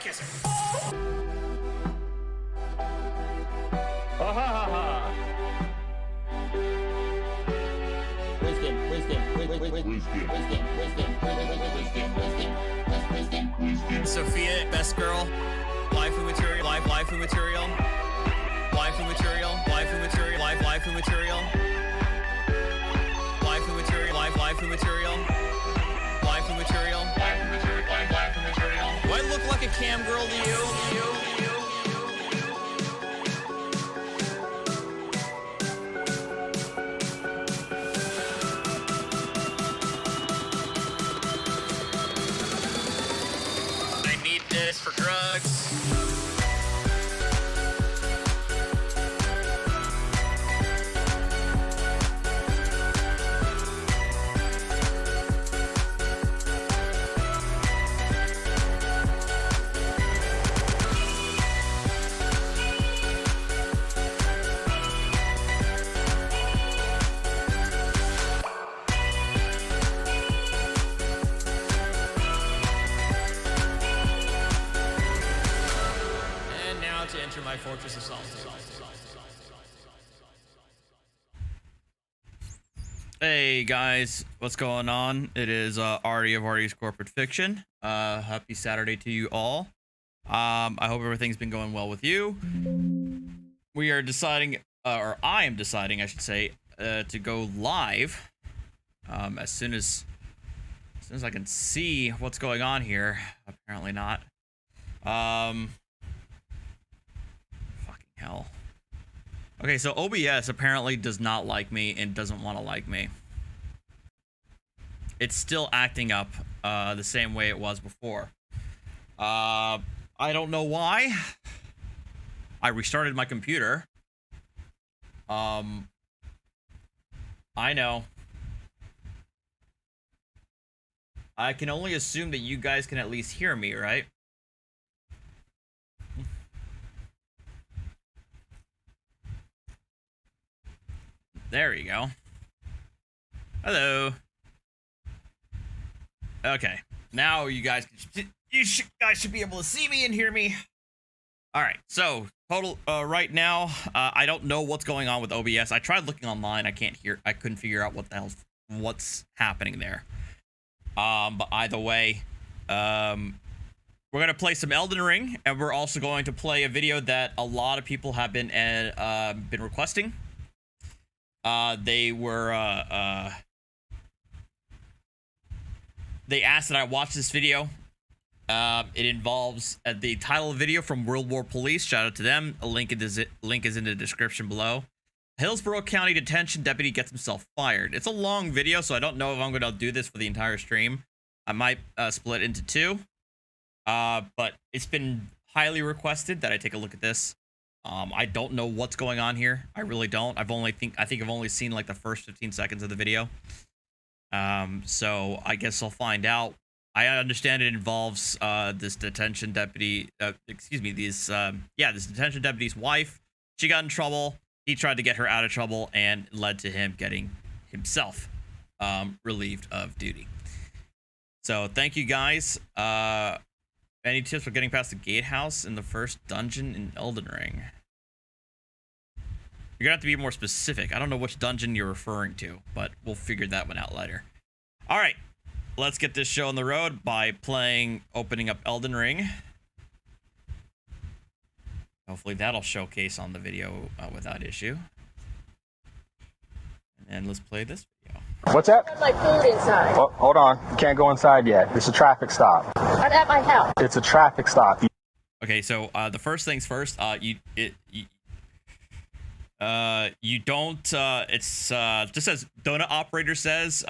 kisser. Sophia, best girl. Waifu material. Waifu material. Waifu material. Waifu material. Waifu material. Waifu material. Waifu material. Waifu material. Waifu material. Do I look like a cam girl to you? I need this for drugs. To enter my fortress of solitude. Hey guys, what's going on? It is Artie of Artie's Corporate Fiction. Happy Saturday to you all. I hope everything's been going well with you. We are deciding, or I am deciding, I should say, to go live as soon as I can see what's going on here. Apparently not. Hell. Okay, so OBS apparently does not like me and doesn't want to like me. It's still acting up the same way it was before. I don't know why. I restarted my computer. I know. I can only assume that you guys can at least hear me, right? There you go. Hello. Okay. Now you guys should be able to see me and hear me. All right. So total right now, I don't know what's going on with OBS. I tried looking online. I couldn't figure out what's happening there. But either way, we're gonna play some Elden Ring, and we're also going to play a video that a lot of people have been requesting. They asked that I watch this video. It involves the title of the video from Willingboro Police. Shout out to them. A link is in the description below. Hillsborough County Detention deputy gets himself fired. It's a long video, so I don't know if I'm going to do this for the entire stream. I might split it into two. But it's been highly requested that I take a look at this. I don't know what's going on here. I really don't. I think I've only seen like the first 15 seconds of the video. So I guess I'll find out. I understand it involves this detention deputy. This detention deputy's wife. She got in trouble. He tried to get her out of trouble, and led to him getting himself relieved of duty. So thank you guys. Any tips for getting past the gatehouse in the first dungeon in Elden Ring? You're gonna have to be more specific. I don't know which dungeon you're referring to, but we'll figure that one out later. All right, let's get this show on the road by opening up Elden Ring. Hopefully that'll showcase on the video without issue. And let's play this video. What's that? There's like food inside. Oh, hold on. You can't go inside yet. It's a traffic stop. I'm at my house. It's a traffic stop. Okay, so the first things first. You don't. It's just says Donut Operator says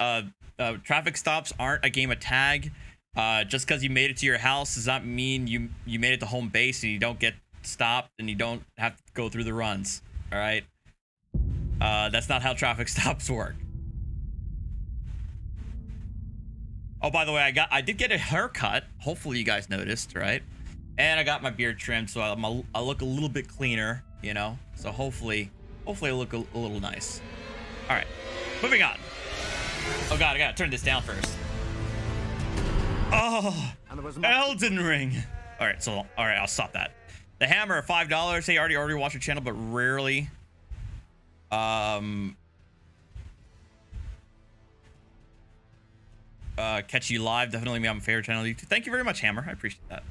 traffic stops aren't a game of tag. Just because you made it to your house does not mean you made it to home base and you don't get stopped and you don't have to go through the runs. All right. That's not how traffic stops work. Oh, by the way, I did get a haircut. Hopefully you guys noticed, right? And I got my beard trimmed, so I look a little bit cleaner, you know. So hopefully I look a little nice. All right, moving on. Oh God, I gotta turn this down first. Oh, Elden Ring. All right, so I'll stop that. The hammer, $5. Hey, already watch your channel, but rarely. Catch you live. Definitely me on my favorite channel. Thank you very much, Hammer. I appreciate that.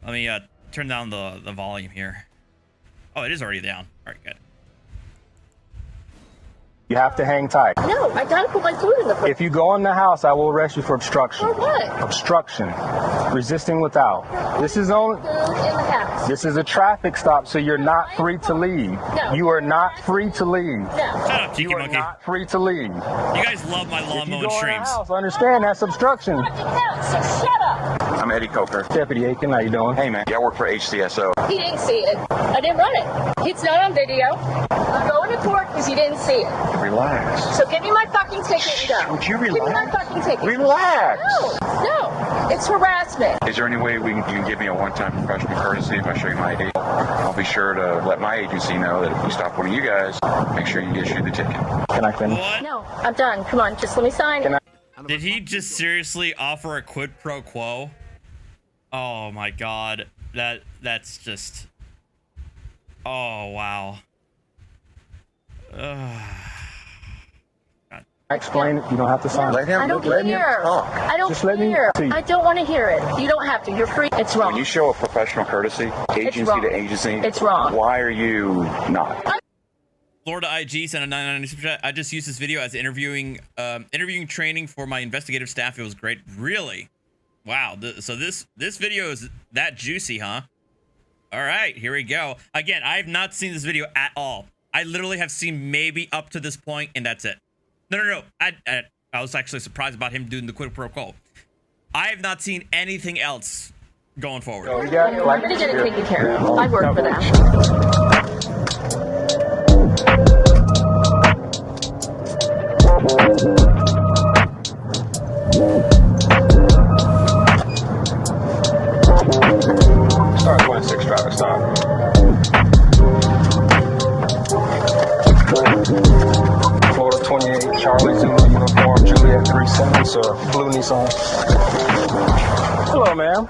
Let me turn down the volume here. Oh, it is already down. All right, good. You have to hang tight. No, I gotta put my food in the fridge. If you go in the house, I will arrest you for obstruction. For what? Obstruction. Resisting without. This is only. Food in the house. This is a traffic stop, so you're not free to leave. No. You are not free to leave. No. Shut up, Cheeky You are Monkey. not free to leave. You guys love my lawn If you mowing go in the streams. house, understand that's obstruction. Fucking house, so shut up. I'm Eddie Coker. Deputy Aiken, how you doing? Hey, man. Yeah, I work for HCSO. He didn't see it. I didn't run it. It's not on video. I'm going to court because you didn't see it. Relax. So give me my fucking ticket and go. Would you Give me my relax? fucking ticket. Relax. No. It's harassment. Is there any way you can give me a one-time professional courtesy if I show you my ID? I'll be sure to let my agency know that if we stop one of you guys, make sure you issue the ticket. Can I finish? What? No, I'm done. Come on, just let me sign. Can I- Did he just seriously offer a quid pro quo? Oh my god. That's just... Oh, wow. Explain it. You don't have to sign. Let him, I don't let him care. talk. I don't Just let me care. see. I don't want to hear it. You don't have to. You're free. It's wrong. When you show a professional courtesy, agency wrong. to agency, It's wrong. Why are you not? Florida IG sent a 990 super chat. I just used this video as interviewing training for my investigative staff. It was great. Really? Wow. So this video is that juicy, huh? All right, here we go. Again, I have not seen this video at all. I literally have seen maybe up to this point, and that's it. No. I was actually surprised about him doing the quid pro quo. I have not seen anything else going forward. Oh, we got I'm like going to get it taken care of. I work for them. Start 26 traffic stop. Florida 28, Charlie Zulu uniform, Juliet 37, sir. Blue Nissan. Hello, ma'am.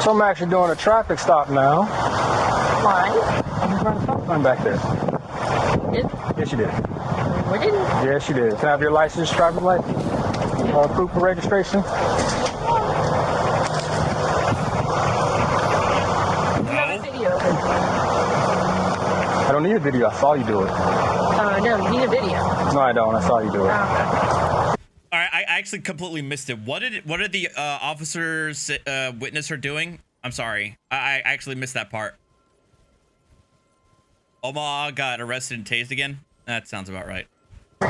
So I'm actually doing a traffic stop now. Why? I'm running a stop sign back there. Did- Yes, you did. We didn't. Yes, you did. Can I have your license, driver's license, proof of registration? You have a video. I don't need a video. I saw you do it. No, you need a video. No, I don't. I saw you do it. All right, I actually completely missed it. What did the officers witness her doing? I'm sorry, I actually missed that part. Omaha got arrested and tased again. That sounds about right. Your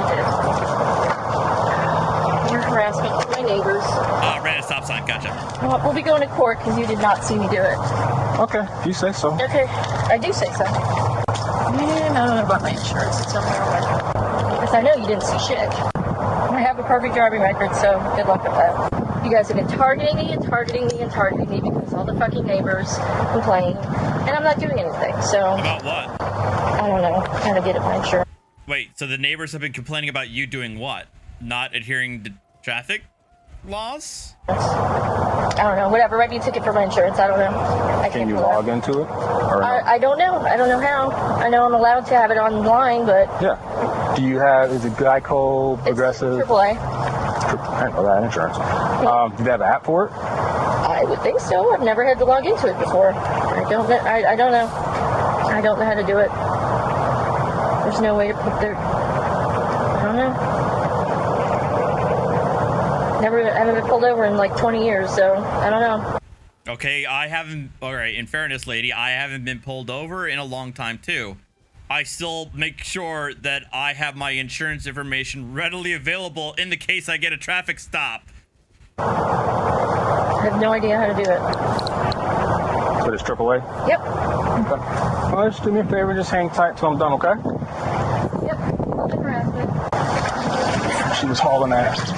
harassment with my neighbors. Ran a stop sign. Gotcha. Well, we'll be going to court because you did not see me do it. Okay, you say so. Okay, I do say so. And I don't know about my insurance. It's somewhere away. Because I know you didn't see shit. I have a perfect driving record, so good luck with that. You guys have been targeting me and targeting me and targeting me because all the fucking neighbors complain. And I'm not doing anything, so About what? I don't know how to get at my insurance. Wait, so the neighbors have been complaining about you doing what? Not adhering to traffic laws? I don't know, whatever. Write me a ticket for my insurance. I don't know. I Can can't you pull it log up. into it? Or no? I don't know. I don't know how. I know I'm allowed to have it online, but Yeah. Do you have, is it Geico, Progressive? it's AAA. I know that insurance. Do they have an app for it? I would think so. I've never had to log into it before. I don't know. I don't know. I don't know how to do it. There's no way to put their... I don't know. I haven't been pulled over in like 20 years, so I don't know. Okay, I haven't. All right, in fairness, lady, I haven't been pulled over in a long time, too. I still make sure that I have my insurance information readily available in the case I get a traffic stop. I have no idea how to do it. So it's AAA? Yep. Okay. Well, just do me a favor, just hang tight till I'm done, okay? Yep. Public harassment. She was hauling ass.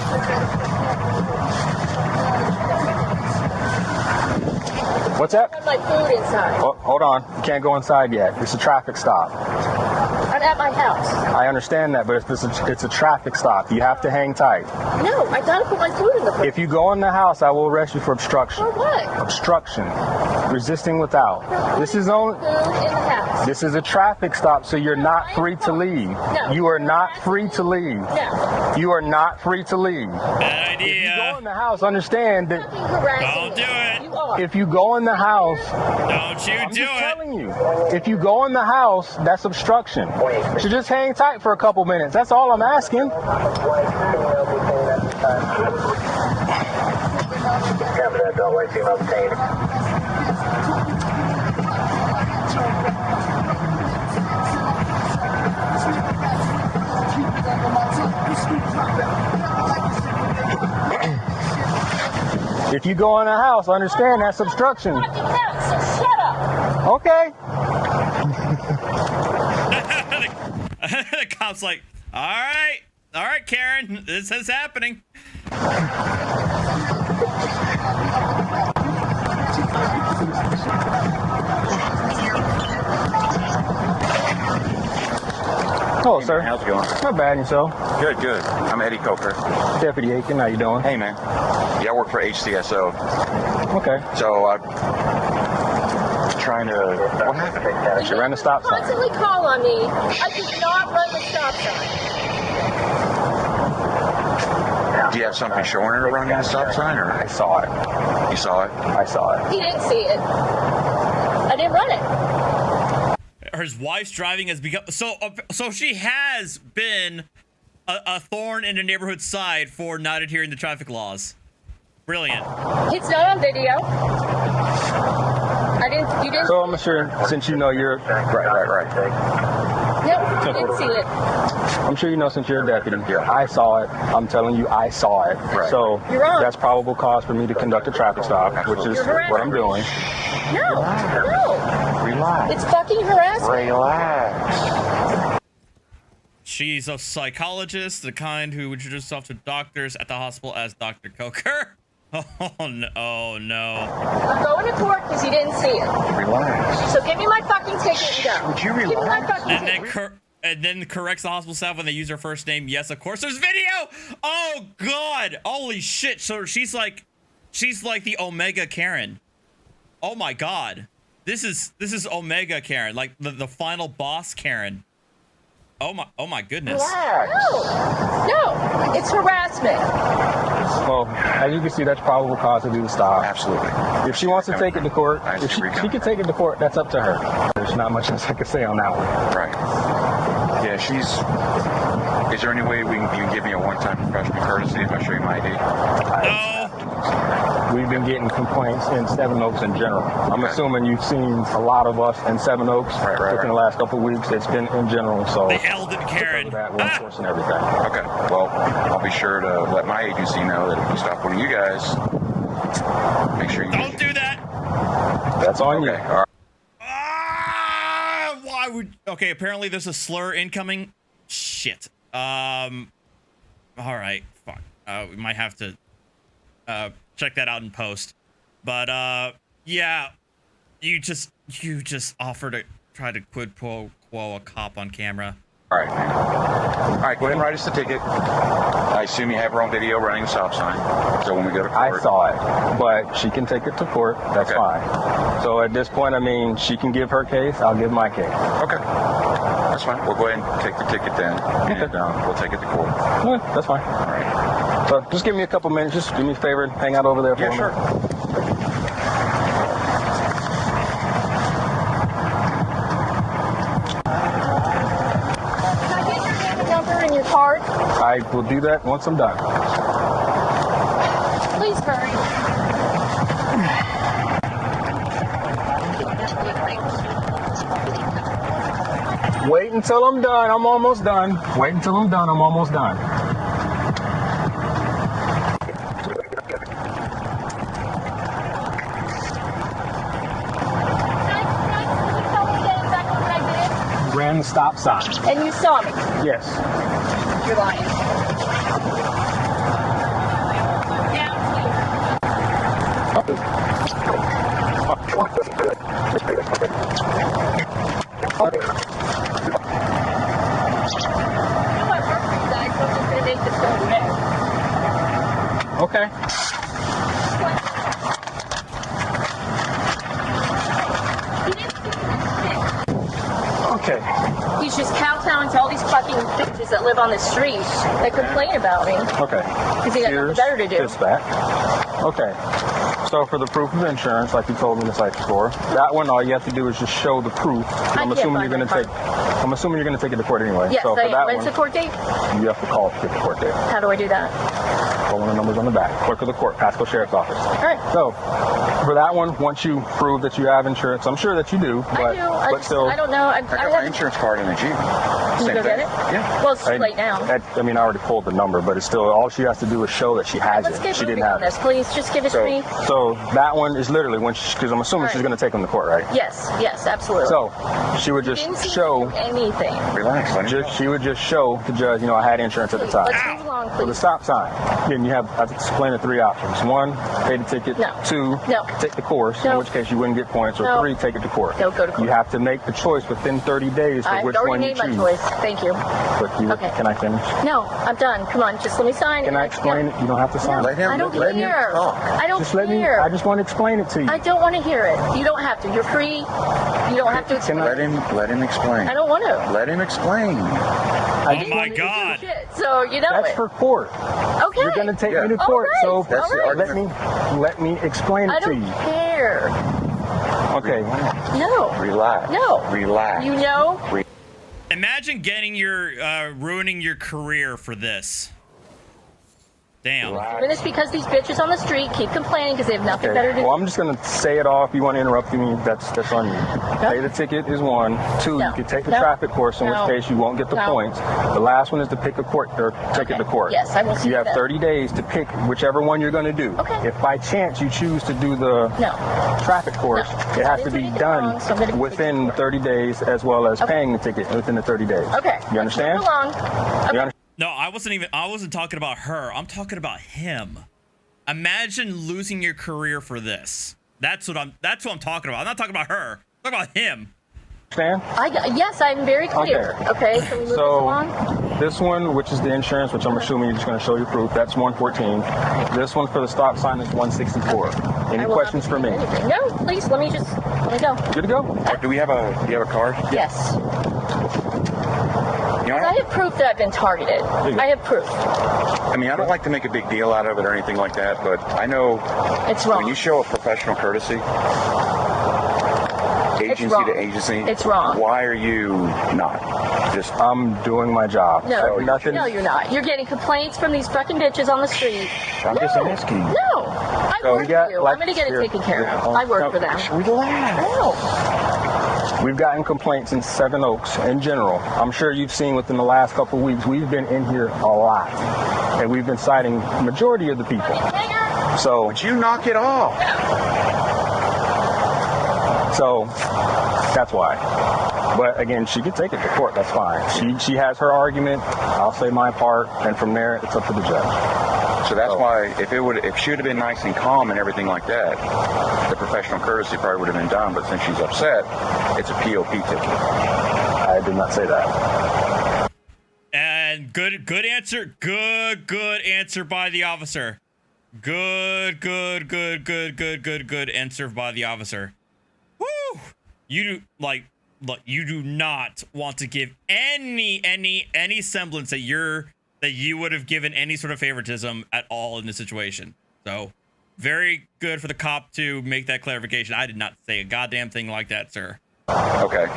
What's that? I have my food inside. Oh, hold on. You can't go inside yet. It's a traffic stop. I I'm at my house. I understand that, but it's a traffic stop. You have to hang tight. No, I gotta put my food in the fridge. If you go in the house, I will arrest you for obstruction. For what? Obstruction. Resisting without. This is only. Food in the house. This is a traffic stop, so you're not free to leave. No. You are not free to leave. No. You are not free to leave. Bad If you go idea. in the house, understand that Fucking harassing Don't me. do it. You are. if you go in the house, Don't you I'm do just it. telling you, if you go in the house, that's obstruction. So just hang tight for a couple minutes. That's all I'm asking. If you go in the house, understand that's obstruction. Fucking house, so shut up. Okay. The cop's like, all right, Karen, this is happening. Hello, sir. How's it going? Not bad, yourself. Good, good. I'm Eddie Coker. Deputy Aiken, how you doing? Hey, man. Yeah, I work for HCSO. Okay. So I'm trying to. What happened? She ran the stop sign. Constantly call on me. I did not run the stop sign. Do you have something showing her running the stop sign, or I saw it. you saw it? I saw it. He didn't see it. I didn't run it. Her wife's driving has become so she has been a thorn in the neighborhood side for not adhering to traffic laws. Brilliant. It's not on video. You didn't. So I'm sure, since you know you're Right. No, you didn't see it. I'm sure you know since you're a deputy. I saw it. I'm telling you, I saw it. Right. So You're wrong. that's probable cause for me to conduct a traffic stop, which is what I'm doing. No. Relax. It's fucking harassment. Relax. She's a psychologist, the kind who introduced herself to doctors at the hospital as Dr. Coker. Oh no! Oh no! I'm going to court because you didn't see it. Relax. So give me my fucking ticket and go. Would you Give me my relax? fucking And ticket. then corrects the hospital staff when they use her first name. Yes, of course. There's video. Oh god! Holy shit! So she's like the Omega Karen. Oh my god! This is Omega Karen, like the final boss Karen. Oh my goodness! No, it's harassment. Well, as you can see, that's probable cause to do the stop. Absolutely. If she wants to take it to court, I if she agree. can take it to court, that's up to her. There's not much else I can say on that one. Right. Yeah, is there any way you can give me a one-time professional courtesy if I show you my ID? No. We've been getting complaints in Seven Oaks in general. I'm Okay. assuming you've seen a lot of us in Seven Oaks Right. within the last couple of weeks. It's been in general, so The Elden Karen. that we're enforcing everything. Okay. Well, I'll be sure to let my agency know that if we stop one of you guys, make sure you Don't do that. That's on you. Okay. All right. Ah, why would? Okay, apparently there's a slur incoming. Shit. All right. Fuck. We might have to check that out in post. But yeah, you just offer to try to quid pro quo a cop on camera. All right, man. All right, go ahead and write us the ticket. I assume you have her on video running a stop sign. So when we go to court, I saw it, but she can take it to court. That's Okay. fine. So at this point, I mean, she can give her case. I'll give my case. Okay. That's fine. We'll go ahead and take the ticket then, and we'll take it to court. Yeah, that's fine. All right. So just give me a couple minutes. Just do me a favor and hang out over there for Yeah, me. sure. Can I get your name and number and your card? I will do that once I'm done. Please hurry. Wait until I'm done. I'm almost done. Wait until I'm done. I'm almost done. Ran the stop sign. And you saw me. Yes. You're lying. Okay. Okay. He's just kowtowing to all these fucking bitches that live on the street that complain about me. Okay. Because he got nothing better to do. This back. Okay. So for the proof of insurance, like you told me in the site before, that one all you have to do is just show the proof. I'm assuming you're going to take. I'm assuming you're going to take it to court anyway. Yes, so for that when's the court date? You have to call to get the court date. How do I do that? Call one of the numbers on the back. Clerk of the court, Pasco Sheriff's Office. All right. So for that one, once you prove that you have insurance, I'm sure that you do. But, I do. Still, I don't know. I got my insurance card in the Jeep. Can you go get it? Yeah. Well, it's too late now. I mean, I already pulled the number, but it's still, all she has to do is show that she has Let's it. get She moving didn't have on this, it. please. Just give it to me. So that one is literally when, because I'm assuming she's going to take him to court, right? Yes, absolutely. So she would Didn't just see show. anything. Relax. She would just show the judge, I had insurance at the time. Let's move along, So the please. stop sign. Then you have, I have to explain the three options. One, pay the ticket. No. Two, No. take the course, No. in which case you wouldn't get points. Or No. three, take it to court. No, go to court. You have to make the choice within 30 days for I've which one already you made my choose. choice. Thank you. But you, Okay. Can I finish? No, I'm done. Come on, just let me sign. Can I explain it? You don't have to sign. No, Let him- I don't let him care. talk. I don't Just let me. care. I just want to explain it to you. I don't want to hear it. You don't have to. You're free. You don't have to explain. Let him explain. I don't want to. Let him explain. Oh my God. Shit, so you know That's it. for court. Okay. You're gonna take me to Yeah. court, All right. so That's the argument. let me explain I it to don't you. care. Okay. No. Relax. No. Relax. You know? Imagine getting ruining your career for this. Damn. And it's because these bitches on the street keep complaining because they have nothing better to Okay. do. Well, I'm just gonna say it off. You want to interrupt me? That's on you. Pay the ticket is one. Two, No. you could take the No. traffic course, in No. which case you won't get the No. points. The last one is to pick a court or take it to court. Yes, I will see You have that. 30 days to pick whichever one you're going to do. Okay. If by chance you choose to do the No. traffic course, No. it has I to didn't be do anything done wrong, so I'm gonna within 30 days, as well as Okay. paying the ticket within the 30 days. Okay. You understand? Move along. You Okay. understand? No, I wasn't talking about her. I'm talking about him. Imagine losing your career for this. That's what I'm talking about. I'm not talking about her. I'm talking about him. Yes, I'm very clear. Okay, so we move this So along. this one, which is the insurance, which I'm assuming you're just going to show your proof, that's 114. This one for the stop sign is 164. Any I will questions not for me? anything. No, please, let me go. Good to go? Do you have a card? Yes. You know, I have proof that I've been targeted. I have proof. I mean, I don't like to make a big deal out of it or anything like that, but I know It's wrong. when you show a professional courtesy, agency wrong. to agency, It's wrong. Why are you not? Just I'm doing my job. No, So nothing. no, you're not. You're getting complaints from these fucking bitches on the street. I'm just asking. No, I So work we got, for you. like, I'm going to get it here- taken care here, of. I work for them. Relax. No. We've gotten complaints in Seven Oaks in general. I'm sure you've seen within the last couple of weeks, we've been in here a lot. And we've been citing the majority of the people. So, Would you knock it off? so that's why. But again, she could take it to court. That's fine. She has her argument. I'll say my part. And from there, it's up to the judge. So that's why if she would have been nice and calm and everything like that, the professional courtesy probably would have been done. But since she's upset, it's a POP ticket. I did not say that. And good answer. Good answer by the officer. Good answer by the officer. Woo! You do not want to give any semblance that you would have given any sort of favoritism at all in this situation. So very good for the cop to make that clarification. I did not say a goddamn thing like that, sir. Okay.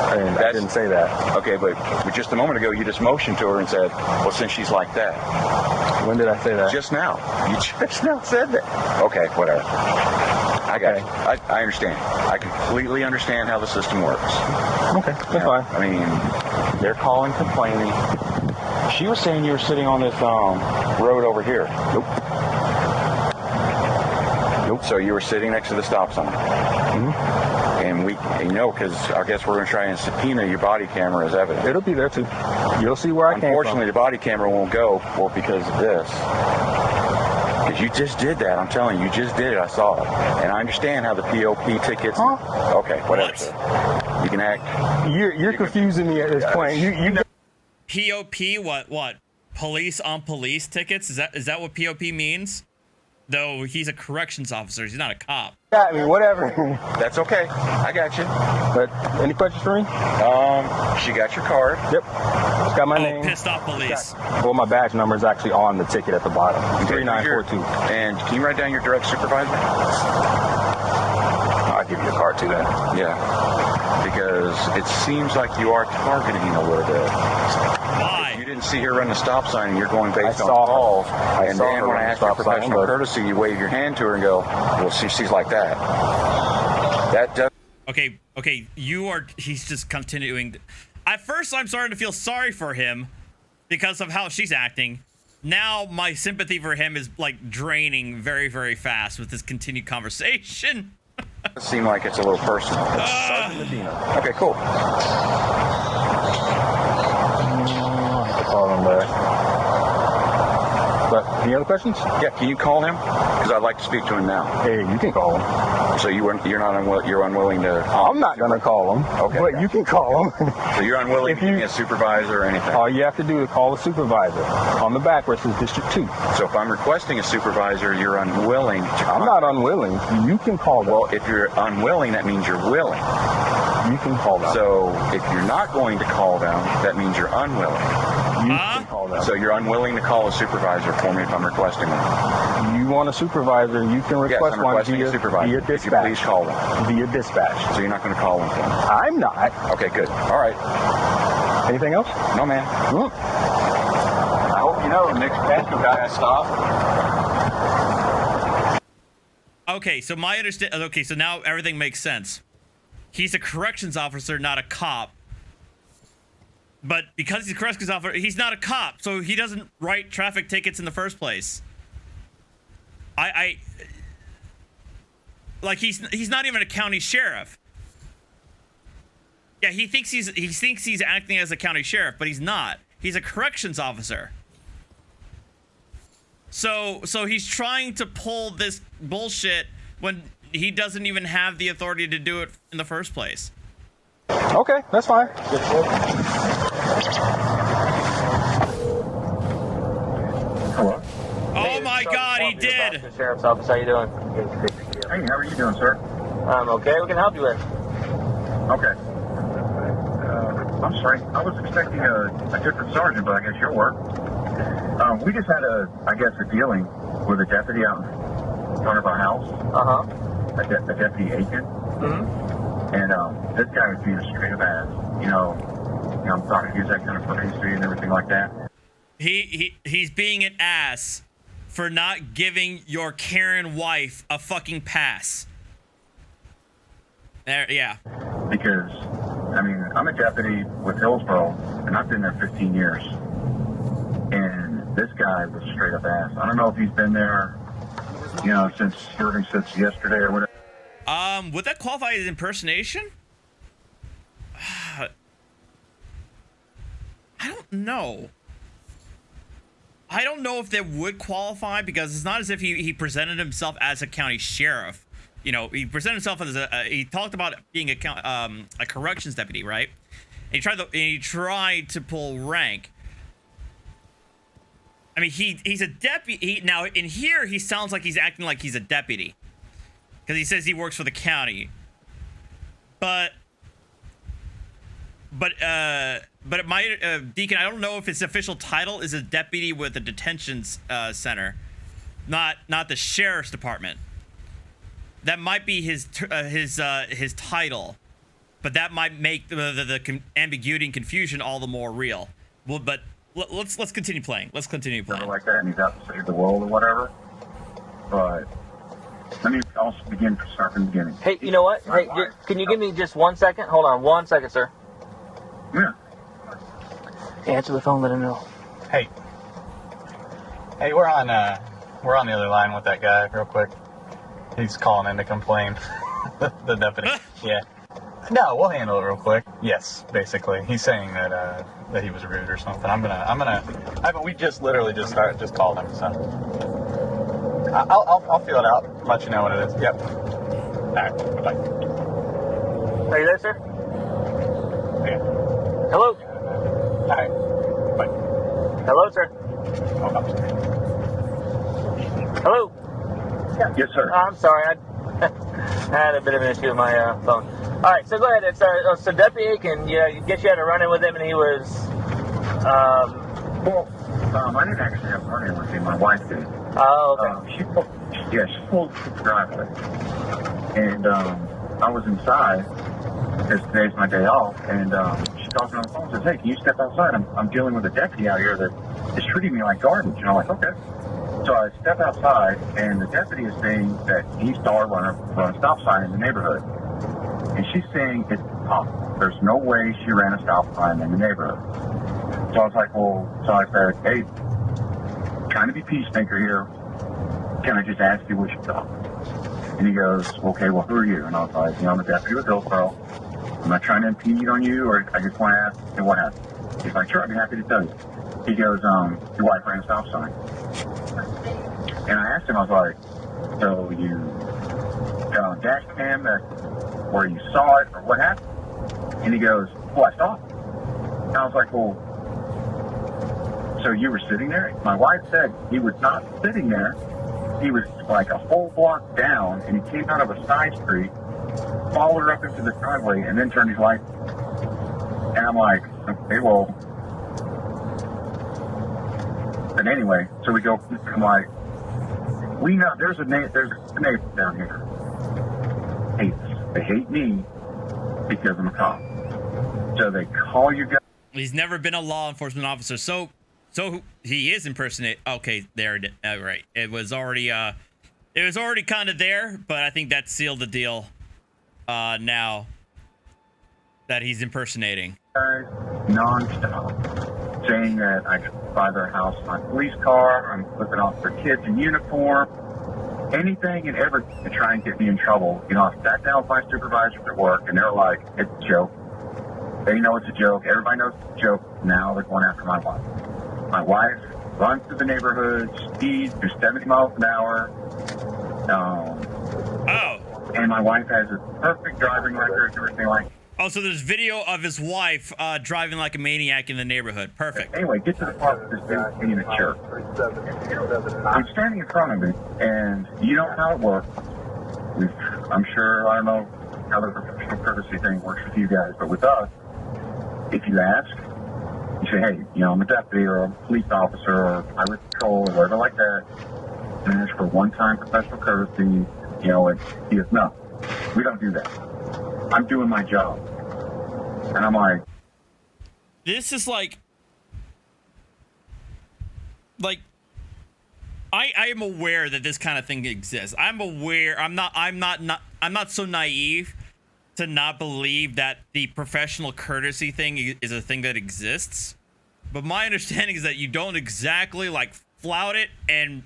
And I didn't say that. Okay, but just a moment ago, you just motioned to her and said, well, since she's like that. When did I say that? Just now. You just now said that. Okay, whatever. I got it. I understand. I completely understand how the system works. Okay, that's fine. I mean, they're calling, complaining. She was saying you were sitting on this road over here. Nope. So you were sitting next to the stop sign. Mm-hmm. And because I guess we're going to try and subpoena your body camera as evidence. It'll be there too. You'll see where I came from. Unfortunately, the body camera won't go because of this. Because you just did that. I'm telling you, you just did it. I saw it. And I understand how the POP tickets... Huh? Okay, whatever. Sir. You can act... You're confusing me at this point. You POP what? police on police tickets. Is that what POP means? Though he's a corrections officer, he's not a cop. Got me, whatever. That's okay. I got you. But any questions for me? She got your card. Yep. It's got my name. Pissed off police. Well, my badge number is actually on the ticket at the bottom. Okay, 3942. And can you write down your direct supervisor? I'll give you a card too then. Yeah. Because it seems like you are targeting a little bit. Why? You didn't see her run the stop sign, and you're going based I on saw her. calls. I And saw then her when I run the ask for stop sign, professional but- courtesy, you wave your hand to her and go, well, she's like that. That does. Okay, he's just continuing. At first, I'm starting to feel sorry for him because of how she's acting. Now, my sympathy for him is, like, draining very, very fast with this continued conversation. Seem like it's a little personal. Sergeant Medina. Okay, cool. I'll have to call him back. But any other questions? Yeah, can you call him? Because I'd like to speak to him now. Hey, you can call him. So you're unwilling to. I'm not gonna call him. Okay. But you can call him. So you're unwilling If to give you- me a supervisor or anything. All you have to do is call the supervisor. On the back where it says District 2. So if I'm requesting a supervisor, you're unwilling to. I'm not unwilling. You can call them. Well, if you're unwilling, that means you're willing. You can call them. So if you're not going to call them, that means you're unwilling. You can call them. So you're unwilling to call a supervisor for me if I'm requesting one. You want a supervisor, you can Yes, request I'm one requesting a supervisor. via Could you dispatch. please call them? Via dispatch. So you're not going to call one for me? I'm not. Okay, good. All right. Anything else? No, man. Hmm. I hope you know, Nick's Petco guy has stopped. Okay, so okay, so now everything makes sense. He's a corrections officer, not a cop. But because he's a corrections officer, he's not a cop, so he doesn't write traffic tickets in the first place. Like he's not even a county sheriff. Yeah, he thinks he's acting as a county sheriff, but he's not. He's a corrections officer. So he's trying to pull this bullshit when he doesn't even have the authority to do it in the first place. Okay, that's fine. Hello. Oh my God, he did. The sheriff's office, how you doing? Hey, how are you doing, sir? I'm okay. We can help you with. Okay. I'm sorry. I was expecting a different sergeant, but I guess you'll work. We just had a dealing with a deputy out in front of our house. A deputy agent. And this guy was being a straight up ass. I'm sorry to use that kind of phrase to you and everything like that. He's being an ass for not giving your Karen wife a fucking pass. There, yeah. Because, I'm a deputy with Hillsboro, and I've been there 15 years. And this guy was straight up ass. I don't know if he's been there, since yesterday or whatever. Would that qualify as impersonation? I don't know. I don't know if that would qualify because it's not as if he presented himself as a county sheriff. He presented himself as he talked about being a corrections deputy, right? And he tried to pull rank. He's a deputy. Now in here he sounds like he's acting like he's a deputy because he says he works for the county. But my Deacon, I don't know if his official title is a deputy with the detention center, not the sheriff's department. That might be his title, but that might make the ambiguity and confusion all the more real. Well, but let's continue playing. Let's continue playing. Like that, and he's out to save the world or whatever. But let me also start from the beginning. Hey, you know what? Hey, can you give me just 1 second? Hold on 1 second, sir. Yeah. Answer the phone, let him know. Hey, we're on the other line with that guy real quick. He's calling in to complain. The deputy. Yeah. No, we'll handle it real quick. Yes, basically. He's saying that he was rude or something. We just literally just called him, so I'll feel it out, let you know what it is. Yep. All right, bye. Are you there, sir? Yeah. Hello? All right, bye. Hello, sir? Hello. Yes, sir. I'm sorry. I had a bit of an issue with my phone. All right, so go ahead. So Deputy Aiken, you guess you had a run-in with him, and he was. I didn't actually have a run-in with him. My wife did. Oh, okay. She pulled to the driveway, and I was inside because today's my day off, and she calls me on the phone and says, "Hey, can you step outside? I'm dealing with a deputy out here that is treating me like garbage." And I'm like, "Okay." So I step outside, and the deputy is saying that he saw her run a stop sign in the neighborhood. And she's saying it's impossible. There's no way she ran a stop sign in the neighborhood. So I was like, so I said, "Hey, trying to be peacemaker here. Can I just ask you what you thought?" And he goes, "Okay, well, who are you?" And I was like, "I'm a deputy with Willingboro. I'm not trying to impede on you, or I just want to ask, what happened?" He's like, "Sure, I'd be happy to tell you." He goes, "Your wife ran a stop sign." And I asked him, I was like, "So you got on dash cam where you saw it, or what happened?" And he goes, "Well, I saw it." And I was like, "Well, so you were sitting there?" My wife said he was not sitting there. He was like a whole block down, and he came out of a side street, followed her up into the driveway, and then turned his light. And I'm like, "Okay, well." But anyway, so we go, I'm like, we know there's a neighbor down here. They hate me because I'm a cop. So they call you guys. He's never been a law enforcement officer, so he is impersonate. Okay, there it is. Right. It was already kind of there, but I think that sealed the deal. Now that he's impersonating. Non-stop, saying that I could buy their house in my police car, I'm flipping off their kids in uniform, anything and everything to try and get me in trouble. I sat down with my supervisors at work, and they're like, "It's a joke." They know it's a joke. Everybody knows it's a joke. Now they're going after my wife. My wife runs through the neighborhood, speeds through 70 miles an hour. And my wife has a perfect driving record and everything like that. Oh, so there's video of his wife driving like a maniac in the neighborhood. Perfect. Anyway, get to the part of this dude being a jerk. I'm standing in front of him, and you know how it works. I'm sure, I don't know how the professional courtesy thing works with you guys, but with us, if you ask, you say, "Hey, I'm a deputy or a police officer or highway patrol or whatever like that, and it's for one-time professional courtesy," and he goes, "No, we don't do that. I'm doing my job." And I'm like, this is like I am aware that this kind of thing exists. I'm aware. I'm not so naive to not believe that the professional courtesy thing is a thing that exists. But my understanding is that you don't exactly like flout it and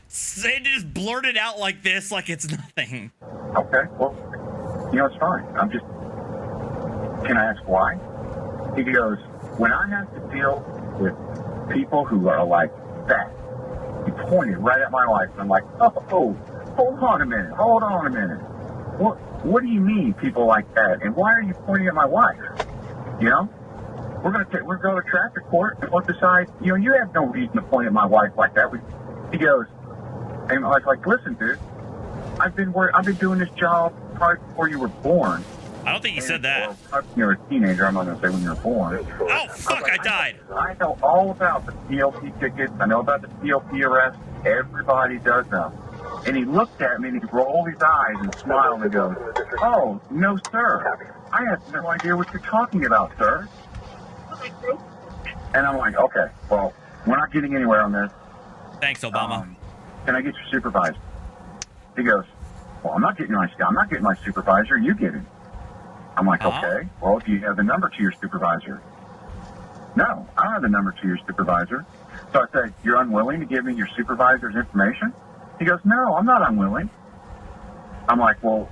say, just blurt it out like this, like it's nothing. "Okay, well, it's fine. Can I ask why?" He goes, "When I have to deal with people who are like that," he pointed right at my wife, and I'm like, oh, hold on a minute. What do you mean, people like that? And why are you pointing at my wife? We're going to go to traffic court, and we'll decide, you have no reason to point at my wife like that. He goes, and I was like, "Listen, dude, I've been doing this job probably before you were born." I don't think he said that. Well, you're a teenager. I'm not going to say when you were born. Oh, fuck, I died. I know all about the PLP tickets. I know about the PLP arrest. Everybody does know. And he looked at me, and he rolled his eyes and smiled and goes, "Oh, no, sir. I have no idea what you're talking about, sir." And I'm like, "Okay, well, we're not getting anywhere on this. Thanks, Obama. Can I get your supervisor?" He goes, "Well, I'm not getting my supervisor. You get him." I'm like, "Okay, well, do you have the number to your supervisor?" "No, I don't have the number to your supervisor." So I said, "You're unwilling to give me your supervisor's information?" He goes, "No, I'm not unwilling." I'm like, "Well,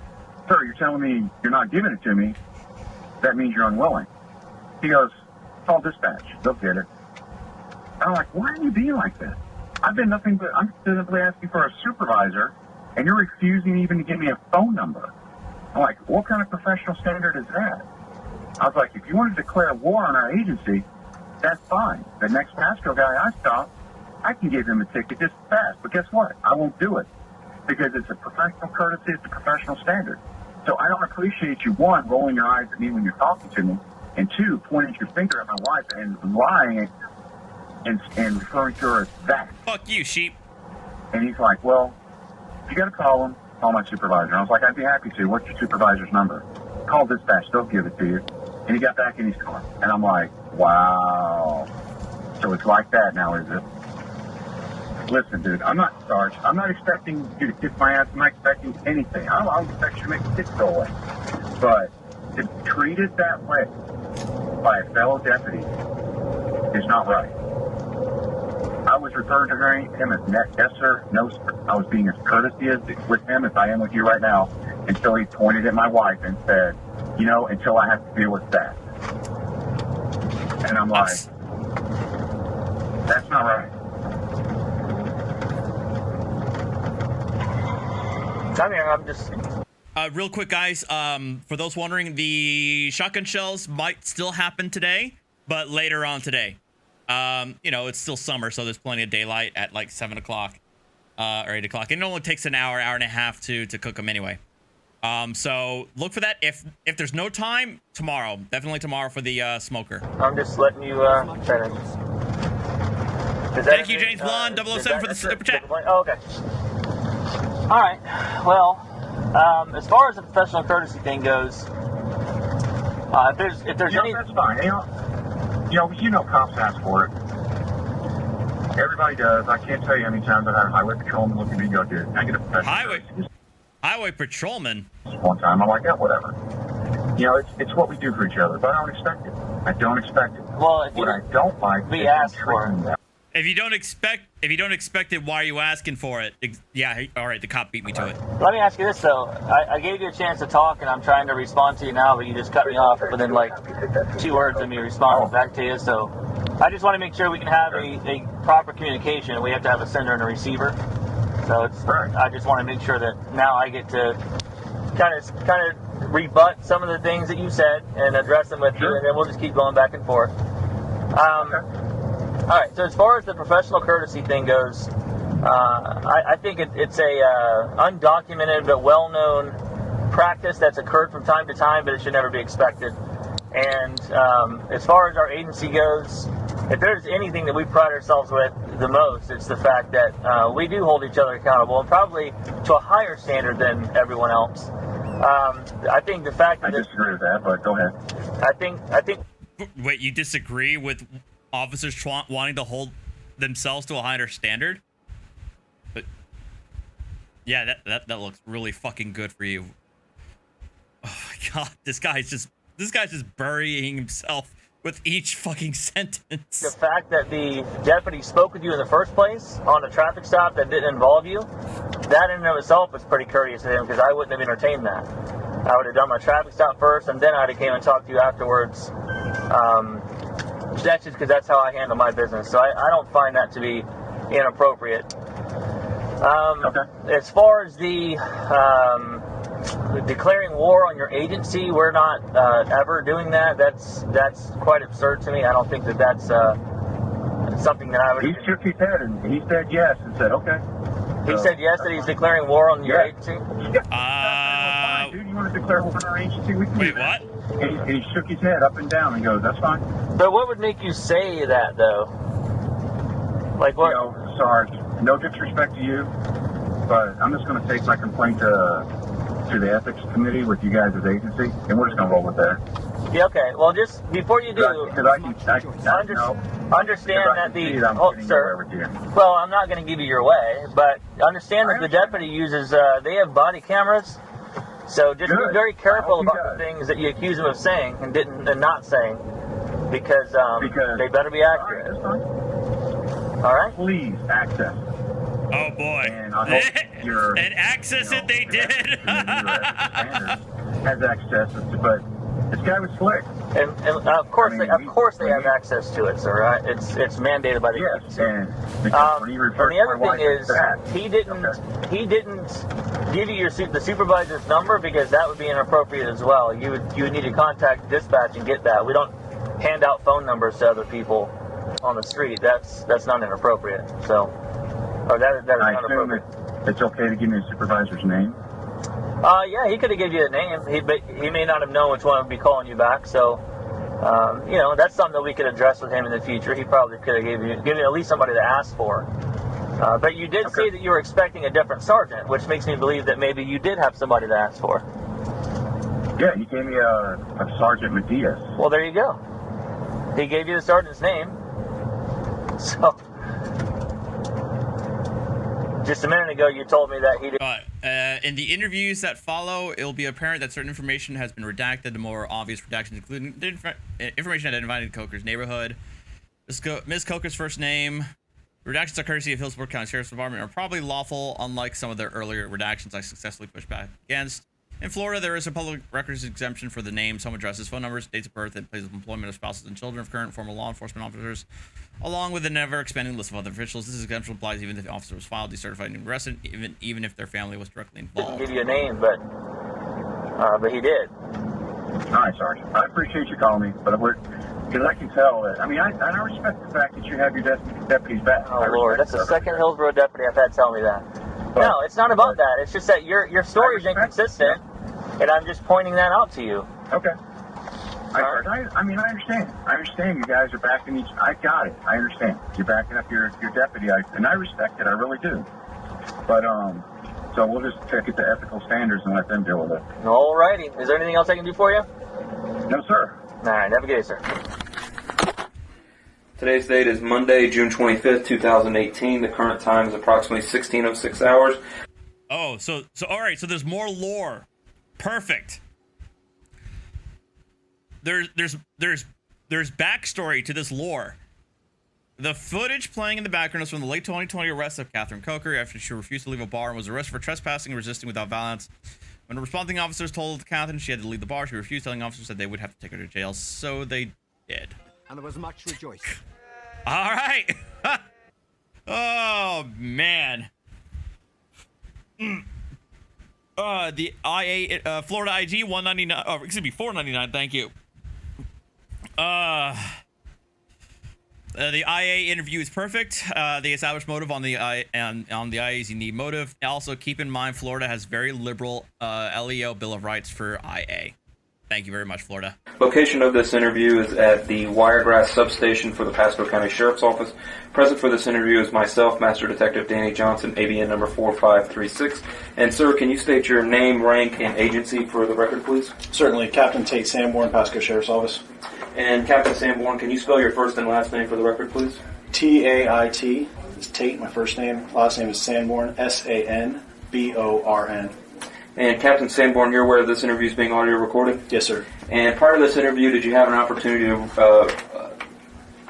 sir, you're telling me you're not giving it to me. That means you're unwilling." He goes, "Call dispatch. They'll get it." And I'm like, "Why are you being like this? I'm simply asking for a supervisor, and you're refusing even to give me a phone number." I'm like, "What kind of professional standard is that?" I was like, "If you want to declare war on our agency, that's fine. The next Pasco guy I stop, I can give him a ticket just fast. But guess what? I won't do it because it's a professional courtesy, it's a professional standard. So I don't appreciate you, one, rolling your eyes at me when you're talking to me, and two, pointing your finger at my wife and lying and referring to her as that. Fuck you, sheep. And he's like, well, you got to call him, call my supervisor. And I was like, I'd be happy to. What's your supervisor's number? Call dispatch, they'll give it to you. And he got back in his car. And I'm like, wow. So it's like that now, is it? Listen, dude, I'm not Sarge. I'm not expecting you to kick my ass. I'm not expecting anything. I don't expect you to make the kids go away. But to treat it that way by a fellow deputy is not right. I was referring to him as yes, sir, no, sir. I was being as courteous with him as I am with you right now until he pointed at my wife and said, you know, until I have to deal with that. And I'm like, that's not right. I mean, I'm just... Real quick, guys, for those wondering, the shotgun shells might still happen today, but later on today. You know, it's still summer, so there's plenty of daylight at like 7 o'clock or 8 o'clock. And it only takes an hour and a half to cook them anyway. So look for that. If there's no time, tomorrow. Definitely tomorrow for the smoker. I'm just letting you try to... Thank you, James Blonde, 007 for the super chat. Oh, okay. All right. Well, as far as the professional courtesy thing goes, if there's any... That's fine. You know cops ask for it. Everybody does. I can't tell you how many times I've had a highway patrolman look at me and go, dude, I get a professional Highway patrolman? One time, I'm like, yeah, whatever. You know, it's what we do for each other, but I don't expect it. I don't expect it. Well, if what I don't like we is ask for it. If you don't expect it, why are you asking for it? Yeah, all right, the cop beat me to it. Let me ask you this, though. I gave you a chance to talk, and I'm trying to respond to you now, but you just cut me off within, like, 2 words of me responding back to you. So I just want to make sure we can have a proper communication. We have to have a sender and a receiver. So I just want to make sure that now I get to kind of rebut some of the things that you said and address them with you, and then we'll just keep going back and forth. All right, so as far as the professional courtesy thing goes, I think it's a undocumented but well-known practice that's occurred from time to time, but it should never be expected. And as far as our agency goes, if there's anything that we pride ourselves with the most, it's the fact that we do hold each other accountable, and probably to a higher standard than everyone else. I think the fact that... I disagree with that, but go ahead. I think... Wait, you disagree with officers wanting to hold themselves to a higher standard? But yeah, that looks really fucking good for you. Oh my god, this guy's just burying himself with each fucking sentence. The fact that the deputy spoke with you in the first place on a traffic stop that didn't involve you, that in and of itself was pretty courteous of him, because I wouldn't have entertained that. I would have done my traffic stop first, and then I'd have came and talked to you afterwards. That's just because that's how I handle my business. So I don't find that to be inappropriate. As far as the declaring war on your agency, we're not ever doing that. That's quite absurd to me. I don't think that's something that I would... He shook his head and he said yes and said, okay. He said yes, that he's declaring war on your agency? Dude, you want to declare war on our agency? We can wait, what? And he shook his head up and down and goes, that's fine. But what would make you say that, though? Like what? You know, Sarge, no disrespect to you, but I'm just going to take my complaint to the ethics committee with you guys as agency, and we're just going to roll with that. Yeah, okay. Well, just before you do, understand that the... Oh, sir. Well, I'm not going to give you your way, but understand that the deputy uses... they have body cameras, so just be very careful about the things that you accuse him of saying and not saying, because they better be accurate. All right? Please, access. Oh boy. And I hope and access it they did. has access, but this guy was slick. And of course, they have access to it, sir. It's mandated by the agency. And the other thing is, he didn't give you the supervisor's number, because that would be inappropriate as well. You would need to contact dispatch and get that. We don't hand out phone numbers to other people on the street. That's not inappropriate. So, or that is I not assume appropriate. it's okay to give me a supervisor's name. Yeah, he could have given you a name. He may not have known which one would be calling you back. So, that's something that we could address with him in the future. He probably could have given you at least somebody to ask for. But you did say that you were expecting a different sergeant, which makes me believe that maybe you did have somebody to ask for. Yeah, he gave me a Sergeant Matias. Well, there you go. He gave you the sergeant's name. So, just a minute ago, you told me that he did. In the interviews that follow, it will be apparent that certain information has been redacted. The more obvious redactions, including information identified in Coker's neighborhood. Ms. Coker's first name. Redactions are courtesy of Hillsborough County Sheriff's Department are probably lawful, unlike some of their earlier redactions I successfully pushed back against. In Florida, there is a public records exemption for the names, home addresses, phone numbers, dates of birth, and places of employment of spouses and children of current and former law enforcement officers, along with a never-expanding list of other officials. This exemption applies even if the officer was filed, decertified, and arrested, even if their family was directly involved. Didn't give you a name, but he did. All right, Sergeant. I appreciate you calling me, but because I can tell that. I mean, I respect the fact that you have your deputies back. Oh Lord, that's the second Hillsborough deputy I've had tell me that. No, it's not about that. It's just that your story is inconsistent, and I'm just pointing that out to you. Okay. I understand. I understand you guys are backing each. I got it. I understand. You're backing up your deputy, and I respect it. I really do. But so we'll just take it to ethical standards and let them deal with it. All righty. Is there anything else I can do for you? No, sir. All right. Have a good day, sir. Today's date is Monday, June 25th, 2018. The current time is approximately 16:06 hours. Oh, so all right. So there's more lore. Perfect. There's backstory to this lore. The footage playing in the background is from the late 2020 arrest of Catherine Coker after she refused to leave a bar and was arrested for trespassing and resisting without violence. When the responding officers told Catherine she had to leave the bar, she refused, telling officers that they would have to take her to jail. So they did. And there was much rejoicing. All right. Oh man. The IA Florida IG 199. Oh, excuse me, 499. Thank you. The IA interview is perfect. The established motive on the IA's unique motive. Also, keep in mind, Florida has very liberal LEO Bill of Rights for IA. Thank you very much, Florida. Location of this interview is at the Wiregrass substation for the Pasco County Sheriff's Office. Present for this interview is myself, Master Detective Danny Johnson, ABN number 4536. And sir, can you state your name, rank, and agency for the record, please? Certainly. Captain Tate Sanborn, Pasco Sheriff's Office. And Captain Sanborn, can you spell your first and last name for the record, please? T-A-I-T. It's Tate, my first name. Last name is Sanborn, S-A-N-B-O-R-N. And Captain Sanborn, you're aware that this interview is being audio recorded? Yes, sir. And prior to this interview, did you have an opportunity to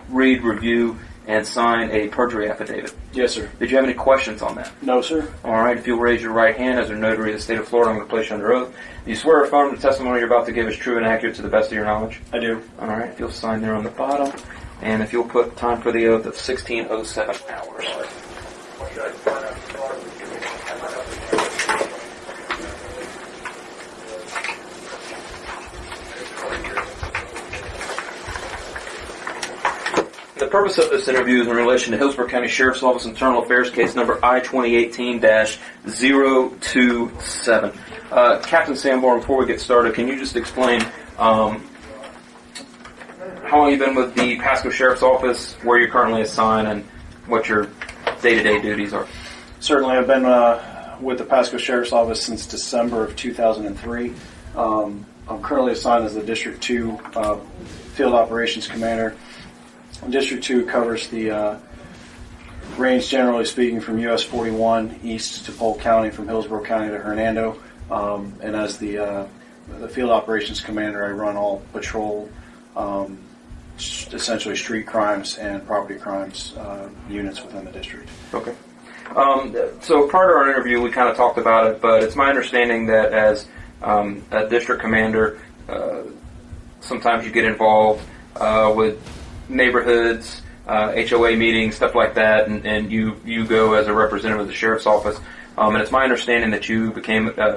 read, review, and sign a perjury affidavit? Yes, sir. Did you have any questions on that? No, sir. All right. If you'll raise your right hand as a notary of the state of Florida, I'm going to place you under oath. Do you swear or affirm the testimony you're about to give is true and accurate to the best of your knowledge? I do. All right. If you'll sign there on the bottom, and if you'll put time for the oath of 16:07 hours. The purpose of this interview is in relation to Hillsborough County Sheriff's Office Internal Affairs Case Number I-2018-027. Captain Sanborn, before we get started, can you just explain how long you've been with the Pasco Sheriff's Office, where you're currently assigned, and what your day-to-day duties are? Certainly. I've been with the Pasco Sheriff's Office since December of 2003. I'm currently assigned as the District 2 Field Operations Commander. District 2 covers the range, generally speaking, from US 41 east to Polk County, from Hillsborough County to Hernando. And as the Field Operations Commander, I run all patrol, essentially street crimes and property crimes units within the district. Okay. So prior to our interview, we kind of talked about it, but it's my understanding that as a district commander, sometimes you get involved with neighborhoods, HOA meetings, stuff like that, and you go as a representative of the sheriff's office. And it's my understanding that you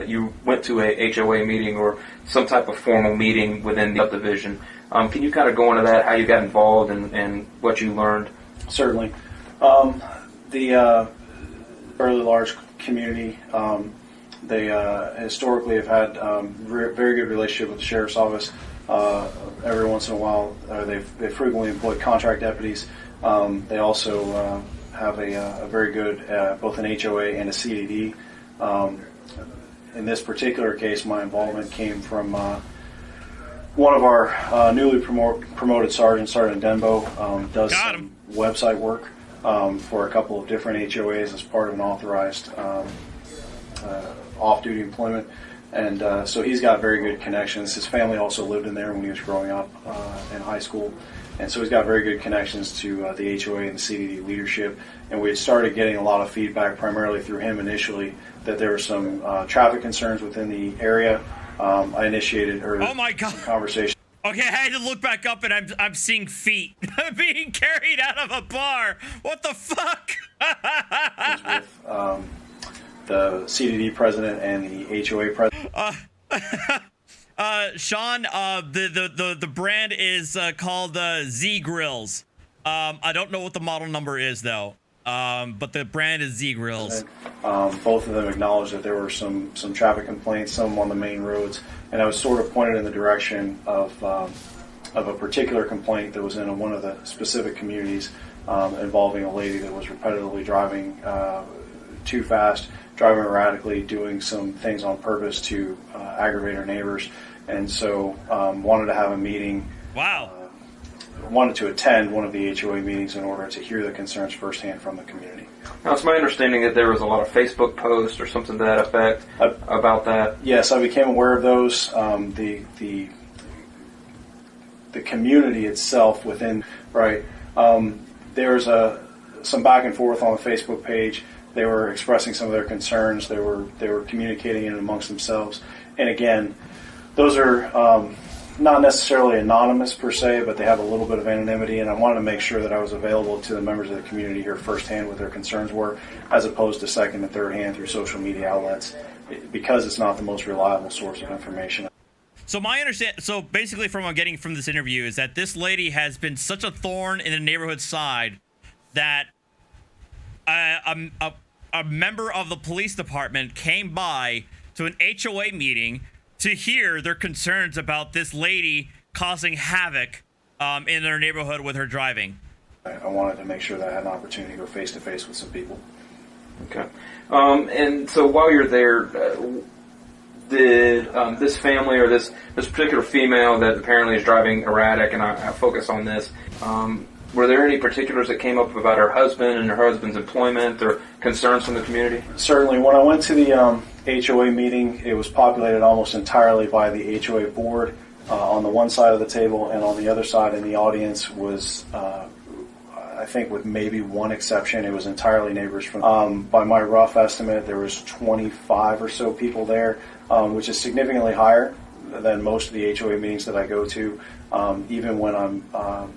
you went to a HOA meeting or some type of formal meeting within the subdivision. Can you kind of go into that, how you got involved and what you learned? Certainly. The fairly large community, they historically have had very good relationship with the sheriff's office. Every once in a while, they frequently employ contract deputies. They also have a very good both an HOA and a CDD. In this particular case, my involvement came from one of our newly promoted sergeants, Sergeant Denbo, does some website work for a couple of different HOAs as part of an authorized off-duty employment. And so he's got very good connections. His family also lived in there when he was growing up in high school. And so he's got very good connections to the HOA and the CDD leadership. And we had started getting a lot of feedback, primarily through him initially, that there were some traffic concerns within the area. I initiated oh my God. some conversation. Okay, I had to look back up and I'm seeing feet being carried out of a bar. What the fuck? With the CDD president and the HOA president. Sean, the brand is called Z Grills. I don't know what the model number is though. But the brand is Z Grills. Both of them acknowledged that there were some traffic complaints, some on the main roads, and I was sort of pointed in the direction of a particular complaint that was in one of the specific communities involving a lady that was repetitively driving too fast, driving erratically, doing some things on purpose to aggravate her neighbors, and so wanted to have a meeting. Wow. Wanted to attend one of the HOA meetings in order to hear the concerns firsthand from the community. Now, it's my understanding that there was a lot of Facebook posts or something to that effect about that. Yes, I became aware of those. The community itself within, right, there's some back and forth on the Facebook page. They were expressing some of their concerns. They were communicating it amongst themselves. And again, those are not necessarily anonymous per se, but they have a little bit of anonymity, and I wanted to make sure that I was available to the members of the community here firsthand what their concerns were, as opposed to second and third hand through social media outlets, because it's not the most reliable source of information. So so basically from what I'm getting from this interview is that this lady has been such a thorn in the neighborhood side that a member of the police department came by to an HOA meeting to hear their concerns about this lady causing havoc in their neighborhood with her driving. I wanted to make sure that I had an opportunity to go face-to-face with some people. Okay. And so while you're there, did this family or this particular female that apparently is driving erratic, and I focus on this, were there any particulars that came up about her husband and her husband's employment or concerns from the community? Certainly. When I went to the HOA meeting, it was populated almost entirely by the HOA board on the one side of the table, and on the other side in the audience was, I think with maybe one exception, it was entirely neighbors from, by my rough estimate, there was 25 or so people there, which is significantly higher than most of the HOA meetings that I go to. Even when I'm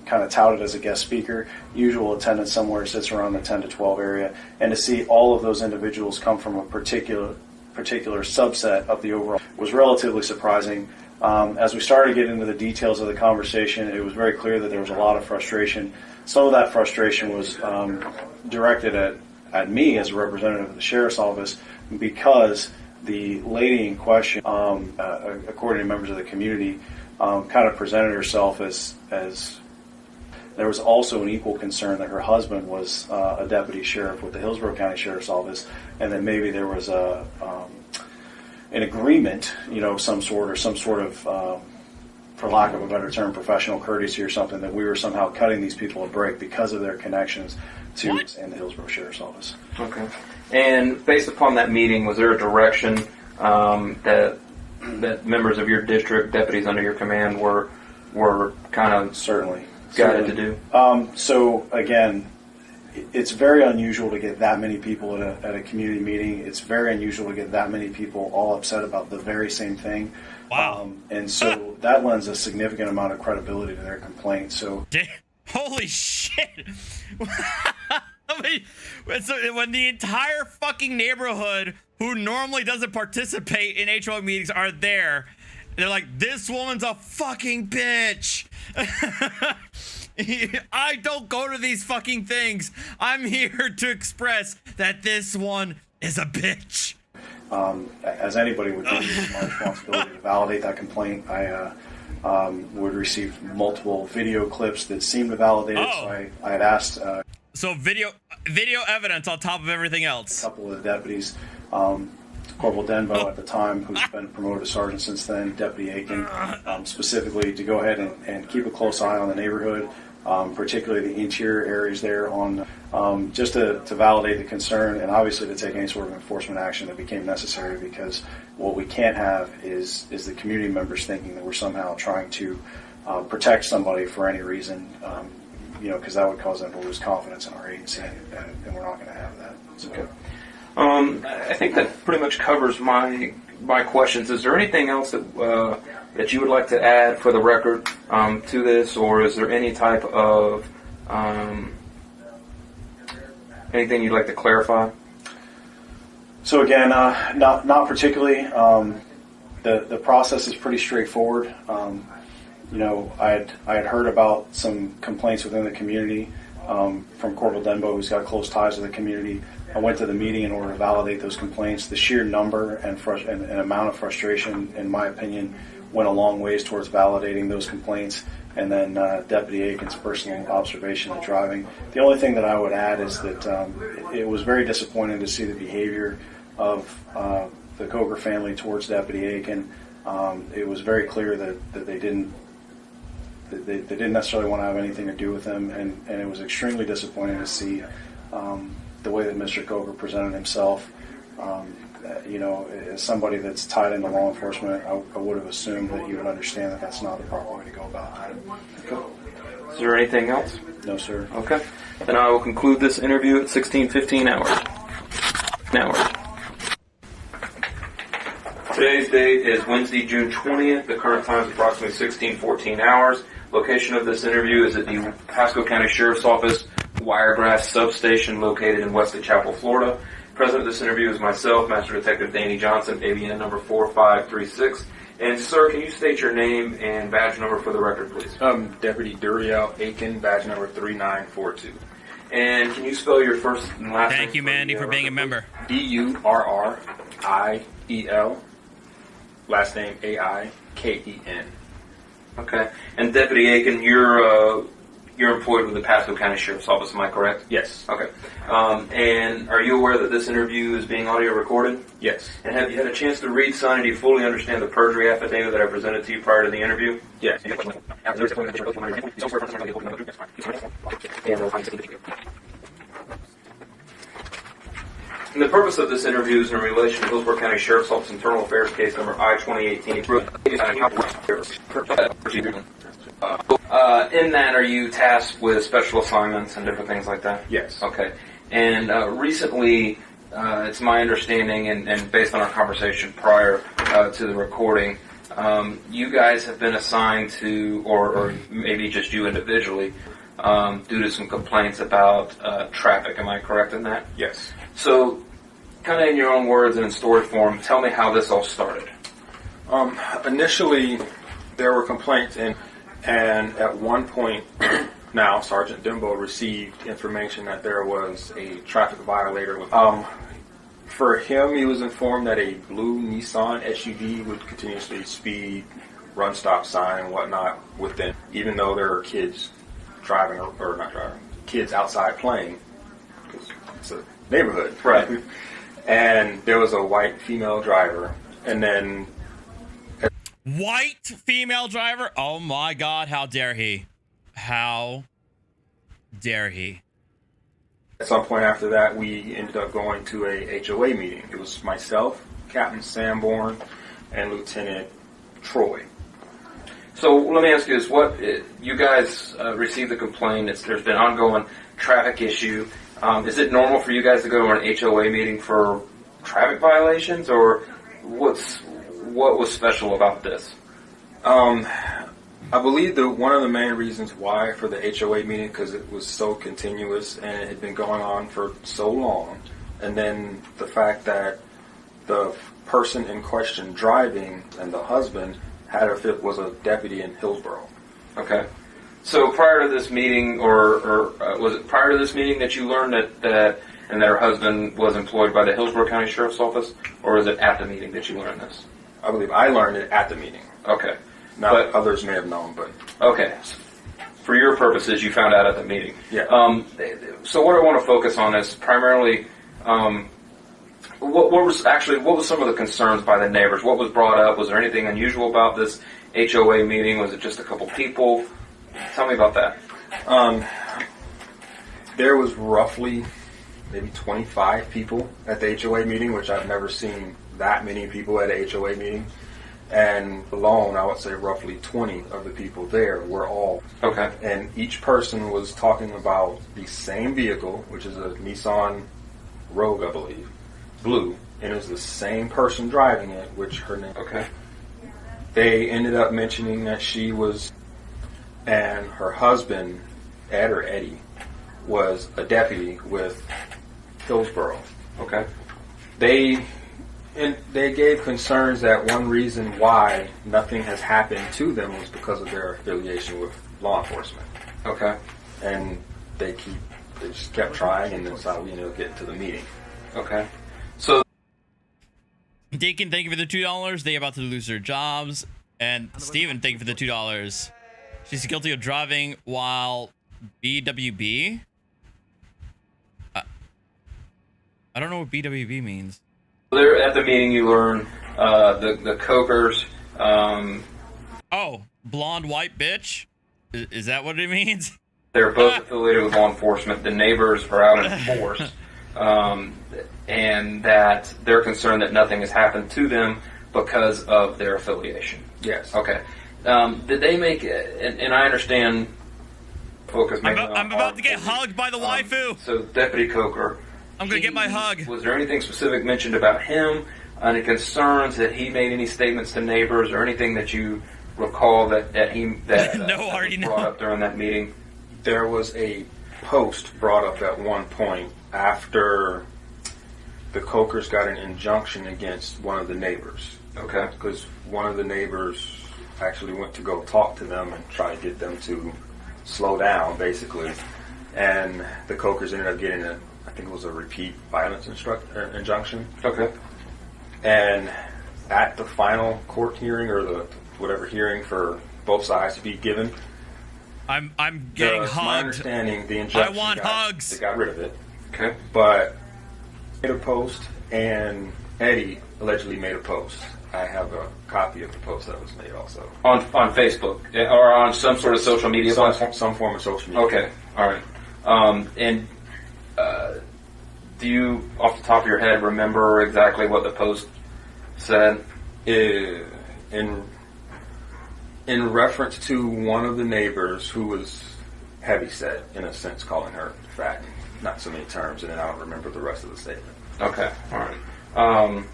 kind of touted as a guest speaker, usual attendance somewhere sits around the 10 to 12 area. And to see all of those individuals come from a particular subset of the overall was relatively surprising. As we started to get into the details of the conversation, it was very clear that there was a lot of frustration. Some of that frustration was directed at me as a representative of the sheriff's office, because the lady in question, according to members of the community, kind of presented herself as there was also an equal concern that her husband was a deputy sheriff with the Hillsborough County Sheriff's Office, and that maybe there was an agreement, some sort of, for lack of a better term, professional courtesy or something, that we were somehow cutting these people a break because of their connections to and the Hillsborough Sheriff's Office. Okay. And based upon that meeting, was there a direction that members of your district, deputies under your command, were kind of certainly guided to do? So again, it's very unusual to get that many people at a community meeting. It's very unusual to get that many people all upset about the very same thing. Wow. And so that lends a significant amount of credibility to their complaint. So holy shit. I mean, when the entire fucking neighborhood who normally doesn't participate in HOA meetings are there, they're like, this woman's a fucking bitch. I don't go to these fucking things. I'm here to express that this one is a bitch. As anybody would do, it's my responsibility to validate that complaint. I would receive multiple video clips that seemed to validate it, so I had asked... So video evidence on top of everything else. A couple of the deputies, Corporal Denbo at the time, who's been promoted to sergeant since then, Deputy Aiken, specifically to go ahead and keep a close eye on the neighborhood, particularly the interior areas there, on just to validate the concern and obviously to take any sort of enforcement action that became necessary, because what we can't have is the community members thinking that we're somehow trying to protect somebody for any reason, because that would cause them to lose confidence in our agency, and we're not going to have that. So. Okay. I think that pretty much covers my questions. Is there anything else that you would like to add for the record to this, or is there any type of anything you'd like to clarify? So again, not particularly. The process is pretty straightforward. I had heard about some complaints within the community from Corporal Denbo, who's got close ties to the community. I went to the meeting in order to validate those complaints. The sheer number and amount of frustration, in my opinion, went a long ways towards validating those complaints. And then Deputy Aiken's personal observation of driving. The only thing that I would add is that it was very disappointing to see the behavior of the Coker family towards Deputy Aiken. It was very clear that they didn't necessarily want to have anything to do with him, and it was extremely disappointing to see the way that Mr. Coker presented himself. As somebody that's tied into law enforcement, I would have assumed that you would understand that that's not the proper way to go about it. Okay. Is there anything else? No, sir. Okay. Then I will conclude this interview at 16:15 hours. Today's date is Wednesday, June 20th. The current time is approximately 16:14 hours. Location of this interview is at the Pasco County Sheriff's Office, Wiregrass Substation, located in Wesley Chapel, Florida. Present at this interview is myself, Master Detective Danny Johnson, ABN number 4536. And sir, can you state your name and badge number for the record, please? Deputy Duriel Aiken, badge number 3942. And can you spell your first and last name? Thank you, Mandy, for being a member. Durriel, last name Aiken. Okay. And Deputy Aiken, you're employed with the Pasco County Sheriff's Office, am I correct? Yes. Okay. And are you aware that this interview is being audio recorded? Yes. And have you had a chance to read, sign, and do you fully understand the perjury affidavit that I presented to you prior to the interview? Yes. And the purpose of this interview is in relation to Hillsborough County Sheriff's Office Internal Affairs Case number I-2018. In that, are you tasked with special assignments and different things like that? Yes. Okay. And recently, it's my understanding, and based on our conversation prior to the recording, you guys have been assigned to, or maybe just you individually, due to some complaints about traffic. Am I correct in that? Yes. So, kind of in your own words and in story form, tell me how this all started. Initially, there were complaints, and at one point, now Sergeant Dembo received information that there was a traffic violator. For him, he was informed that a blue Nissan SUV would continuously speed, run stop sign and whatnot within, even though there are kids driving, or not driving, kids outside playing, because it's a neighborhood. Right. And there was a white female driver, and then... White female driver? Oh my God, how dare he? How dare he? At some point after that, we ended up going to a HOA meeting. It was myself, Captain Sanborn, and Lieutenant Troy. So let me ask you this: you guys received the complaint? There's been ongoing traffic issue. Is it normal for you guys to go to an HOA meeting for traffic violations, or what was special about this? I believe that one of the main reasons why for the HOA meeting, because it was so continuous and it had been going on for so long, and then the fact that the person in question driving and the husband was a deputy in Hillsboro. Okay. So prior to this meeting, or was it prior to this meeting that you learned that her husband was employed by the Hillsborough County Sheriff's Office, or was it at the meeting that you learned this? I believe I learned it at the meeting. Okay. Now, others may have known, but... Okay. For your purposes, you found out at the meeting. Yeah. So what I want to focus on is primarily, what was some of the concerns by the neighbors? What was brought up? Was there anything unusual about this HOA meeting? Was it just a couple people? Tell me about that. There was roughly maybe 25 people at the HOA meeting, which I've never seen that many people at a HOA meeting. And alone, I would say roughly 20 of the people there were all. Okay. And each person was talking about the same vehicle, which is a Nissan Rogue, I believe, blue. And it was the same person driving it, which her name. Okay. They ended up mentioning that she was, and her husband, Ed or Eddie, was a deputy with Hillsboro. Okay. They gave concerns that one reason why nothing has happened to them was because of their affiliation with law enforcement. Okay. And they just kept trying, and that's how we get to the meeting. Okay. So, Deacon, thank you for the $2. They about to lose their jobs. And Steven, thank you for the $2. She's guilty of driving while BWB. I don't know what BWB means. there at the meeting you learn the Cokers. Oh, blonde white bitch? Is that what it means? They're both affiliated with law enforcement. The neighbors are out in force. And that they're concerned that nothing has happened to them because of their affiliation. Yes. Okay. Did they make it? And I understand. Focus. I'm about to get hugged by the waifu. So Deputy Coker. I'm gonna get my hug. Was there anything specific mentioned about him? Any concerns that he made? Any statements to neighbors or anything that you recall that no, already brought up during that meeting? There was a post brought up at one point after the Cokers got an injunction against one of the neighbors. Okay. Because one of the neighbors actually went to go talk to them and try to get them to slow down, basically. And the Cokers ended up getting I think it was a repeat violence injunction. Okay. And at the final court hearing, or the whatever hearing for both sides to be given, I'm getting hugged. My understanding, the injunction I want hugs. They got rid of it. Okay. But made a post, and Eddie allegedly made a post. I have a copy of the post that was made also. On Facebook or on some sort of social media platform? Some form of social media. Okay. All right. And do you, off the top of your head, remember exactly what the post said? In reference to one of the neighbors who was heavyset, in a sense, calling her fat, and not so many terms, and then I don't remember the rest of the statement. Okay, all right.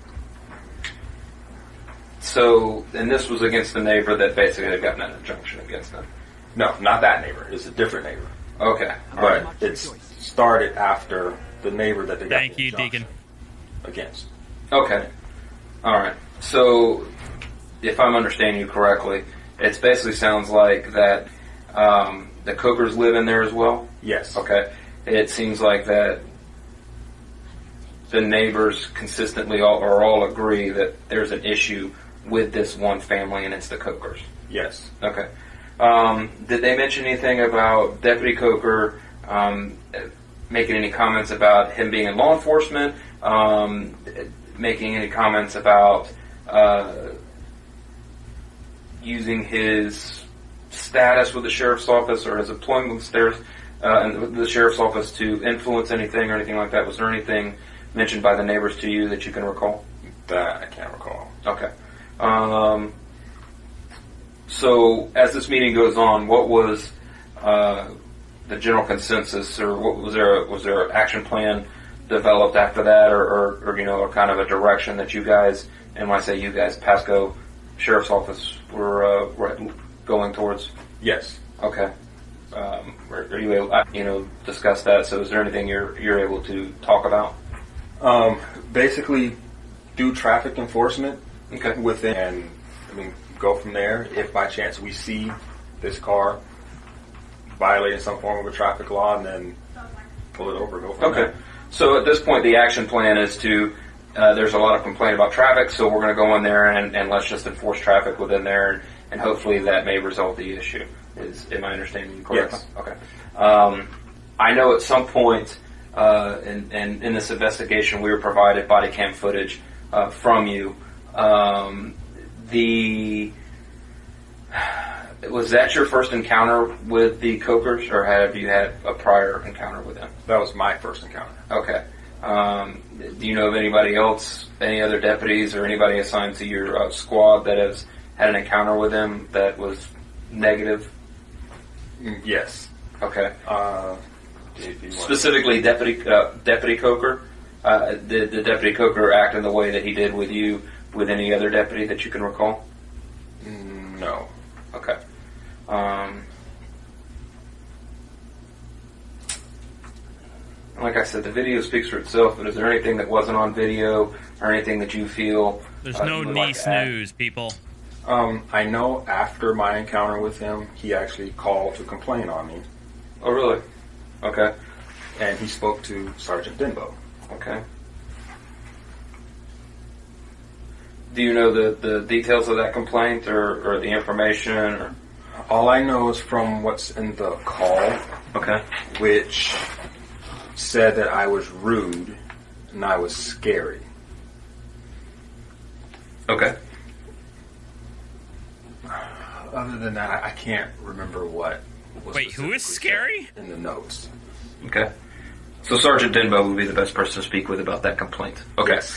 So, and this was against the neighbor that basically had gotten an injunction against them? No, not that neighbor. It's a different neighbor. Okay, all but right. It started after the neighbor that they got Thank the you, injunction Deacon. against. Okay, all right. So, if I'm understanding you correctly, it basically sounds like that the Cookers live in there as well? Yes. Okay. It seems like that the neighbors consistently all agree that there's an issue with this one family, and it's the Cokers. Yes. Okay. Did they mention anything about Deputy Coker making any comments about him being in law enforcement? Making any comments about using his status with the sheriff's office or his employment with the sheriff's office to influence anything or anything like that? Was there anything mentioned by the neighbors to you that you can recall? That I can't recall. Okay. So as this meeting goes on, what was the general consensus, or what was there an action plan developed after that, or you know, kind of a direction that you guys, and when I say you guys, Pasco Sheriff's Office were going towards? Yes. Okay. Are you able, discuss that? So, is there anything you're able to talk about? Basically, do traffic enforcement within, and go from there. If by chance we see this car violating some form of a traffic law, and then pull it over, go from there. So at this point, the action plan is to. There's a lot of complaint about traffic, so we're going to go in there and let's just enforce traffic within there, and hopefully that may resolve the issue. Am I understanding you correctly? Yes. Okay. I know at some point in this investigation we were provided body cam footage from you. Was that your first encounter with the Cokers, or have you had a prior encounter with them? That was my first encounter. Okay. Do you know of anybody else, any other deputies or anybody assigned to your squad that has had an encounter with them that was negative? Yes. Okay. Specifically, Deputy Coker. Did the Deputy Coker act in the way that he did with you, with any other deputy that you can recall? No. Okay. Like I said, the video speaks for itself, but is there anything that wasn't on video or anything that you feel... There's no knee snooze, people. I know after my encounter with him, he actually called to complain on me. Oh, really? Okay. And he spoke to Sergeant Denbo. Okay. Do you know the details of that complaint or the information? Or? All I know is from what's in the call, which said that I was rude and I was scary. Okay. Other than that, I can't remember what was. Wait, who is scary? In the notes. Okay. So Sergeant Denbo would be the best person to speak with about that complaint. Okay. Yes.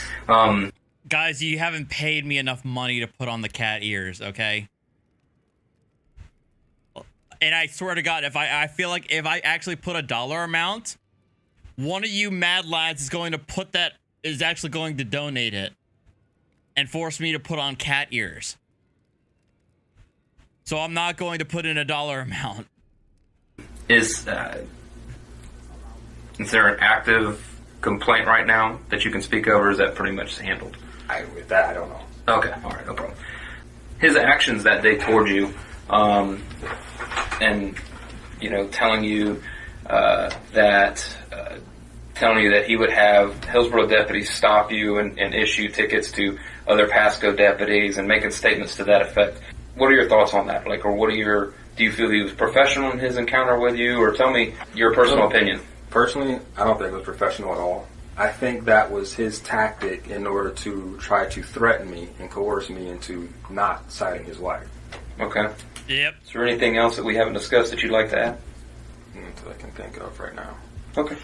Guys, you haven't paid me enough money to put on the cat ears, okay? And I swear to God, I feel like if I actually put a dollar amount, one of you mad lads is actually going to donate it and force me to put on cat ears. So I'm not going to put in a dollar amount. Is there an active complaint right now that you can speak of, or is that pretty much handled? With that, I don't know. Okay, all right, no problem. His actions that day toward you, and telling you that he would have Hillsborough deputies stop you and issue tickets to other Pasco deputies and making statements to that effect. What are your thoughts on that? Do you feel he was professional in his encounter with you, or tell me your personal opinion? Personally, I don't think it was professional at all. I think that was his tactic in order to try to threaten me and coerce me into not citing his wife. Okay. Yep. Is there anything else that we haven't discussed that you'd like to add? That I can think of right now. Okay.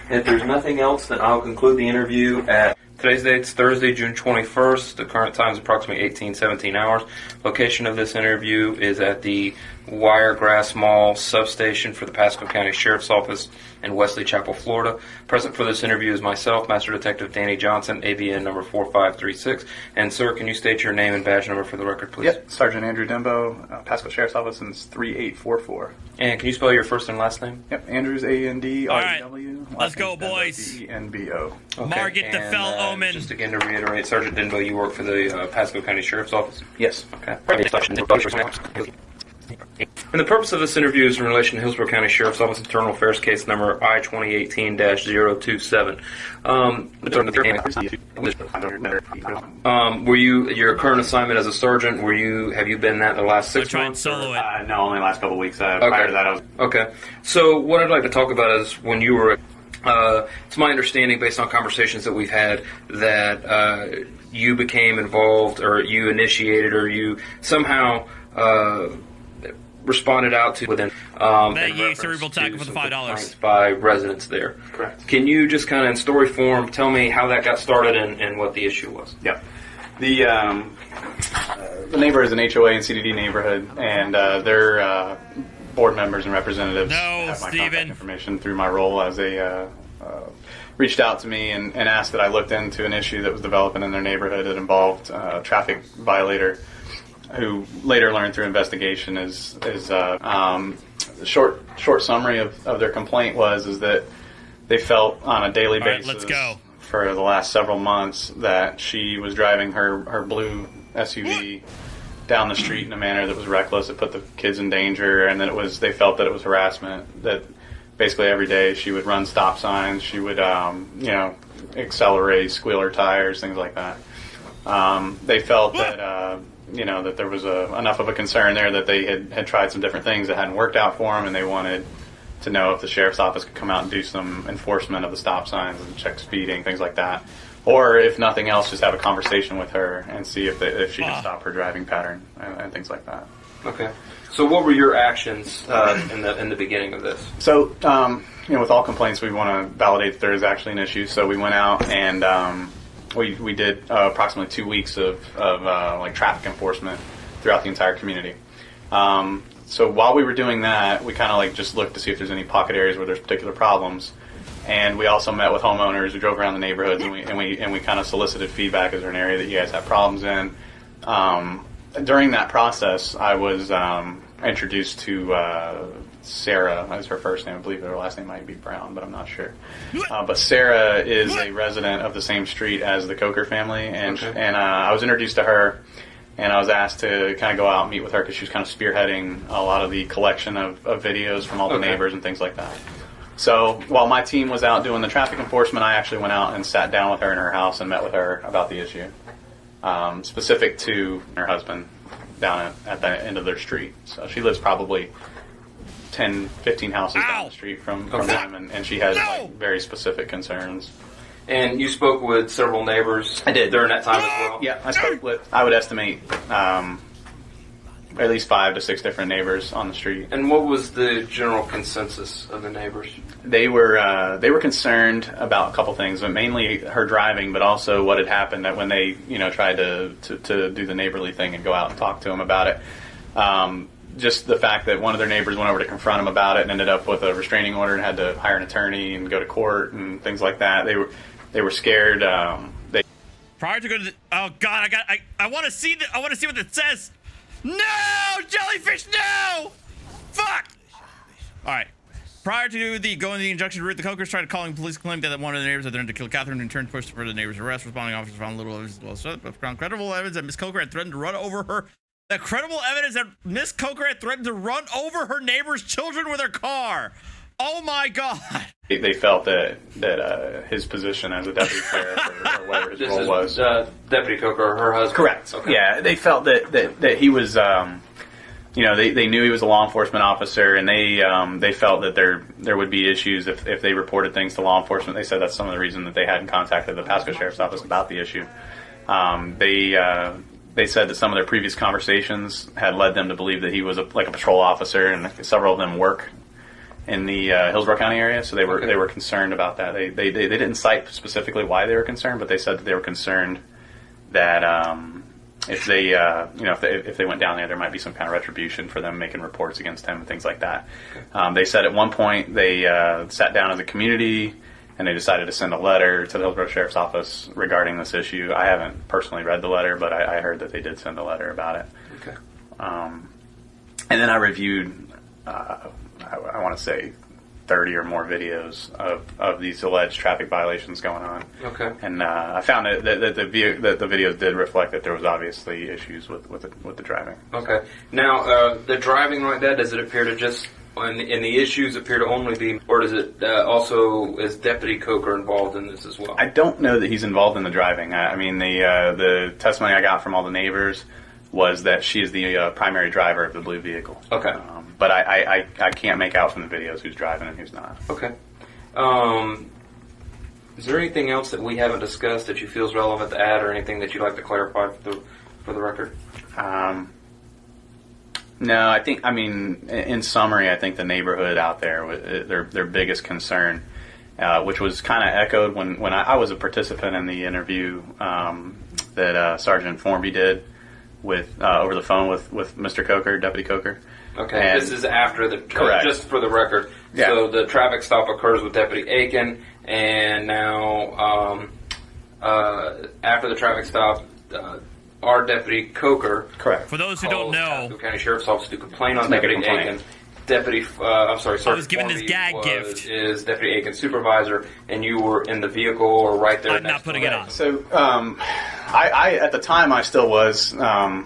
If there's nothing else, then I'll conclude the interview at... Today's date's Thursday, June 21st. The current time is approximately 17 hours. Location of this interview is at the Wiregrass Mall substation for the Pasco County Sheriff's Office in Wesley Chapel, Florida. Present for this interview is myself, Master Detective Danny Johnson, ABN number 4536. And sir, can you state your name and badge number for the record, please? Yep, Sergeant Andrew Denbo, Pasco Sheriff's Office since 3844. And can you spell your first and last name? Yep, Andrews, A-N-D-R-E-W. All right, let's go, boys. D-E-N-B-O. Okay. Margit the Fell Omen. Just again to reiterate, Sergeant Denbo, you work for the Pasco County Sheriff's Office? Yes. Okay. And the purpose of this interview is in relation to Hillsborough County Sheriff's Office Internal Affairs Case Number I-2018-027. Were you your current assignment as a sergeant? Have you been that the last 6 months? Solo it. No, only the last couple of weeks. Prior to that, I was... Okay. So what I'd like to talk about is when you were... it's my understanding, based on conversations that we've had, that you became involved, or you initiated, or you somehow responded out to within Thank you, Cerebral Tackle, for the $5 by residents there. Correct. Can you just kind of in story form tell me how that got started and what the issue was? Yep. The neighbor is an HOA and CDD neighborhood, and their board members and representatives have my contact information through my role as a reached out to me and asked that I looked into an issue that was developing in their neighborhood that involved a traffic violator who later learned through investigation is short summary of their complaint is that they felt on a daily basis, let's go, for the last several months that she was driving her blue SUV down the street in a manner that was reckless. It put the kids in danger, and then they felt that it was harassment. That basically every day she would run stop signs, she would accelerate, squeal her tires, things like that. They felt that that there was enough of a concern there that they had tried some different things that hadn't worked out for them, and they wanted to know if the sheriff's office could come out and do some enforcement of the stop signs and check speeding, things like that. Or if nothing else, just have a conversation with her and see if she could stop her driving pattern and things like that. Okay. So what were your actions in the beginning of this? So, with all complaints, we want to validate that there is actually an issue. So we went out and we did approximately 2 weeks of traffic enforcement throughout the entire community. So while we were doing that, we kind of just looked to see if there's any pocket areas where there's particular problems. And we also met with homeowners. We drove around the neighborhoods and we kind of solicited feedback. Is there an area that you guys have problems in? During that process, I was introduced to Sarah, as her first name. I believe her last name might be Brown, but I'm not sure. But Sarah is a resident of the same street as the Coker family, and I was introduced to her, and I was asked to kind of go out and meet with her because she was kind of spearheading a lot of the collection of videos from all the neighbors and things like that. So while my team was out doing the traffic enforcement, I actually went out and sat down with her in her house and met with her about the issue, specific to her husband down at the end of their street. So she lives probably 10, 15 houses down the street from them, and she has very specific concerns. And you spoke with several neighbors. I did during that time as well. Yeah, I spoke with, I would estimate, at least 5 to 6 different neighbors on the street. And what was the general consensus of the neighbors? They were concerned about a couple things, but mainly her driving, but also what had happened that when they tried to do the neighborly thing and go out and talk to them about it. Just the fact that one of their neighbors went over to confront them about it and ended up with a restraining order and had to hire an attorney and go to court and things like that. They were scared. Prior to going to oh god, I want to see what it says. No, jellyfish, no! Fuck! Alright. Prior to going the injunction route, the Cokers tried calling police, claimed that one of the neighbors had threatened to kill Catherine and in turn pushed for the neighbor's arrest. Responding officers found little evidence as well. Found credible evidence that Miss Coker had threatened to run over her. The credible evidence that Miss Coker had threatened to run over her neighbor's children with her car. Oh my god. They felt that his position as a deputy sheriff or whatever his role was. Deputy Coker, her husband. Correct. Okay. Yeah, they felt that he was, they knew he was a law enforcement officer, and they felt that there would be issues if they reported things to law enforcement. They said that's some of the reason that they hadn't contacted the Pasco Sheriff's Office about the issue. They said that some of their previous conversations had led them to believe that he was a patrol officer, and several of them work in the Hillsborough County area, so they were concerned about that. They didn't cite specifically why they were concerned, but they said that they were concerned that if they went down there might be some kind of retribution for them making reports against him and things like that. They said at one point they sat down as a community and they decided to send a letter to the Hillsborough Sheriff's Office regarding this issue. I haven't personally read the letter, but I heard that they did send a letter about it. Okay. And then I reviewed, I want to say, 30 or more videos of these alleged traffic violations going on. Okay. And I found that the videos did reflect that there was obviously issues with the driving. Okay. Now, the driving like that, does it appear to just, and the issues appear to only be, or does it also, is Deputy Coker involved in this as well? I don't know that he's involved in the driving. I mean, the testimony I got from all the neighbors was that she is the primary driver of the blue vehicle. Okay. But I can't make out from the videos who's driving and who's not. Okay. Is there anything else that we haven't discussed that you feel is relevant to add, or anything that you'd like to clarify for the record? No, in summary, I think the neighborhood out there, their biggest concern, which was kind of echoed when I was a participant in the interview that Sergeant Formby did with over the phone with Mr. Coker, Deputy Coker. Okay, and this is after the, correct. Just for the record. Yeah. So the traffic stop occurs with Deputy Aiken, and now after the traffic stop, our Deputy Coker. Correct. For those who don't know, Pasco County Sheriff's Office to complain on make a Deputy complaint. Aiken. Deputy, I'm sorry, Sergeant I was given this Formby gag gift. is Deputy Aiken's supervisor, and you were in the vehicle or right there I'm next not putting to it him. on. So, I at the time I still was. I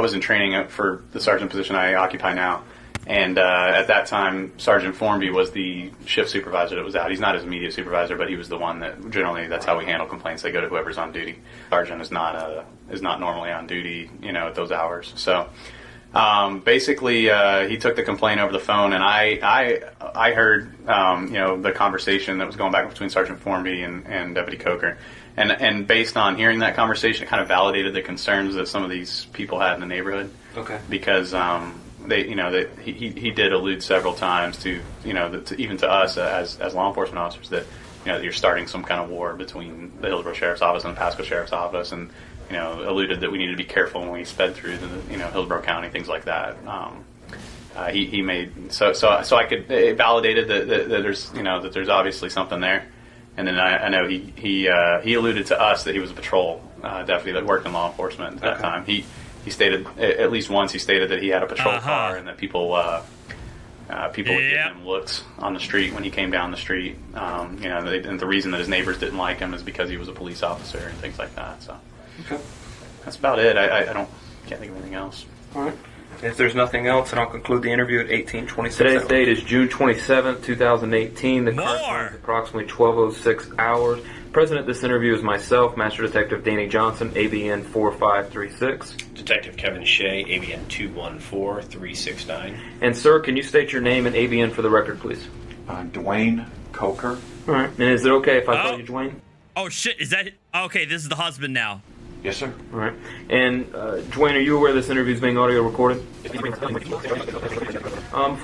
was in training for the sergeant position I occupy now, and at that time, Sergeant Formby was the shift supervisor that was out. He's not his immediate supervisor, but he was the one that generally that's how we handle complaints. They go to whoever's on duty. Sergeant is not normally on duty, at those hours. So. Basically, he took the complaint over the phone, and I heard, the conversation that was going back between Sergeant Formby and Deputy Coker, and based on hearing that conversation, it kind of validated the concerns that some of these people had in the neighborhood. Okay. Because he did allude several times to, even to us as law enforcement officers that, that you're starting some kind of war between the Hillsborough Sheriff's Office and the Pasco Sheriff's Office, and alluded that we needed to be careful when we sped through the, Hillsborough County, things like that. He made so I could it validated that there's that there's obviously something there, and then I know he alluded to us that he was a patrol deputy that worked in law enforcement at that time. He stated at least once he stated that he had a patrol car and that people would give him looks on the street when he came down the street. And the reason that his neighbors didn't like him is because he was a police officer and things like that. So. Okay. That's about it. I can't think of anything else. All right. If there's nothing else, then I'll conclude the interview at 18:26. Today's date is June 27th, 2018. The current time is approximately 12:06 hours. Present at this interview is myself, Master Detective Danny Johnson, ABN 4536. Detective Kevin Shea, ABN 214369. And sir, can you state your name and ABN for the record, please? Dwayne Coker. All right. And is it okay if I call you Dwayne? Oh shit! Is that okay? This is the husband now. Yes, sir. All right. And Dwayne, are you aware this interview is being audio recorded? Before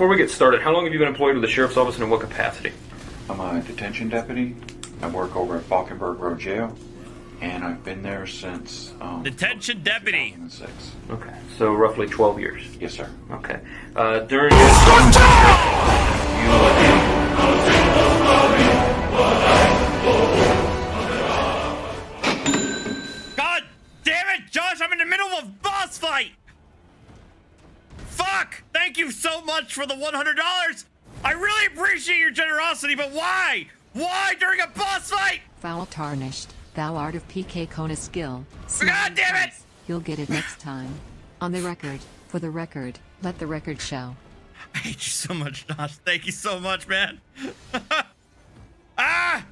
we get started, how long have you been employed with the Sheriff's Office and in what capacity? I'm a detention deputy. I work over at Falkenberg Road Jail, and I've been there since... Detention deputy. 2006. Okay, so roughly 12 years. Yes, sir. Okay. During your... God damn it, Josh! I'm in the middle of a boss fight! Fuck! Thank you so much for the $100! I really appreciate your generosity, but why? Why during a boss fight? Foul tarnished. Thou art of PK Kona skill. God damn it! You'll get it next time. On the record. For the record. Let the record show. I hate you so much, Josh. Thank you so much, man. Ah!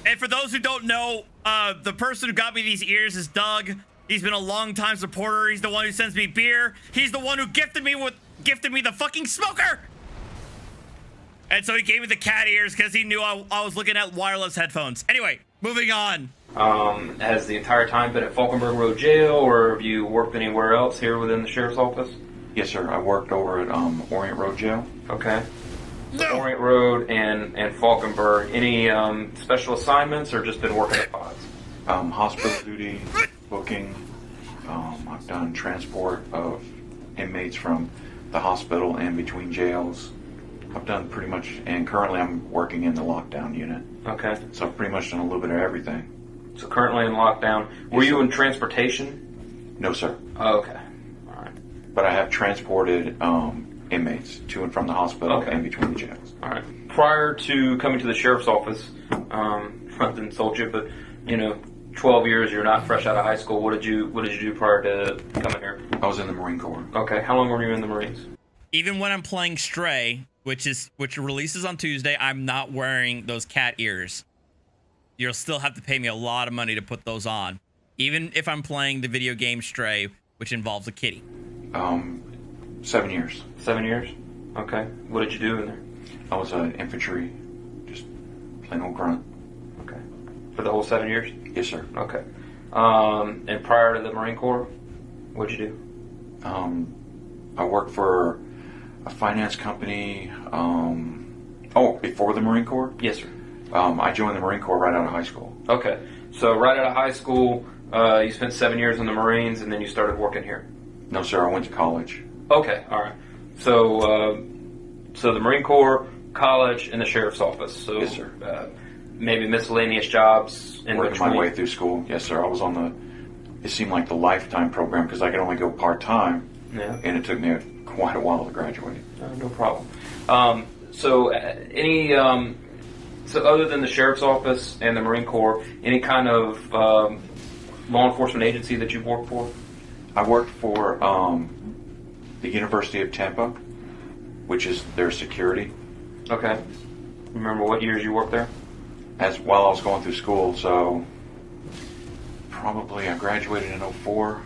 And for those who don't know, the person who got me these ears is Doug. He's been a long-time supporter. He's the one who sends me beer. He's the one who gifted me the fucking smoker. And so he gave me the cat ears because he knew I was looking at wireless headphones. Anyway, moving on. Has the entire time been at Falkenberg Road Jail, or have you worked anywhere else here within the Sheriff's Office? Yes, sir. I worked over at Orient Road Jail. Okay. So Orient Road and Falkenberg. Any special assignments, or just been working at pods? Hospital duty, booking. I've done transport of inmates from the hospital and between jails. I've done pretty much, and currently I'm working in the lockdown unit. Okay. So I've pretty much done a little bit of everything. So currently in lockdown. Were you in transportation? No, sir. Oh, okay. All right. But I have transported inmates to and from the hospital and between the jails. All right. Prior to coming to the Sheriff's Office, I didn't insult you, but 12 years, you're not fresh out of high school. What did you do prior to coming here? I was in the Marine Corps. Okay. How long were you in the Marines? Even when I'm playing Stray, which releases on Tuesday, I'm not wearing those cat ears. You'll still have to pay me a lot of money to put those on, even if I'm playing the video game Stray, which involves a kitty. 7 years. 7 years? Okay. What did you do in there? I was an infantry, just plain old grunt. Okay. For the whole 7 years? Yes, sir. Okay. And prior to the Marine Corps, what'd you do? I worked for a finance company. Before the Marine Corps? Yes, sir. I joined the Marine Corps right out of high school. Okay. So right out of high school, you spent 7 years in the Marines, and then you started working here? No, sir. I went to college. Okay. All right. So the Marine Corps, college, and the Sheriff's Office. So, yes, sir. maybe miscellaneous jobs in Working between? my way through school. Yes, sir. I was on it seemed like the lifetime program because I could only go part-time. Yeah. And it took me quite a while to graduate. No problem. So other than the Sheriff's Office and the Marine Corps, any kind of law enforcement agency that you've worked for? I worked for the University of Tampa, which is their security. Okay. Remember what years you worked there? While I was going through school, so probably I graduated in 04,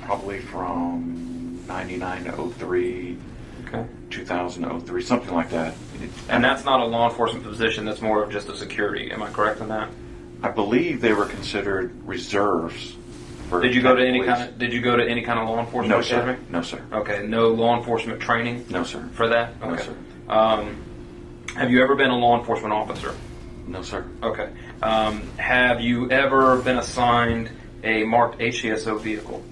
probably from 99 to 03, okay. 2000 to 03, something like that. And that's not a law enforcement position, that's more of just a security. Am I correct in that? I believe they were considered reserves. Did you go to any kind of law enforcement No, academy? sir. No, sir. Okay, no law enforcement training? No, sir. For that? Okay. No, sir. Have you ever been a law enforcement officer? No, sir. Okay. Have you ever been assigned a marked HCSO vehicle?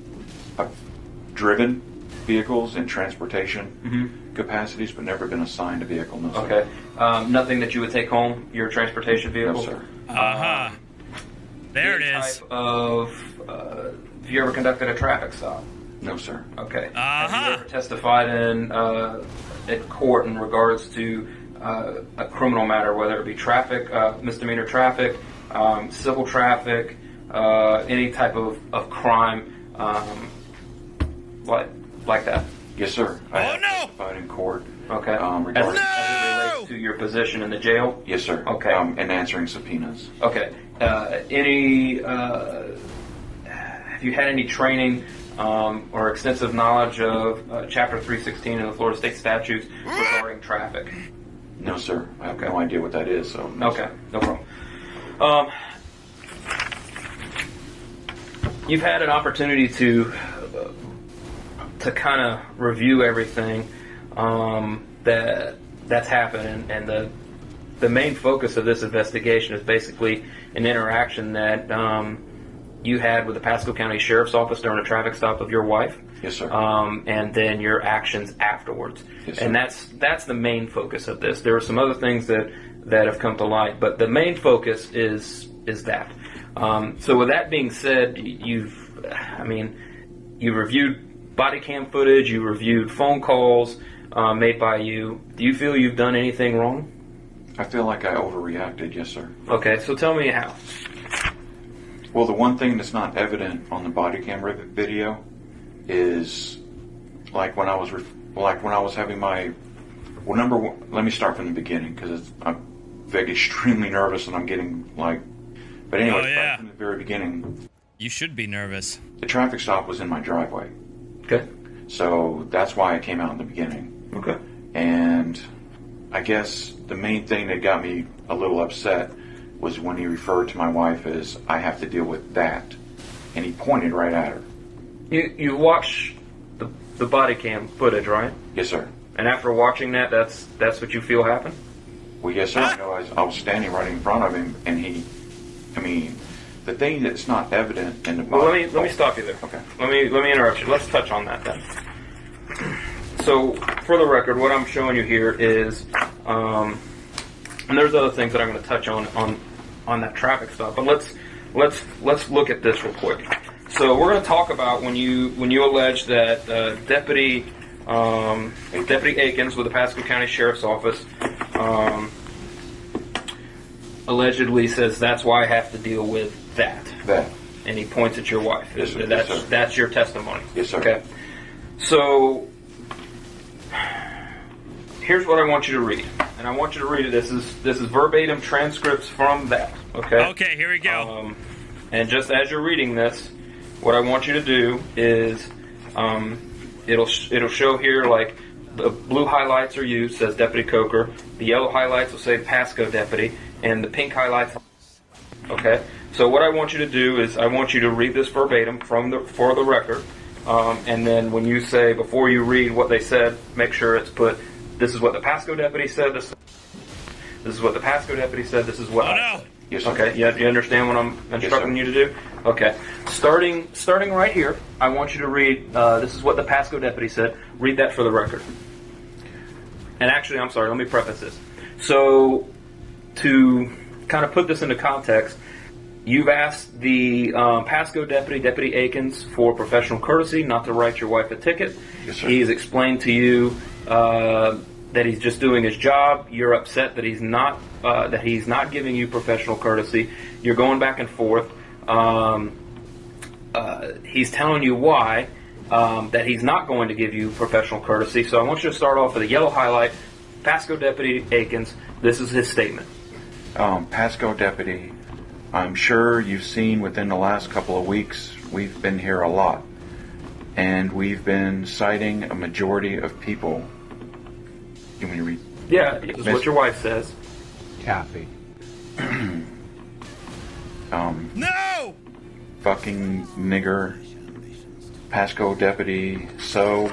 I've driven vehicles in transportation capacities, but never been assigned a vehicle. No, sir. Okay. Nothing that you would take home, your transportation vehicle? No, sir. There it is. Type of, have you ever conducted a traffic stop? No, sir. Okay. Have you ever testified in court in regards to a criminal matter, whether it be traffic, misdemeanor traffic, civil traffic, any type of crime like that? Yes, sir. I have testified in court. Okay. Regarding As it relates to your position in the jail? Yes, sir. Okay. And answering subpoenas. Okay. Have you had any training or extensive knowledge of Chapter 316 in the Florida State Statutes regarding traffic? No, sir. I have no idea what that is. So no, okay, sir. No problem. You've had an opportunity to kind of review everything that's happened, and the main focus of this investigation is basically an interaction that you had with the Pasco County Sheriff's Office during a traffic stop of your wife. Yes, sir. And then your actions afterwards. Yes, sir. And that's the main focus of this. There are some other things that have come to light, but the main focus is that. So with that being said, you've reviewed body cam footage, you reviewed phone calls made by you. Do you feel you've done anything wrong? I feel like I overreacted, yes, sir. Okay, so tell me how. Well, the one thing that's not evident on the body camera video is like when I was having my number one. Let me start from the beginning because I'm extremely nervous and I'm getting like. But anyway, right from the very beginning. You should be nervous. The traffic stop was in my driveway. Okay. So that's why I came out in the beginning. Okay. And I guess the main thing that got me a little upset was when he referred to my wife as, I have to deal with that. And he pointed right at her. You watched the body cam footage, right? Yes, sir. And after watching that, that's what you feel happened? Well, yes, sir. I was standing right in front of him, and the thing that's not evident in the body... Well, let me stop you there. Okay. Let me interrupt you. Let's touch on that then. So, for the record, what I'm showing you here is, and there's other things that I'm going to touch on that traffic stop, but let's look at this real quick. So we're going to talk about when you allege that Deputy Akins with the Pasco County Sheriff's Office allegedly says that's why I have to deal with that. That. And he points at your wife. Yes, sir. Yes, sir. That's your testimony. Yes, sir. Okay. So here's what I want you to read, and I want you to read it. This is verbatim transcripts from that. Okay. Okay, here we go. And just as you're reading this, what I want you to do is, it'll show here like the blue highlights are you, says Deputy Coker. The yellow highlights will say Pasco Deputy, and the pink highlights. Okay. So what I want you to do is I want you to read this verbatim for the record, and then when you say before you read what they said, make sure it's put. This is what the Pasco Deputy said. This is what the Pasco Deputy said. This is what. Oh no. Yes, sir. Okay, you understand what I'm instructing you to do? Okay. Starting right here, I want you to read, this is what the Pasco Deputy said. Read that for the record. And actually, I'm sorry, let me preface this. So, to kind of put this into context, you've asked the Pasco deputy, Deputy Akins, for professional courtesy, not to write your wife a ticket. Yes, sir. He's explained to you that he's just doing his job. You're upset that he's not giving you professional courtesy. You're going back and forth. He's telling you why, that he's not going to give you professional courtesy. So I want you to start off with a yellow highlight. Pasco Deputy Akins, this is his statement. Pasco Deputy, I'm sure you've seen within the last couple of weeks, we've been here a lot. And we've been citing a majority of people. You want me to read? Yeah, this is what your wife says. Kathy. No! Fucking nigger. Pasco Deputy, so...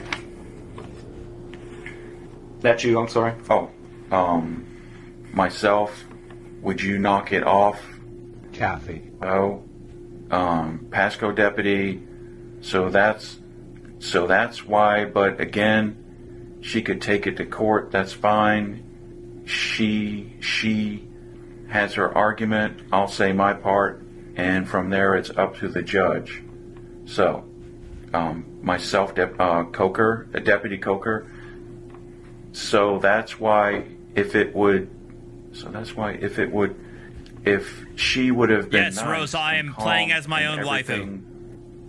That's you, I'm sorry. Oh, myself, would you knock it off? Kathy. Oh, Pasco Deputy, so that's why, but again, she could take it to court, that's fine. She has her argument, I'll say my part, and from there it's up to the judge. So, myself, Deputy Coker, so that's why if she would have been Yes, nice Rose, I am and playing calm as my and own waifu. everything,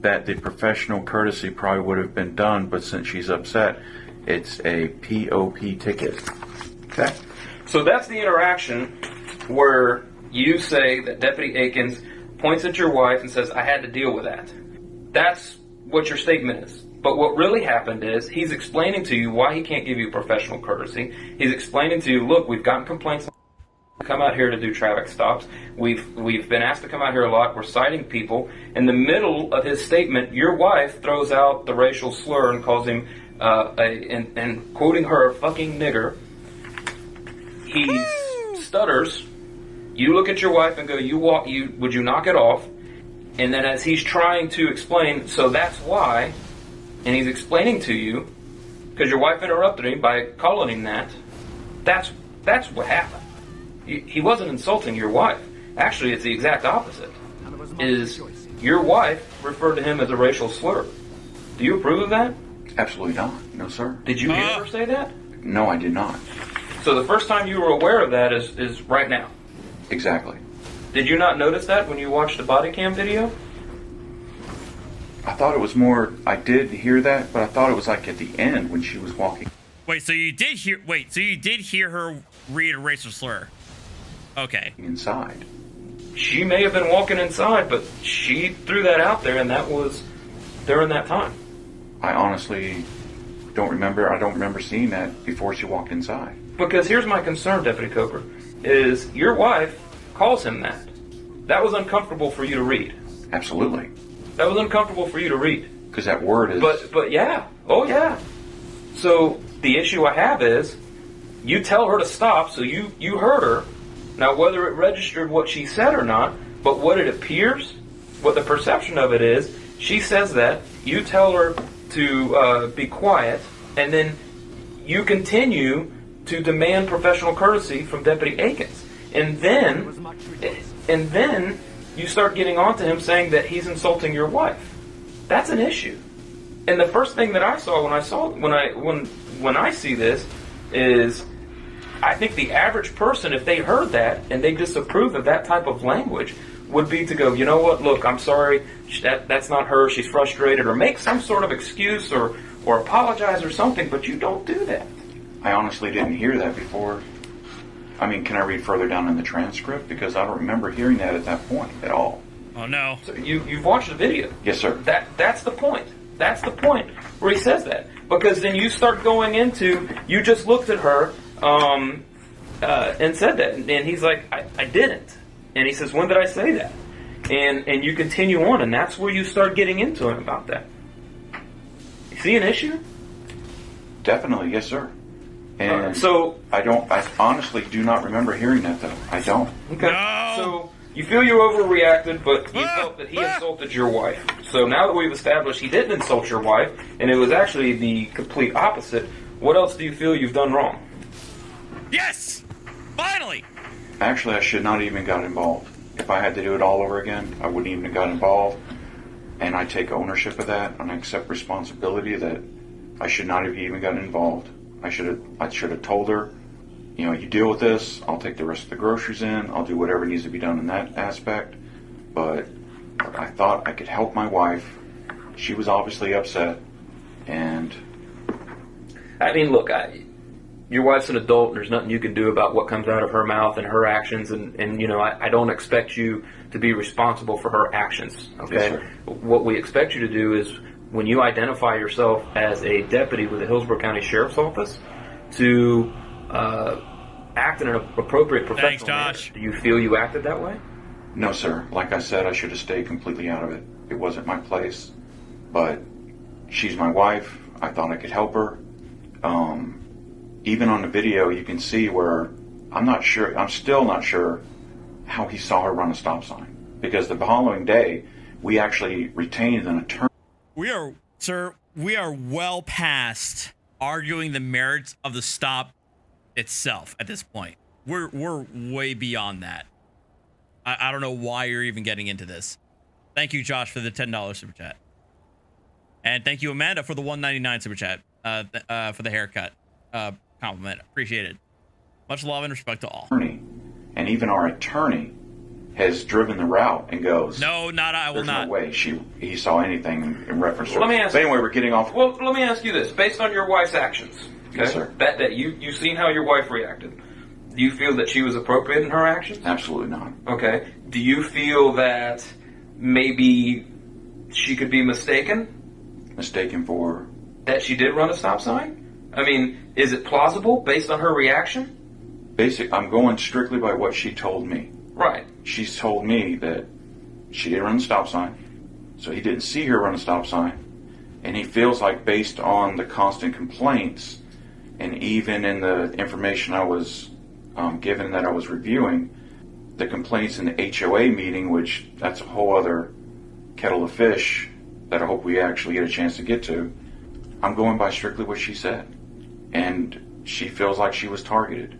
that the professional courtesy probably would have been done, but since she's upset, it's a POP ticket. Okay. So that's the interaction where you say that Deputy Akins points at your wife and says, I had to deal with that. That's what your statement is. But what really happened is he's explaining to you why he can't give you professional courtesy. He's explaining to you, look, we've gotten complaints to come out here to do traffic stops. We've been asked to come out here a lot. We're citing people. In the middle of his statement, your wife throws out the racial slur and calls him, and quoting her, a fucking nigger. He stutters. You look at your wife and go, would you knock it off? And then as he's trying to explain, so that's why, and he's explaining to you, because your wife interrupted him by calling him that, that's what happened. He wasn't insulting your wife. Actually, it's the exact opposite. Is your wife referred to him as a racial slur. Do you approve of that? Absolutely not. No, sir. Did you hear her say that? No, I did not. So the first time you were aware of that is right now. Exactly. Did you not notice that when you watched the body cam video? I thought it was more, I did hear that, but I thought it was like at the end when she was walking. So you did hear her read a racial slur. Okay. Inside. She may have been walking inside, but she threw that out there, and that was during that time. I honestly don't remember. I don't remember seeing that before she walked inside. Because here's my concern, Deputy Coker, is your wife calls him that. That was uncomfortable for you to read. Absolutely. That was uncomfortable for you to read. Because that word is... But yeah. Oh, yeah. So the issue I have is, you tell her to stop, so you heard her. Now, whether it registered what she said or not, but what it appears, what the perception of it is, she says that, you tell her to be quiet, and then you continue to demand professional courtesy from Deputy Akins. And then you start getting onto him saying that he's insulting your wife. That's an issue. And the first thing that I saw when I see this is, I think the average person, if they heard that and they disapproved of that type of language, would be to go, you know what, look, I'm sorry, that's not her, she's frustrated, or make some sort of excuse or apologize or something, but you don't do that. I honestly didn't hear that before. I mean, can I read further down in the transcript? Because I don't remember hearing that at that point at all. Oh, no. So you've watched the video. Yes, sir. That's the point. That's the point where he says that. Because then you start going into, you just looked at her and said that. And he's like, I didn't. And he says, when did I say that? And you continue on, and that's where you start getting into him about that. You see an issue? Definitely, yes, sir. And so I honestly do not remember hearing that, though. I don't. Okay. No. So you feel you overreacted, but you felt that he insulted your wife. So now that we've established he didn't insult your wife, and it was actually the complete opposite, what else do you feel you've done wrong? Yes! Finally! Actually, I should not even got involved. If I had to do it all over again, I wouldn't even have got involved. And I take ownership of that, and I accept responsibility that I should not have even gotten involved. I should have told her, you know, you deal with this, I'll take the rest of the groceries in, I'll do whatever needs to be done in that aspect. But I thought I could help my wife. She was obviously upset, and... I mean, look, your wife's an adult, and there's nothing you can do about what comes out of her mouth and her actions, and you know, I don't expect you to be responsible for her actions, okay? Yes, what we expect you to do is, when you identify yourself as a deputy with the Hillsborough County Sheriff's Office, to act in an appropriate professional manner. Do you feel you acted that way? No, sir. Like I said, I should have stayed completely out of it. It wasn't my place. But she's my wife. I thought I could help her. Even on the video, you can see where I'm still not sure how he saw her run a stop sign. Because the following day, we actually retained an attorney. We are well past arguing the merits of the stop itself at this point. We're way beyond that. I don't know why you're even getting into this. Thank you, Josh, for the $10 super chat. And thank you, Amanda, for the $1.99 super chat, for the haircut compliment. Appreciate it. Much love and respect to all. And even our attorney has driven the route and goes, no, I will not. There's no way he saw anything in reference to Let me ask but anyway, we're getting off. Well, let me ask you this. Based on your wife's actions, okay, yes, sir. That you've seen how your wife reacted. Do you feel that she was appropriate in her actions? Absolutely not. Okay. Do you feel that maybe she could be mistaken? Mistaken for? That she did run a stop sign? I mean, is it plausible based on her reaction? I'm going strictly by what she told me. Right. She's told me that she didn't run the stop sign, so he didn't see her run a stop sign, and he feels like based on the constant complaints and even in the information I was given that I was reviewing, the complaints in the HOA meeting, which that's a whole other kettle of fish that I hope we actually get a chance to get to, I'm going by strictly what she said. And she feels like she was targeted.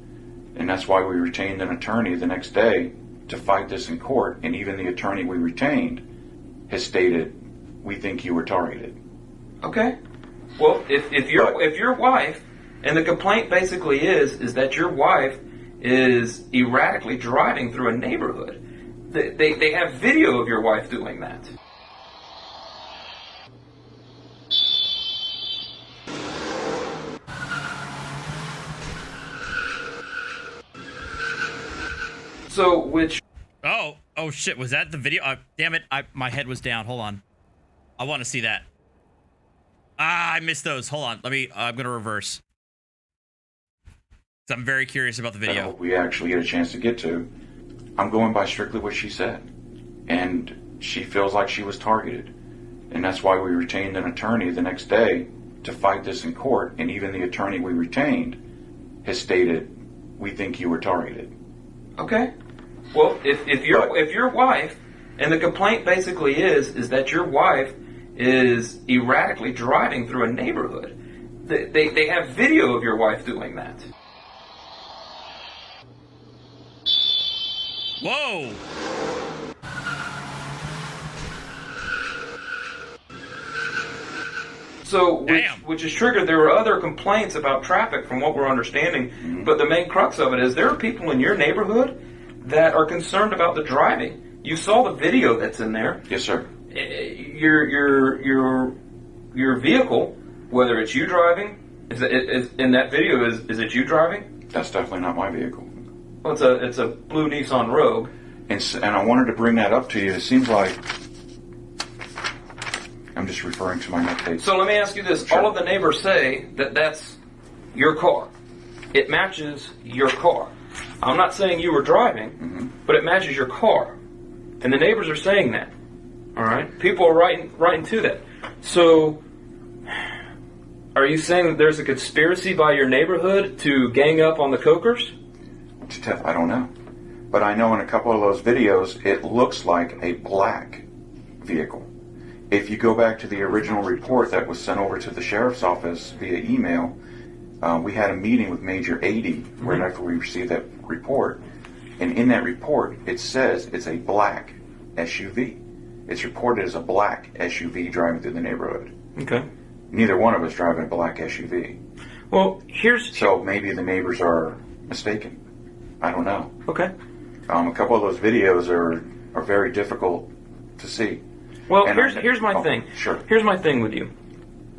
And that's why we retained an attorney the next day to fight this in court. And even the attorney we retained has stated, we think you were targeted. Okay. Well, if your wife, and the complaint basically is that your wife is erratically driving through a neighborhood. They have video of your wife doing that. So, which... Oh shit, was that the video? Damn it, my head was down. Hold on. I want to see that. I missed those. Hold on. I'm going to reverse. I'm very curious about the video. I hope we actually get a chance to get to. I'm going by strictly what she said. And she feels like she was targeted. And that's why we retained an attorney the next day to fight this in court. And even the attorney we retained has stated, we think you were targeted. Okay. Well, if your wife, and the complaint basically is that your wife is erratically driving through a neighborhood. They have video of your wife doing that. Whoa! So, which is triggered, there were other complaints about traffic from what we're understanding, but the main crux of it is there are people in your neighborhood that are concerned about the driving. You saw the video that's in there. Yes, sir. Your vehicle, whether it's you driving, is in that video, is it you driving? That's definitely not my vehicle. Well, it's a blue Nissan Rogue. And I wanted to bring that up to you. It seems like I'm just referring to my update. So let me ask you this. Sure. All of the neighbors say that that's your car. It matches your car. I'm not saying you were driving, but it matches your car. And the neighbors are saying that. All right? People are writing to that. So are you saying that there's a conspiracy by your neighborhood to gang up on the Cokers? I don't know. But I know in a couple of those videos, it looks like a black vehicle. If you go back to the original report that was sent over to the sheriff's office via email, we had a meeting with Major 80 right after we received that report, And in that report, it says it's a black SUV. It's reported as a black SUV driving through the neighborhood. Okay. Neither one of us driving a black SUV. Well, So maybe the neighbors are mistaken. I don't know. Okay. A couple of those videos are very difficult to see. Well, And here's my thing. Sure. Here's my thing with you.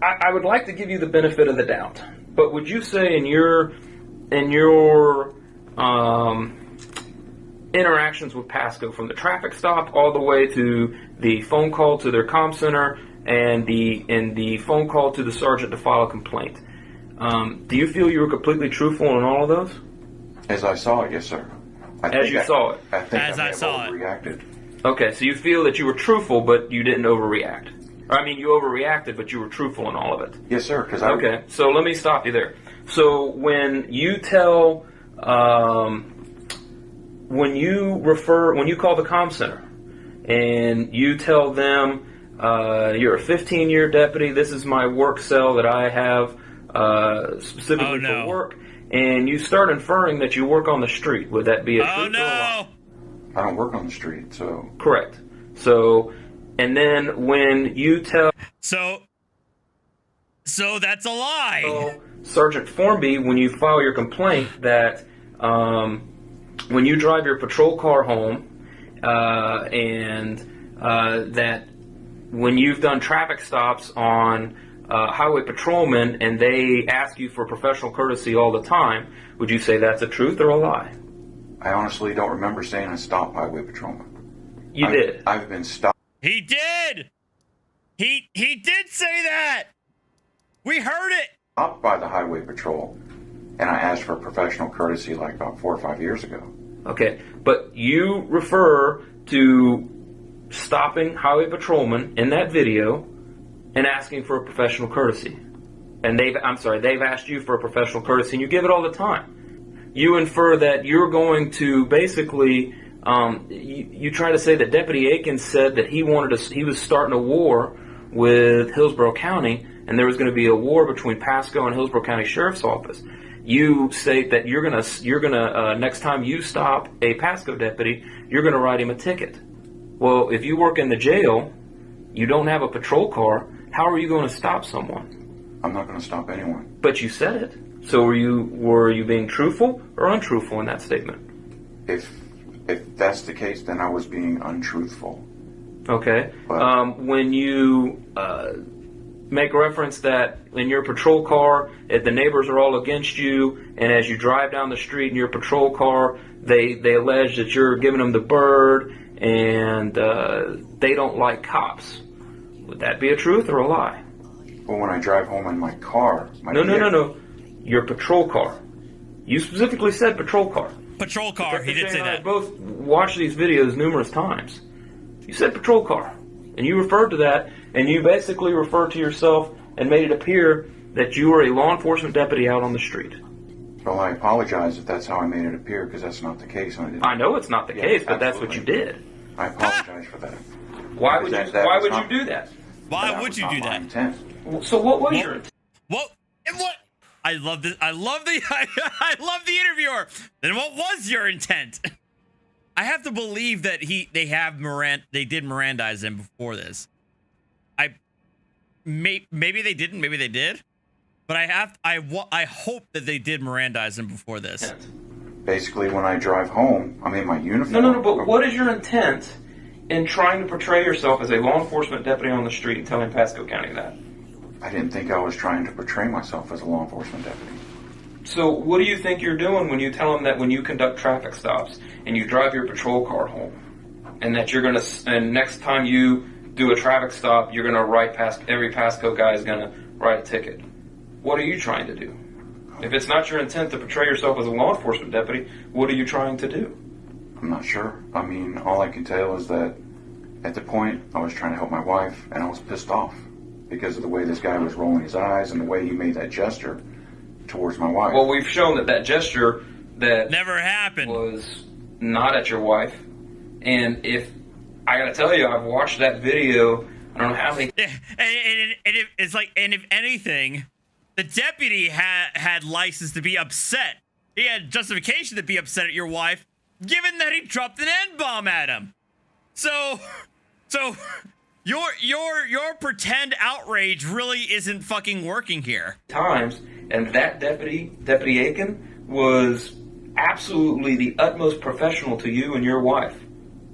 I would like to give you the benefit of the doubt, but would you say in your interactions with Pasco, from the traffic stop all the way to the phone call to their comm center and the phone call to the sergeant to file a complaint, do you feel you were completely truthful in all of those? As I saw it, yes, sir. Saw it. I think As I saw it. Overreacted. Okay, so you feel that you were truthful, but you didn't overreact. I mean, you overreacted, but you were truthful in all of it. Yes, sir. Okay, so let me stop you there. So when you tell, when you call the comm center, and you tell them, you're a 15-year deputy, this is my work cell that I have specifically for work, and you start inferring that you work on the street, would that be a truth or a lie? I don't work on the street, so... Correct. So, and then when you tell... So that's a lie. So, Sergeant Formby, when you file your complaint that when you drive your patrol car home and that when you've done traffic stops on highway patrolmen and they ask you for professional courtesy all the time, would you say that's a truth or a lie? I honestly don't remember saying I stopped highway patrolman. You did. I've been stopped. He did. He did say that. We heard it. Stopped by the highway patrol, and I asked for professional courtesy like about 4 or 5 years ago. Okay, but you refer to stopping highway patrolmen in that video and asking for a professional courtesy. And they've asked you for a professional courtesy, and you give it all the time. You infer that you're going to basically, you try to say that Deputy Aikens said that he was starting a war with Hillsborough County, and there was going to be a war between Pasco and Hillsborough County Sheriff's Office. You say that you're gonna next time you stop a Pasco deputy, you're gonna write him a ticket. Well, if you work in the jail, you don't have a patrol car. How are you going to stop someone? I'm not going to stop anyone. But you said it. So were you being truthful or untruthful in that statement? If that's the case, then I was being untruthful. Okay. When you make reference that in your patrol car, if the neighbors are all against you, and as you drive down the street in your patrol car, they allege that you're giving them the bird, and they don't like cops. Would that be a truth or a lie? Well, when I drive home in my car... No. Your patrol car. You specifically said patrol car. Patrol car, he did say that. I both watched these videos numerous times. You said patrol car. And you referred to that, and you basically referred to yourself and made it appear that you were a law enforcement deputy out on the street. Well, I apologize if that's how I made it appear, because that's not the case. I know it's not the case, but that's what you did. I apologize for that. Why would you do that? Why would you do that? Intent. So what was your intent? What? I love this. I love the interviewer. Then what was your intent? I have to believe that they did Mirandize him before this. Maybe they didn't, maybe they did. But I hope that they did Mirandize him before this. Basically, when I drive home, I'm in my uniform. No, but what is your intent in trying to portray yourself as a law enforcement deputy on the street and telling Pasco County that? I didn't think I was trying to portray myself as a law enforcement deputy. So what do you think you're doing when you tell them that when you conduct traffic stops and you drive your patrol car home, and that and next time you do a traffic stop, you're gonna every Pasco guy is gonna write a ticket? What are you trying to do? If it's not your intent to portray yourself as a law enforcement deputy, what are you trying to do? I'm not sure. I mean, all I can tell is that at the point I was trying to help my wife, and I was pissed off because of the way this guy was rolling his eyes and the way he made that gesture towards my wife. Well, we've shown that gesture that never happened was not at your wife. And if I gotta tell you, I've watched that video. I don't know how many. And if anything, the deputy had license to be upset. He had justification to be upset at your wife given that he dropped an N-bomb at him. So your pretend outrage really isn't fucking working here. Times, and that Deputy Aiken, was absolutely the utmost professional to you and your wife.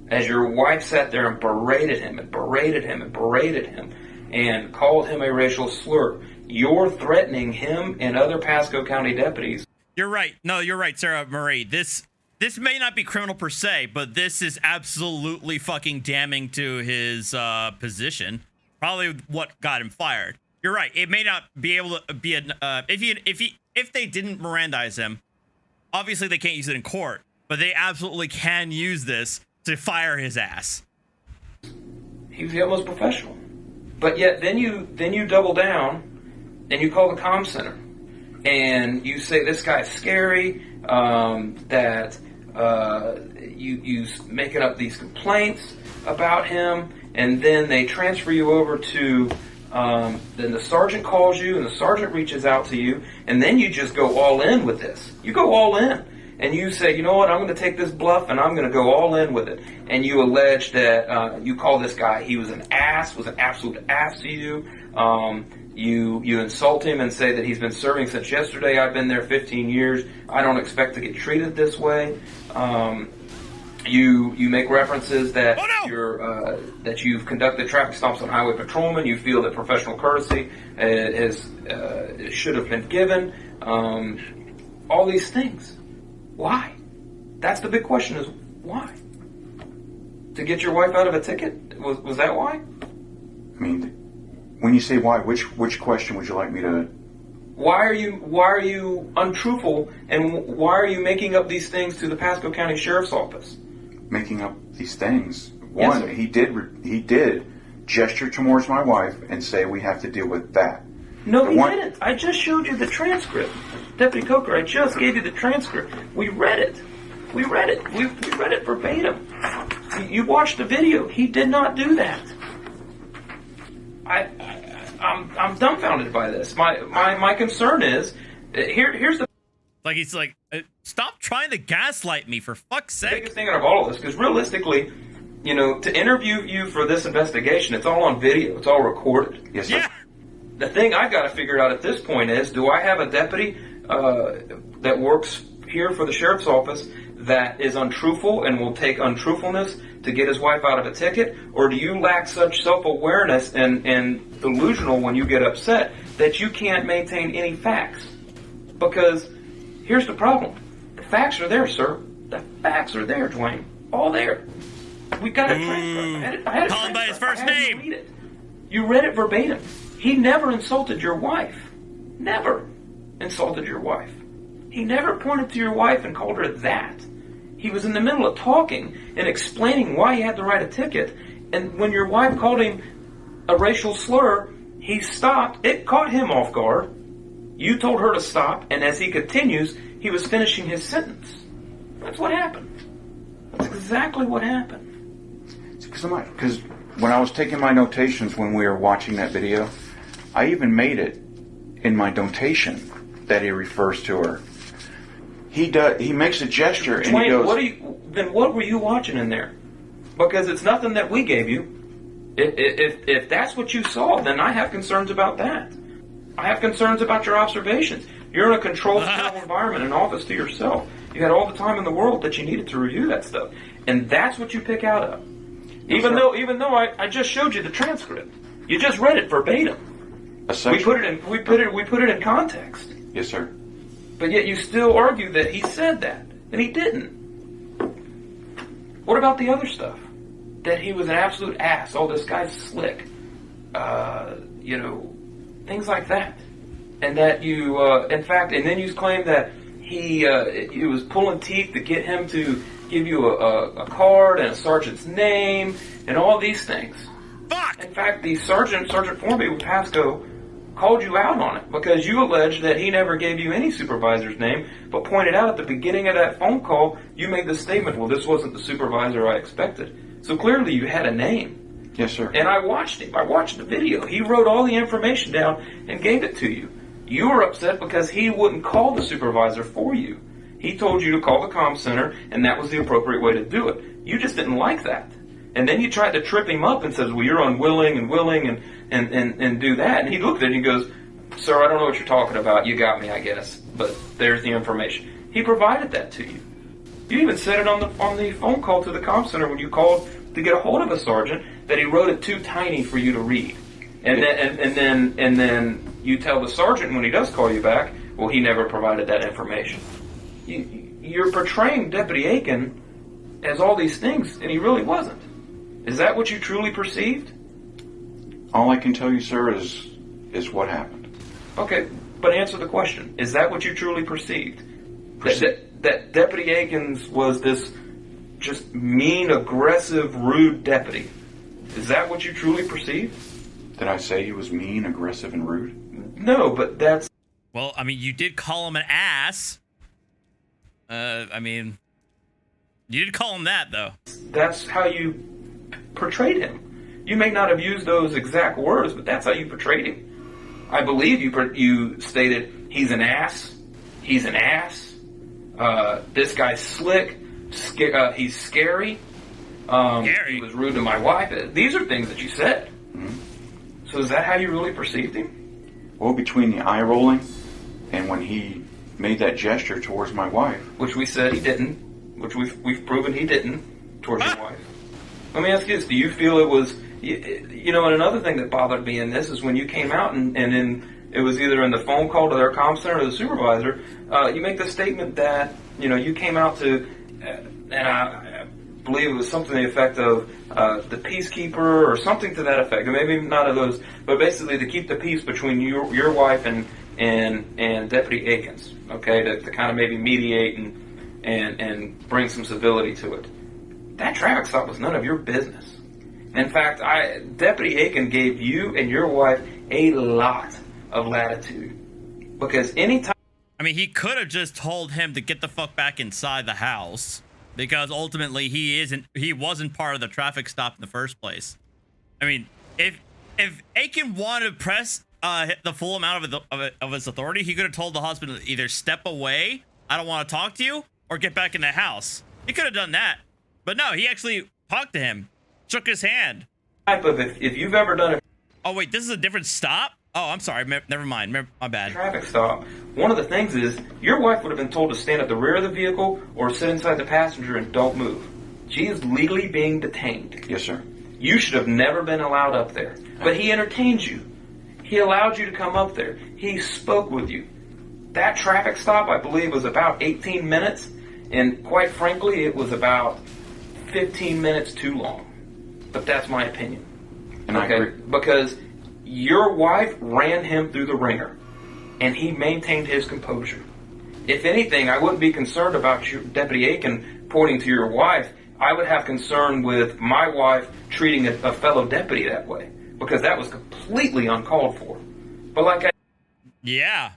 As your wife sat there and berated him and berated him and berated him and called him a racial slur, you're threatening him and other Pasco County deputies. You're right. No, you're right, Sarah Marie. This may not be criminal per se, but this is absolutely fucking damning to his position. Probably what got him fired. You're right. It may not be able to be an if they didn't Mirandize him. Obviously, they can't use it in court, but they absolutely can use this to fire his ass. He was the utmost professional, but yet then you double down and you call the comm center and you say this guy's scary. That you making up these complaints about him, and then they transfer you over to. Then the sergeant calls you, and the sergeant reaches out to you, and then you just go all in with this. You go all in, and you say, you know what, I'm going to take this bluff, and I'm going to go all in with it. And you allege that you call this guy, he was an ass, was an absolute ass to you. You insult him and say that he's been serving since yesterday. I've been there 15 years. I don't expect to get treated this way. You make references that that you've conducted traffic stops on highway patrolmen. You feel that professional courtesy should have been given. All these things. Why? That's the big question: is why? To get your wife out of a ticket? Was that why? I mean, when you say why, which question would you like me to? Why are you untruthful, and why are you making up these things to the Pasco County Sheriff's Office? Making up these things. Yes, One, he did gesture towards my wife and say we have to deal with that. No, he didn't. I just showed you the transcript, Deputy Coker. I just gave you the transcript. We read it. We read it. We read it verbatim. You watched the video. He did not do that. I'm dumbfounded by this. My concern is here's the. Like he's like, stop trying to gaslight me, for fuck's sake. The biggest thing out of all of this, because realistically, you know, to interview you for this investigation, it's all on video, it's all recorded. Yes, sir. Yeah. The thing I got to figure out at this point is, do I have a deputy that works here for the sheriff's office that is untruthful and will take untruthfulness to get his wife out of a ticket, or do you lack such self-awareness and delusional when you get upset that you can't maintain any facts? Because here's the problem. The facts are there, sir. The facts are there, Dwayne. All there. We got a transcript. I had Call him by his first name. Read it. You read it verbatim. He never insulted your wife. Never insulted your wife. He never pointed to your wife and called her that. He was in the middle of talking and explaining why he had to write a ticket. And when your wife called him a racial slur, he stopped. It caught him off guard. You told her to stop, and as he continues, he was finishing his sentence. That's what happened. That's exactly what happened. Because when I was taking my notations when we were watching that video, I even made it in my notation that he refers to her. He makes a gesture and Dwayne, he goes... then what were you watching in there? Because it's nothing that we gave you. If that's what you saw, then I have concerns about that. I have concerns about your observations. You're in a controlled environment, an office to yourself. You had all the time in the world that you needed to review that stuff, and that's what you pick out of. Even though I just showed you the transcript, you just read it verbatim. We put it in context. Yes, sir. But yet you still argue that he said that, and he didn't. What about the other stuff? That he was an absolute ass. Oh, this guy's slick. Things like that. And that you, in fact, and then you claim that he was pulling teeth to get him to give you a card and a sergeant's name and all these things. Fuck! In fact, the Sergeant Formby with Pasco called you out on it because you alleged that he never gave you any supervisor's name, but pointed out at the beginning of that phone call, you made the statement, well, this wasn't the supervisor I expected. So clearly you had a name. Yes, sir. And I watched him. I watched the video. He wrote all the information down and gave it to you. You were upset because he wouldn't call the supervisor for you. He told you to call the comm center, and that was the appropriate way to do it. You just didn't like that. And then you tried to trip him up and says, well, you're unwilling and willing and do that. And he looked at it and he goes, sir, I don't know what you're talking about. You got me, I guess. But there's the information. He provided that to you. You even said it on the phone call to the comm center when you called to get a hold of a sergeant that he wrote it too tiny for you to read. And then you tell the sergeant when he does call you back, well, he never provided that information. You're portraying Deputy Aiken as all these things, and he really wasn't. Is that what you truly perceived? All I can tell you, sir, is what happened. Okay, but answer the question. Is that what you truly perceived? That Deputy Aikens was this just mean, aggressive, rude deputy. Is that what you truly perceived? Did I say he was mean, aggressive, and rude? No, but that's... Well, I mean, you did call him an ass. I mean, you did call him that, though. That's how you portrayed him. You may not have used those exact words, but that's how you portrayed him. I believe you stated, he's an ass. He's an ass. This guy's slick. He's scary. He was rude to my wife. These are things that you said. Mm-hmm. So is that how you really perceived him? Well, between the eye rolling and when he made that gesture towards my wife. Which we said he didn't. Which we've proven he didn't towards your wife. Let me ask you this. Do you feel it was... You know, and another thing that bothered me in this is when you came out and it was either in the phone call to their comm center or the supervisor, you make the statement that, you know, you came out to... and I believe it was something to the effect of the peacekeeper or something to that effect. Maybe not of those, but basically to keep the peace between your wife and Deputy Aikens, okay, to kind of maybe mediate and bring some civility to it. That traffic stop was none of your business. In fact, Deputy Aiken gave you and your wife a lot of latitude because anytime... I mean, he could have just told him to get the fuck back inside the house because ultimately he wasn't part of the traffic stop in the first place. I mean, if Aiken wanted to press the full amount of his authority, he could have told the husband to either step away, I don't want to talk to you, or get back in the house. He could have done that. But no, he actually talked to him, shook his hand. If you've ever done it... Oh, wait, this is a different stop? Oh, I'm sorry. Never mind. My bad. Traffic stop. One of the things is your wife would have been told to stand at the rear of the vehicle or sit inside the passenger and don't move. She is legally being detained. Yes, sir. You should have never been allowed up there. But he entertained you. He allowed you to come up there. He spoke with you. That traffic stop, I believe, was about 18 minutes. And quite frankly, it was about 15 minutes too long. But that's my opinion. And I agree. Because your wife ran him through the ringer, and he maintained his composure. If anything, I wouldn't be concerned about your Deputy Aiken pointing to your wife. I would have concern with my wife treating a fellow deputy that way, because that was completely uncalled for. But yeah.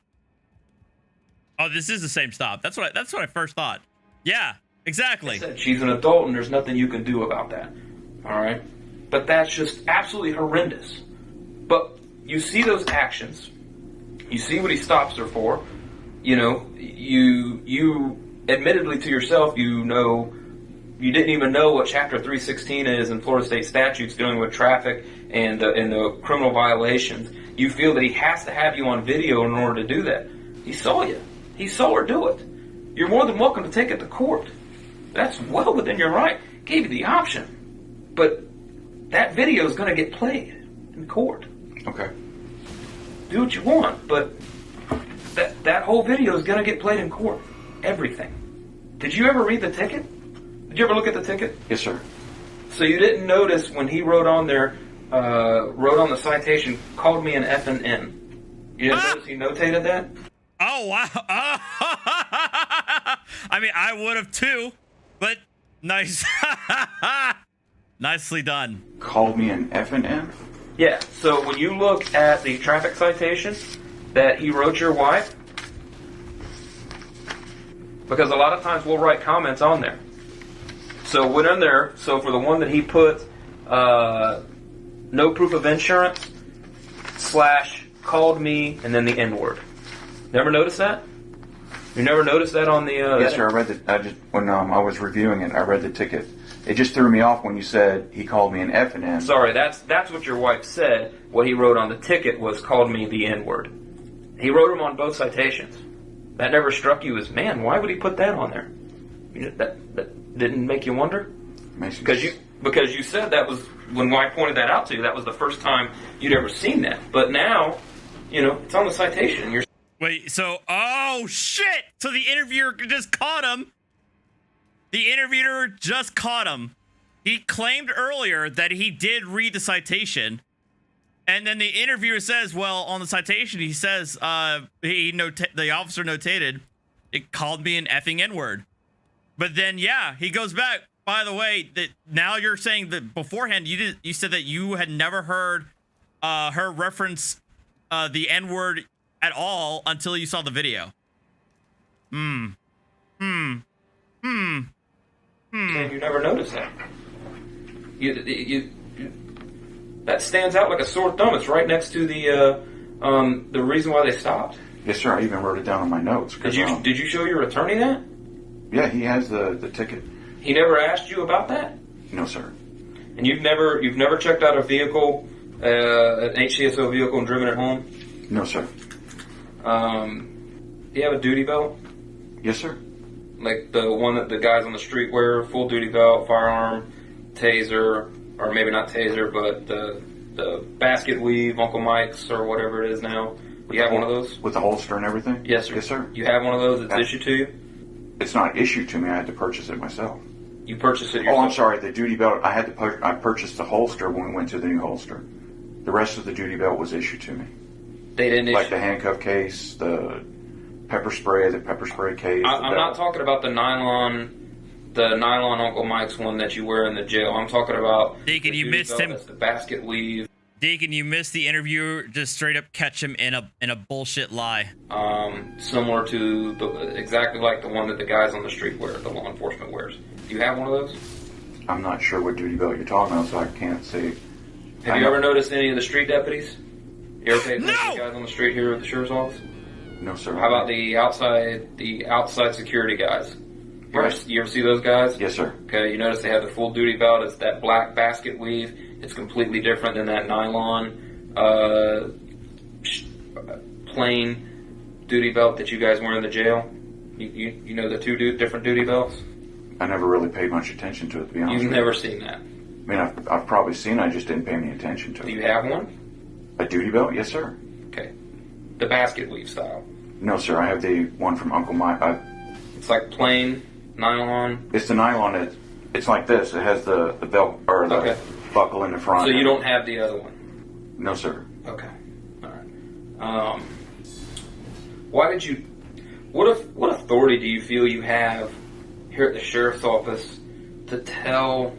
Oh, this is the same stop. That's what I first thought. Yeah, exactly. I said, she's an adult, and there's nothing you can do about that. All right, but that's just absolutely horrendous. But you see those actions. You see what he stops her for. You know, you admittedly to yourself, you didn't even know what Chapter 316 is in Florida State statutes dealing with traffic and the criminal violations. You feel that he has to have you on video in order to do that. He saw you. He saw her do it. You're more than welcome to take it to court. That's well within your right. Gave you the option. But that video is going to get played in court. Okay. Do what you want, but that whole video is going to get played in court. Everything. Did you ever read the ticket? Did you ever look at the ticket? Yes, sir. So you didn't notice when he wrote on there, wrote on the citation, called me an F and N. You didn't notice he notated that? Oh, wow. I mean, I would have too, but nice. Nicely done. Called me an F and N? Yeah, so when you look at the traffic citation that he wrote your wife, because a lot of times we'll write comments on there. So went in there, so for the one that he put, no proof of insurance, / called me, and then the N-word. Never noticed that? You never noticed that on the? Yes, sir. I read it. When I was reviewing it, I read the ticket. It just threw me off when you said he called me an F and N. Sorry, that's what your wife said. What he wrote on the ticket was called me the N-word. He wrote them on both citations. That never struck you as, man, why would he put that on there? That didn't make you wonder? Because you said that was, when I pointed that out to you, that was the first time you'd ever seen that. But now, it's on the citation. Wait, so, oh shit! So the interviewer just caught him. The interviewer just caught him. He claimed earlier that he did read the citation. And then the interviewer says, well, on the citation, he says, the officer notated, it called me an effing N-word. But then, yeah, he goes back. By the way, that now you're saying that beforehand you said that you had never heard her reference the N-word at all until you saw the video. And you never noticed that. You that stands out like a sore thumb. It's right next to the reason why they stopped. Yes, sir. I even wrote it down on my notes. Did you show your attorney that? Yeah, he has the ticket. He never asked you about that? No, sir. And you've never checked out a vehicle, an HCSO vehicle, and driven it home? No, sir. Do you have a duty belt? Yes, sir. Like the one that the guys on the street wear, full duty belt, firearm, taser, or maybe not taser, but the basket weave, Uncle Mike's, or whatever it is now. You have one of those? With the holster and everything? Yes, sir. Yes, sir. You have one of those that's issued to you? It's not issued to me. I had to purchase it myself. You purchased it yourself? Oh, I'm sorry. The duty belt, I purchased the holster when we went to the new holster. The rest of the duty belt was issued to me. They didn't issue? Like the handcuff case, the pepper spray case. I'm not talking about the nylon Uncle Mike's one that you wear in the jail. I'm talking about Deacon, you missed him. That's the basket weave. Deacon, you missed the interviewer. Just straight up catch him in a bullshit lie. Similar to exactly like the one that the guys on the street wear, the law enforcement wears. Do you have one of those? I'm not sure what duty belt you're talking about, so I can't say. Have you ever noticed any of the street deputies? You ever paid attention to the guys on the street here at the sheriff's office? No, sir. How about the outside security guys? You ever see those guys? Yes, sir. Okay, you notice they have the full duty belt. It's that black basket weave. It's completely different than that nylon plain duty belt that you guys wear in the jail. You know the two different duty belts? I never really paid much attention to it, to be honest. You've never seen that? I mean, I've probably seen it, I just didn't pay any attention to it. Do you have one? A duty belt? Yes, sir. Okay. The basket weave style? No, sir. I have the one from Uncle Mike. It's like plain nylon? It's the nylon. It's like this. It has the belt or the buckle in the front. So you don't have the other one? No, sir. Okay. All right. Why did you... What authority do you feel you have here at the sheriff's office to tell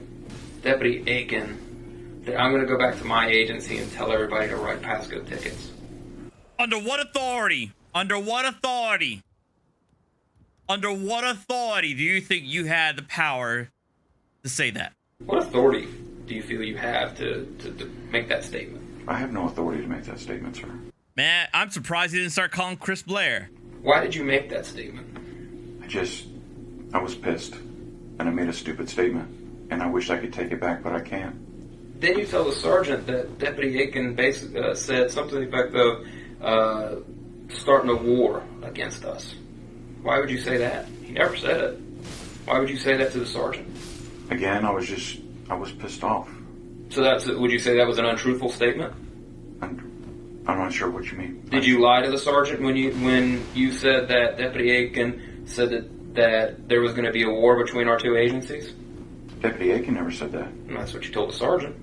Deputy Aiken that I'm going to go back to my agency and tell everybody to write passcode tickets? Under what authority? Under what authority? Under what authority do you think you had the power to say that? What authority do you feel you have to make that statement? I have no authority to make that statement, sir. Man, I'm surprised he didn't start calling Chris Blair. Why did you make that statement? I was pissed, and I made a stupid statement, and I wish I could take it back, but I can't. Then you tell the sergeant that Deputy Aiken basically said something to the effect of starting a war against us. Why would you say that? He never said it. Why would you say that to the sergeant? Again, I was pissed off. So would you say that was an untruthful statement? I'm not sure what you mean. Did you lie to the sergeant when you said that Deputy Aiken said that there was going to be a war between our two agencies? Deputy Aiken never said that. And that's what you told the sergeant.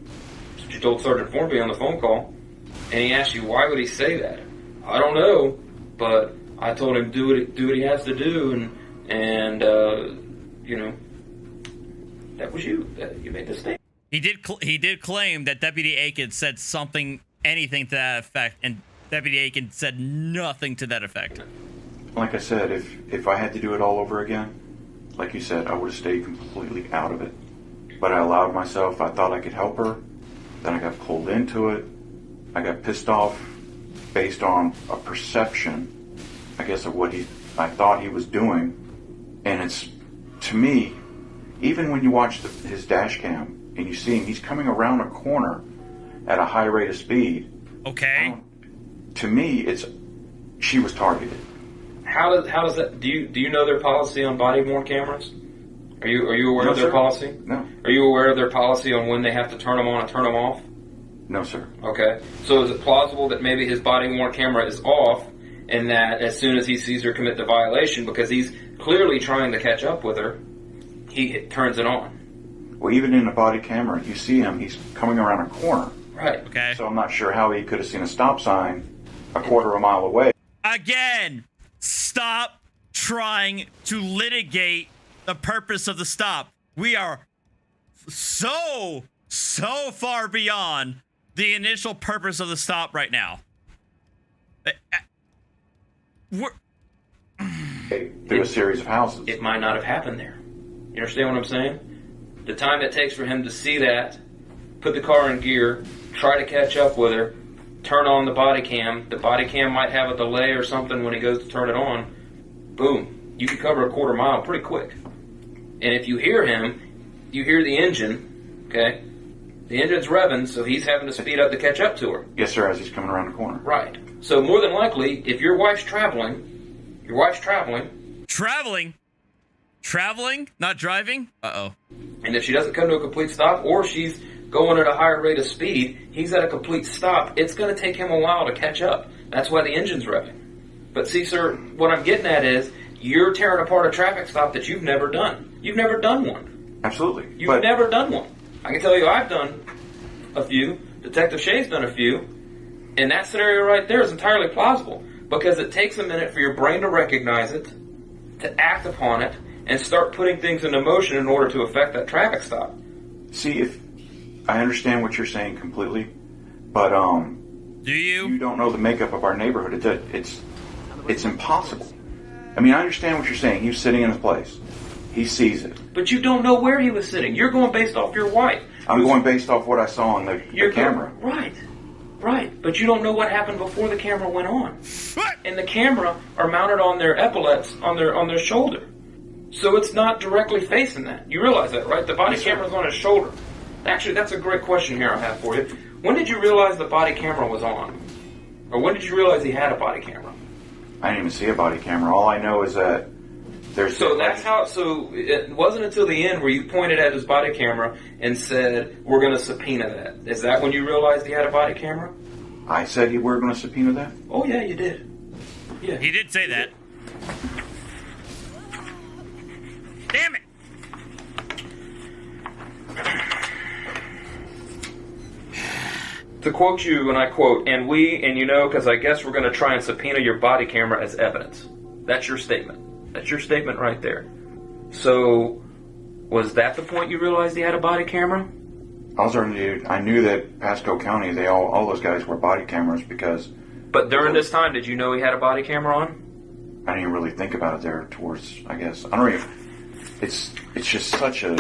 That's what you told Sergeant Formby on the phone call. And he asked you, why would he say that? I don't know, but I told him do what he has to do, and that was you. You made the statement. He did claim that Deputy Aiken said anything to that effect, and Deputy Aiken said nothing to that effect. Like I said, if I had to do it all over again, like you said, I would have stayed completely out of it. But I allowed myself. I thought I could help her. Then I got pulled into it. I got pissed off based on a perception, I guess, of what he I thought he was doing. And it's, to me, even when you watch his dash cam and you see him, he's coming around a corner at a high rate of speed. Okay. To me, she was targeted. How does that? Do you know their policy on body worn cameras? Are you aware of their policy? No. Are you aware of their policy on when they have to turn them on and turn them off? No, sir. Okay. So is it plausible that maybe his body worn camera is off, and that as soon as he sees her commit the violation, because he's clearly trying to catch up with her, he turns it on? Well, even in a body camera, you see him, he's coming around a corner. Right. Okay. So I'm not sure how he could have seen a stop sign a quarter of a mile away. Again, stop trying to litigate the purpose of the stop. We are so far beyond the initial purpose of the stop right now. We're Through a series of houses. It might not have happened there. You understand what I'm saying? The time it takes for him to see that, put the car in gear, try to catch up with her, turn on the body cam might have a delay or something when he goes to turn it on. Boom. You can cover a quarter mile pretty quick. And if you hear him, you hear the engine, okay? The engine's revving, so he's having to speed up to catch up to her. Yes, sir, as he's coming around the corner. Right. So more than likely, if your wife's traveling, traveling, not driving. And if she doesn't come to a complete stop, or she's going at a higher rate of speed, he's at a complete stop, it's going to take him a while to catch up. That's why the engine's revving. But see, sir, what I'm getting at is, you're tearing apart a traffic stop that you've never done. You've never done one. Absolutely. You've never done one. I can tell you I've done a few. Detective Shea's done a few. And that scenario right there is entirely plausible, because it takes a minute for your brain to recognize it, to act upon it, and start putting things into motion in order to affect that traffic stop. See, if I understand what you're saying completely, but do you? You don't know the makeup of our neighborhood. It's impossible. I mean, I understand what you're saying. He's sitting in his place. He sees it. But you don't know where he was sitting. You're going based off your wife. I'm going based off what I saw on the camera. Right. But you don't know what happened before the camera went on. And the camera are mounted on their epaulets, on their shoulder. So it's not directly facing that. You realize that, right? The body camera's on his shoulder. Actually, that's a great question here I have for you. When did you realize the body camera was on? Or when did you realize he had a body camera? I didn't even see a body camera. All I know is that there's... So it wasn't until the end where you pointed at his body camera and said, we're going to subpoena that. Is that when you realized he had a body camera? I said you were going to subpoena that? Oh, yeah, you did. Yeah. He did say that. Damn it! To quote you, and I quote, and you know, because I guess we're going to try and subpoena your body camera as evidence. That's your statement. That's your statement right there. So, was that the point you realized he had a body camera? I knew that Pasco County, all those guys were body cameras because... But during this time, did you know he had a body camera on? I didn't even really think about it there towards, I guess. I don't even... It's just such a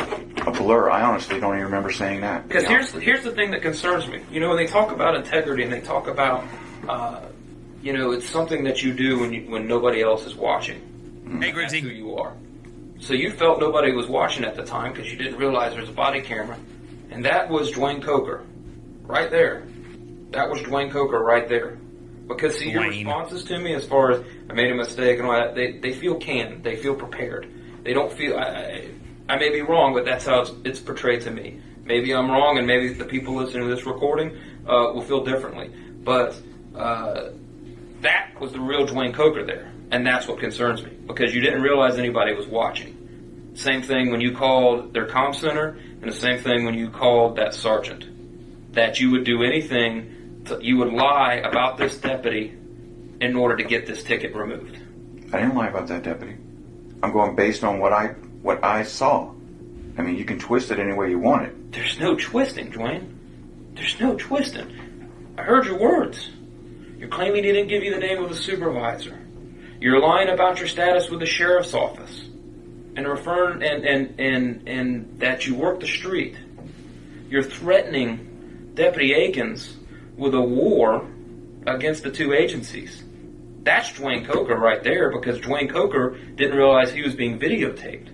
blur. I honestly don't even remember saying that. Because here's the thing that concerns me. You know, when they talk about integrity and they talk about, it's something that you do when nobody else is watching. Hey, Grigsy. That's who you are. So you felt nobody was watching at the time because you didn't realize there was a body camera. And that was Dwayne Coker. Right there. That was Dwayne Coker right there. Because, see, your responses to me as far as I made a mistake and all that, they feel canned. They feel prepared. They don't feel... I may be wrong, but that's how it's portrayed to me. Maybe I'm wrong, and maybe the people listening to this recording will feel differently. But that was the real Dwayne Coker there, and that's what concerns me, because you didn't realize anybody was watching. Same thing when you called their comm center, and the same thing when you called that sergeant. That you would do anything, you would lie about this deputy in order to get this ticket removed. I didn't lie about that deputy. I'm going based on what I saw. I mean, you can twist it any way you want it. There's no twisting, Dwayne. There's no twisting. I heard your words. You're claiming he didn't give you the name of a supervisor. You're lying about your status with the sheriff's office, and referring and that you work the street. You're threatening Deputy Akins with a war against the two agencies. That's Dwayne Coker right there, because Dwayne Coker didn't realize he was being videotaped.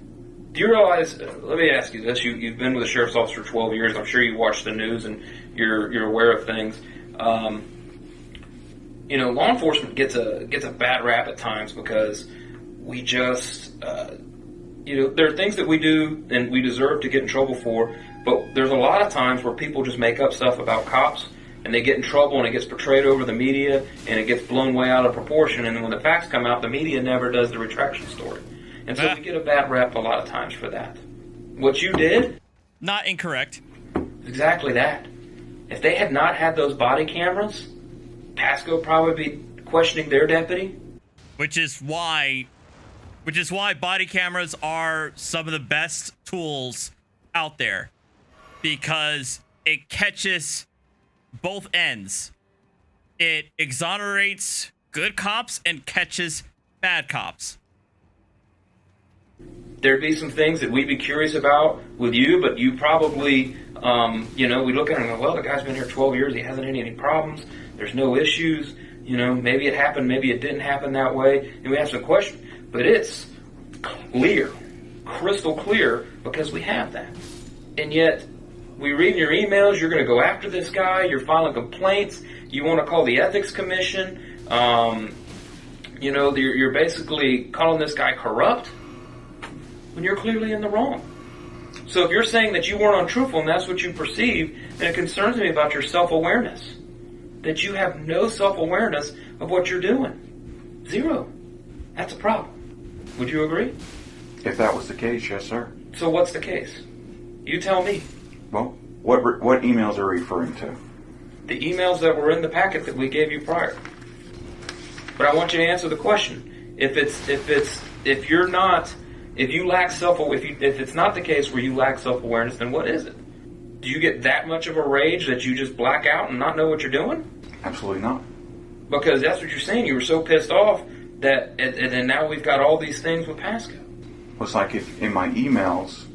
Do you realize, let me ask you this, you've been with a sheriff's office for 12 years, I'm sure you watch the news and you're aware of things. You know, law enforcement gets a bad rap at times because we just, you know, there are things that we do and we deserve to get in trouble for, but there's a lot of times where people just make up stuff about cops and they get in trouble and it gets portrayed over the media and it gets blown way out of proportion, and then when the facts come out, the media never does the retraction story. And so we get a bad rep a lot of times for that. What you did? Not incorrect. Exactly that. If they had not had those body cameras, Pasco would probably be questioning their deputy. Which is why body cameras are some of the best tools out there. Because it catches both ends. It exonerates good cops and catches bad cops. There'd be some things that we'd be curious about with you, but you probably, you know, we look at him and go, well, the guy's been here 12 years, he hasn't had any problems, there's no issues, you know, maybe it happened, maybe it didn't happen that way, and we ask a question. But it's clear, crystal clear, because we have that. And yet, we read in your emails, you're going to go after this guy, you're filing complaints, you want to call the ethics commission, you know, you're basically calling this guy corrupt, when you're clearly in the wrong. So if you're saying that you weren't untruthful and that's what you perceive, then it concerns me about your self-awareness. That you have no self-awareness of what you're doing. Zero. That's a problem. Would you agree? If that was the case, yes, sir. So what's the case? You tell me. Well, what emails are you referring to? The emails that were in the packet that we gave you prior. But I want you to answer the question. If it's not the case where you lack self-awareness, then what is it? Do you get that much of a rage that you just black out and not know what you're doing? Absolutely not. Because that's what you're saying. You were so pissed off that, and then now we've got all these things with Pasco. Well, it's like if in my emails,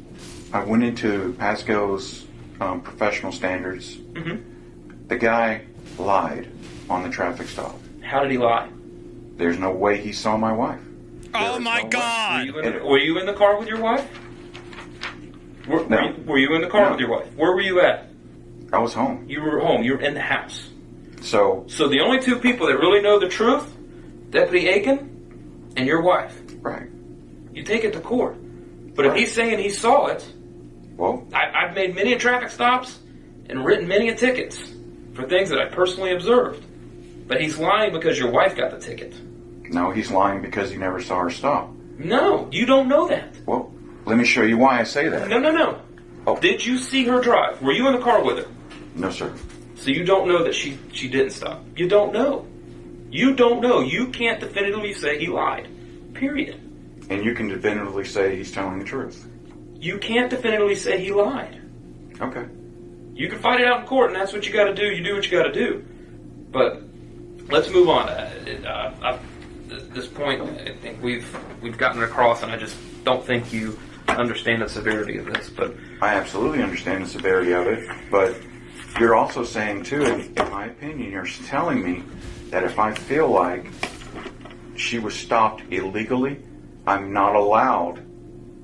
I went into Pasco's professional standards. Mm-hmm. The guy lied on the traffic stop. How did he lie? There's no way he saw my wife. Oh my God! Were you in the car with your wife? No. Were you in the car with your wife? Where were you at? I was home. You were home. You were in the house. So the only two people that really know the truth, Deputy Aiken and your wife. Right. You take it to court. But if he's saying he saw it, well, I've made many traffic stops and written many tickets for things that I personally observed. But he's lying because your wife got the ticket. No, he's lying because he never saw her stop. No, you don't know that. Well, let me show you why I say that. No. Oh. Did you see her drive? Were you in the car with her? No, sir. So you don't know that she didn't stop. You don't know. You don't know. You can't definitively say he lied. Period. And you can definitively say he's telling the truth. You can't definitively say he lied. Okay. You can fight it out in court, and that's what you got to do. You do what you got to do. But let's move on. At this point, I think we've gotten across, and I just don't think you understand the severity of this. But I absolutely understand the severity of it, but you're also saying too, in my opinion, you're telling me that if I feel like she was stopped illegally, I'm not allowed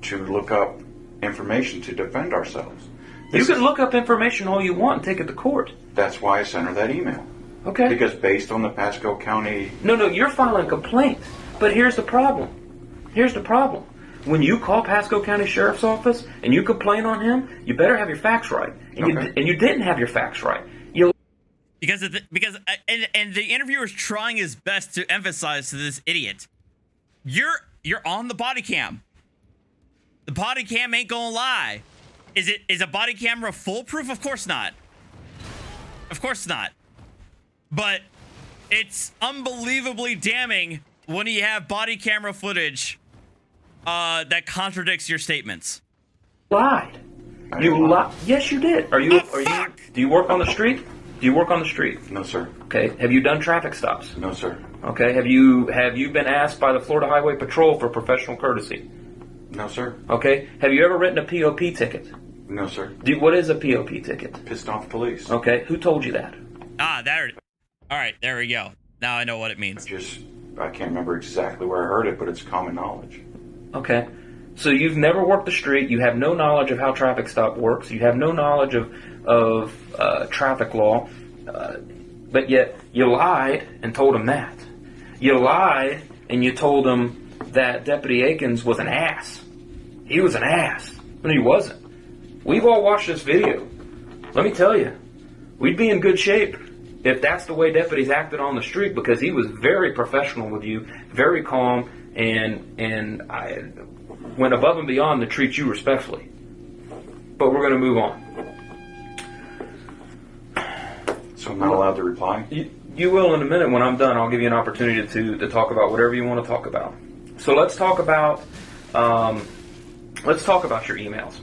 to look up information to defend ourselves. You can look up information all you want and take it to court. That's why I sent her that email. Okay. Because based on the Pasco County... No, you're filing a complaint. But here's the problem. When you call Pasco County Sheriff's Office and you complain on him, you better have your facts right. And you didn't have your facts right. Because the interviewer's trying his best to emphasize to this idiot, you're on the body cam. The body cam ain't gonna lie. Is a body camera foolproof? Of course not. But it's unbelievably damning when you have body camera footage that contradicts your statements. Lied. You lied. Yes, you did. Do you work on the street? No, sir. Okay. Have you done traffic stops? No, sir. Okay. Have you been asked by the Florida Highway Patrol for professional courtesy? No, sir. Okay. Have you ever written a POP ticket? No, sir. What is a POP ticket? Pissed off police. Okay. Who told you that? All right, there we go. Now I know what it means. Just I can't remember exactly where I heard it, but it's common knowledge. Okay. So you've never worked the street. You have no knowledge of how traffic stop works. You have no knowledge of traffic law. But yet you lied and told him that. You lied and you told him that Deputy Akins was an ass. He was an ass. When he wasn't. We've all watched this video. Let me tell you, we'd be in good shape if that's the way deputies acted on the street, because he was very professional with you, very calm, and I went above and beyond to treat you respectfully. But we're going to move on. So I'm not allowed to reply? You will in a minute. When I'm done, I'll give you an opportunity to talk about whatever you want to talk about. So let's talk about your emails.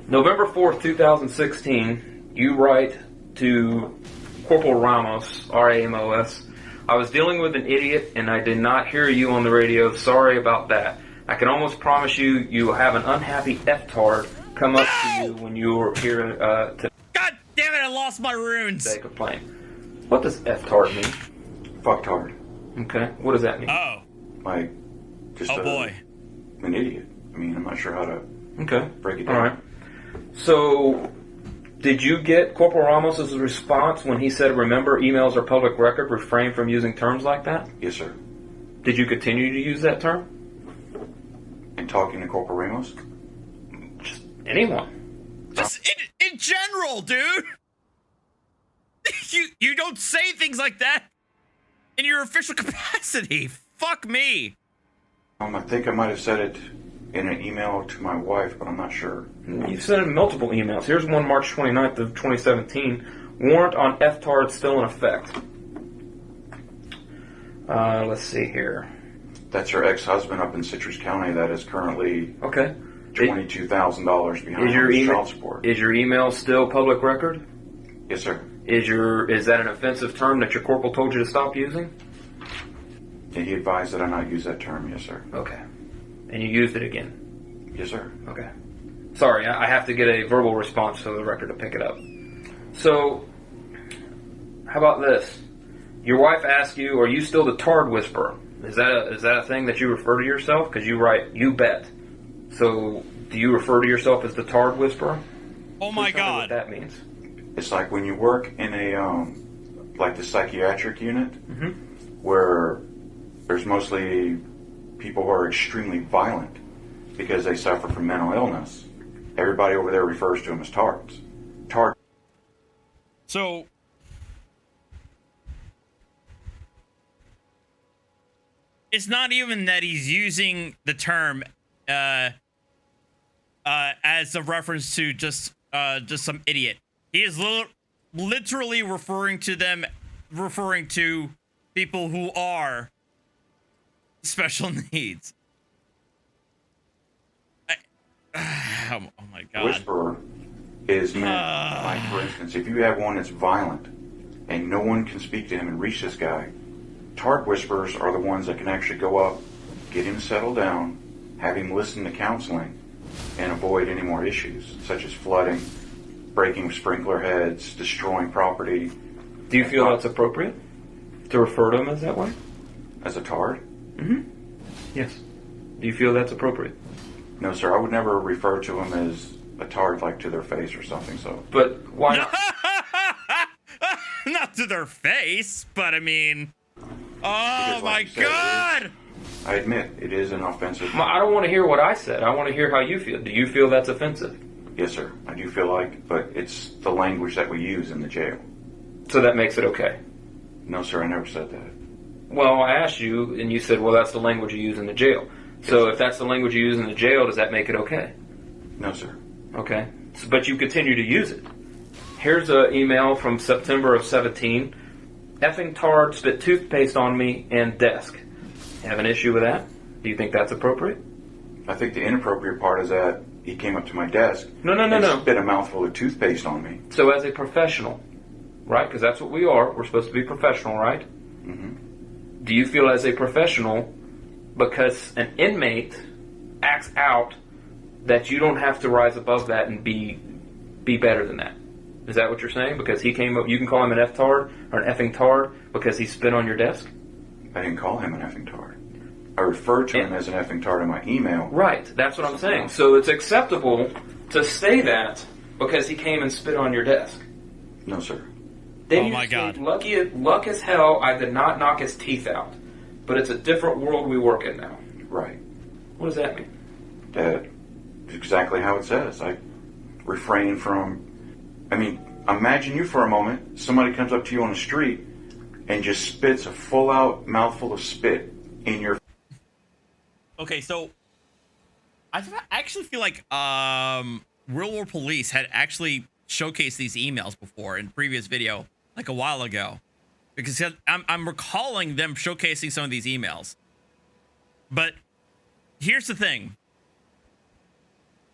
November 4th, 2016, you write to Corporal Ramos, R-A-M-O-S. I was dealing with an idiot and I did not hear you on the radio. Sorry about that. I can almost promise you you have an unhappy F-tard come up to you when you were here to... God damn it, I lost my runes. They complain. What does F-tard mean? Fucktard. Okay, what does that mean? Oh. Like, just boy. An idiot. I mean, I'm not sure how to break it down. All right. So, did you get Corporal Ramos' response when he said, remember, emails are public record, refrain from using terms like that? Yes, sir. Did you continue to use that term? In talking to Corporal Ramos? Just anyone. Just in general, dude. You don't say things like that in your official capacity. Fuck me. I think I might have said it in an email to my wife, but I'm not sure. You've sent him multiple emails. Here's one March 29th of 2017. Warrant on F-tard still in effect. Let's see here. That's her ex-husband up in Citrus County that is currently $22,000 behind on child support. Is your email still public record? Yes, sir. Is that an offensive term that your corporal told you to stop using? Yeah, he advised that I not use that term, yes, sir. Okay. And you used it again? Yes, sir. Okay. Sorry, I have to get a verbal response for the record to pick it up. So, how about this? Your wife asked you, are you still the tard whisperer? Is that a thing that you refer to yourself? Because you write, you bet. So, do you refer to yourself as the tard whisperer? Oh my God. What that means. It's like when you work in a, like the psychiatric unit, where there's mostly people who are extremely violent because they suffer from mental illness. Everybody over there refers to them as tards. Tard. So, it's not even that he's using the term as a reference to just some idiot. He is literally referring to people who are special needs. Oh my God. Whisperer is meant, like, for instance, if you have one that's violent and no one can speak to him and reach this guy, tard whisperers are the ones that can actually go up, get him settled down, have him listen to counseling, and avoid any more issues, such as flooding, breaking sprinkler heads, destroying property. Do you feel that's appropriate to refer to him as that way? As a tard? Yes. Do you feel that's appropriate? No, sir. I would never refer to him as a tard, like to their face or something. So, but why not? Not to their face, but I mean, oh my God! I admit it is an offensive. I don't want to hear what I said. I want to hear how you feel. Do you feel that's offensive? Yes, sir. I do feel like, but it's the language that we use in the jail. So that makes it okay? No, sir. I never said that. Well, I asked you, and you said, well, that's the language you use in the jail. So if that's the language you use in the jail, does that make it okay? No, sir. Okay. But you continue to use it. Here's an email from September of 17. Effing tard spit toothpaste on me and desk. Have an issue with that? Do you think that's appropriate? I think the inappropriate part is that he came up to my desk and spit a mouthful of toothpaste on me. So as a professional, right? Because that's what we are. We're supposed to be professional, right? Do you feel as a professional, because an inmate acts out, that you don't have to rise above that and be better than that? Is that what you're saying? Because he came up, you can call him an F-tard or an effing tard because he spit on your desk? I didn't call him an effing tard. I referred to him as an effing tard in my email. Right, that's what I'm saying. So it's acceptable to say that because he came and spit on your desk. No, sir. Then oh you my God. Luck as hell, I did not knock his teeth out. But it's a different world we work in now. Right. What does that mean? That is exactly how it says. I refrain from... I mean, imagine you for a moment. Somebody comes up to you on the street and just spits a full-out mouthful of spit in your... Okay, so I actually feel like World War Police had actually showcased these emails before in previous video, like a while ago, because I'm recalling them showcasing some of these emails. But here's the thing: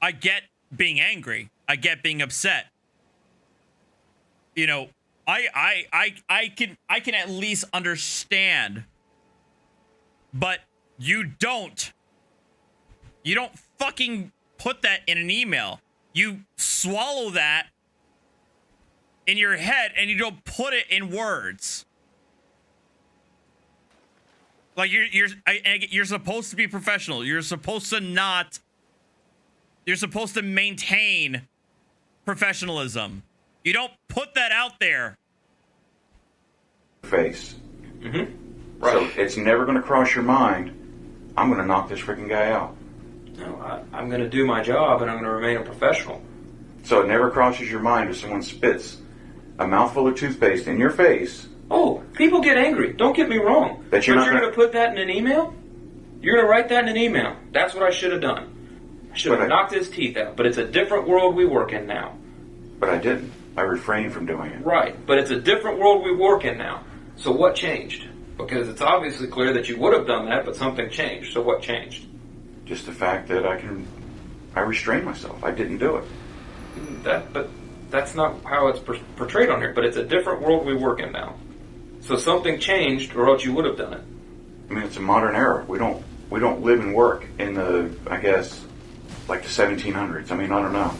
I get being angry, I get being upset. You know, I can at least understand, but you don't fucking put that in an email. You swallow that in your head and you don't put it in words. Like you're supposed to be professional. You're supposed to maintain professionalism. You don't put that out there. Face. Mm-hmm. Right. So it's never going to cross your mind, I'm going to knock this freaking guy out. No, I'm going to do my job and I'm going to remain a professional. So it never crosses your mind if someone spits a mouthful of toothpaste in your face. Oh, people get angry. Don't get me wrong. But you're going to put that in an email? You're going to write that in an email. That's what I should have done. I should have knocked his teeth out. But it's a different world we work in now. But I didn't. I refrained from doing it. Right. But it's a different world we work in now. So what changed? Because it's obviously clear that you would have done that, but something changed. So what changed? Just the fact that I restrained myself. I didn't do it. But that's not how it's portrayed on here. But it's a different world we work in now. So something changed, or else you would have done it. I mean, it's a modern era. We don't live and work in the, I guess, like the 1700s. I mean, I don't know.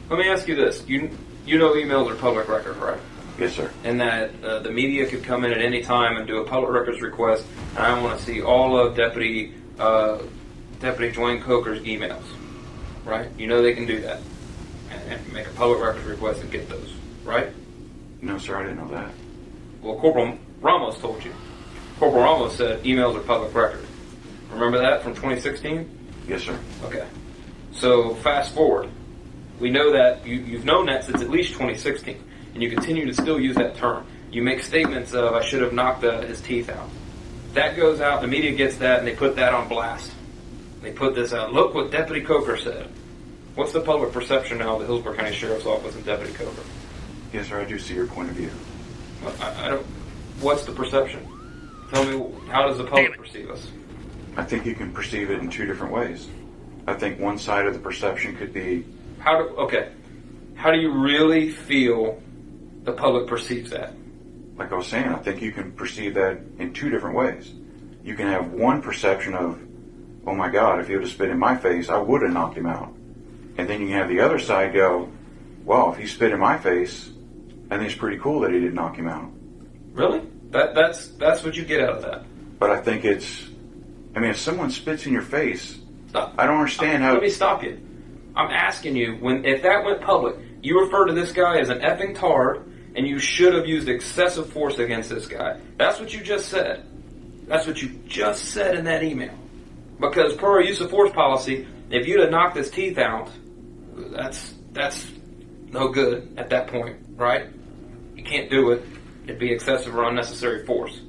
Let me ask you this: you know, emails are public record, right? Yes, sir. And that the media could come in at any time and do a public records request, and I want to see all of Deputy Dwayne Coker's emails, right? You know they can do that and make a public records request and get those, right? No, sir, I didn't know that. Well, Corporal Ramos told you. Corporal Ramos said emails are public record. Remember that from 2016? Yes, sir. Okay. So fast forward. We know that you've known that since at least 2016, and you continue to still use that term. You make statements of, I should have knocked his teeth out. That goes out, the media gets that, and they put that on blast. They put this out. Look what Deputy Coker said. What's the public perception now of the Hillsborough County Sheriff's Office and Deputy Coker? Yes, sir, I do see your point of view. I don't. What's the perception? Tell me, how does the public perceive us? I think you can perceive it in two different ways. I think one side of the perception could be... How do you really feel the public perceives that? Like I was saying, I think you can perceive that in two different ways. You can have one perception of, oh my God, if he would have spit in my face, I would have knocked him out. And then you can have the other side go, well, if he spit in my face, I think it's pretty cool that he didn't knock him out. Really? That's what you get out of that. But I think if someone spits in your face, Stop. I don't understand how... Let me stop you. I'm asking you, if that went public, you refer to this guy as an effing tard, and you should have used excessive force against this guy. That's what you just said. That's what you just said in that email. Because per our use of force policy, if you'd have knocked his teeth out, that's no good at that point, right? You can't do it. It'd be excessive or unnecessary force.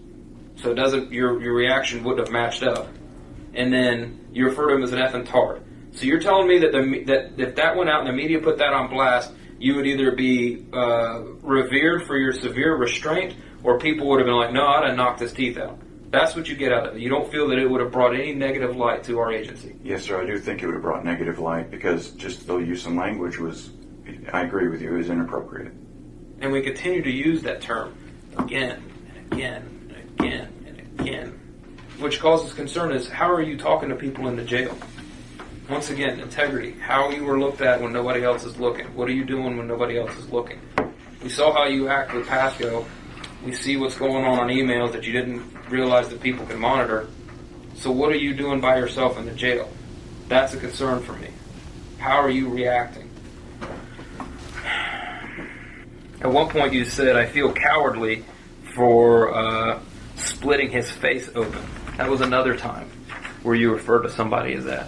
So your reaction wouldn't have matched up. And then you refer to him as an effing tard. So you're telling me that if that went out and the media put that on blast, you would either be revered for your severe restraint, or people would have been like, no, I'd have knocked his teeth out. That's what you get out of it. You don't feel that it would have brought any negative light to our agency. Yes, sir, I do think it would have brought negative light, because just the use of language was, I agree with you, is inappropriate. And we continue to use that term again and again and again and again. Which causes concern is, how are you talking to people in the jail? Once again, integrity. How you were looked at when nobody else is looking. What are you doing when nobody else is looking? We saw how you act with Pasco We see what's going on emails that you didn't realize that people can monitor. So what are you doing by yourself in the jail? That's a concern for me. How are you reacting? At one point you said, I feel cowardly for splitting his face open. That was another time where you referred to somebody as that.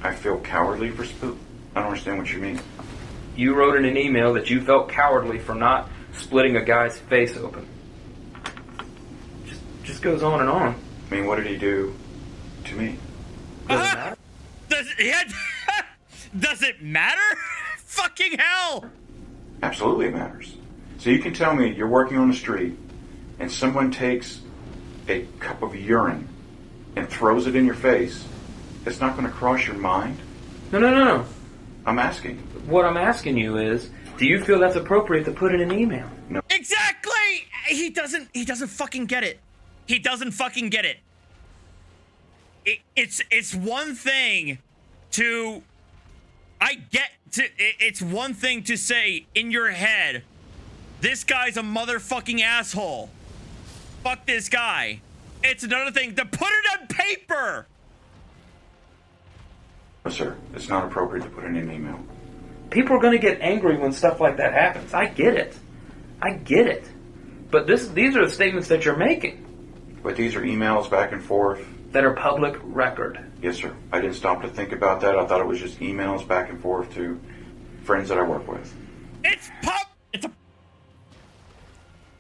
I feel cowardly for I don't understand what you mean. You wrote in an email that you felt cowardly for not splitting a guy's face open. Just goes on and on. I mean, what did he do to me? Does it matter? Fucking hell! Absolutely it matters. So you can tell me you're working on the street and someone takes a cup of urine and throws it in your face. It's not going to cross your mind? No. I'm asking. What I'm asking you is, do you feel that's appropriate to put in an email? No. Exactly! He doesn't fucking get it. He doesn't fucking get it. It's one thing to... It's one thing to say in your head, this guy's a motherfucking asshole. Fuck this guy. It's another thing to put it on paper. No, sir. It's not appropriate to put in an email. People are going to get angry when stuff like that happens. I get it. But these are the statements that you're making. But these are emails back and forth. That are public record. Yes, sir. I didn't stop to think about that. I thought it was just emails back and forth to friends that I work with.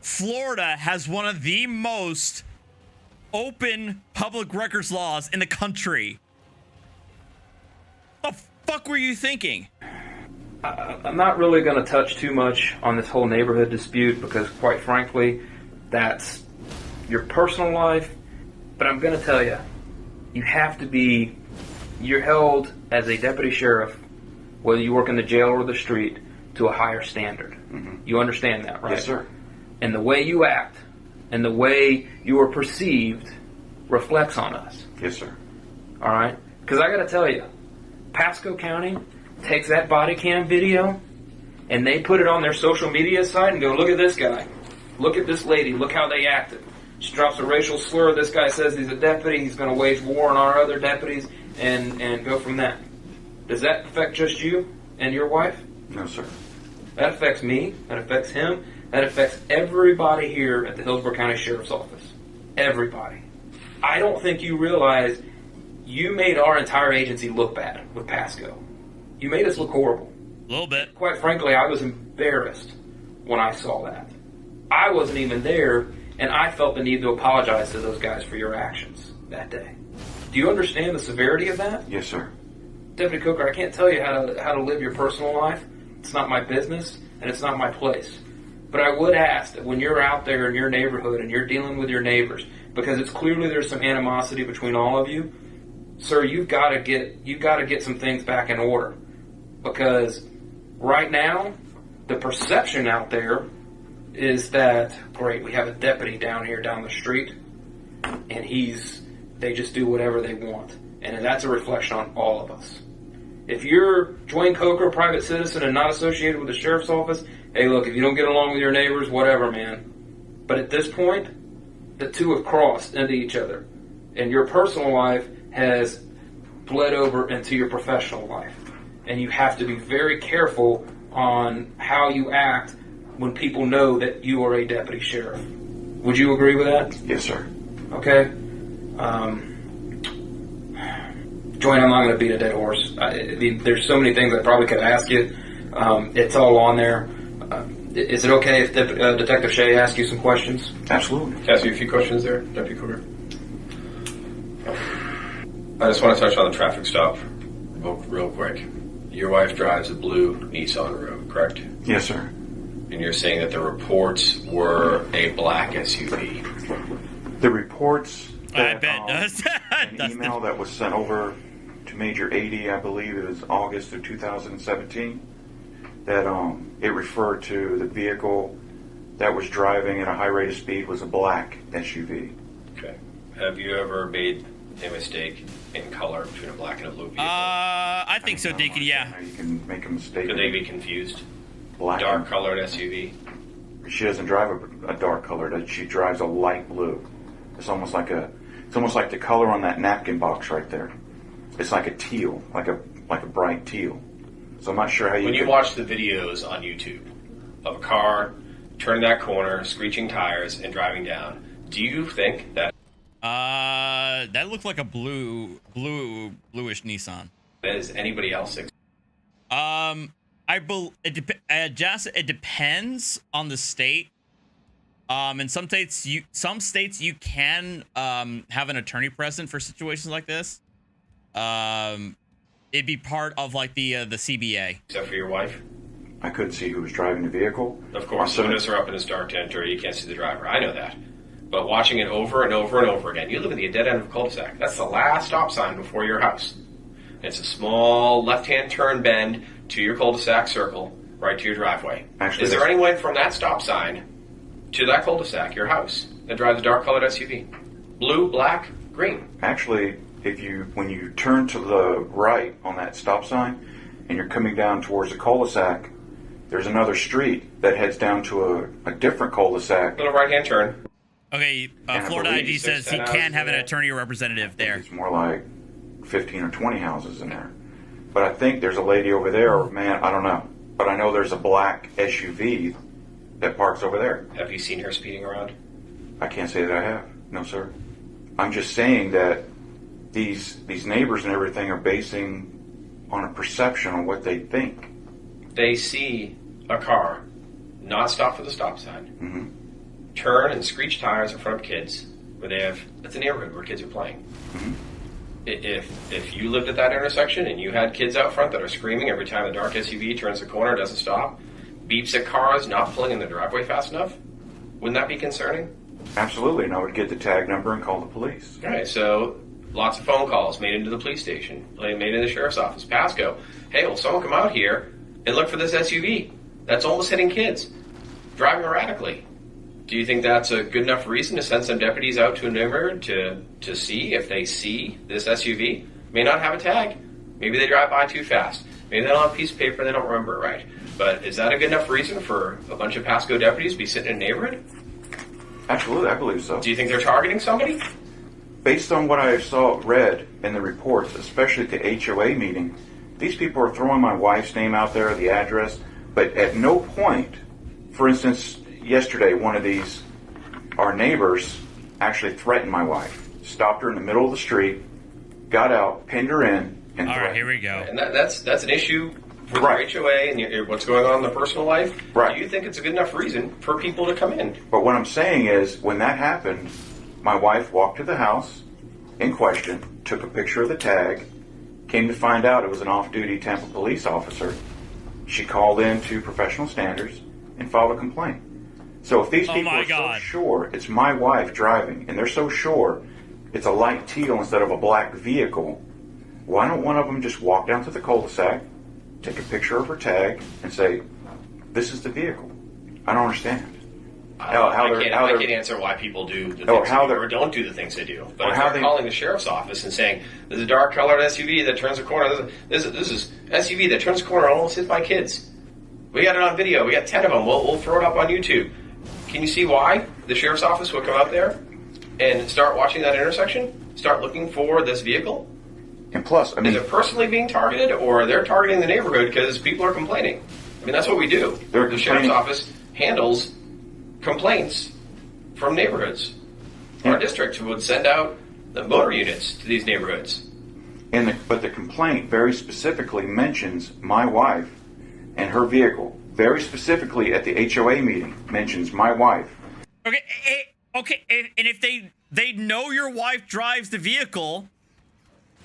Florida has one of the most open public records laws in the country. The fuck were you thinking? I'm not really going to touch too much on this whole neighborhood dispute because, quite frankly, that's your personal life. But I'm going to tell you, you're held as a deputy sheriff, whether you work in the jail or the street, to a higher standard. Mm-hmm. You understand that, right? Yes, sir. And the way you act and the way you are perceived reflects on us. Yes, sir. All right? Because I got to tell you, Pasco County takes that body cam video and they put it on their social media site and go, look at this guy. Look at this lady. Look how they acted. She drops a racial slur. This guy says he's a deputy. He's going to wage war on our other deputies and go from that. Does that affect just you and your wife? No, sir. That affects me. That affects him. That affects everybody here at the Hillsborough County Sheriff's Office. Everybody. I don't think you realize you made our entire agency look bad with Pasco. You made us look horrible. A little bit. Quite frankly, I was embarrassed when I saw that. I wasn't even there, and I felt the need to apologize to those guys for your actions that day. Do you understand the severity of that? Yes, sir. Deputy Coker, I can't tell you how to live your personal life. It's not my business, and it's not my place. But I would ask that when you're out there in your neighborhood and you're dealing with your neighbors, because it's clearly there's some animosity between all of you, sir, you've got to get some things back in order. Because right now, the perception out there is that, great, we have a deputy down here down the street, and they just do whatever they want. And that's a reflection on all of us. If you're Dwayne Coker, a private citizen, and not associated with the sheriff's office, hey, look, if you don't get along with your neighbors, whatever, man. But at this point, the two have crossed into each other. And your personal life has bled over into your professional life. And you have to be very careful on how you act when people know that you are a deputy sheriff. Would you agree with that? Yes, sir. Okay. Dwayne, I'm not going to beat a dead horse. There's so many things I probably could ask you. It's all on there. Is it okay if Detective Shea asks you some questions? Absolutely. Can I ask you a few questions there, Deputy Cougar? I just want to touch on the traffic stop real quick. Your wife drives a blue Nissan Rogue, correct? Yes, sir. And you're saying that the reports were a black SUV. The reports... I bet does. An email that was sent over to Major 80, I believe it was August of 2017, that it referred to the vehicle that was driving at a high rate of speed was a black SUV. Okay. Have you ever made a mistake in color between a black and a blue vehicle? I think so, Deacon, yeah. You can make a mistake. Could they be confused? Black. Dark colored SUV? She doesn't drive a dark color. She drives a light blue. It's almost like the color on that napkin box right there. It's like a teal, like a bright teal. So I'm not sure how you. When you watch the videos on YouTube of a car turning that corner, screeching tires, and driving down, do you think that? That looked like a bluish Nissan. Is anybody else? It depends on the state. In some states you can have an attorney present for situations like this. It'd be part of like the CBA. Except for your wife. I couldn't see who was driving the vehicle. Of course, windows are up in a dark territory. You can't see the driver. I know that. But watching it over and over and over again, you live in the dead end of a cul-de-sac. That's the last stop sign before your house. It's a small left-hand turn bend to your cul-de-sac circle, right to your driveway. Actually, is there anyone from that stop sign to that cul-de-sac, your house, that drives a dark-colored SUV? Blue, black, green. Actually, when you turn to the right on that stop sign and you're coming down towards the cul-de-sac, there's another street that heads down to a different cul-de-sac. Little right-hand turn. Okay, Florida ID says he can have an attorney or representative there. It's more like 15 or 20 houses in there. But I think there's a lady over there, or man, I don't know. But I know there's a black SUV that parks over there. Have you seen her speeding around? I can't say that I have. No, sir. I'm just saying that these neighbors and everything are basing on a perception on what they think. They see a car not stop for the stop sign, Mm-hmm. turn and screech tires in front of kids where it's a neighborhood where kids are playing. Mm-hmm. If you lived at that intersection and you had kids out front that are screaming every time the dark SUV turns the corner, doesn't stop, beeps at cars not pulling in the driveway fast enough, wouldn't that be concerning? Absolutely, and I would get the tag number and call the police. All right, so lots of phone calls made into the police station, made into the sheriff's office, Pasco. Hey, will someone come out here and look for this SUV that's almost hitting kids, driving erratically? Do you think that's a good enough reason to send some deputies out to a neighborhood to see if they see this SUV? May not have a tag. Maybe they drive by too fast. Maybe they don't have a piece of paper and they don't remember it right. But is that a good enough reason for a bunch of Pasco deputies to be sitting in a neighborhood? Absolutely, I believe so. Do you think they're targeting somebody? Based on what I read in the reports, especially at the HOA meeting, these people are throwing my wife's name out there, the address, but at no point, for instance, yesterday, one of our neighbors actually threatened my wife. Stopped her in the middle of the street, got out, pinned her in, and all right, here we go. And that's an issue for right. the HOA and what's going on in the personal life. Right. Do you think it's a good enough reason for people to come in? But what I'm saying is, when that happened, my wife walked to the house in question, took a picture of the tag, came to find out it was an off-duty Tampa police officer. She called in to professional standards and filed a complaint. So if these people are so sure it's my wife driving, and they're so sure it's a light teal instead of a black vehicle, why don't one of them just walk down to the cul-de-sac, take a picture of her tag, and say, this is the vehicle? I don't understand. I can't answer why people do the things they do or don't do the things they do. But if they're calling the sheriff's office and saying, there's a dark colored SUV that turns a corner, this is SUV that turns a corner and almost hits my kids. We got it on video. We got 10 of them. We'll throw it up on YouTube. Can you see why the sheriff's office would come out there and start watching that intersection? Start looking for this vehicle? And plus, I mean, is it personally being targeted, or they're targeting the neighborhood because people are complaining? I mean, that's what we do. The sheriff's office handles complaints from neighborhoods. Our district would send out the motor units to these neighborhoods. But the complaint very specifically mentions my wife and her vehicle. Very specifically at the HOA meeting mentions my wife. Okay, and if they know your wife drives the vehicle,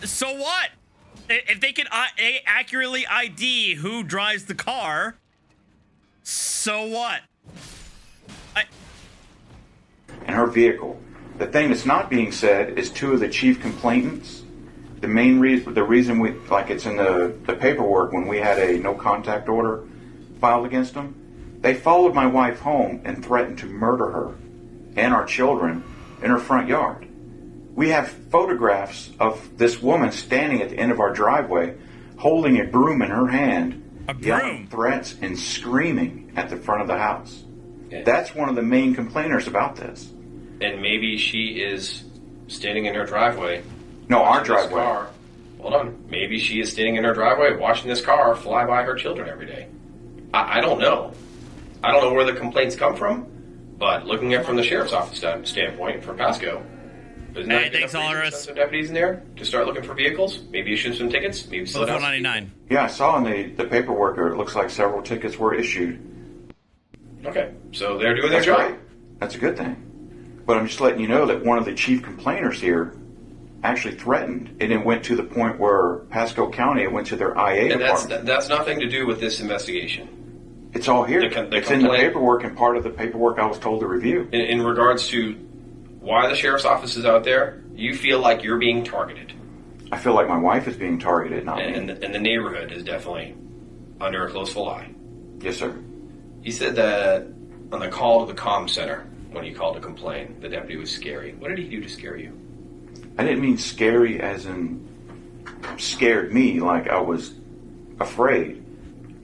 so what? If they can accurately ID who drives the car, so what? And her vehicle. The thing that's not being said is two of the chief complainants. The reason we, like it's in the paperwork when we had a no contact order filed against them, they followed my wife home and threatened to murder her and our children in her front yard. We have photographs of this woman standing at the end of our driveway holding a broom in her hand, yelling threats and screaming at the front of the house. That's one of the main complainers about this. And maybe she is standing in her driveway. No, our watching this driveway. car. Hold on. Maybe she is standing in her driveway watching this car fly by her children every day. I don't know. I don't know where the complaints come from, but looking at it from the sheriff's office standpoint, from Pasco, isn't that thanks, Ulrich. some deputies in there to start looking for vehicles? Maybe issue some tickets? Maybe slow down. $4.99. Yeah, I saw in the paperwork, it looks like several tickets were issued. Okay, so they're doing their That's job. great. That's a good thing. But I'm just letting you know that one of the chief complainers here actually threatened, and it went to the point where Pasco County, it went to their IA And department. that's nothing to do with this investigation. It's all here. The It's in the complaint- paperwork, and part of the paperwork I was told to review. In regards to why the sheriff's office is out there, you feel like you're being targeted. I feel like my wife is being targeted, not me. And the neighborhood is definitely under a closeful eye. Yes, sir. He said that on the call to the comm center, when he called to complain, the deputy was scary. What did he do to scare you? I didn't mean scary as in scared me, like I was afraid.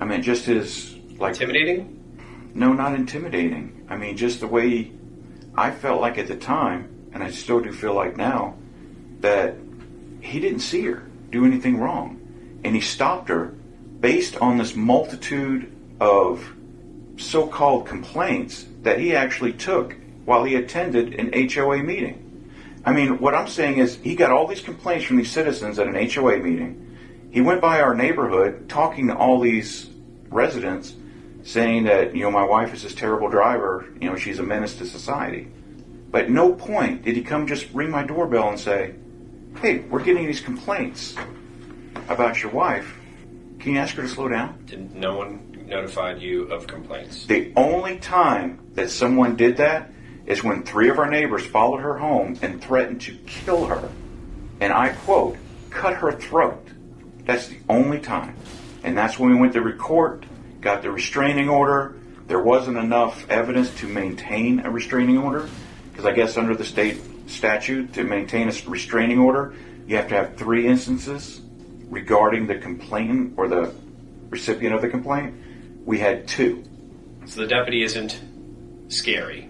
I mean, just as, like... Intimidating? No, not intimidating. I mean, just the way I felt like at the time, and I still do feel like now, that he didn't see her do anything wrong. And he stopped her based on this multitude of so-called complaints that he actually took while he attended an HOA meeting. I mean, what I'm saying is he got all these complaints from these citizens at an HOA meeting. He went by our neighborhood talking to all these residents saying that, my wife is this terrible driver, she's a menace to society. But at no point did he come just ring my doorbell and say, hey, we're getting these complaints about your wife. Can you ask her to slow down? Did no one notified you of complaints? The only time that someone did that is when 3 of our neighbors followed her home and threatened to kill her. And I quote, cut her throat. That's the only time. And that's when we went to court, got the restraining order. There wasn't enough evidence to maintain a restraining order, because I guess under the state statute, to maintain a restraining order, you have to have 3 instances regarding the complainant or the recipient of the complaint. We had 2. So the deputy isn't scary,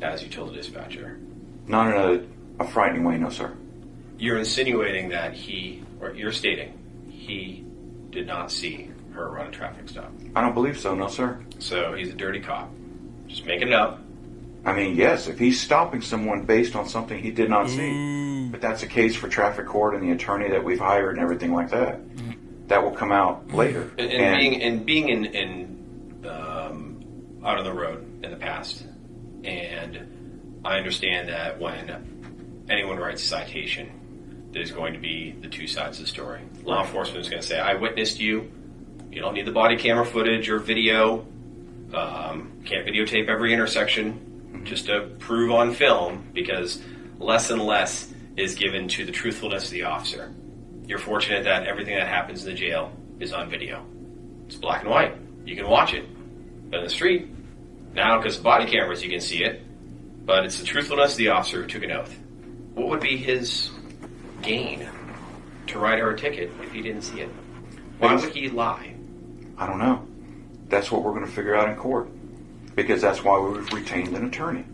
as you told the dispatcher. Not in a frightening way, no, sir. You're insinuating that you're stating he did not see her run a traffic stop. I don't believe so, no, sir. So he's a dirty cop. Just making it up. I mean, yes, if he's stopping someone based on something he did not see, but that's a case for traffic court and the attorney that we've hired and everything like that. That will come out later. And being in out on the road in the past, and I understand that when anyone writes a citation, there's going to be the 2 sides of the story. Law enforcement is going to say, I witnessed you. You don't need the body camera footage or video. Can't videotape every intersection just to prove on film, because less and less is given to the truthfulness of the officer. You're fortunate that everything that happens in the jail is on video. It's black and white. You can watch it. But in the street, now because of body cameras you can see it, but it's the truthfulness of the officer who took an oath. What would be his gain to write her a ticket if he didn't see it? Why would he lie? I don't know. That's what we're going to figure out in court, because that's why we've retained an attorney.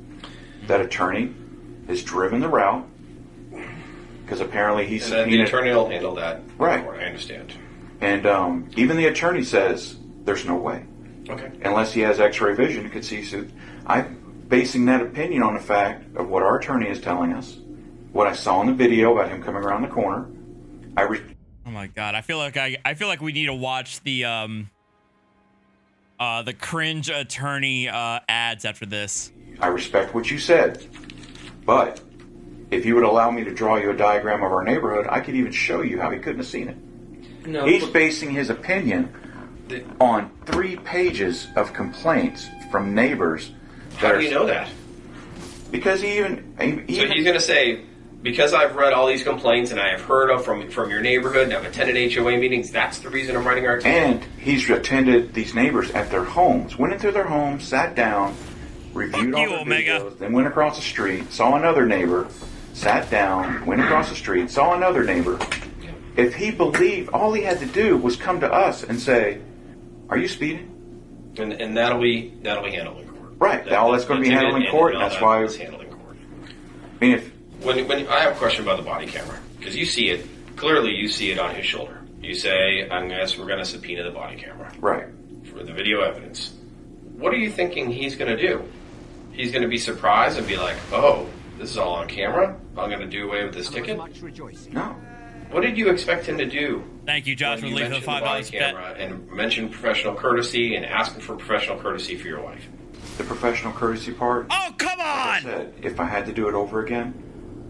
That attorney has driven the route, because apparently he's... And the attorney will handle that. Right. I understand. And even the attorney says there's no way. Okay. Unless he has x-ray vision, he could see... I'm basing that opinion on the fact of what our attorney is telling us, what I saw in the video about him coming around the corner. Oh my god! I feel like we need to watch the cringe attorney ads after this. I respect what you said, but if you would allow me to draw you a diagram of our neighborhood, I could even show you how he couldn't have seen it. No, He's basing his opinion on 3 pages of complaints from neighbors. How do you know that? Because he So he's going to say, because I've read all these complaints and I have heard of from your neighborhood and I've attended HOA meetings, that's the reason I'm writing our ticket? And he's attended these neighbors at their homes, went into their homes, sat down, reviewed all their videos, then went across the street, saw another neighbor, sat down, went across the street, saw another neighbor. If he believed, all he had to do was come to us and say, are you speeding? And that'll be handled in court. Right. All that's going to be handled in court, and that's why. It's handled in court. I mean, if When I have a question about the body camera, because you see it, clearly you see it on his shoulder. You say, I guess we're going to subpoena the body camera. Right. For the video evidence. What are you thinking he's going to do? He's going to be surprised and be like, oh, this is all on camera? I'm going to do away with this ticket? No. What did you expect him to do? Thank you, Josh, for when you leaving the mentioned $5 body camera and mentioned professional courtesy and asking for professional courtesy for your wife? The professional courtesy part. Oh, come on! Like I said, if I had to do it over again,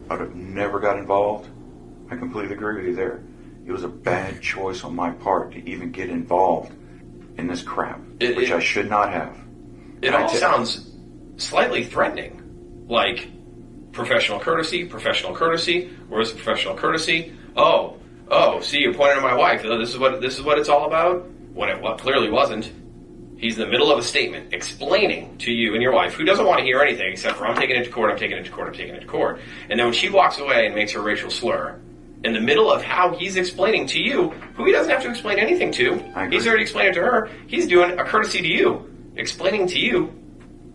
I would have never got involved. I completely agree with you there. It was a bad choice on my part to even get involved in this crap, which I should not have. It all sounds slightly threatening. Like, professional courtesy, where's the professional courtesy? Oh, see, you're pointing at my wife. This is what it's all about? When it clearly wasn't. He's in the middle of a statement explaining to you and your wife, who doesn't want to hear anything except for I'm taking it to court. And then when she walks away and makes her racial slur, in the middle of how he's explaining to you, who he doesn't have to explain anything to, he's already explained it to her, he's doing a courtesy to you, explaining to you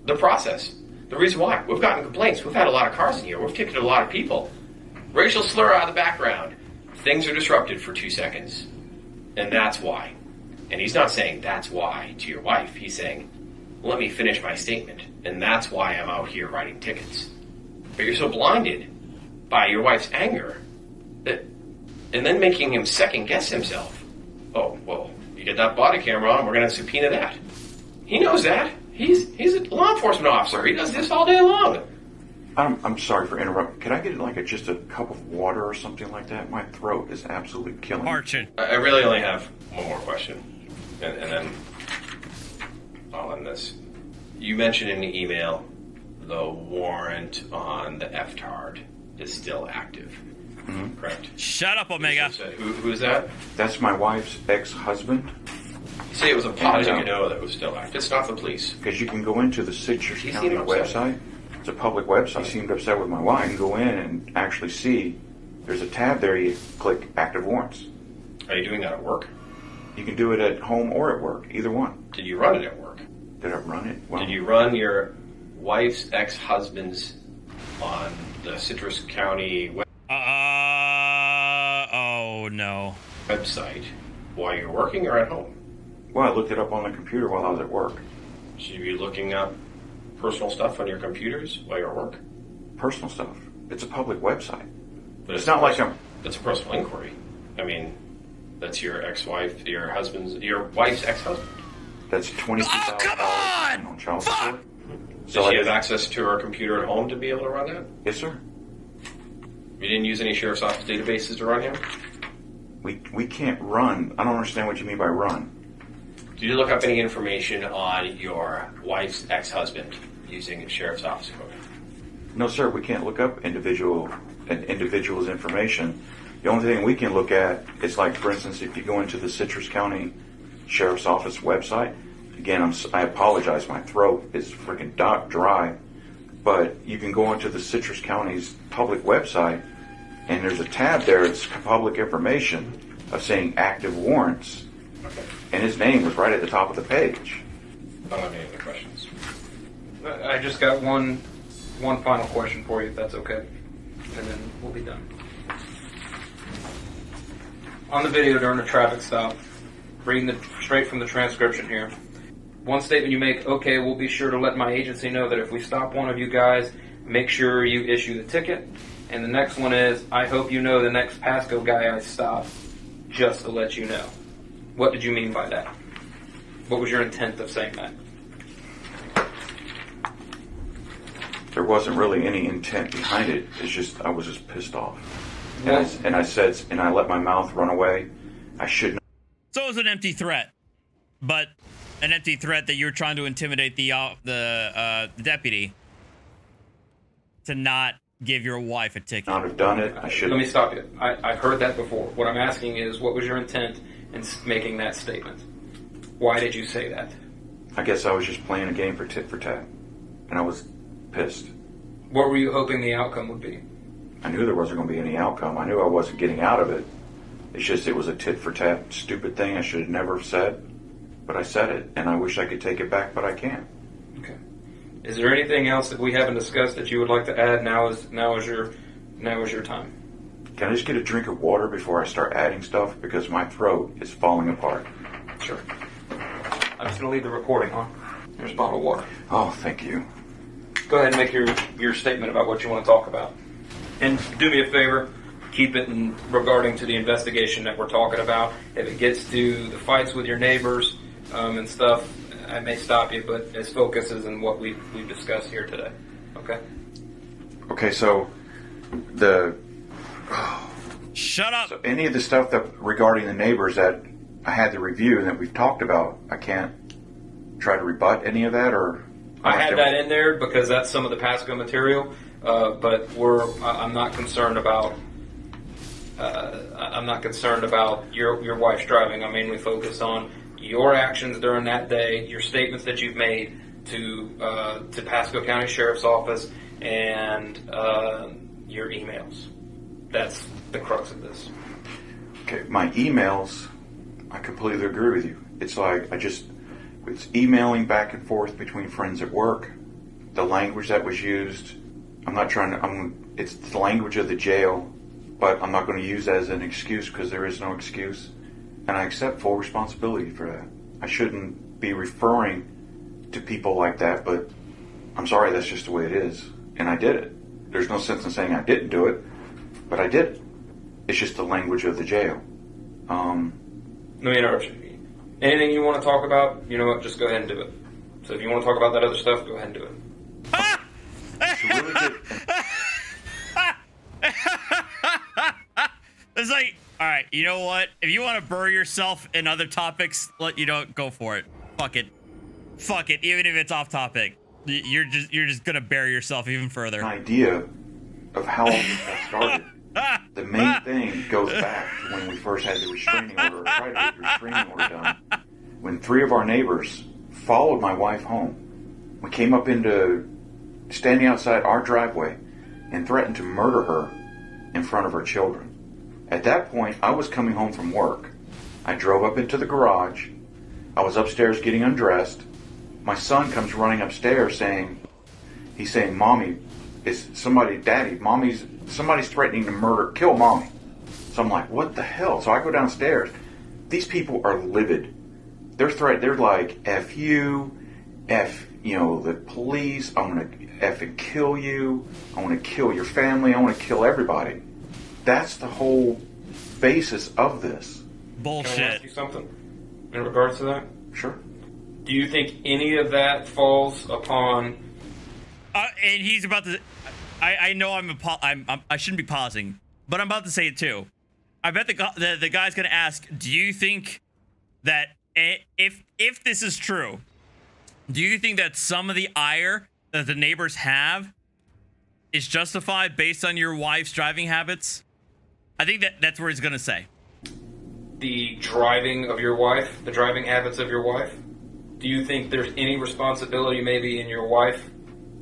the process, the reason why. We've gotten complaints. We've had a lot of cars in here. We've ticketed a lot of people. Racial slur out of the background. Things are disrupted for 2 seconds. And that's why. And he's not saying that's why to your wife. He's saying, let me finish my statement. And that's why I'm out here writing tickets. But you're so blinded by your wife's anger that, and then making him second guess himself. Oh, well, you get that body camera on, we're going to subpoena that. He knows that. He's a law enforcement officer. He does this all day long. I'm sorry for interrupting. Could I get just a cup of water or something like that? My throat is absolutely killing me. I really only have one more question, and then I'll end this. You mentioned in the email the warrant on the FTARD is still active, correct? Shut up, Omega. Who's that? That's my wife's ex-husband. You say it was a pod, you know that it was still active. It's not the police. Because you can go into the Citrus He County seemed upset. website. It's a public website. He seemed upset with my wife. You can go in and actually see there's a tab there. You click active warrants. Are you doing that at work? You can do it at home or at work, either one. Did you run it at work? Did I run it? Well, Did you run your wife's ex-husband's on the Citrus County Oh, no. website while you're working or at home? Well, I looked it up on the computer while I was at work. Should you be looking up personal stuff on your computers while you're at work? Personal stuff. It's a public website. But It's not like I'm... It's a personal inquiry. I mean, that's your ex-wife, your wife's ex-husband. That's $22,000 on child support. Does she have access to her computer at home to be able to run that? Yes, sir. You didn't use any sheriff's office databases to run him? We can't run. I don't understand what you mean by run. Did you look up any information on your wife's ex-husband using sheriff's office code? No, sir. We can't look up individual's information. The only thing we can look at is, like, for instance, if you go into the Citrus County Sheriff's Office website. Again, I apologize. My throat is freaking dry. But you can go into the Citrus County's public website, and there's a tab there. It's public information of saying active warrants. Okay. And his name was right at the top of the page. I don't have any other questions. I just got one final question for you, if that's okay, and then we'll be done. On the video during a traffic stop, reading straight from the transcription here, one statement you make, okay, we'll be sure to let my agency know that if we stop one of you guys, make sure you issue the ticket. And the next one is, I hope you know the next Pasco guy I stop, just to let you know. What did you mean by that? What was your intent of saying that? There wasn't really any intent behind it. It's just I was just pissed off, and I said, and I let my mouth run away. I shouldn't. So it was an empty threat, but an empty threat that you're trying to intimidate the deputy to not give your wife a ticket. Not have done it. I should. Let me stop you. I've heard that before. What I'm asking is, what was your intent in making that statement? Why did you say that? I guess I was just playing a game for tit for tat, and I was pissed. What were you hoping the outcome would be? I knew there wasn't going to be any outcome. I knew I wasn't getting out of it. It's just it was a tit for tat stupid thing I should have never said, but I said it, and I wish I could take it back, but I can't. Okay. Is there anything else that we haven't discussed that you would like to add? Now is your time. Can I just get a drink of water before I start adding stuff? Because my throat is falling apart. Sure. I'm just going to leave the recording on. Here's a bottle of water. Oh, thank you. Go ahead and make your statement about what you want to talk about. And do me a favor, keep it regarding to the investigation that we're talking about. If it gets to the fights with your neighbors and stuff, I may stop you, but its focus is in what we've discussed here today. Okay? Okay, so Shut up! So any of the stuff that regarding the neighbors that I had to review and that we've talked about, I can't try to rebut any of that, or... I had that in there because that's some of the Pasco material, but I'm not concerned about. I'm not concerned about your wife's driving. I'm mainly focused on your actions during that day, your statements that you've made to Pasco County Sheriff's Office, and your emails. That's the crux of this. Okay, my emails, I completely agree with you. It's like it's emailing back and forth between friends at work. The language that was used, it's the language of the jail, but I'm not going to use that as an excuse because there is no excuse. And I accept full responsibility for that. I shouldn't be referring to people like that, but I'm sorry, that's just the way it is. And I did it. There's no sense in saying I didn't do it, but I did it. It's just the language of the jail. Let me interrupt you. Anything you want to talk about, you know what, just go ahead and do it. So if you want to talk about that other stuff, go ahead and do it. It's like, all right, you know what? If you want to bury yourself in other topics, go for it. Fuck it. Fuck it. Even if it's off topic, you're just gonna bury yourself even further. An idea of how all this got started. The main thing goes back to when we first had the restraining order, or tried to get the restraining order done. When 3 of our neighbors followed my wife home, we came up standing outside our driveway and threatened to murder her in front of her children. At that point, I was coming home from work. I drove up into the garage. I was upstairs getting undressed. My son comes running upstairs saying, Mommy, somebody's threatening to kill Mommy. So I'm like, what the hell? So I go downstairs. These people are livid. They're like, F you, F, the police, I'm going to effing kill you, I want to kill your family, I want to kill everybody. That's the whole basis of this. Bullshit. Can I ask you something in regards to that? Sure. Do you think any of that falls upon... And he's about to... I know I shouldn't be pausing, but I'm about to say it too. I bet the guy's going to ask, do you think that if this is true, do you think that some of the ire that the neighbors have is justified based on your wife's driving habits? I think that's where he's going to say. The driving of your wife, the driving habits of your wife? Do you think there's any responsibility maybe in your wife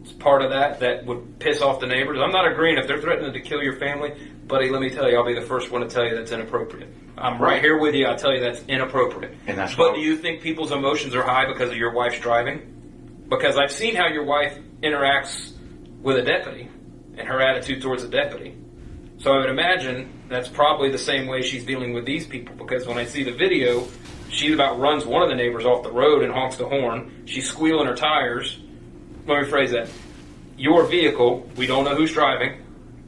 as part of that would piss off the neighbors? I'm not agreeing if they're threatening to kill your family, buddy, let me tell you, I'll be the first one to tell you that's inappropriate. I'm right here with you, I'll tell you that's inappropriate. But do you think people's emotions are high because of your wife's driving? Because I've seen how your wife interacts with a deputy and her attitude towards a deputy. So I would imagine that's probably the same way she's dealing with these people, because when I see the video, she about runs one of the neighbors off the road and honks the horn. She's squealing her tires. Let me phrase that. Your vehicle, we don't know who's driving.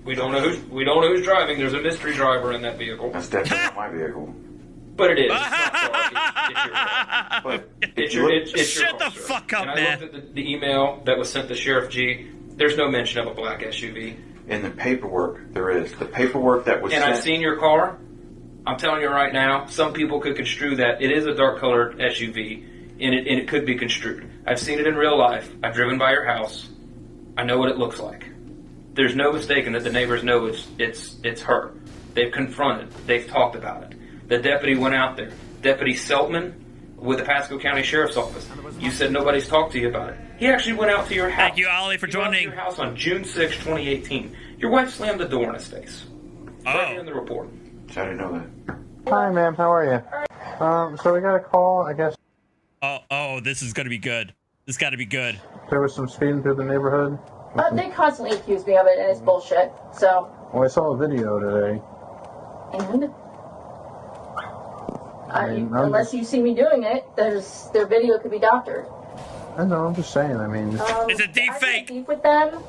We don't know who's driving. There's a mystery driver in that vehicle. That's definitely not my vehicle. But it is. It's not dark. It's your car. It's your Shut the fuck up, man. man. I looked at the email that was sent to Sheriff G. There's no mention of a black SUV. In the paperwork, there is. The paperwork that was sent. And I've seen your car. I'm telling you right now, some people could construe that it is a dark-colored SUV, and it could be construed. I've seen it in real life. I've driven by your house. I know what it looks like. There's no mistaking that the neighbors know it's her. They've confronted. They've talked about it. The deputy went out there. Deputy Seltman with the Pasco County Sheriff's Office. You said nobody's talked to you about it. He actually went out to your house. Thank you, Ollie, for joining. He went out to your house on June 6, 2018. Your wife slammed the door in his face. Right here in the report. I didn't know that. Hi, ma'am. How are you? So we got a call, I guess. Oh, this is gonna be good. This got to be good. There was some speeding through the neighborhood? They constantly accuse me of it, and it's bullshit. So. Well, I saw a video today. And? Unless you see me doing it, their video could be doctored. I know, I'm just saying, I mean... It's a deep fake! I've been deep with them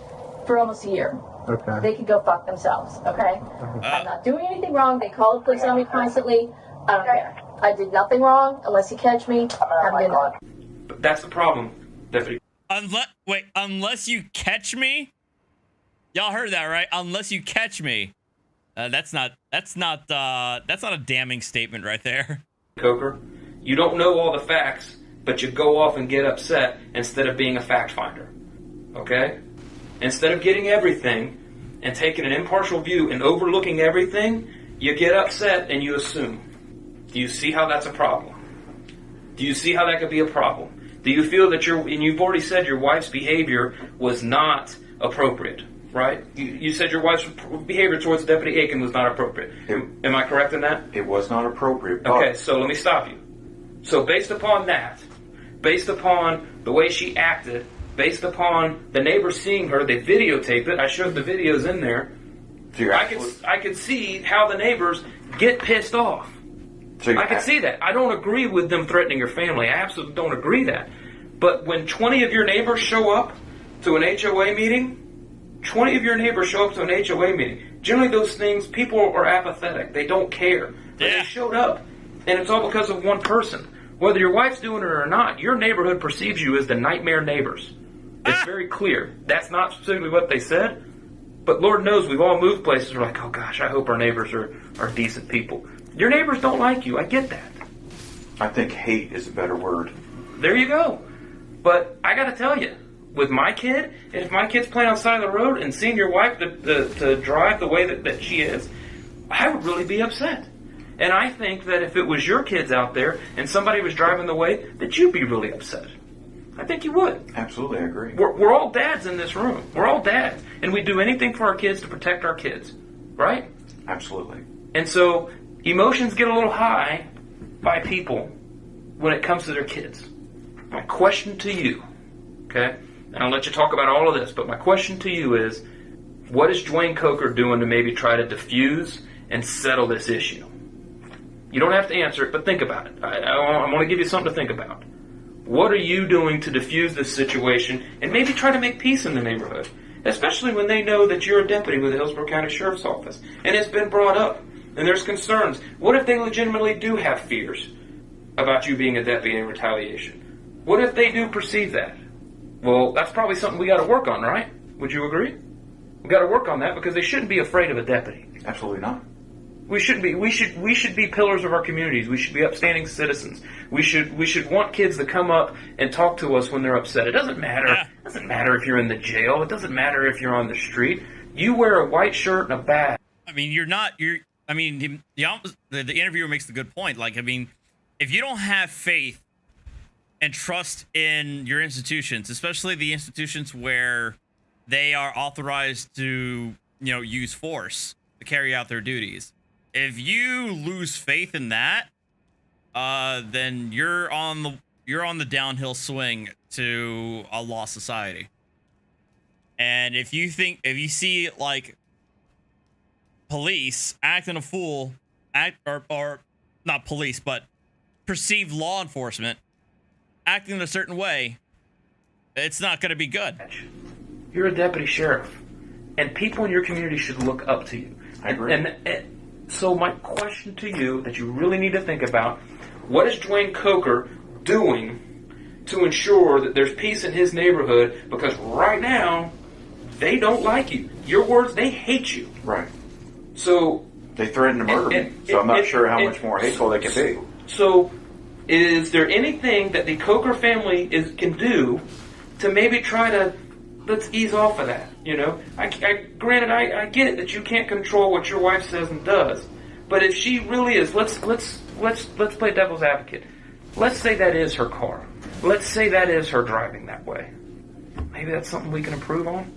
for almost a year. Okay. They could go fuck themselves, okay? I'm not doing anything wrong. They call the police on me constantly. I don't care. I did nothing wrong. Unless you catch me, I'm good. But that's the problem, Deputy. Unless you catch me? Y'all heard that, right? Unless you catch me. That's not a damning statement right there. Coker, you don't know all the facts, but you go off and get upset instead of being a fact finder. Okay? Instead of getting everything and taking an impartial view and overlooking everything, you get upset and you assume. Do you see how that's a problem? Do you see how that could be a problem? Do you feel that and you've already said your wife's behavior was not appropriate, right? You said your wife's behavior towards Deputy Aiken was not appropriate. Am I correct in that? It was not appropriate. But... Okay, so let me stop you. So based upon that, based upon the way she acted, based upon the neighbors seeing her, they videotaped it. I showed the videos in there. So I could see how the neighbors get pissed off. So I can see that. I don't agree with them threatening your family. I absolutely don't agree that. But when 20 of your neighbors show up to an HOA meeting, generally those things, people are apathetic. They don't care. But they showed up, and it's all because of one person. Whether your wife's doing it or not, your neighborhood perceives you as the nightmare neighbors. It's very clear. That's not specifically what they said, but Lord knows we've all moved places. We're like, oh gosh, I hope our neighbors are decent people. Your neighbors don't like you. I get that. I think hate is a better word. There you go. But I got to tell you, with my kid, if my kid's playing on the side of the road and seeing your wife to drive the way that she is, I would really be upset. And I think that if it was your kids out there and somebody was driving the way, that you'd be really upset. I think you would. Absolutely, I agree. We're all dads in this room. We're all dads. And we do anything for our kids to protect our kids. Right? Absolutely. And so emotions get a little high by people when it comes to their kids. My question to you, okay, and I'll let you talk about all of this, but my question to you is, what is Dwayne Coker doing to maybe try to diffuse and settle this issue? You don't have to answer it, but think about it. I want to give you something to think about. What are you doing to diffuse this situation and maybe try to make peace in the neighborhood? Especially when they know that you're a deputy with the Hillsborough County Sheriff's Office. And it's been brought up. And there's concerns. What if they legitimately do have fears about you being a deputy in retaliation? What if they do perceive that? Well, that's probably something we got to work on, right? Would you agree? We got to work on that because they shouldn't be afraid of a deputy. Absolutely not. We shouldn't be. We should be pillars of our communities. We should be upstanding citizens. We should want kids to come up and talk to us when they're upset. It doesn't matter. It doesn't matter if you're in the jail. It doesn't matter if you're on the street. You wear a white shirt and a badge. I mean, the interviewer makes the good point. Like, I mean, if you don't have faith and trust in your institutions, especially the institutions where they are authorized to, use force to carry out their duties. If you lose faith in that, then you're on the downhill swing to a lost society. And if you see like police acting a fool, or not police, but perceived law enforcement acting in a certain way, it's not going to be good. You're a deputy sheriff, and people in your community should look up to you. I agree. And so my question to you that you really need to think about, what is Dwayne Coker doing to ensure that there's peace in his neighborhood? Because right now, they don't like you. Your words, they hate you. Right. So they threaten to murder me. So I'm not sure how much more hateful they can be. So is there anything that the Coker family can do to maybe try to let's ease off of that? Granted, I get it that you can't control what your wife says and does, but if she really is, let's play devil's advocate. Let's say that is her car. Let's say that is her driving that way. Maybe that's something we can improve on,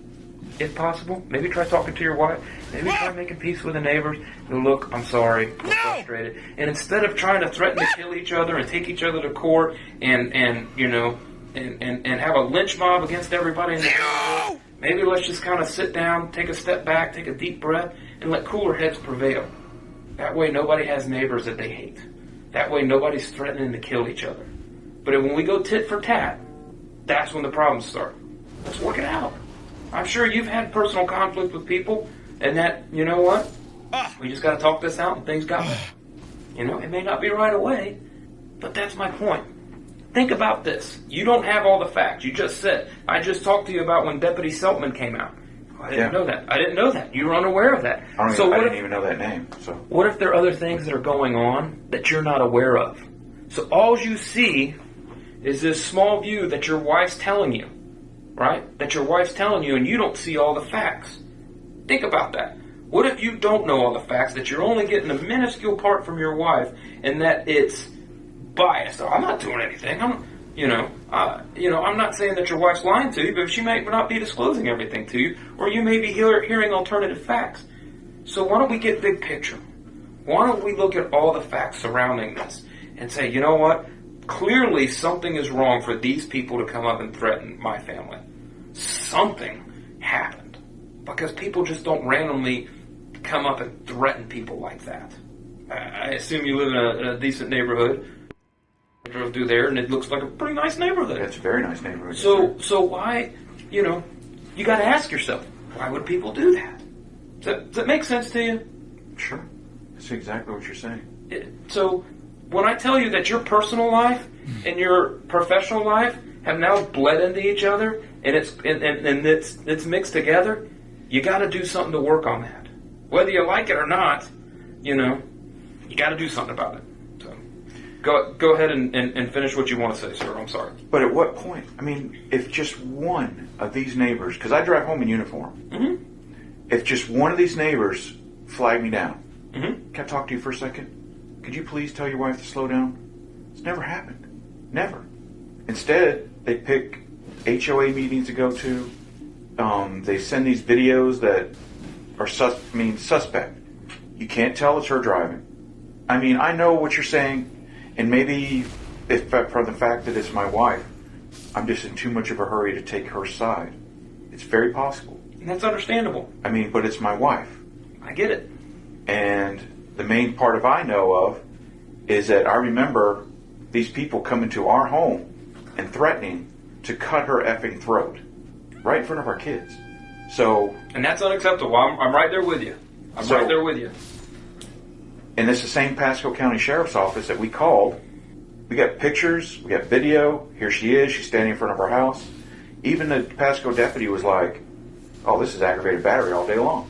if possible. Maybe try talking to your wife. Maybe try making peace with the neighbors. Look, I'm sorry, I'm frustrated. And instead of trying to threaten to kill each other and take each other to court and and have a lynch mob against everybody in the neighborhood. Maybe let's just kind of sit down, take a step back, take a deep breath, and let cooler heads prevail. That way nobody has neighbors that they hate. That way nobody's threatening to kill each other. But when we go tit for tat, that's when the problems start. Let's work it out. I'm sure you've had personal conflict with people, and that, you know what? We just got to talk this out and things got better. You know, it may not be right away, but that's my point. Think about this. You don't have all the facts. You just said, I just talked to you about when Deputy Seltman came out. I didn't know that. I didn't know that. You were unaware of that. I didn't even know that name. So what if there are other things that are going on that you're not aware of? So all you see is this small view that your wife's telling you, right? That your wife's telling you, and you don't see all the facts. Think about that. What if you don't know all the facts, that you're only getting a minuscule part from your wife, and that it's biased? Oh, I'm not doing anything. I'm not saying that your wife's lying to you, but she may not be disclosing everything to you, or you may be hearing alternative facts. So why don't we get big picture? Why don't we look at all the facts surrounding this and say, you know what? Clearly something is wrong for these people to come up and threaten my family. Something happened. Because people just don't randomly come up and threaten people like that. I assume you live in a decent neighborhood. I drove through there, and it looks like a pretty nice neighborhood. It's a very nice neighborhood. So why, you got to ask yourself, why would people do that? Does that make sense to you? Sure. That's exactly what you're saying. So when I tell you that your personal life and your professional life have now bled into each other, and it's mixed together, you got to do something to work on that. Whether you like it or not, you got to do something about it. So go ahead and finish what you want to say, sir. I'm sorry. But at what point? I mean, if just one of these neighbors, because I drive home in uniform, if just one of these neighbors flagged me down, can I talk to you for a second? Could you please tell your wife to slow down? It's never happened. Never. Instead, they pick HOA meetings to go to. They send these videos that are suspect. You can't tell it's her driving. I mean, I know what you're saying, and maybe if from the fact that it's my wife, I'm just in too much of a hurry to take her side. It's very possible. And that's understandable. I mean, but it's my wife. I get it. And the main part of I know of is that I remember these people coming to our home and threatening to cut her effing throat right in front of our kids. So, and that's unacceptable. I'm right there with you. I'm right there with you. And it's the same Pasco County Sheriff's Office that we called. We got pictures, we got video. Here she is. She's standing in front of our house. Even the Pasco deputy was like, oh, this is aggravated battery all day long.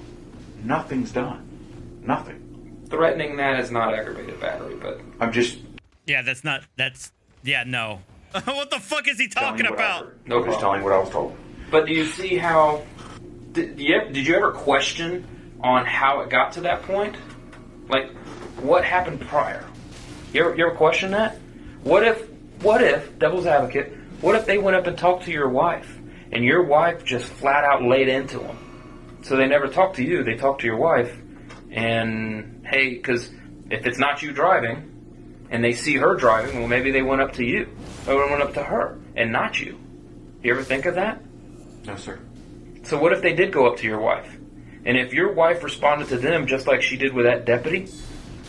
Nothing's done. Nothing. Threatening that is not aggravated battery, but... I'm just... Yeah, no. What the fuck is he talking about? I'm just telling what I was told. But do you see how... Did you ever question on how it got to that point? Like, what happened prior? You ever question that? What if, devil's advocate, what if they went up and talked to your wife, and your wife just flat out laid into them? So they never talked to you, they talked to your wife, and hey, because if it's not you driving, and they see her driving, well, maybe they went up to you, or went up to her, and not you. You ever think of that? No, sir. So what if they did go up to your wife? And if your wife responded to them just like she did with that deputy,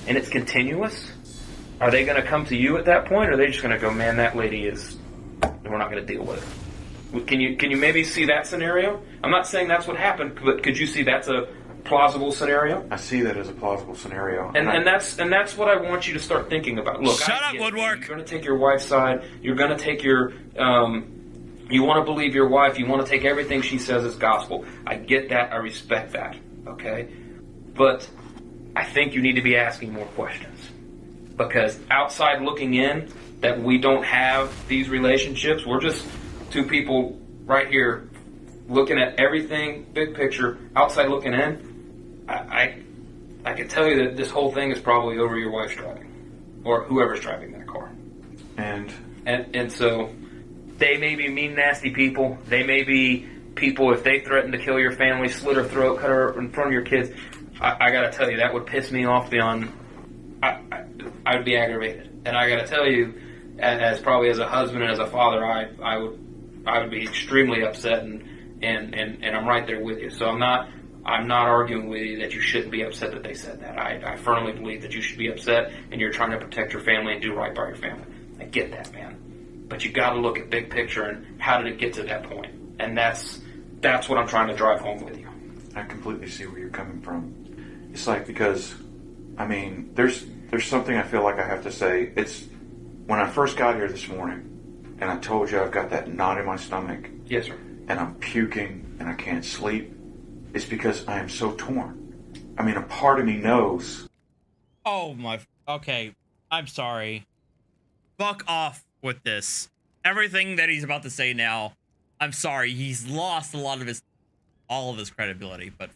and it's continuous, are they going to come to you at that point, or are they just going to go, man, that lady is, we're not going to deal with her? Can you maybe see that scenario? I'm not saying that's what happened, but could you see that's a plausible scenario? I see that as a plausible scenario. And that's what I want you to start thinking about. Look, shut up, Woodwork. You're going to take your wife's side. You're going to take your... you want to believe your wife. You want to take everything she says as gospel. I get that. I respect that. Okay? But I think you need to be asking more questions. Because outside looking in, that we don't have these relationships. We're just two people right here looking at everything, big picture, outside looking in. I can tell you that this whole thing is probably over your wife's driving. Or whoever's driving that car. And so... they may be mean, nasty people. They may be people, if they threaten to kill your family, slit her throat, cut her in front of your kids. I got to tell you, that would piss me off beyond... I would be aggravated. And I got to tell you, as probably as a husband and as a father, I would be extremely upset, and I'm right there with you. So I'm not arguing with you that you shouldn't be upset that they said that. I firmly believe that you should be upset, and you're trying to protect your family and do right by your family. I get that, man. But you got to look at big picture and how did it get to that point? And that's what I'm trying to drive home with you. I completely see where you're coming from. It's like, because, I mean, there's something I feel like I have to say. It's when I first got here this morning, and I told you I've got that knot in my stomach. Yes, sir. And I'm puking, and I can't sleep. It's because I am so torn. I mean, a part of me knows. Oh my. Okay, I'm sorry. Fuck off with this. Everything that he's about to say now, I'm sorry. He's lost all of his credibility. But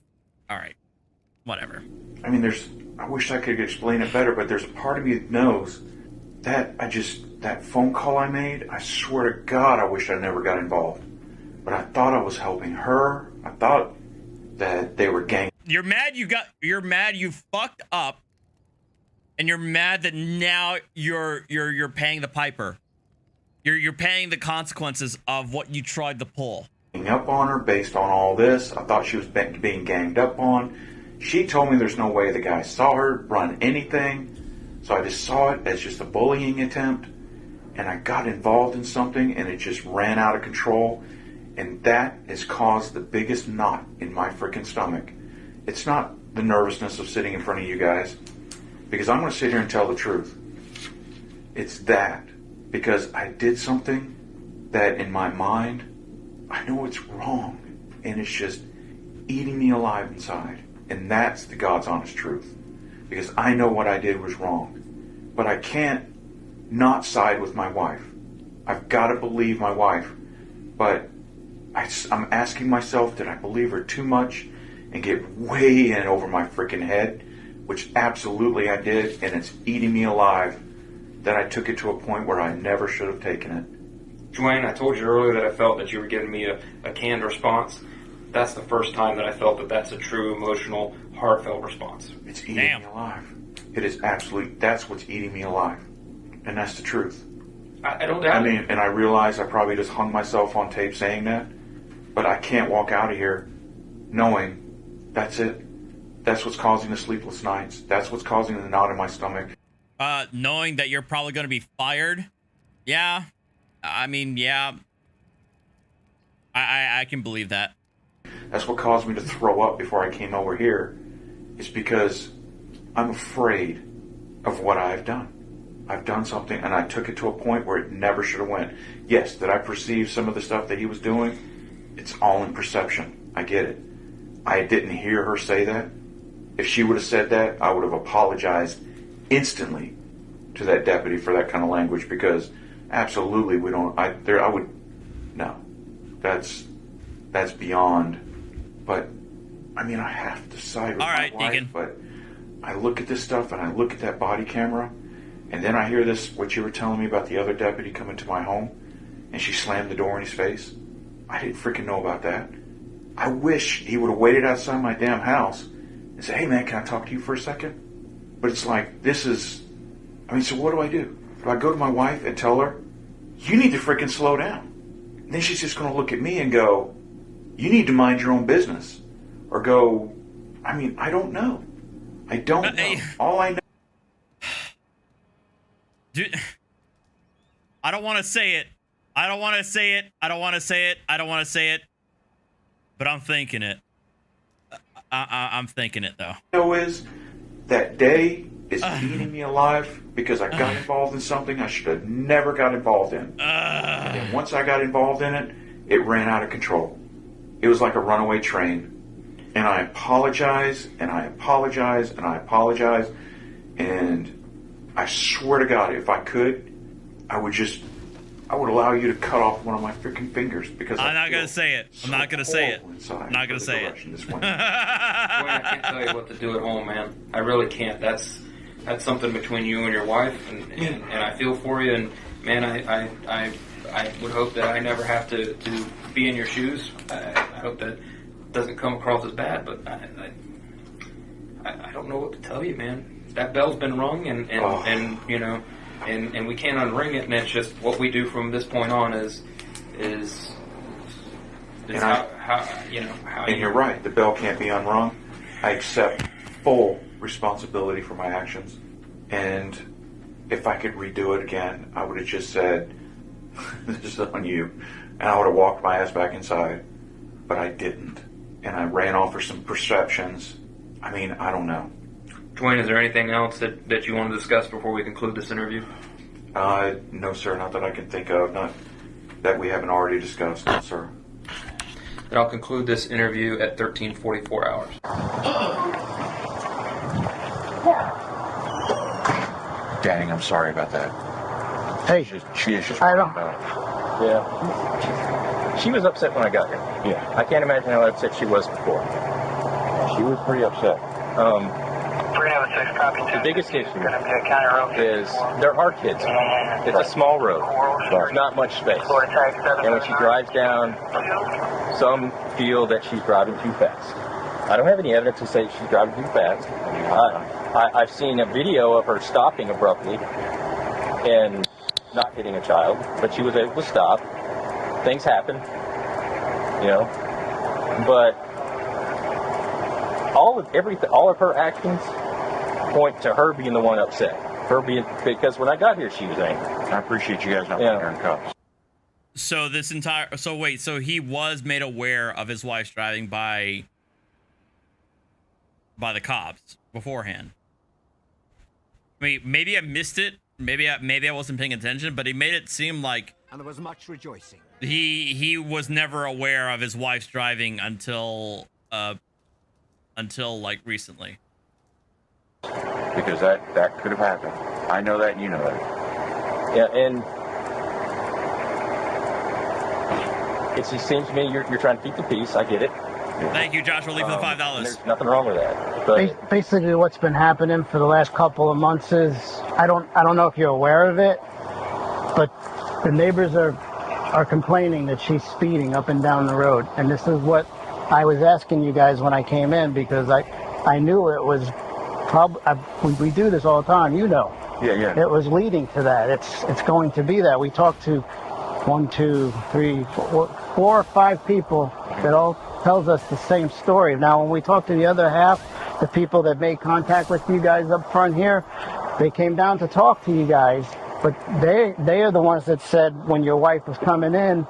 all right, whatever. I mean, I wish I could explain it better, but there's a part of me that knows that that phone call I made, I swear to God, I wish I never got involved. But I thought I was helping her. I thought that they were gang. You're mad you fucked up, and you're mad that now you're paying the piper. You're paying the consequences of what you tried to pull. Up on her based on all this. I thought she was being ganged up on. She told me there's no way the guy saw her run anything. So I just saw it as just a bullying attempt, and I got involved in something, and it just ran out of control, and that has caused the biggest knot in my freaking stomach. It's not the nervousness of sitting in front of you guys, because I'm going to sit here and tell the truth. It's that, because I did something that in my mind, I know it's wrong, and it's just eating me alive inside, and that's the God's honest truth. Because I know what I did was wrong. But I can't not side with my wife. I've got to believe my wife. But I'm asking myself, did I believe her too much and get way in over my freaking head? Which absolutely I did, and it's eating me alive that I took it to a point where I never should have taken it. Dwayne, I told you earlier that I felt that you were giving me a canned response. That's the first time that I felt that that's a true, emotional, heartfelt response. It's eating me alive. It is absolutely, that's what's eating me alive. And that's the truth. I don't doubt it. And I realize I probably just hung myself on tape saying that, but I can't walk out of here knowing that's it. That's what's causing the sleepless nights. That's what's causing the knot in my stomach. Knowing that you're probably going to be fired. Yeah. I mean, yeah. I can believe that. That's what caused me to throw up before I came over here. It's because I'm afraid of what I've done. I've done something, and I took it to a point where it never should have went. Yes, did I perceive some of the stuff that he was doing? It's all in perception. I get it. I didn't hear her say that. If she would have said that, I would have apologized instantly to that deputy for that kind of language, because absolutely we don't. No, that's beyond. But I mean, I have to side with my wife. Deacon. But I look at this stuff, and I look at that body camera, and then I hear this, what you were telling me about the other deputy coming to my home, and she slammed the door in his face. I didn't freaking know about that. I wish he would have waited outside my damn house and said, hey man, can I talk to you for a second? But it's like, so what do I do? Do I go to my wife and tell her, you need to freaking slow down? And then she's just going to look at me and go, you need to mind your own business. Or go, I don't know. I don't know. All I know. Dude, I don't want to say it. I don't want to say it. But I'm thinking it. I'm thinking it, though. Know is that day is eating me alive because I got involved in something I should have never got involved in. And then once I got involved in it, it ran out of control. It was like a runaway train. And I apologize, and I apologize, and I apologize. And I swear to God, if I could, I would allow you to cut off one of my freaking fingers, because I'm not going to say it. I'm not going to say it. I'm not going to say it. Boy, I can't tell you what to do at home, man. I really can't. That's something between you and your wife, and I feel for you. And man, I would hope that I never have to be in your shoes. I hope that doesn't come across as bad, but I don't know what to tell you, man. That bell's been rung, and you know, and we can't unring it, and it's just what we do from this point on is how And you're right, the bell can't be unrung. I accept full responsibility for my actions. And if I could redo it again, I would have just said, this is on you. And I would have walked my ass back inside. But I didn't. And I ran off for some perceptions. I mean, I don't know. Dwayne, is there anything else that you want to discuss before we conclude this interview? No, sir, not that I can think of. Not that we haven't already discussed, no, sir. Then I'll conclude this interview at 13:44 hours. Dang, I'm sorry about that. Hey, She is just I don't. Yeah. She was upset when I got here. Yeah. I can't imagine how upset she was before. She was pretty upset. The biggest issue is there are kids. It's a small road. There's not much space. And when she drives down, some feel that she's driving too fast. I don't have any evidence to say she's driving too fast. I've seen a video of her stopping abruptly and not hitting a child, but she was able to stop. Things happen, you know. But all of her actions point to her being the one upset. Because when I got here, she was angry. I appreciate you guys not putting her in cuffs. So he was made aware of his wife's driving by the cops beforehand. I mean, maybe I missed it. Maybe I wasn't paying attention, but he made it seem like and there was much rejoicing. He was never aware of his wife's driving until like recently. Because that could have happened. I know that, and you know that. Yeah, and it just seems to me you're trying to keep the peace. I get it. Thank you, Joshua Lee, for the $5. There's nothing wrong with that. But Basically, what's been happening for the last couple of months is I don't know if you're aware of it, but the neighbors are complaining that she's speeding up and down the road, and this is what I was asking you guys when I came in, because I knew it was probably we do this all the time, you know. Yeah. It was leading to that. It's going to be that. We talked to 1, 2, 3, 4 or 5 people that all tells us the same story. Now, when we talk to the other half, the people that made contact with you guys up front here, they came down to talk to you guys, but they are the ones that said when your wife was coming in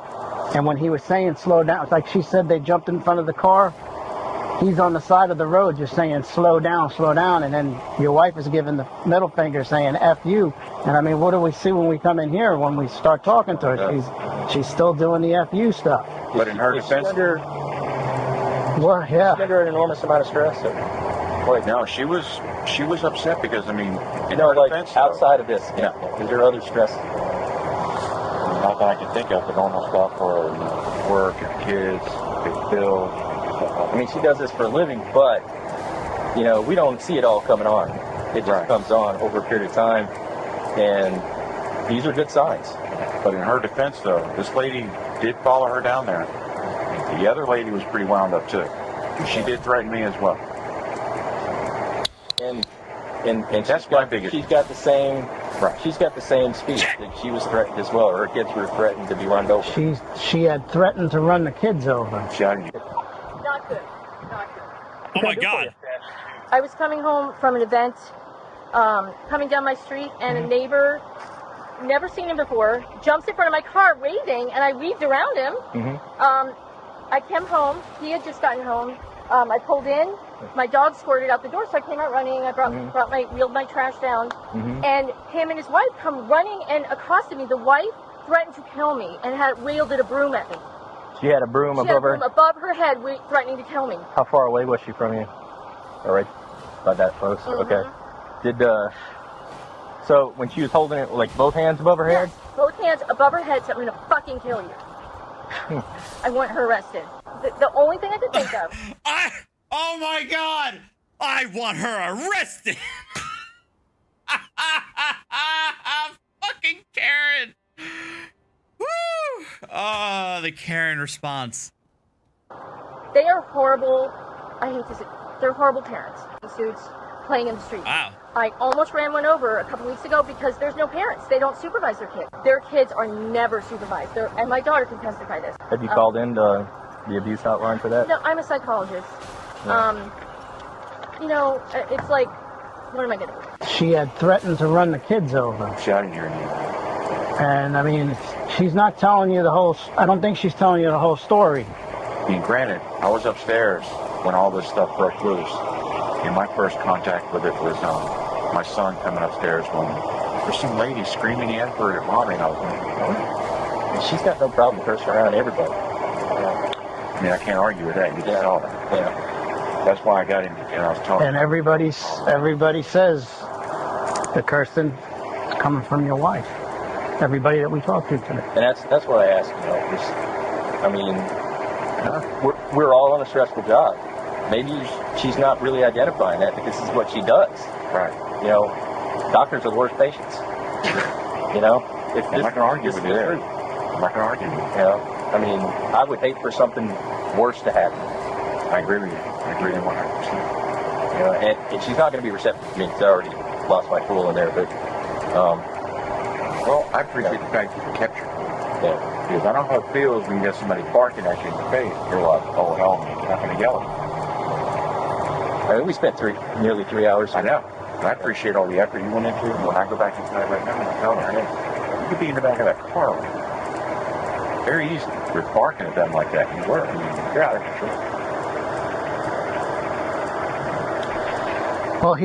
and when he was saying slow down, it's like she said they jumped in front of the car. He's on the side of the road just saying slow down, and then your wife is giving the middle finger saying F you. And I mean, what do we see when we come in here when we start talking to her? She's still doing the F you stuff. But in her defense, well, yeah. She's under an enormous amount of stress. No, she was upset because, I mean, like outside of this, is there other stress? Not that I can think of, the normal stuff for work and kids, big bills. I mean, she does this for a living, but, we don't see it all coming on. It just comes on over a period of time, and these are good signs. But in her defense, though, this lady did follow her down there. The other lady was pretty wound up, too. She did threaten me as well. And that's my biggest. She's got the same. Right. She's got the same speech. That she was threatened as well. Her kids were threatened to be run over. She had threatened to run the kids over. Not good. Oh my God. I was coming home from an event, coming down my street, and a neighbor, never seen him before, jumps in front of my car waving, and I weaved around him. I came home. He had just gotten home. I pulled in. My dog squirted out the door, so I came out running. I wheeled my trash down, and him and his wife come running and accosted me. The wife threatened to kill me and wielded a broom at me. She had a broom above her? Above her head, threatening to kill me. How far away was she from you? All right, about that close. Okay. So when she was holding it, like both hands above her head? Yes, both hands above her head, so I'm gonna fucking kill you. I want her arrested. The only thing I could think of. Oh my God! I want her arrested! Fucking Karen! Woo! Oh, the Karen response. They are horrible. I hate to say, they're horrible parents. Suits. playing in the street. Wow. I almost ran one over a couple weeks ago because there's no parents. They don't supervise their kids. Their kids are never supervised. And my daughter can testify this. Have you called in the abuse hotline for that? No, I'm a psychologist. Yeah. You know, it's like, what am I going to do? She had threatened to run the kids over. Shouting your name. And I mean, she's not telling you the whole, I don't think she's telling you the whole story. I mean, granted, I was upstairs when all this stuff broke loose. And my first contact with it was my son coming upstairs when there's some lady screaming the N-word at mommy. And I was like, oh. And she's got no problem cursing around everybody. I mean, I can't argue with that. You just saw that. Yeah. That's why I got him, and I was talking. And everybody says the cursing is coming from your wife. Everybody that we talked to today. And that's what I asked, you know. Just, I mean, we're all on a stressful job. Maybe she's not really identifying that because this is what she does. Right. You know, doctors are the worst patients. You know? I'm not going to argue with you there. I'm not going to argue with you. You know? I mean, I would hate for something worse to happen. I agree with you. I agree with you 100%. You know, and she's not going to be receptive to me because I already lost my cool in there, but... well, I appreciate the fact that you kept your cool. Yeah. Because I know how it feels when you get somebody barking at you in the face. You're like, oh, hell, you're not going to yell at me. I mean, we spent nearly 3 hours. I know. And I appreciate all the effort you went into. When I go back inside right now, I'm telling you, hey, you could be in the back of that car. Very easy. You're barking at them like that. You were. I mean, you're out of control. Well,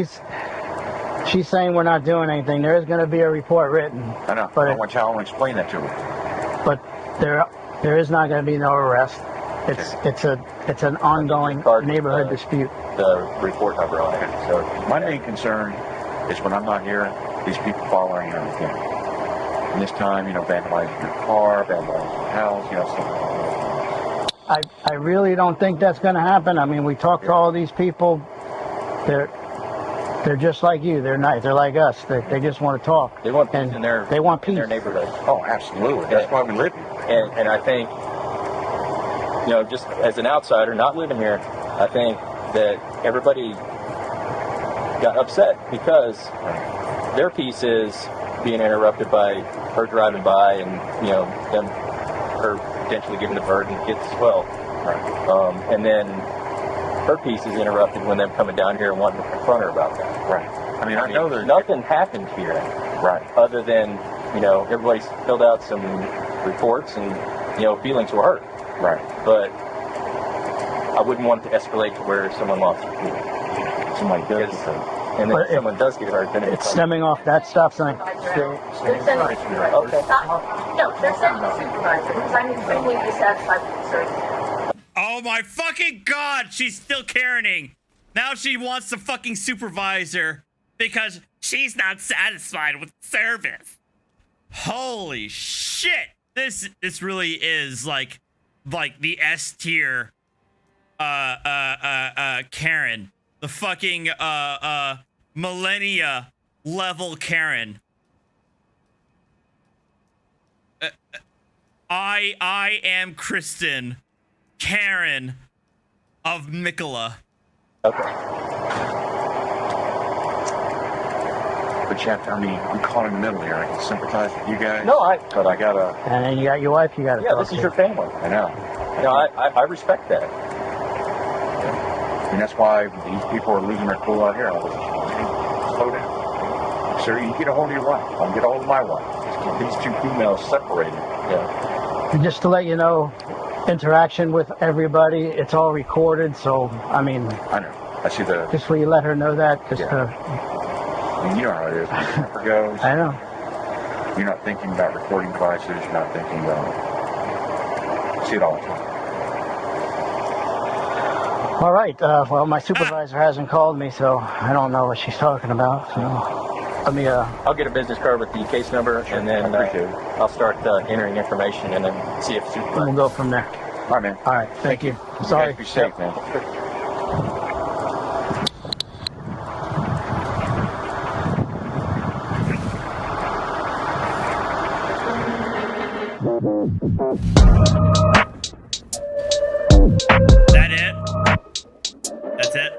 she's saying we're not doing anything. There is going to be a report written. I know. But I want y'all to explain that to her. But there is not going to be no arrest. It's an ongoing neighborhood dispute. The report number on it. So my main concern is when I'm not here, these people following you again. And this time, you know, vandalizing your car, vandalizing your house, you know, stuff like that. I really don't think that's going to happen. I mean, we talked to all these people. They're just like you. They're nice. They're like us. They just want to talk. They want peace in their neighborhood. Oh, absolutely. That's why we live here. And I think, you know, just as an outsider, not living here, I think that everybody got upset because their peace is being interrupted by her driving by and, you know, her potentially giving the bird and kids as well. Right. And then her peace is interrupted when them coming down here and wanting to confront her about that. Right. I mean, I know there's nothing happened here. Right. Other than, you know, everybody's filled out some reports and, you know, feelings were hurt. Right. But I wouldn't want it to escalate to where someone lost their cool. Somebody does get hurt. And then if someone does get hurt, then it's stemming off that stop sign. They're sending the supervisor. Okay. No, they're sending the supervisor because I'm extremely dissatisfied with the service. Oh my fucking god, she's still Karening. Now she wants the fucking supervisor because she's not satisfied with service. Holy shit. This really is like the S tier Karen. The fucking millennia level Karen. I am Kristen, Karen of Mikola. Okay. But you have to, I mean, I'm caught in the middle here. I can sympathize with you guys. No, but I gotta. And then you got your wife. You got to. Yeah, this is your family. I know. You know, I respect that. And that's why these people are losing their cool out here. I was slow down. Sir, you get a hold of your wife. I'll get a hold of my wife. These two females separated. Yeah. And just to let you know, interaction with everybody, it's all recorded. So I mean, I know. I see the. Just will you let her know that? Just I mean, you know how it is when the camera goes. I know. You're not thinking about recording devices. You're not thinking about. See it all the time. All right. Well, my supervisor hasn't called me, so I don't know what she's talking about. So let me. I'll get a business card with the case number, and then I'll start entering information, and then see if supervisor. We'll go from there. All right, man. All right. Thank you. I'm sorry. Be safe, man. That it? That's it?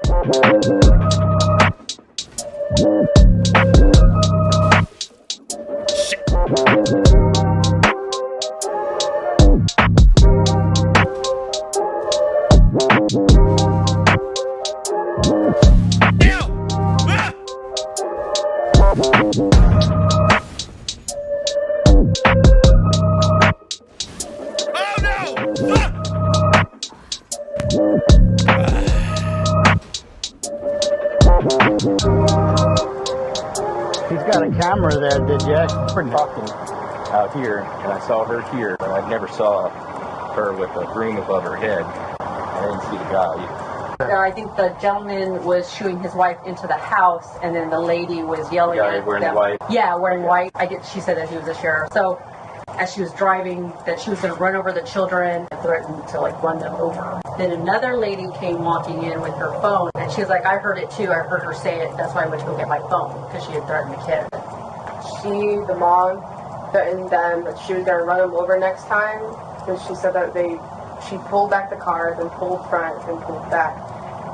He's got a camera there, did you? We're talking out here, and I saw her here, but I never saw her with a broom above her head. I didn't see the guy either. I think the gentleman was shooing his wife into the house, and then the lady was yelling at wearing them. white. Yeah, wearing white. She said that he was a sheriff. So, as she was driving, that she was going to run over the children and threatened to run them over. Then another lady came walking in with her phone, and she was like, "I heard it too. I heard her say it. That's why I went to go get my phone because she had threatened the kid." The mom, threatened them that she was going to run them over next time, and she said that she pulled back the car, then pulled front, and pulled back,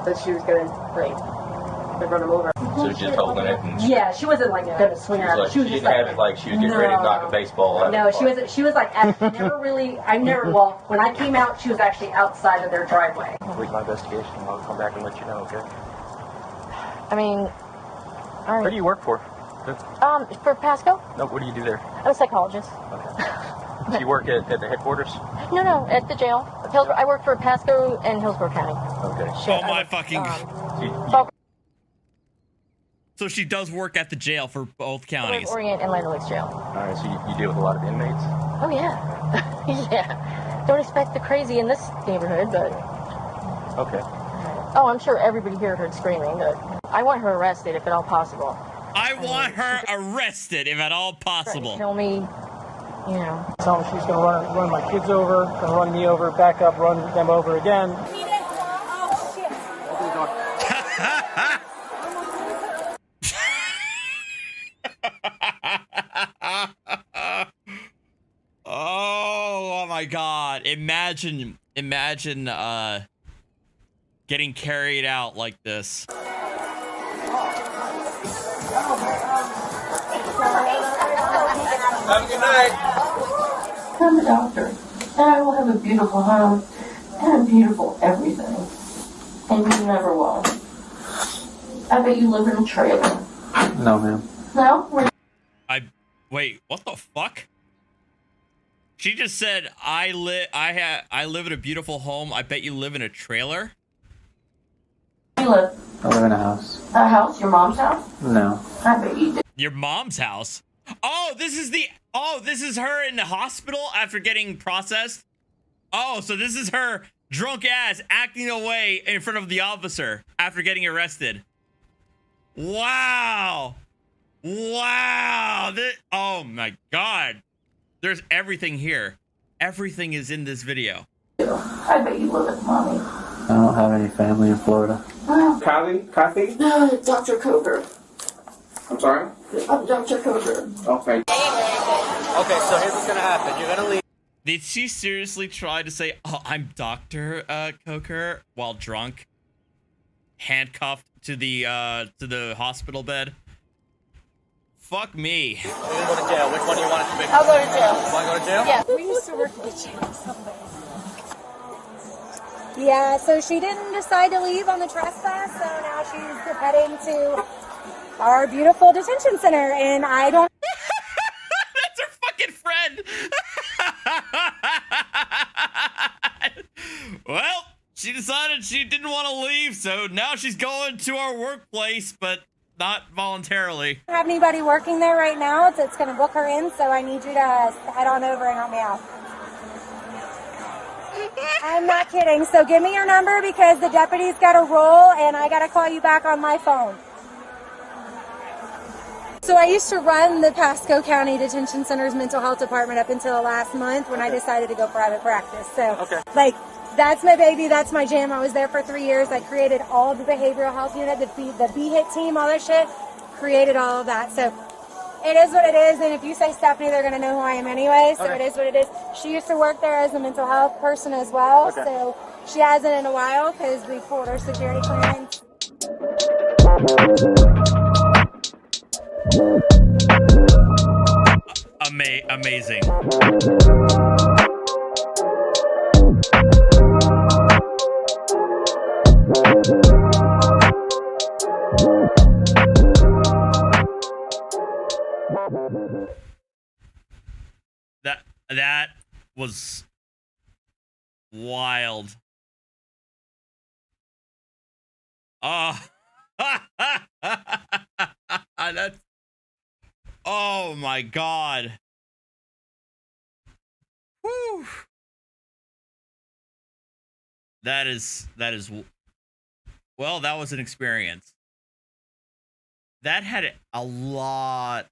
that she was going to run them over. So just holding it. And Yeah, she wasn't going to swing her. she didn't have it like she was getting ready to knock a baseball out. No, she wasn't. She was like, well, when I came out, she was actually outside of their driveway. Complete my investigation. I'll come back and let you know, okay? I mean, all right. Where do you work for? For Pasco? No, what do you do there? I'm a psychologist. Okay. Do you work at the headquarters? No, at the jail. I work for Pasco and Hillsborough County. Okay. Oh my fucking. So she does work at the jail for both counties. Orient and Land O'Lakes jail. All right, so you deal with a lot of inmates? Oh yeah, yeah. Don't expect the crazy in this neighborhood, but. Okay. Oh, I'm sure everybody here heard screaming, but I want her arrested if at all possible. I want her arrested if at all possible. Kill me, Tell me she's gonna run my kids over, gonna run me over, back up, run them over again. Oh my God! Imagine getting carried out like this. Have a good night. I'm a doctor, and I will have a beautiful home and a beautiful everything. And you never will. I bet you live in a trailer. No, ma'am. No? Wait, what the fuck? She just said, I live in a beautiful home. I bet you live in a trailer? You live? I live in a house. A house? Your mom's house? No. I bet you do. Your mom's house? Oh, this is her in the hospital after getting processed? Oh, so this is her drunk ass acting away in front of the officer after getting arrested. Wow. Wow. Oh my God. There's everything here. Everything is in this video. I bet you live with mommy. I don't have any family in Florida. Kathy? No, Dr. Coker. I'm sorry? I'm Dr. Coker. Okay. Okay, so here's what's gonna happen. You're gonna leave. Did she seriously try to say, "Oh, I'm Dr. Coker," while drunk, handcuffed to the hospital bed? Fuck me. You're gonna go to jail. Which one do you want it to be? I'll go to jail. You wanna go to jail? Yeah. We used to work at the jail someday. Yeah, so she didn't decide to leave on the trespass, so now she's heading to our beautiful detention center, and I don't... That's her fucking friend! Well, she decided she didn't want to leave, so now she's going to our workplace, but not voluntarily. I don't have anybody working there right now that's going to book her in, so I need you to head on over and help me out. I'm not kidding. So give me your number because the deputy's got to roll and I got to call you back on my phone. So I used to run the Pasco County Detention Center's mental health department up until last month when I decided to go private practice. So that's my baby. That's my jam. I was there for 3 years. I created all of the behavioral health unit, the B-HIT team, all that shit. Created all of that. So it is what it is, and if you say Stephanie, they're going to know who I am anyway, so it is what it is. She used to work there as a mental health person as well, so she hasn't in a while because we pulled her security clearance. Amazing. That was wild. That's. Oh my god. Whew. That is. Well, that was an experience. That had a lot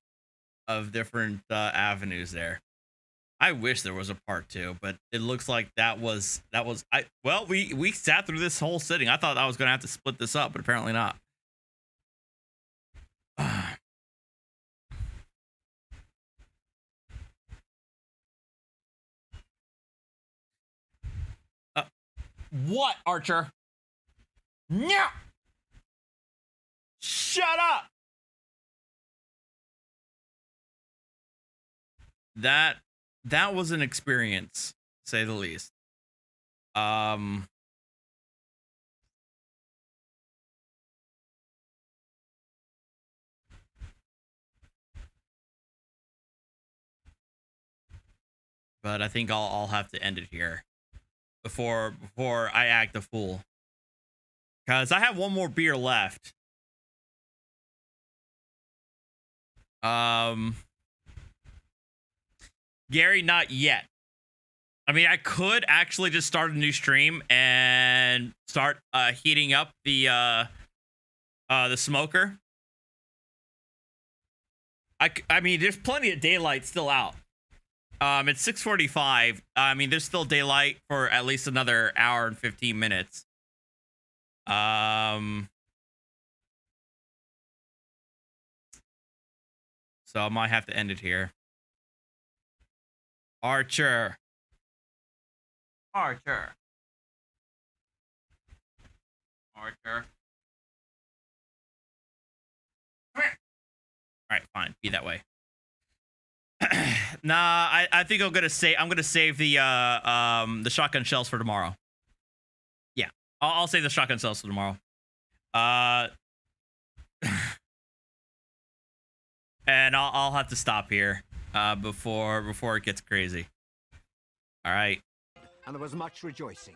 of different avenues there. I wish there was a part 2, but it looks like that was well, we sat through this whole sitting. I thought I was gonna have to split this up, but apparently not. What, Archer? No. Shut up. That was an experience, to say the least. But I think I'll have to end it here before I act a fool, because I have one more beer left. Gary, not yet. I mean, I could actually just start a new stream and start heating up the smoker. I mean, there's plenty of daylight still out. It's 6:45. I mean, there's still daylight for at least another hour and 15 minutes. So I might have to end it here. Archer. Archer. Archer. Come here. All right, fine. Be that way. Nah, I think I'm gonna save the shotgun shells for tomorrow. Yeah, I'll save the shotgun shells for tomorrow. And I'll have to stop here before it gets crazy. All right. And there was much rejoicing.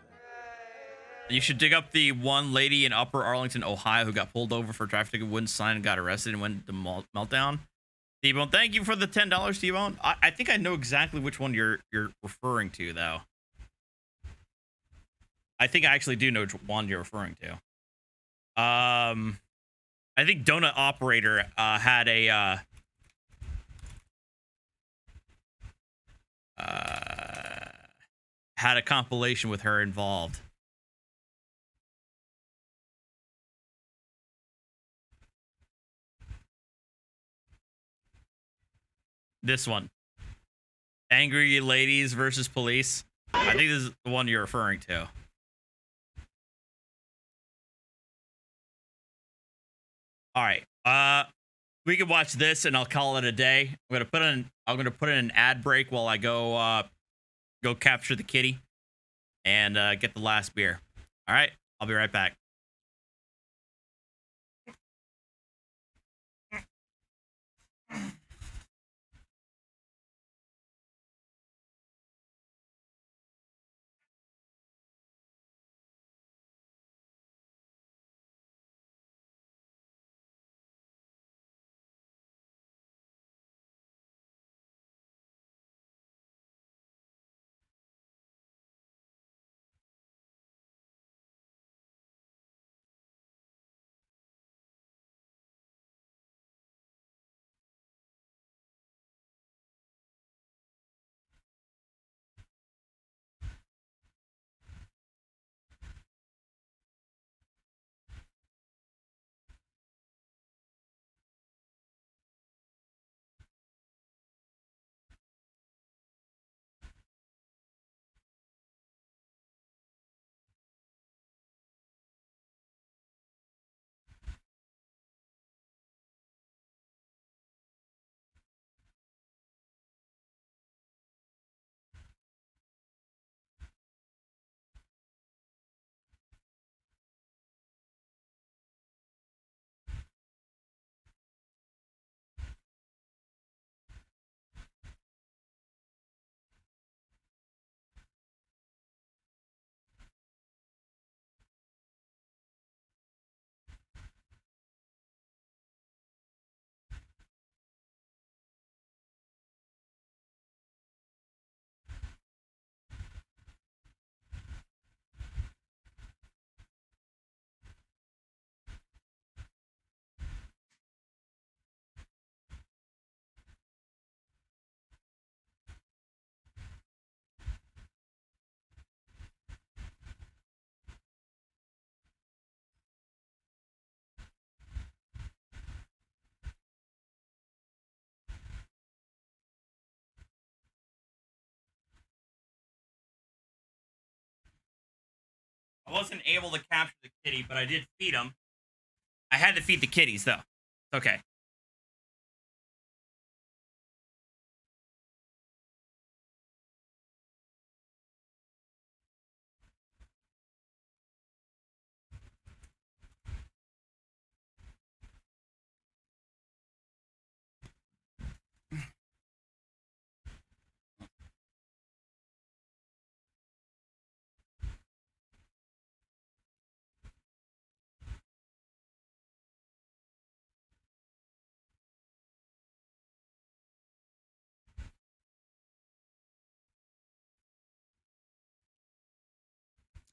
You should dig up the one lady in Upper Arlington, Ohio, who got pulled over for traffic ticket, wouldn't sign, and got arrested and went to meltdown. T-Bone, thank you for the $10, T-Bone. I think I know exactly which one you're referring to, though. I think I actually do know which one you're referring to. I think Donut Operator had a compilation with her involved. This one. Angry Ladies versus Police. I think this is the one you're referring to. All right. We can watch this and I'll call it a day. I'm gonna put in an ad break while I go capture the kitty and get the last beer. All right. I'll be right back. wasn't able to capture the kitty, but I did feed him. I had to feed the kitties, though. Okay.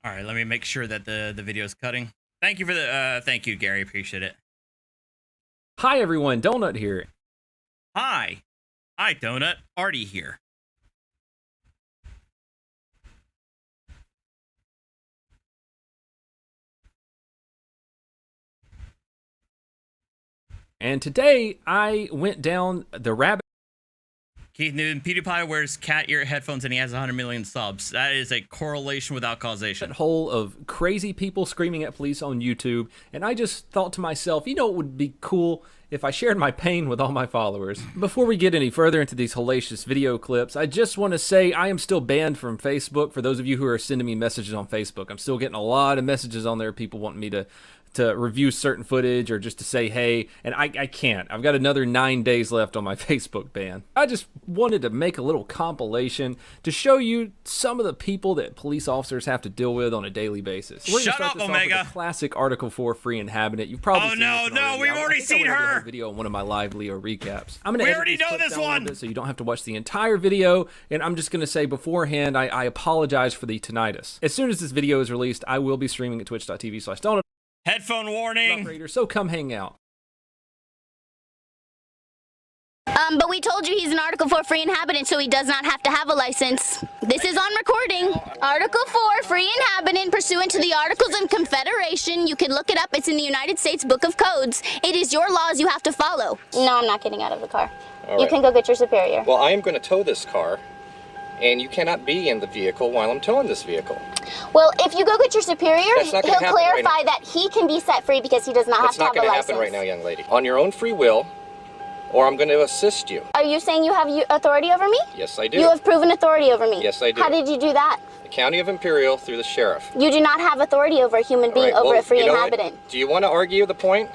All right, let me make sure that the video is cutting. Thank you for the thank you, Gary. Appreciate it. Hi everyone, Donut here. Hi, Donut. Artie here. And today I went down the rabbit. Keith Newton, PewDiePie wears cat ear headphones and he has 100 million subs. That is a correlation without causation. Hole of crazy people screaming at police on YouTube, and I just thought to myself, you know, it would be cool if I shared my pain with all my followers. Before we get any further into these hellacious video clips, I just want to say I am still banned from Facebook. For those of you who are sending me messages on Facebook, I'm still getting a lot of messages on there, people wanting me to review certain footage or just to say hey, and I can't. I've got another 9 days left on my Facebook ban. I just wanted to make a little compilation to show you some of the people that police officers have to deal with on a daily basis. We're Shut up, Omega. With the classic Article 4 free inhabitant. You've probably seen this already. We've already seen her. A video on one of my live Leo recaps. I'm gonna we edit already know this one, so you don't have to watch the entire video. And I'm just gonna say beforehand, I apologize for the tinnitus. As soon as this video is released, I will be streaming at twitch.tv/donut. Headphone warning. So come hang out. But we told you he's an Article 4 free inhabitant, so he does not have to have a license. This is on recording. Article 4 free inhabitant pursuant to the Articles of Confederation. You can look it up. It's in the United States Book of Codes. It is your laws you have to follow. No, I'm not getting out of the car. You can go get your superior. Well, I am going to tow this car, and you cannot be in the vehicle while I'm towing this vehicle. Well, if you go get your superior, he'll clarify right that he can be set free because he does not have to have a license. It's not going to happen right now, young lady. On your own free will, or I'm going to assist you. Are you saying you have authority over me? Yes, I do. You have proven authority over me? Yes, I do. How did you do that? The County of Imperial through the sheriff. You do not have authority over a human being, over a free inhabitant. Do you want to argue the point?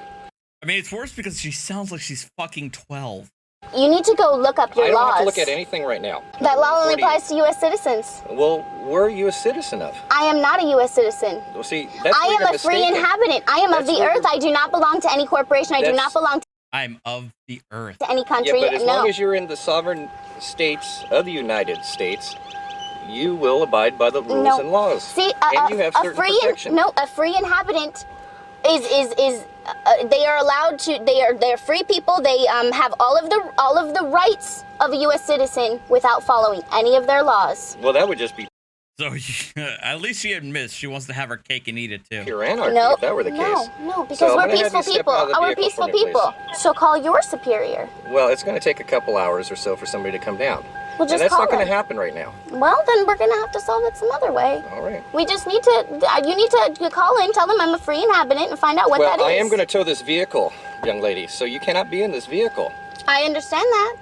I mean, it's worse because she sounds like she's fucking 12. You need to go look up your laws. I don't have to look at anything right now. That law only applies to U.S. citizens. Well, where are you a citizen of? I am not a U.S. citizen. Well, see, that's I where am you're a free mistaken. inhabitant. I am of the earth. I do not belong to any corporation. I do not belong I'm of the earth. to any country. Yeah, but as long as you're in the sovereign states of the United States, you will abide by the rules and laws. See, and you have certain protections. a free inhabitant is they are allowed to. They're free people. They have all of the rights of a U.S. citizen without following any of their laws. Well, that would just be So at least she admits she wants to have her cake and eat it too. pure anarchy if that were the case. No, because So we're I'm gonna have peaceful you step people. out of the We're vehicle peaceful for me, people. So call your superior. Well, it's going to take a couple hours or so for somebody to come down. Well, and just that's call not going to them. happen right now. Well, then we're gonna have to solve it some other way. All right. We just need to. You need to call in, tell them I'm a free inhabitant, and find out what that is. Well, I am going to tow this vehicle, young lady, so you cannot be in this vehicle. I understand that.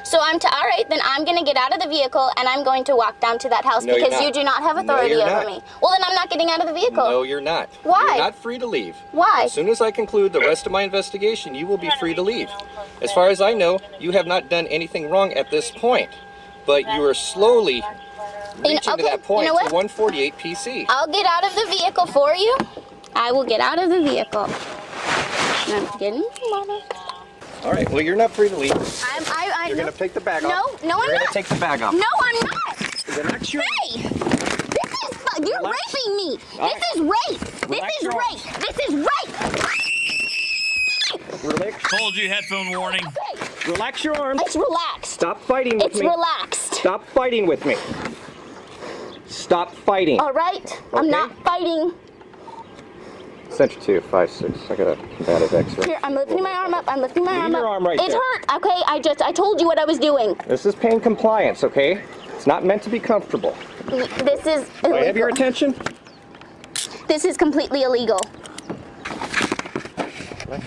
So all right, then I'm gonna get out of the vehicle and I'm going to walk down to that house No, you're because not. you do not have No, authority you're over not. me. Well, then I'm not getting out of the vehicle. No, you're not. Why? You're not free to leave. Why? As soon as I conclude the rest of my investigation, you will be free to leave. As far as I know, you have not done anything wrong at this point, but you are slowly reaching to that point what? to 148 PC. I'll get out of the vehicle for you. I will get out of the vehicle. I'm getting All right, well, you're not free to leave. You're going to take the bag off. No, I'm You're going not. to take the bag off. No, I'm not. Relax your... Hey! You're raping me. This is rape. This is rape. Relax. Told you, headphone warning. Relax your arms. It's relaxed. Stop fighting with It's me. relaxed. Stop fighting with me. Stop fighting. All right, I'm not fighting. Center 2, 5, 6. I got a combative X-ray. Here, I'm lifting my arm up. I'm lifting my arm up. your arm right It there. hurt. Okay, I told you what I was doing. This is pain compliance, okay? It's not meant to be comfortable. This is Do I have your illegal. attention? This is completely illegal. No!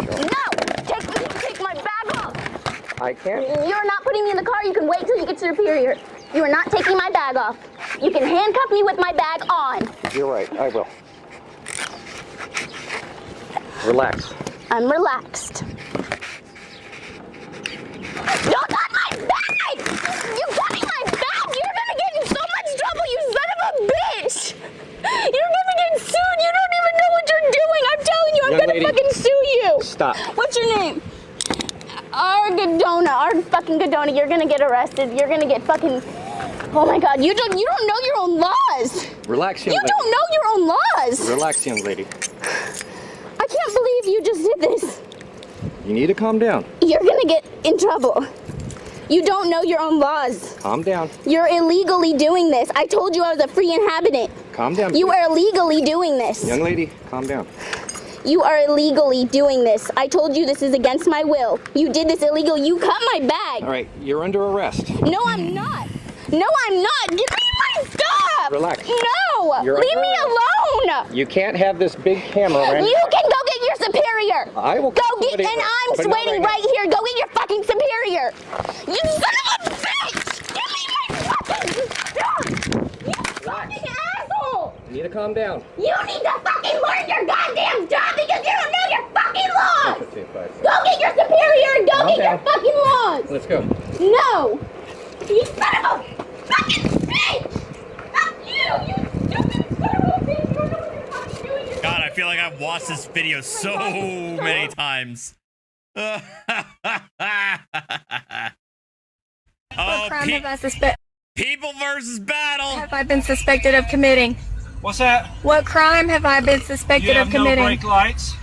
Take my bag off! I can't. You're not putting me in the car. You can wait till you get superior. You are not taking my bag off. You can handcuff me with my bag on. You're right, I will. Relax. I'm relaxed. Don't touch my bag! You touching my bag! You're gonna get in so much trouble, you son of a bitch! You're gonna get sued! You don't even know what you're doing! I'm telling you, I'm Young gonna lady, fucking sue you! Stop. What's your name? Our fucking Godona, you're gonna get arrested. You're gonna get fucking... Oh my god, you don't know your own laws! Relax, young You lady. don't know your own laws! Relax, young lady. I can't believe you just did this. You need to calm down. You're gonna get in trouble. You don't know your own laws. Calm down. You're illegally doing this. I told you I was a free inhabitant. Calm down. You are illegally doing this. Young lady, calm down. You are illegally doing this. I told you this is against my will. You did this illegal. You cut my bag. All right, you're under arrest. No, I'm not. No, I'm not. Give me my stuff. Relax. No. You're Leave under me alone. You can't have this big camera around. You can go get your superior. I will. Go get, somebody- and I'm but not waiting right right here. Go get your fucking superior. You son of a bitch. Give me my fucking stuff. You fucking asshole. You need to calm down. You need to fucking learn your goddamn job because you don't know your fucking laws. Go get your superior and go Calm get down. your fucking laws. Let's go. No. You son of a fucking bitch. Fuck you, you stupid son of a bitch. You don't know what you're fucking doing. God, I feel like I've watched this video so many times. What crime have I suspected? People versus battle. Have I been suspected of committing? What's that? What crime have I been suspected You of have no committing? brake lights.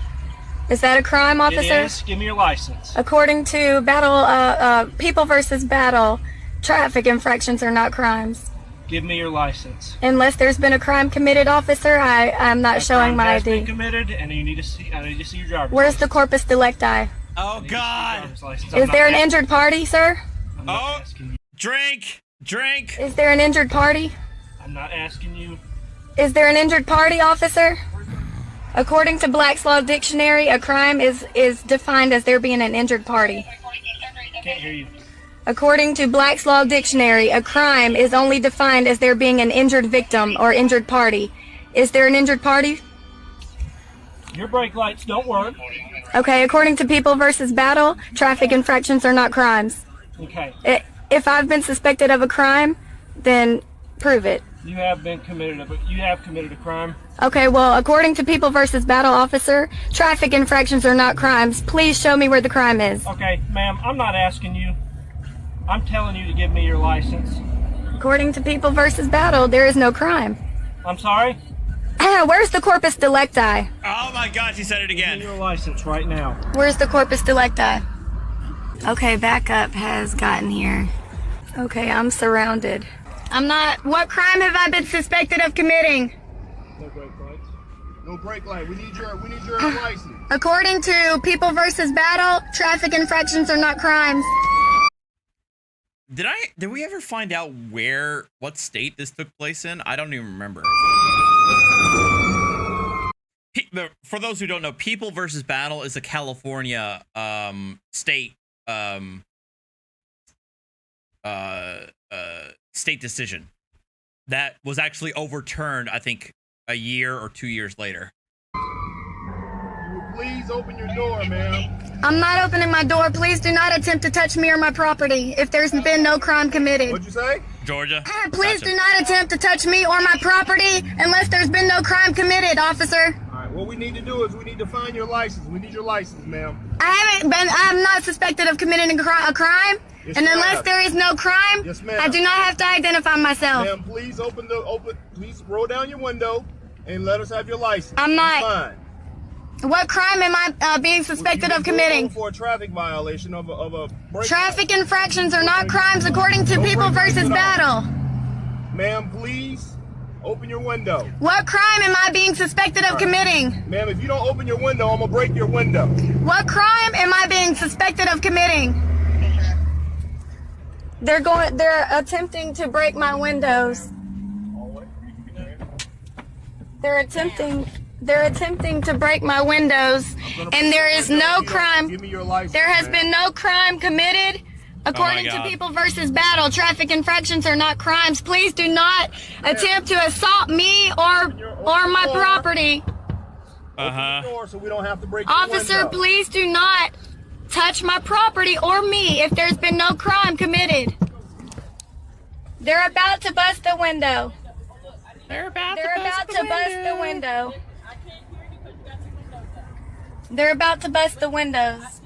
Is that a crime, officer? It is. Give me your license. According to People versus Battle, traffic infractions are not crimes. Give me your license. Unless there's been a crime committed, officer, I'm not showing my Has been ID. committed, and I need to see your driver's Where's the corpus delicti? Oh God! Is there an injured party, sir? Oh, drink. Is there an injured party? I'm not asking you. Is there an injured party, officer? According to Black's Law Dictionary, a crime is defined as there being an injured party. Can't hear you. According to Black's Law Dictionary, a crime is only defined as there being an injured victim or injured party. Is there an injured party? Your brake lights don't work. Okay, according to People versus Battle, traffic infractions are not crimes. Okay. If I've been suspected of a crime, then prove it. You have committed a crime. Okay, well, according to People versus Battle, officer, traffic infractions are not crimes. Please show me where the crime is. Okay, ma'am, I'm not asking you. I'm telling you to give me your license. According to People versus Battle, there is no crime. I'm sorry? Where's the corpus delicti? Oh my God, she said it again. Give me your license right now. Where's the corpus delicti? Okay, backup has gotten here. Okay, I'm surrounded. I'm not... What crime have I been suspected of committing? No brake lights. No brake light. We need your license. According to People versus Battle, traffic infractions are not crimes. Did we ever find out what state this took place in? I don't even remember. For those who don't know, People versus Battle is a California state state decision that was actually overturned, I think, a year or 2 years later. Please open your door, ma'am. I'm not opening my door. Please do not attempt to touch me or my property if there's been no crime committed. What'd you say? Georgia. Please do not attempt to touch me or my property unless there's been no crime committed, officer. All right, what we need to do is we need to find your license. We need your license, ma'am. I'm not suspected of committing a crime. Yes, and ma'am. unless there is no crime, Yes, ma'am. I do not have to identify myself. Ma'am, please please roll down your window and let us have your license. I'm not. Fine. What crime am I being suspected of committing? For a traffic violation of a break. Traffic infractions are not crimes according to People versus Battle. Ma'am, please open your window. What crime am I being suspected of committing? Ma'am, if you don't open your window, I'm gonna break your window. What crime am I being suspected of committing? They're attempting to break my windows. They're attempting They're attempting to break my windows, and there is no crime. There has been no crime committed. According to People versus Battle, traffic infractions are not crimes. Please do not attempt to assault me or my property. So we don't have to break Officer, please do not touch my property or me if there's been no crime committed. They're about to bust the window. They're about to bust the window. They're about to bust the windows.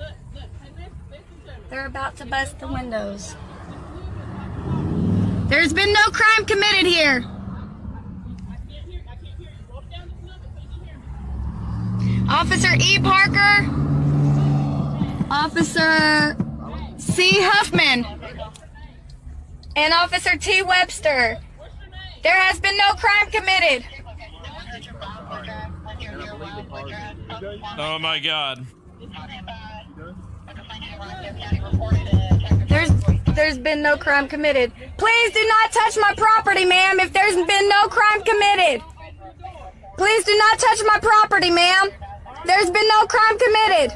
They're about to bust the windows. There's been no crime committed here. Officer E. Parker, Officer C. Huffman, and Officer T. Webster. There has been no crime committed. Oh my God. There's been no crime committed. Please do not touch my property, ma'am, if there's been no crime committed. Please do not touch my property, ma'am. There's been no crime committed.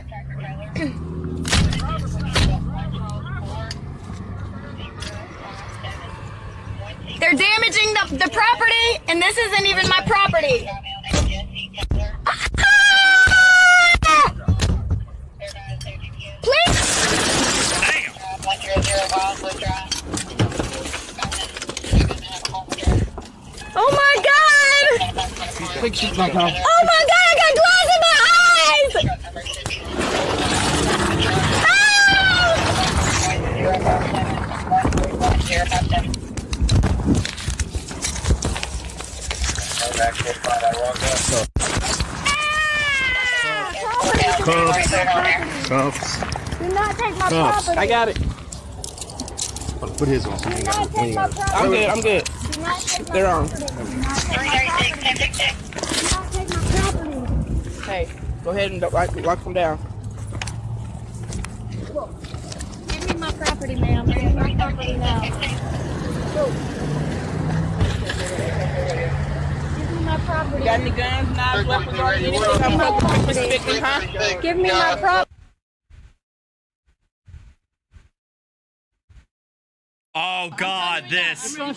They're damaging the property, and this isn't even my property. Please. Oh my God! Oh my God! I got glass in my eyes! Cuffs. Do not take my property. I got it. Put his on. I'm good. They're on. Hey, go ahead and lock them down. Give me my property, ma'am. Give me my property now. Give me my property. Got any guns, knives, weapons, or anything? Give me my property. Oh God, this. Oh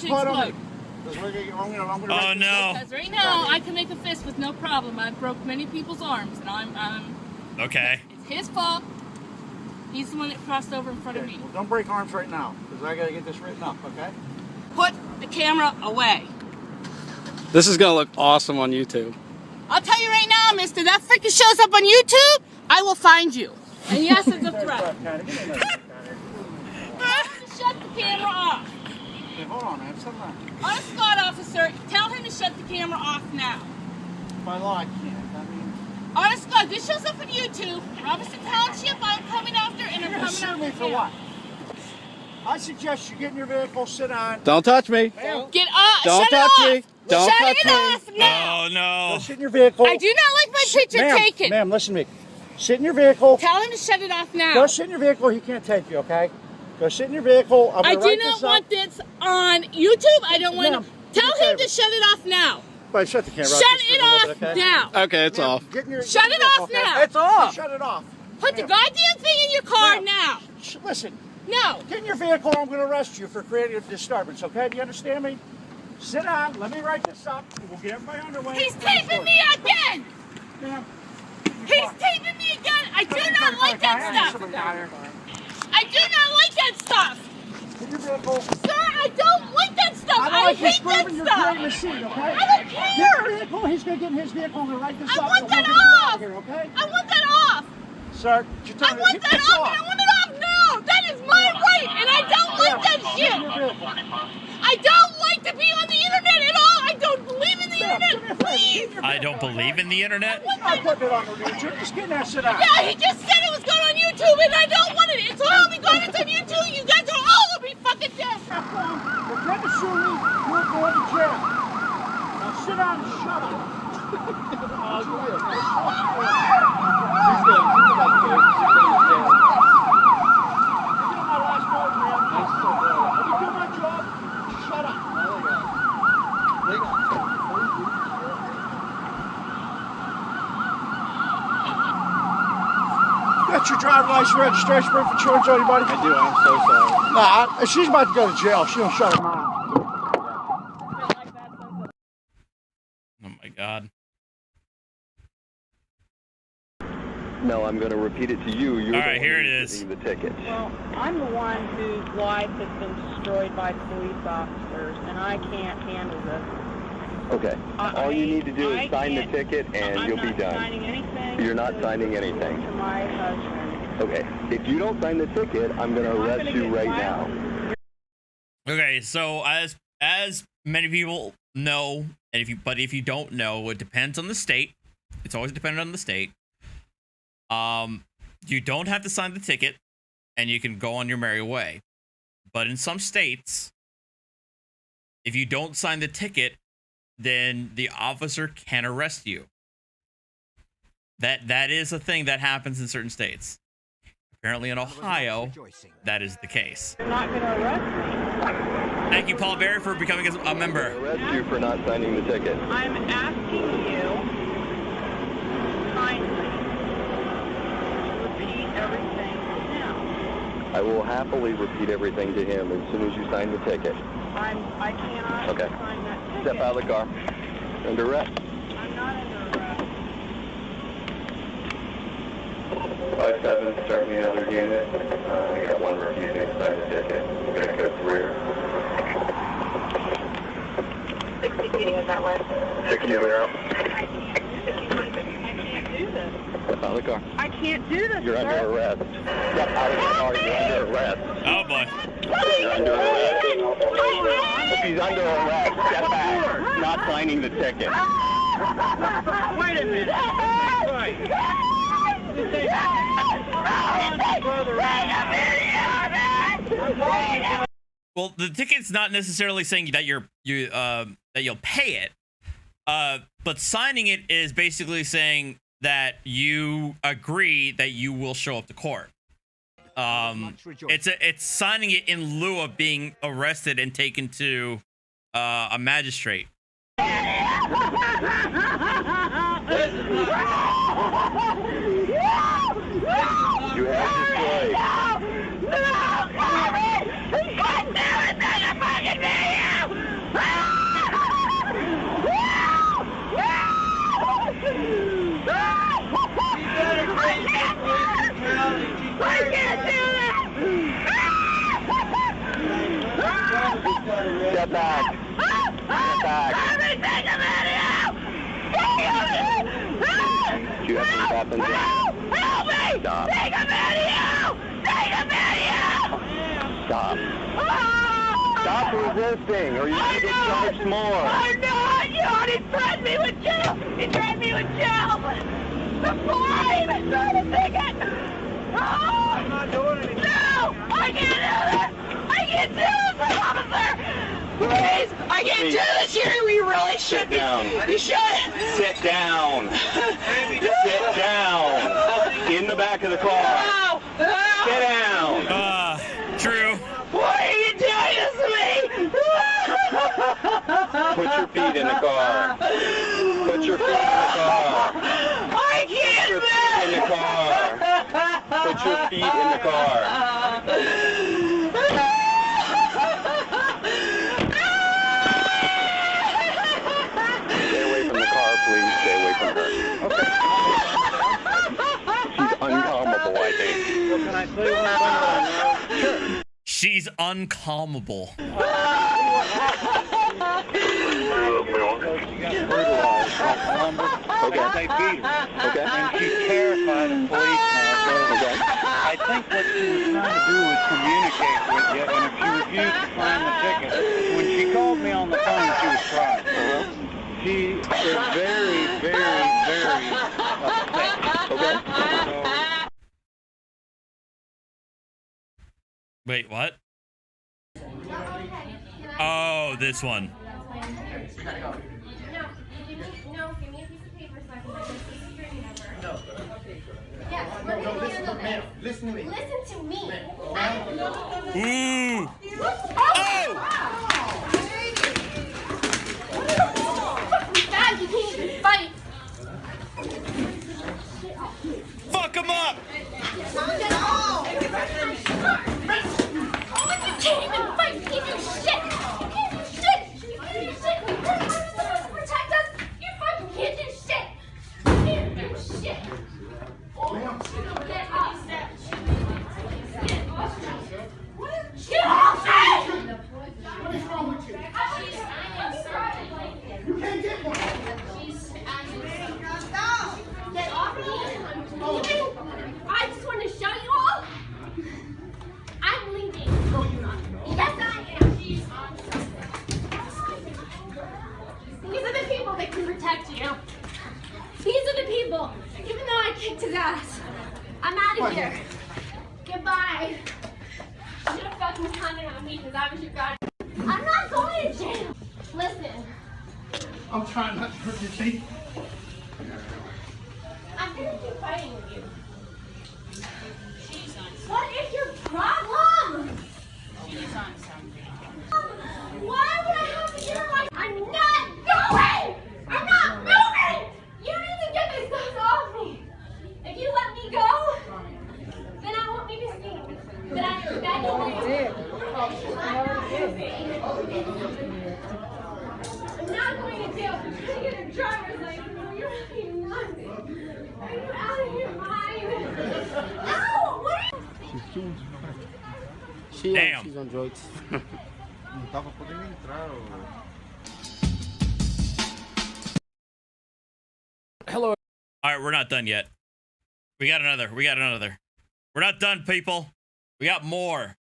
no. Because right now I can make a fist with no problem. I've broke many people's arms, and I'm Okay. It's his fault. He's the one that crossed over in front of me. Well, don't break arms right now, because I gotta get this written up, okay? Put the camera away. This is gonna look awesome on YouTube. I'll tell you right now, mister, that freaking shows up on YouTube, I will find you. And yes, it's a threat. Shut the camera off. Hey, hold on, man. Settle down. On a squad officer, tell him to shut the camera off now. By law, I can't. I mean... On a squad, this shows up on YouTube. Robinson Township, I'm coming after, and I'm coming Sue after me for him. what? I suggest you get in your vehicle, sit on. Don't touch me. Get off. Don't Shut it touch off. me. Don't Shut touch it me. off now. Oh no. Go sit in your vehicle. I do not like my picture taken. Ma'am, listen to me. Sit in your vehicle. Tell him to shut it off now. Go sit in your vehicle. He can't take you, okay? Go sit in your vehicle. I do not want this on YouTube. I don't want to. Tell him to shut it off now. But shut the camera off. Shut it off now. Okay, it's off. Shut it off now. It's off. Shut it off. Put the goddamn thing in your car now. Listen. No. Get in your vehicle. I'm going to arrest you for creating a disturbance, okay? Do you understand me? Sit down. Let me write this up. We'll get everybody underway. He's taping me again. He's taping me again. I do not like that stuff. I do not like that stuff. Get your vehicle. Sir, I don't like that stuff. I don't like you hate that screaming. You're stuff. creating a scene, okay? I don't care. Get your vehicle. He's going to get in his vehicle and write this up. I want and that we'll get him out off. of here, okay? I want that off. Sir, I want that off, and I want it off now. That is my right, and I don't like that shit. I don't like to be on the internet at all. I don't believe in the internet. Please. I don't believe in the internet. I put it on YouTube. Just get that shit out. Yeah, he just said it was going on YouTube, and I don't want it. It's all be going on YouTube. You guys are all gonna be fucking dead. If you're trying to sue me, you're going to jail. Now sit down and shut up. license, registration, proof of insurance, anybody? I do. I'm so sorry. Nah, she's about to go to jail. She don't shut her mouth. Oh my god. No, I'm going to repeat it to you. You're all right, here it is. The ticket. Well, I'm the one whose life has been destroyed by police officers, and I can't handle this. Okay. All you need to do is sign the ticket, and you'll be done. I'm not signing anything. You're not signing anything. To my husband. Okay. If you don't sign the ticket, I'm going to arrest you right now. Okay, so as many people know, and if you don't know, it depends on the state. It's always dependent on the state. You don't have to sign the ticket, and you can go on your merry way. But in some states, if you don't sign the ticket, then the officer can arrest you. That is a thing that happens in certain states. Apparently in Ohio, that is the case. You're not going to arrest me. Thank you, Paul Berry, for becoming a member. Arrest you for not signing the ticket. I'm asking you kindly to repeat everything now. I will happily repeat everything to him as soon as you sign the ticket. I cannot Okay. sign that ticket. Step out of the car. Under arrest. I'm not under arrest. 5-7, start me another unit. I got one refusing to sign the ticket. I'm going to go through. 60 feet is that way? 60 over now. I can't do this. Step out of the car. I can't do this, You're sir. under arrest. Step out of the car. You're under arrest. Oh boy. You're under arrest. If he's under arrest, step back. Not signing the ticket. Wait a minute. Right. Well, the ticket's not necessarily saying that that you'll pay it, but signing it is basically saying that you agree that you will show up to court. It's signing it in lieu of being arrested and taken to a magistrate. You have your choice. Step back. Step back. Do you have any weapons? Help me! Stop. Take a video! Take a video! Stop. Stop resisting, or you can get charged more. I'm not! You already threatened me with jail! You threatened me with jail! Before I even saw the ticket! Oh, I'm not doing anything. No! I can't do this! I can't do this, officer! Please! I can't do this here! We really should Sit down. You should! Sit down. Sit down. In the back of the car. No! No! Sit down. True. Why are you doing this to me? Put your feet in the car. Put your feet in the car. I can't Put your feet in the car. Put your feet in the car. Stay away from the car, please. Stay away from her. Okay. She's uncalmable, I think. Well, can I say one thing? Sure. She's uncalmable. She got brutalized by Columbus. Okay. They beat her. Okay. And she's terrified of police now. So Okay. I think what she was trying to do was communicate with you, and if she refused to sign the ticket, when she called me on the phone, she was crying. She is very, very, very upset. Okay. So, Wait, what? Oh, this one. Listen to me. Listen to me. Ooh. God, you can't even fight. Fuck him up. because I was your guy. I'm not going to jail. Listen. I'm trying not to hurt your teeth. I'm gonna keep fighting with you. What is your problem? She's on something. Why would I have to get her like I'm not going! I'm not moving! You need to get this stuff off me. If you let me go, then I won't be seen. But I'm begging you. I'm not going to jail for trying to get a driver's license. You're really nuts. Are you out of your mind? Ow! What are you? Damn. She's on drugs. Hello. All right, we're not done yet. We got another. We're not done, people. We got more.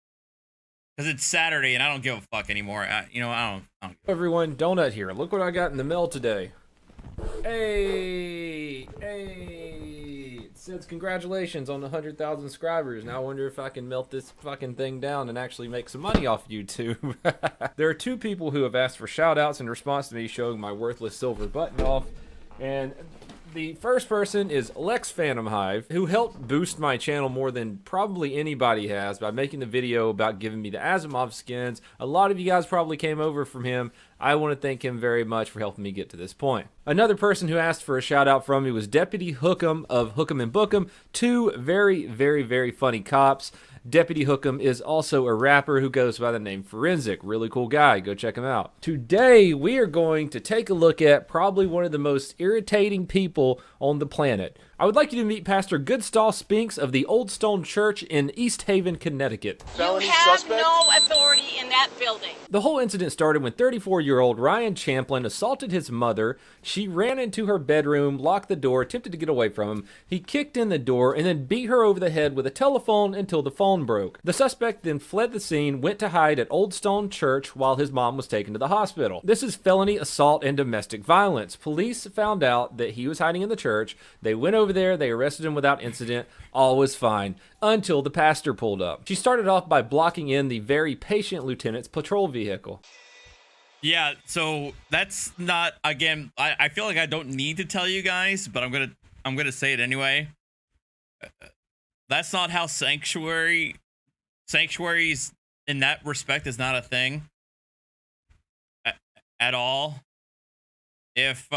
Because it's Saturday and I don't give a fuck anymore. I don't. Everyone, Donut here. Look what I got in the mail today. Hey. It says congratulations on 100,000 subscribers. Now I wonder if I can melt this fucking thing down and actually make some money off YouTube. There are 2 people who have asked for shout outs in response to me showing my worthless silver button off. And the first person is Lex Phantom Hive, who helped boost my channel more than probably anybody has by making the video about giving me the Asimov skins. A lot of you guys probably came over from him. I want to thank him very much for helping me get to this point. Another person who asked for a shout out from me was Deputy Hookem of Hookem and Bookem. 2 very, very, very funny cops. Deputy Hookem is also a rapper who goes by the name Forensic. Really cool guy. Go check him out. Today, we are going to take a look at probably one of the most irritating people on the planet. I would like you to meet Pastor Goodstall Spinks of the Old Stone Church in East Haven, Connecticut. You have no authority in that building. The whole incident started when 34-year-old Ryan Champlin assaulted his mother. She ran into her bedroom, locked the door, attempted to get away from him. He kicked in the door and then beat her over the head with a telephone until the phone broke. The suspect then fled the scene, went to hide at Old Stone Church while his mom was taken to the hospital. This is felony assault and domestic violence. Police found out that he was hiding in the church. They went over there, they arrested him without incident. All was fine until the pastor pulled up. She started off by blocking in the very patient lieutenant's patrol vehicle. Yeah, so that's not, again, I feel like I don't need to tell you guys, but I'm gonna say it anyway. That's not how sanctuaries in that respect is not a thing at all. If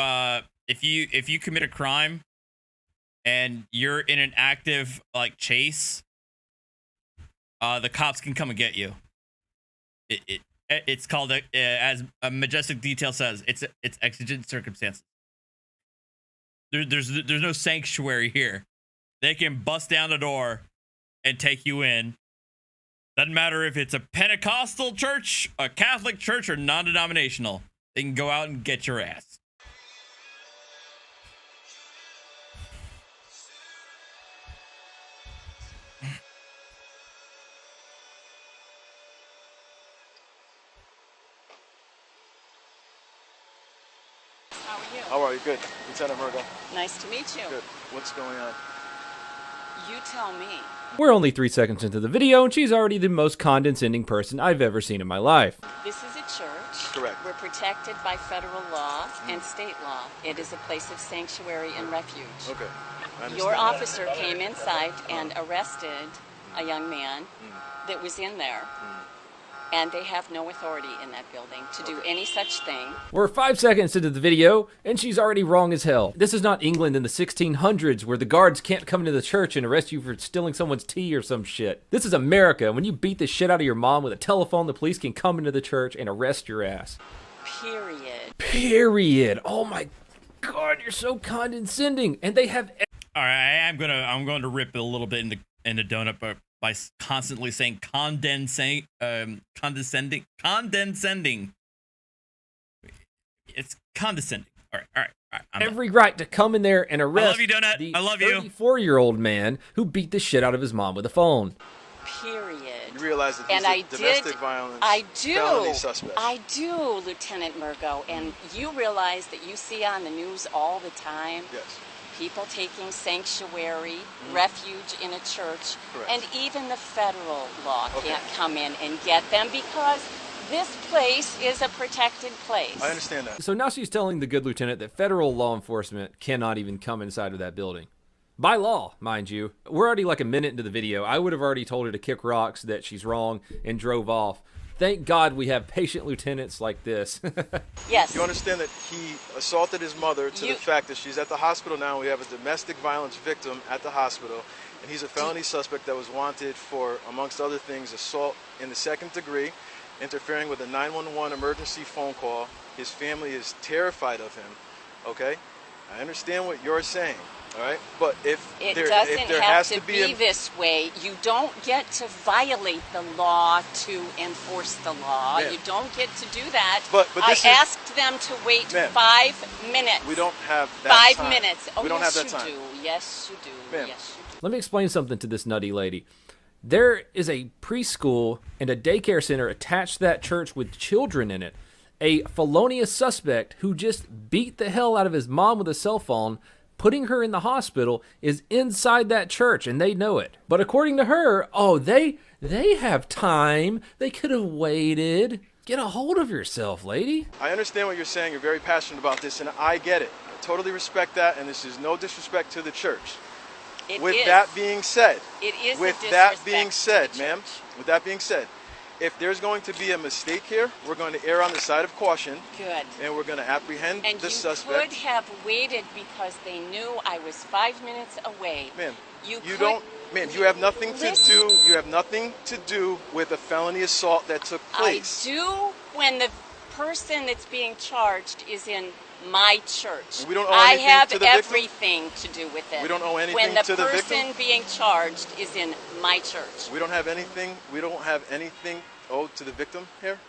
you commit a crime and you're in an active like chase, the cops can come and get you. It's called, as a Majestic Detail says, it's exigent circumstances. There's no sanctuary here. They can bust down the door and take you in. Doesn't matter if it's a Pentecostal church, a Catholic church, or non-denominational. They can go out and get your ass. How are you? Good. Lieutenant Murdo. Nice to meet you. Good. What's going on? You tell me. We're only 3 seconds into the video, and she's already the most condescending person I've ever seen in my life. This is a church. Correct. We're protected by federal law and state law. It is a place of sanctuary and refuge. Okay. I understand. Your officer came inside and arrested a young man that was in there. And they have no authority in that building to do any such thing. We're 5 seconds into the video, and she's already wrong as hell. This is not England in the 1600s where the guards can't come into the church and arrest you for stealing someone's tea or some shit. This is America. When you beat the shit out of your mom with a telephone, the police can come into the church and arrest your ass. Period. Oh my God, you're so condescending. And they have... All right, I'm going to rip it a little bit in the donut, but by constantly saying condescending. It's condescending. All right. Every right to come in there and arrest I love you, Donut. I love you. 34-year-old man who beat the shit out of his mom with a phone. Period. You realize that he's a domestic violence felony suspect. I do, Lieutenant Murgo. And you realize that you see on the news all the time. Yes. people taking sanctuary, refuge in a church, and even the federal law can't come in and get them because this place is a protected place. I understand that. So now she's telling the good lieutenant that federal law enforcement cannot even come inside of that building. By law, mind you. We're already like a minute into the video. I would have already told her to kick rocks, that she's wrong, and drove off. Thank God we have patient lieutenants like this. Yes. You understand that he assaulted his mother to the fact that she's at the hospital now. We have a domestic violence victim at the hospital, and he's a felony suspect that was wanted for, amongst other things, assault in the 2nd degree, interfering with a 911 emergency phone call. His family is terrified of him, okay? I understand what you're saying, all right? But if there has to be this way, you don't get to violate the law to enforce the law. You don't get to do that. But I asked them to wait 5 minutes. We don't have that 5 minutes. Oh, we don't yes, have that time. you do. Yes, you do. Yes, you do. Let me explain something to this nutty lady. There is a preschool and a daycare center attached to that church with children in it. A felonious suspect who just beat the hell out of his mom with a cell phone, putting her in the hospital, is inside that church, and they know it. But according to her, oh, they have time. They could have waited. Get a hold of yourself, lady. I understand what you're saying. You're very passionate about this, and I get it. I totally respect that, and this is no disrespect to the church. With that being said, with that being said, if there's going to be a mistake here, we're going to err on the side of caution. Good. And we're going to apprehend the suspect. And you could have waited because they knew I was 5 minutes away. Ma'am, you have nothing to do. You have nothing to do with a felony assault that took place. I do when the person that's being charged is in my church. And we don't owe anything to the victim? I have everything to do with it. We don't owe anything to the victim? When the person being charged is in my church. We don't have anything. We don't have anything owed to the victim here.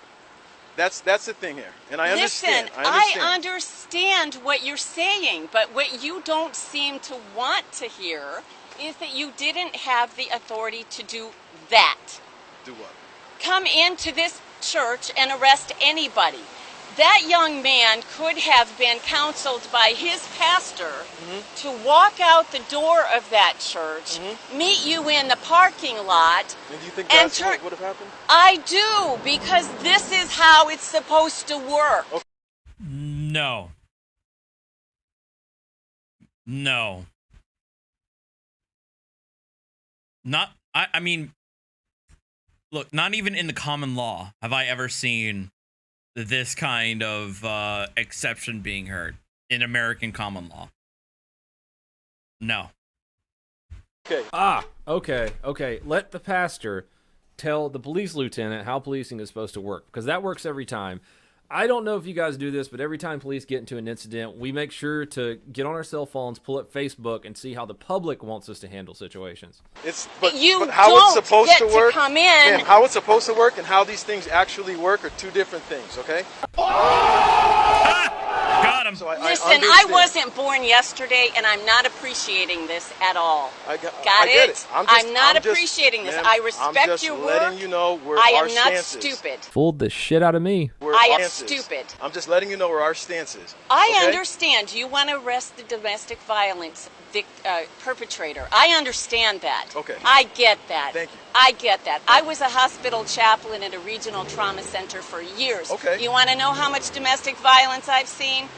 That's the thing here, and I understand. I understand what you're saying, but what you don't seem to want to hear is that you didn't have the authority to do that. Do what? Come into this church and arrest anybody. That young man could have been counseled by his pastor to walk out the door of that church, meet you in the parking lot. And do you think that's what would have happened? I do, because this is how it's supposed to work. Okay. No. No. Not, I mean, look, not even in the common law have I ever seen this kind of exception being heard in American common law. No. Okay. Okay. Let the pastor tell the police lieutenant how policing is supposed to work, because that works every time. I don't know if you guys do this, but every time police get into an incident, we make sure to get on our cell phones, pull up Facebook, and see how the public wants us to handle situations. But how it's supposed to work, and how it's supposed to work, and how these things actually work are two different things. Okay. Got him. So Listen, I wasn't born yesterday, and I'm not appreciating this at all. I get it. I'm not appreciating this. I respect your work. Letting you know where I our am not stance is. stupid. Fooled the shit out of me. I am stupid. I'm just letting you know where our stance is. I understand. You want to arrest the domestic violence perpetrator. I understand that. Okay. I get that. Thank you. I get that. I was a hospital chaplain at a regional trauma center for years. Okay. You want to know how much domestic violence I've seen?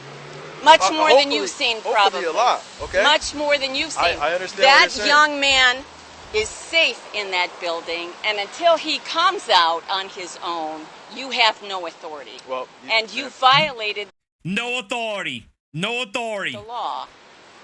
Much more than you've seen, probably. Hopefully a lot. Okay. Much more than you've seen. I understand that what you're saying. young man is safe in that building, and until he comes out on his own, you have no authority. Well, you violated no authority. No authority. The law.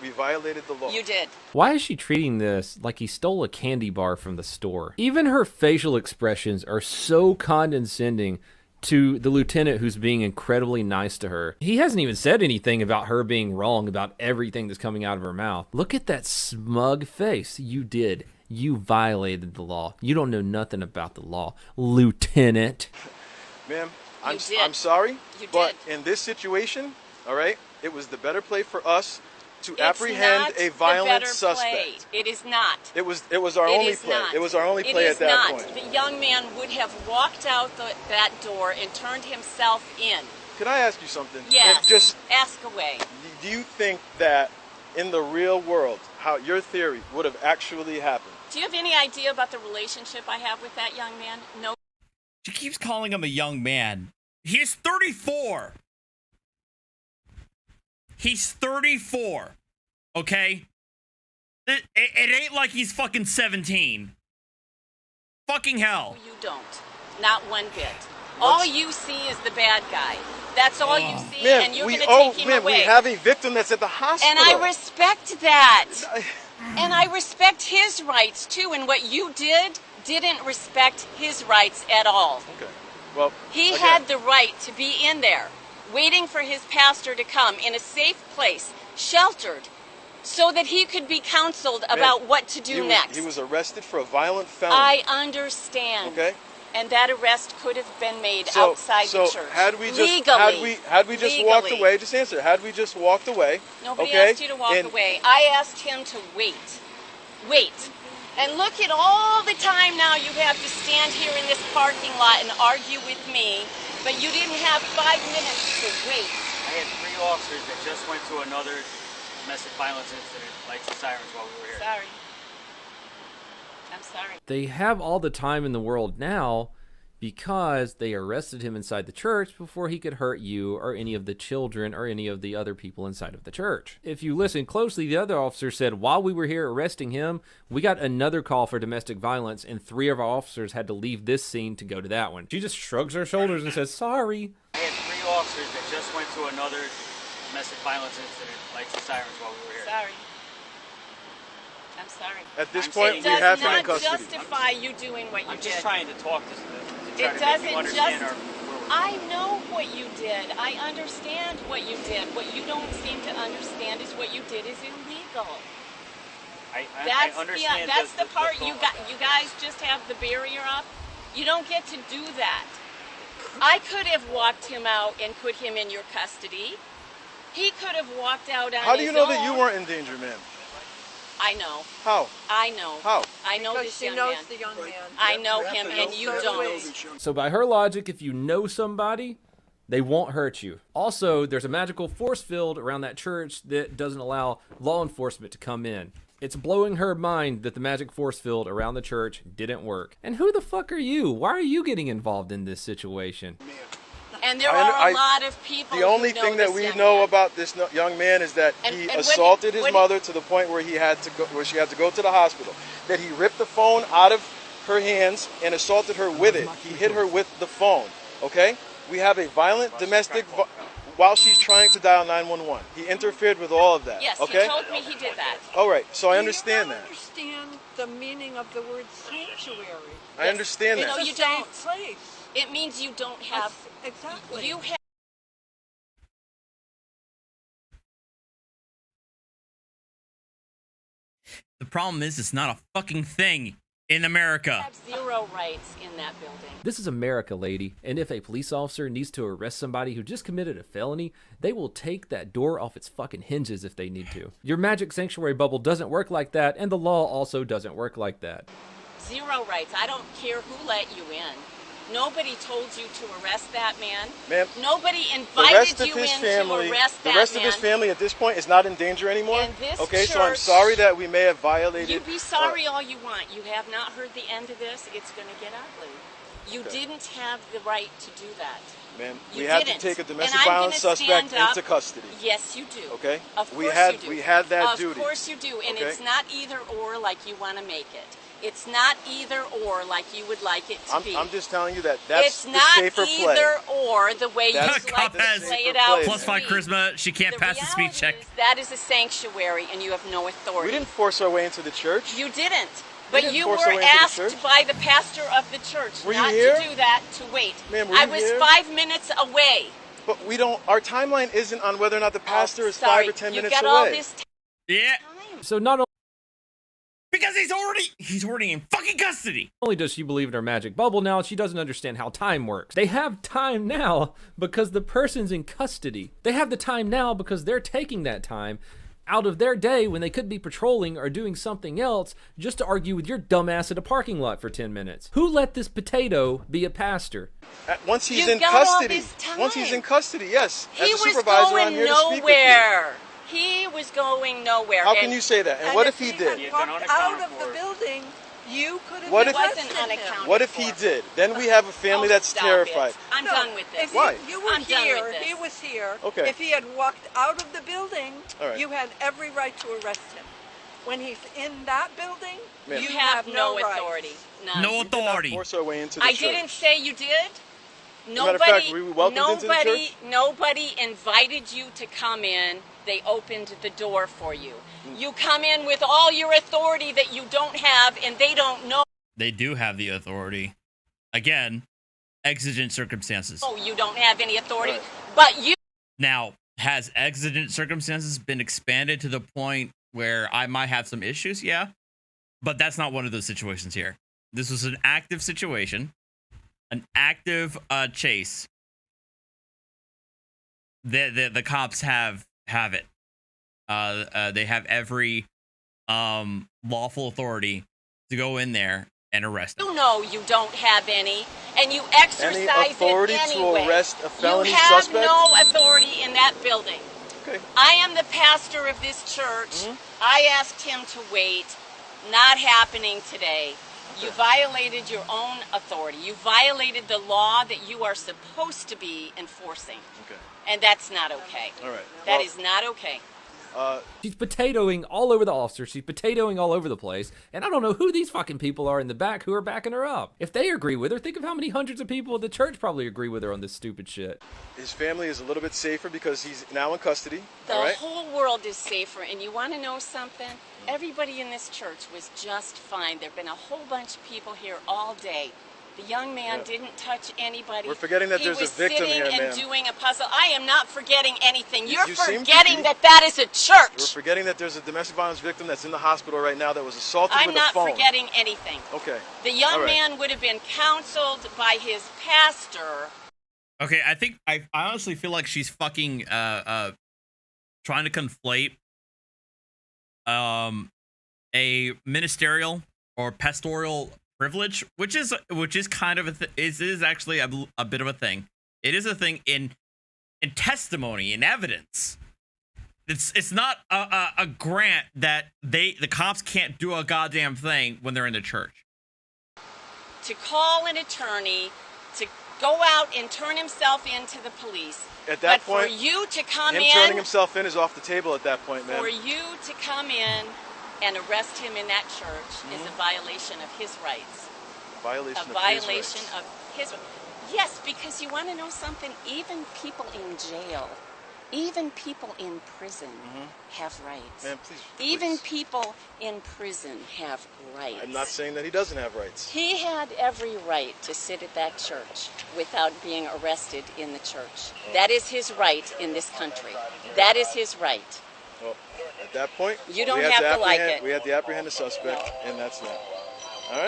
We violated the law. You did. Why is she treating this like he stole a candy bar from the store? Even her facial expressions are so condescending to the lieutenant, who's being incredibly nice to her. He hasn't even said anything about her being wrong about everything that's coming out of her mouth. Look at that smug face. You did. You violated the law. You don't know nothing about the law, Lieutenant. Ma'am, I'm sorry, but in this situation, all right, it was the better play for us to apprehend a violent suspect. It is not. It was our only play. It was our only play at that point. The young man would have walked out that door and turned himself in. Can I ask you something? Yes. Just ask away. Do you think that in the real world, how your theory would have actually happened. Do you have any idea about the relationship I have with that young man? No. She keeps calling him a young man. He's 34. He's 34. Okay? It ain't like he's fucking 17. Fucking hell. You don't. Not one bit. All you see is the bad guy. That's all you see, man, and you're going to take him away. We have a victim that's at the hospital. And I respect that. And I respect his rights, too. And what you didn't respect his rights at all. Okay. Well, he had the right to be in there, waiting for his pastor to come in a safe place, sheltered, so that he could be counseled about what to do next. He was arrested for a violent felony. I understand. Okay. And that arrest could have been made outside the church. Had we just legally. had we just walked away, just answer. Had we just walked away? Nobody asked you to walk away. I asked him to wait. Wait. And look at all the time now you have to stand here in this parking lot and argue with me, but you didn't have 5 minutes to wait. I had 3 officers that just went to another domestic violence incident, lights and sirens while we were here. Sorry. I'm sorry. They have all the time in the world now because they arrested him inside the church before he could hurt you or any of the children or any of the other people inside of the church. If you listen closely, the other officer said, while we were here arresting him, we got another call for domestic violence and 3 of our officers had to leave this scene to go to that one. She just shrugs her shoulders and says, sorry. I had 3 officers that just went to another domestic violence incident, lights and sirens while we were here. Sorry. I'm sorry. At this point, we have him in custody. It does not justify you doing what you did. I'm just trying to talk to it doesn't just. I know what you did. I understand what you did. What you don't seem to understand is what you did is illegal. I understand. That's the part you guys just have the barrier up. You don't get to do that. I could have walked him out and put him in your custody. He could have walked out on his own. How do you know that you weren't in danger, ma'am? I know. How? I know. How? I know because this young man. She knows the young man. I know him and you don't. So by her logic, if you know somebody, they won't hurt you. Also, there's a magical force field around that church that doesn't allow law enforcement to come in. It's blowing her mind that the magic force field around the church didn't work. And who the fuck are you? Why are you getting involved in this situation? And there are a lot of people. The only thing that we know about this young man is that he assaulted his mother to the point where she had to go to the hospital. That he ripped the phone out of her hands and assaulted her with it. He hit her with the phone. Okay? We have a violent domestic while she's trying to dial 911. He interfered with all of that. Yes, okay? he told me he did that. All right, so I understand that. Do you understand the meaning of the word sanctuary? I understand that. No, you don't. Place. It means you don't have. Exactly. You have. The problem is, it's not a fucking thing in America. You have 0 rights in that building. This is America, lady, and if a police officer needs to arrest somebody who just committed a felony, they will take that door off its fucking hinges if they need to. Your magic sanctuary bubble doesn't work like that, and the law also doesn't work like that. 0 rights. I don't care who let you in. Nobody told you to arrest that man. Ma'am, nobody invited you in to arrest that man. The rest of his family at this point is not in danger anymore. And this okay, church, so I'm sorry that we may have violated. You be sorry all you want. You have not heard the end of this. It's going to get ugly. You didn't have the right to do that. Ma'am, we have to take a domestic violence suspect into custody. Yes, you do. Okay. Of course you do. We had that duty. Of course you do, and okay? it's not either or like you want to make it. It's not either or like you would like it to be. I'm just telling you that's the safer play. It's not either or the way you like to play it out. +5 charisma. She can't pass the speed check. That is a sanctuary, and you have no authority. We didn't force our way into the church. You didn't. But you were asked by the pastor of the church not to do that, to wait. Ma'am, I was 5 minutes away. But we don't. Our timeline isn't on whether or not the pastor is 5 or 10 minutes away. You got all this time. Yeah. So not only. Because he's already in fucking custody. Not only does she believe in her magic bubble now, she doesn't understand how time works. They have time now because the person's in custody. They have the time now because they're taking that time out of their day when they could be patrolling or doing something else just to argue with your dumbass at a parking lot for 10 minutes. Who let this potato be a pastor? Once he's in custody. Once he's in custody, yes. He was going nowhere. He was going nowhere. How can you say that? And what if he did? Out of the building, you could have What if- arrested wasn't him. unaccounted What if he did? Then we have a family that's stop terrified. it. I'm No, done with this. If Why? you were I'm done here, with this. he was here. Okay. If he had walked out of the building, All right. you had every right to arrest him. When he's in that building, Ma'am. You you have no no rights. authority. None. No authority. Force our way into the I church. didn't say you did. matter of fact, we welcomed into the church. Nobody invited you to come in. They opened the door for you. You come in with all your authority that you don't have, and they don't know. They do have the authority. Again, exigent circumstances. You don't have any authority, Right. but you. Now, has exigent circumstances been expanded to the point where I might have some issues? Yeah. But that's not one of those situations here. This was an active situation, an active chase. The cops have it. They have every lawful authority to go in there and arrest them. You know you don't have any, and you exercise Any authority it anyway. to arrest a felony you have suspect? no authority in that building. Okay. I am the pastor of this church. Mhm. I asked him to wait. Not happening today. You violated your own authority. You violated the law that you are supposed to be enforcing. Okay. And that's not okay. All right. That Well, is not okay. She's potatoing all over the officer. She's potatoing all over the place. And I don't know who these fucking people are in the back who are backing her up. If they agree with her, think of how many hundreds of people at the church probably agree with her on this stupid shit. His family is a little bit safer because he's now in custody. The all right. whole world is safer. And you want to know something? Everybody in this church was just fine. There have been a whole bunch of people here all day. The young man Yeah. didn't touch anybody. We're forgetting that he there's a was victim sitting here, and ma'am. doing a puzzle. I am not forgetting anything. You're you seem to forgetting be. that that is a church. We're forgetting that there's a domestic violence victim that's in the hospital right now that was assaulted I'm with not a phone. forgetting anything. Okay. The young All right. man would have been counseled by his pastor. Okay, I honestly feel like she's fucking trying to conflate a ministerial or pastoral privilege, which is kind of is actually a bit of a thing. It is a thing in testimony, in evidence. It's not a grant that the cops can't do a goddamn thing when they're in the church. To call an attorney to go out and turn himself in to the police. At that but point, for you to come him in, turning himself in is off the table at that point, man. for you to come in and arrest him in that church is a violation of his rights. Violation A of violation his rights. of his. Yes, because you want to know something? Even people in jail, even people in prison have rights. Man, please. Even people in prison have rights. I'm not saying that he doesn't have rights. He had every right to sit at that church without being arrested in the church. That is his right in this country. That is his right. Well, at that point, You don't we have to like apprehend- it. We have to apprehend the suspect, and that's that. All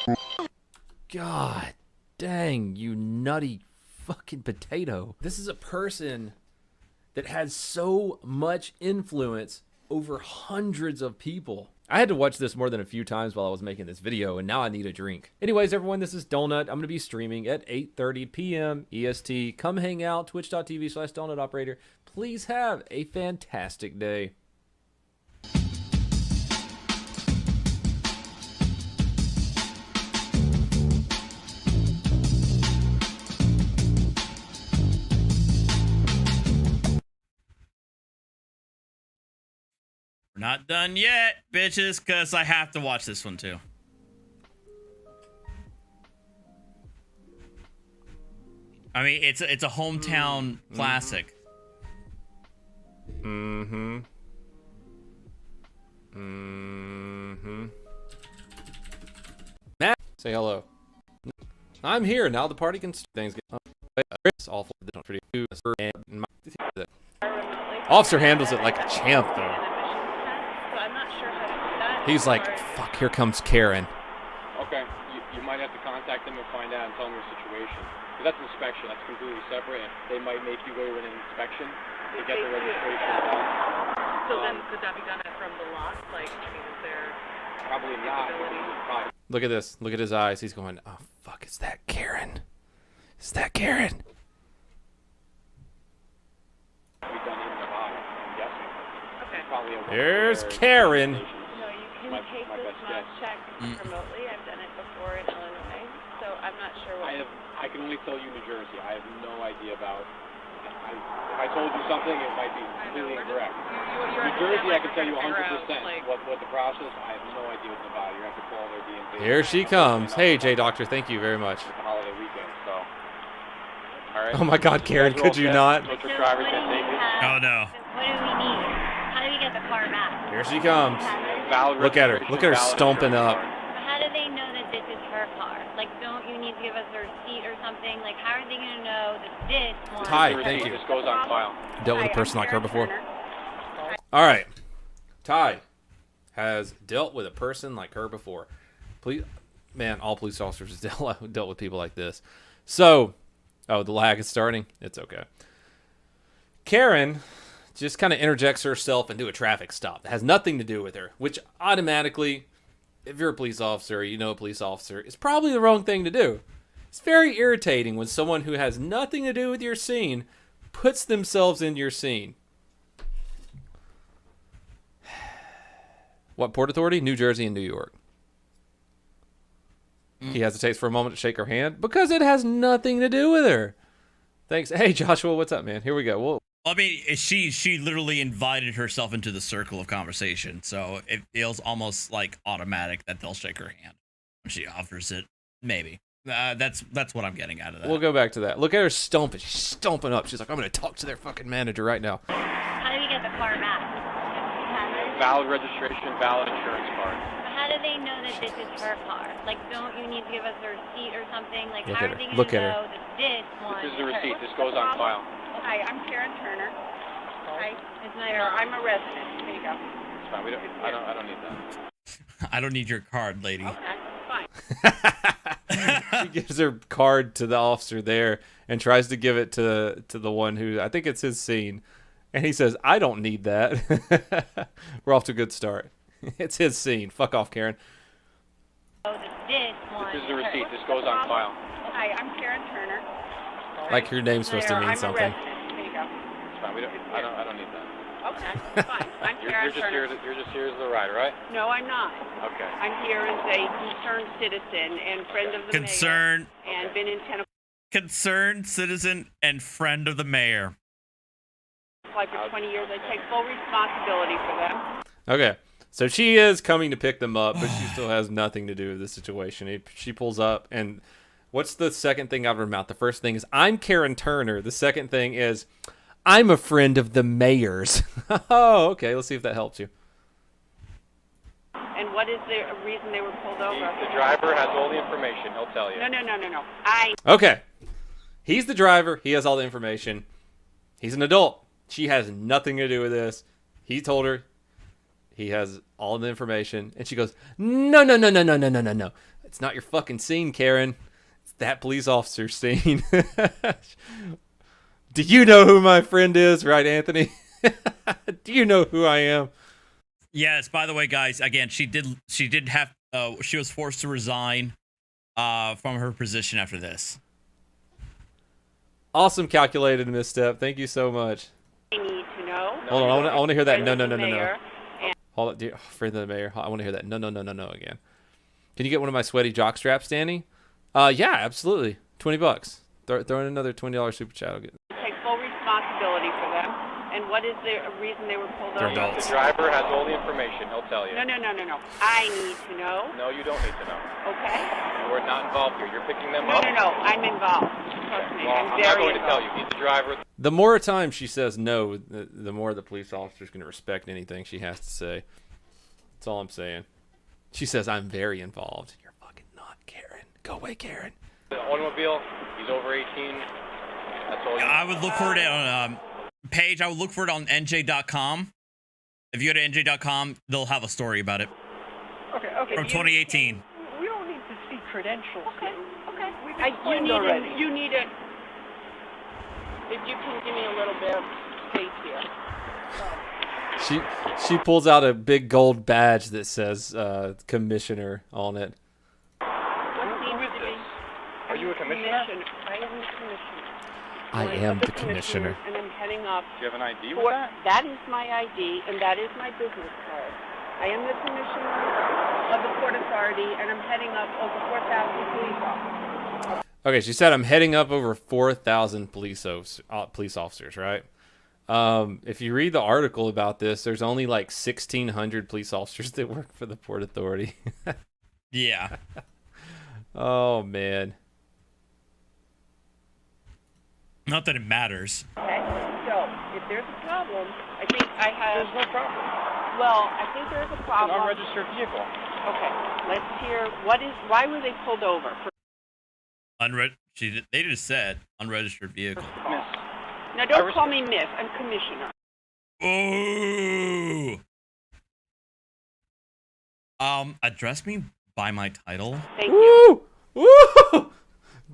right? God dang, you nutty fucking potato. This is a person that has so much influence over hundreds of people. I had to watch this more than a few times while I was making this video, and now I need a drink. Anyways, everyone, this is Donut. I'm going to be streaming at 8:30 p.m. EST. Come hang out, twitch.tv/donutoperator. Please have a fantastic day. We're not done yet, bitches, because I have to watch this one too. I mean, it's a hometown classic. Mm-hmm. Matt, say hello. I'm here. Now the party can things get it's awful. Officer handles it like a champ, though. He's like, fuck, here comes Karen. Okay, you might have to contact them and find out and tell them your situation. Because that's inspection, that's completely separate. And they might make you go to an inspection to get the registration done. So then could that be done from the lot? Like, I mean, is there Probably not. Look at this. Look at his eyes. He's going, oh, fuck, is that Karen? Is that Karen? Be done in the body, I'm guessing. There's Karen. No, you can take this mouse check remotely. I've done it before in Illinois, so I'm not sure what. I can only tell you New Jersey. I have no idea about. If I told you something, it might be completely incorrect. New Jersey, I can tell you 100% what the process. I have no idea what's about. You have to call their DMV. Here she comes. Hey, J Doctor, thank you very much. It's a holiday weekend, so. All right. Oh my God, Karen, could you not? What's your driver's test taken? Oh no. What do we need? How do we get the car back? Here she comes. Valid Look at her. registration, Look at her valid stomping insurance up. card. How do they know that this is her car? Like, don't you need to give us a receipt or something? Like, how are they going to know that this one? Ty, The thank receipt you. just goes on file. Dealt with a person like her before. All right. Ty has dealt with a person like her before. Please, man, all police officers have dealt with people like this. So, oh, the lag is starting. It's okay. Karen just kind of interjects herself into a traffic stop that has nothing to do with her, which automatically, if you're a police officer, you know a police officer, is probably the wrong thing to do. It's very irritating when someone who has nothing to do with your scene puts themselves in your scene. What Port Authority? New Jersey and New York. He hesitates for a moment to shake her hand because it has nothing to do with her. Thanks. Hey, Joshua, what's up, man? Here we go. I mean, she literally invited herself into the circle of conversation, so it feels almost like automatic that they'll shake her hand when she offers it. Maybe that's what I'm getting out of that. We'll go back to that. Look at her stomping. She's stomping up. She's like, I'm going to talk to their fucking manager right now. How do we get the car back? Valid registration, valid insurance card. How do they know that this is her car? Like, don't you need to give us a receipt or something? Like, Look how at are her. they going Look to at her. know that this one This is the her? receipt. This goes on file. Hi, I'm Karen Turner. Hi, It's my there. mom. I'm a resident. There you go. It's fine. I don't need that. I don't need your card, lady. Okay, fine. She gives her card to the officer there and tries to give it to the one who, I think it's his scene. And he says, I don't need that. We're off to a good start. It's his scene. Fuck off, Karen. Oh, this one This is the her. receipt. This goes on file. Hi, I'm Karen Turner. Like your name's supposed to There, mean I'm something. a resident. There you go. It's fine. I don't need that. Okay, fine. I'm Karen Turner. You're just here as the rider, right? No, I'm not. Okay. I'm here as a concerned citizen and friend of the Concerned. mayor, and been in Tennessee Concerned citizen and friend of the mayor. for 20 years. I take full responsibility for them. Okay. So she is coming to pick them up, but she still has nothing to do with the situation. She pulls up, and what's the second thing out of her mouth? The first thing is, I'm Karen Turner. The second thing is, I'm a friend of the mayor's. Oh, okay. Let's see if that helps you. And what is the reason they were pulled over? The driver has all the information. He'll tell you. No. I Okay. He's the driver. He has all the information. He's an adult. She has nothing to do with this. He told her he has all the information. And she goes, no. It's not your fucking scene, Karen. It's that police officer's scene. Do you know who my friend is, right, Anthony? Do you know who I am? Yes, by the way, guys, again, she was forced to resign from her position after this. Awesome calculated misstep. Thank you so much. need to know. Hold on, I want to hear that. No. Mayor, Hold on, dear friend of the mayor. I want to hear that. No again. Can you get one of my sweaty jock straps, Danny? Yeah, absolutely. $20. Throw in another $20 super chat. I'll get. Take full responsibility for them. And what is the reason they were pulled They're over? adults. The driver has all the information. He'll tell you. No. I need to know. No, you don't need to know. Okay. We're not involved here. You're picking them No. up. I'm involved. Trust me. Well, I'm I'm very not going to tell involved. you. He's the driver. The more time she says no, the more the police officer's going to respect anything she has to say. That's all I'm saying. She says, I'm very involved. You're fucking not, Karen. Go away, Karen. The automobile, he's over 18. That's all you I would look for it on Paige. I would look for it on NJ.com. If you go to NJ.com, they'll have a story about it. Okay. From 2018. We don't need to see credentials. Okay. You need it. If you can give me a little bit of space here. She pulls out a big gold badge that says commissioner on it. What seems to be? Are you a commissioner? I am a commissioner. I am the commissioner. And I'm heading up. Do you have an ID with that? That is my ID, and that is my business card. I am the commissioner of the Port Authority, and I'm heading up over 4,000 police officers. Okay, she said I'm heading up over 4,000 police officers, right? If you read the article about this, there's only like 1,600 police officers that work for the Port Authority. Yeah. Oh, man. Not that it matters. Okay, so if there's a problem, I think I have... There's no problem. Well, I think there's a problem. It's an unregistered vehicle. Okay, let's hear, why were they pulled over? They just said unregistered vehicle. Miss. Now, don't call me Miss. I'm Commissioner. Ooh. Address me by my title. Thank you. Woo!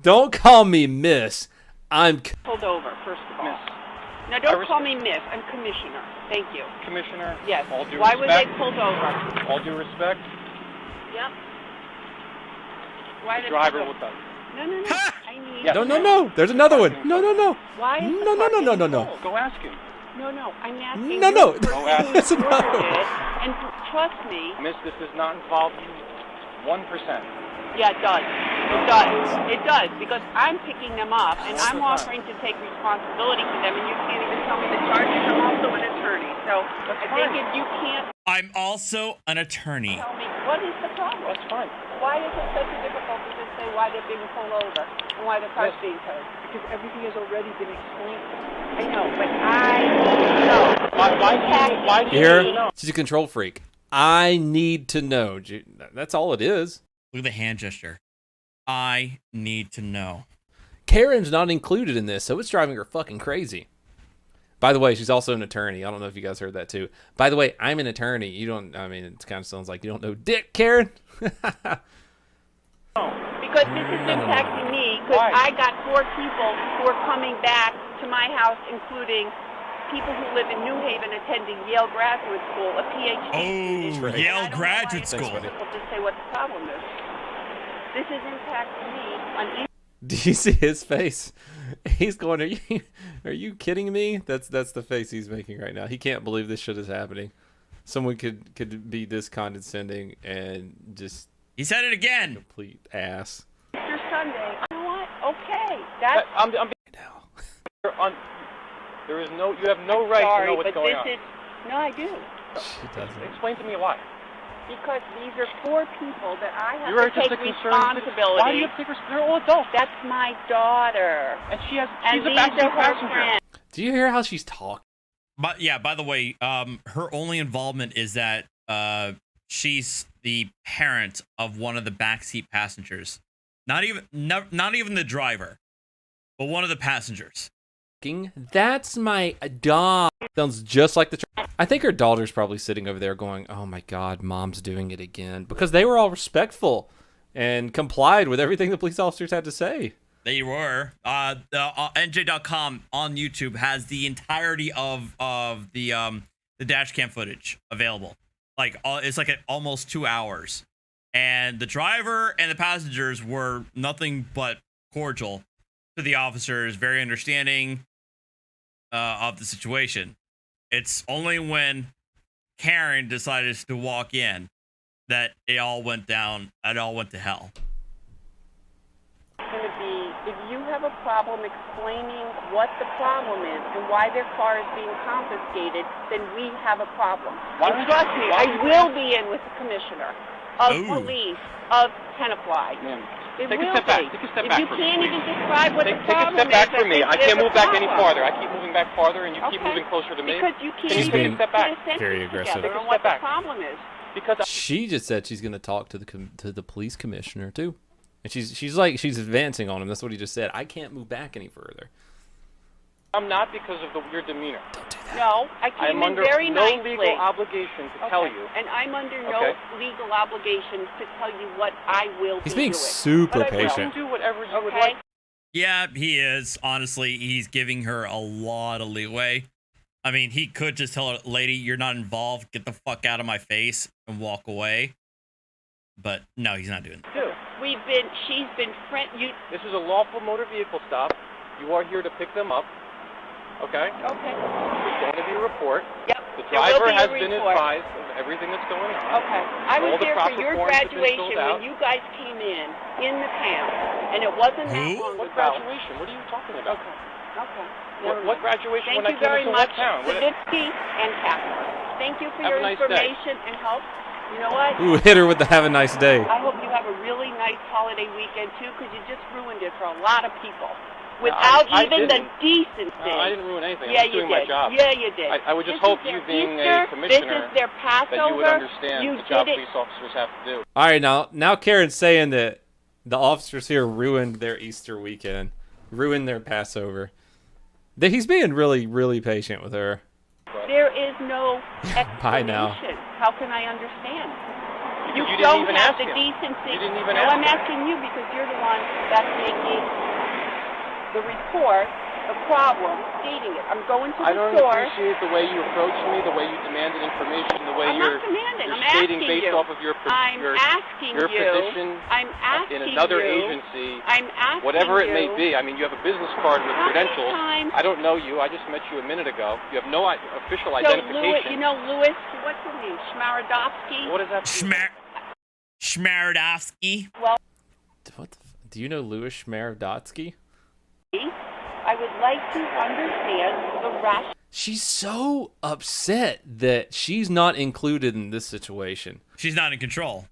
Don't call me Miss. I'm pulled over, first of all. Miss. Now, don't call me Miss. I'm Commissioner. Thank you. Commissioner. Yes. All due Why respect. were they pulled over? All due respect. Yep. Why The did driver they will tell you. No. I need... No, no, no. There's another one. No. Why is No. Go ask him. No, I'm asking No. you Go ask That's who another ordered one. it, and trust me. Miss, this does not involve you 1%. Yeah, it does. It does, because I'm picking them up, and I'm offering to take responsibility for them, and you can't even tell me the charges. I'm also an attorney, so I think if you can't I'm also an attorney. tell me what is the problem. That's fine. Why is it such a difficulty to say why they're being pulled over and why the car's being towed? Because everything has already been explained. I know, but I know. Why do you Here, need to know? she's a control freak. I need to know. That's all it is. Look at the hand gesture. I need to know. Karen's not included in this, so it's driving her fucking crazy. By the way, she's also an attorney. I don't know if you guys heard that too. By the way, I'm an attorney. You don't, I mean, it kind of sounds like you don't know dick, Karen. Because this is impacting me, because I got 4 people who are coming back to my house, including people who live in New Haven attending Yale Graduate School, a PhD student. Oh, Yale Graduate School. It's difficult to say what the problem is. This is impacting me on Do you see his face? He's going, are you kidding me? That's the face he's making right now. He can't believe this shit is happening. Someone could be this condescending and just... He said it again. Complete ass. Easter Sunday. You know what? Okay. That's... I'm now. There is no... You have no right to know what's going on. No, I do. She doesn't. Explain to me why. Because these are 4 people that I have You're to take just a responsibility. Why do you have to take responsibility? They're all adults. That's my daughter. And she's a these backseat are her passenger. friends. Do you hear how she's talking? But yeah, by the way, her only involvement is that she's the parent of one of the backseat passengers. Not even the driver, but one of the passengers. That's my dog. Sounds just like the... I think her daughter's probably sitting over there going, oh my God, mom's doing it again. Because they were all respectful and complied with everything the police officers had to say. They were. NJ.com on YouTube has the entirety of the dash cam footage available. Like, it's like almost 2 hours. And the driver and the passengers were nothing but cordial to the officers, very understanding of the situation. It's only when Karen decided to walk in that it all went down. It all went to hell. It's going to be, if you have a problem explaining what the problem is and why their car is being confiscated, then we have a problem. And trust me, I will be in with the commissioner of police of Tenafly. Take a step back. Take a step back. If you can't even describe what the Take a problem step back is, from me. I can't move back any farther. I keep moving back farther, and you keep moving closer to me. Because you can't She's even being put a sentence very aggressive. together on what the problem is. Because she just said she's going to talk to the police commissioner too, and she's she's advancing on him. That's what he just said. I can't move back any further. I'm not because of your demeanor. Don't do that. No, I came in very nicely. I'm under no legal obligation to tell you. And I'm under no legal obligation to tell you what I will He's be being doing. super But patient. I You can do whatever you would Okay. like. Yeah, he is. Honestly, he's giving her a lot of leeway. I mean, he could just tell her, lady, you're not involved. Get the fuck out of my face and walk away. But no, he's not doing that. She's been This is a lawful motor vehicle stop. You are here to pick them up. Okay? Okay. There's going to be a report. Yep. The There will driver be a has been report. advised of everything that's going on. Okay. I was All the there for proper your forms have been graduation filled out. when you guys came in the town, and it wasn't that long What ago. graduation? What are you talking about? Okay. What graduation Thank when you I came very into much, what town? What- Saditsky and Catherine. Thank you for Have your a nice day. information and help. You know what? Ooh, hit her with the have a nice day. I hope you have a really nice holiday weekend too, because you just ruined it for a lot of people without I even the didn't. decency. I didn't ruin anything. Yeah, I'm just you doing my did. job. Yeah, you did. I would just This hope is you their being Easter, a commissioner this is their Passover. that you would understand You the job did it. police officers have to do. All right, now Karen's saying that the officers here ruined their Easter weekend, ruined their Passover. That he's being really, really patient with her. There is no Bye now. explanation. How can I understand? You, You didn't don't even have ask the him. decency. You didn't even no, ask I'm him. asking you because you're the one that's making the report, the problem, stating it. I'm going to I the don't source. appreciate the way you approached me, the way you demanded information, the way I'm you're, not demanding. you're I'm stating asking based you. off of your I'm asking your you. position I'm asking in another you. agency, I'm asking whatever it may you. be. I mean, you have a business card with How many credentials. times- I don't know you. I just met you a minute ago. You have no official So identification. Louis, what's his name? Schmarodovsky? What is that? Schmarodovsky. Well, What the do you know Louis Schmarodotsky? I would like to understand the rationale. She's so upset that she's not included in this situation. She's not in control.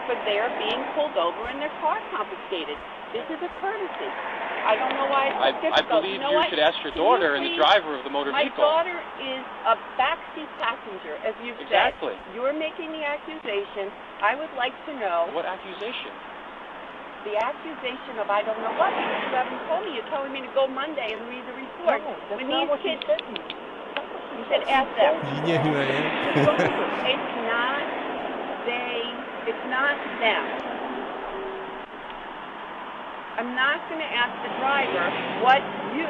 For their being pulled over and their car confiscated. This is a courtesy. I don't know why it's so I difficult. believe know you what? should ask your Can you daughter and the please- driver of the motor My vehicle. daughter is a backseat passenger, as you've Exactly. said. You're making the accusation. I would like to know What accusation? the accusation of I don't know what, because you haven't told me. You're telling me to go Monday and read the report. When these kids, you said ask them. You know who I am? It's not them. I'm not going to ask the driver what you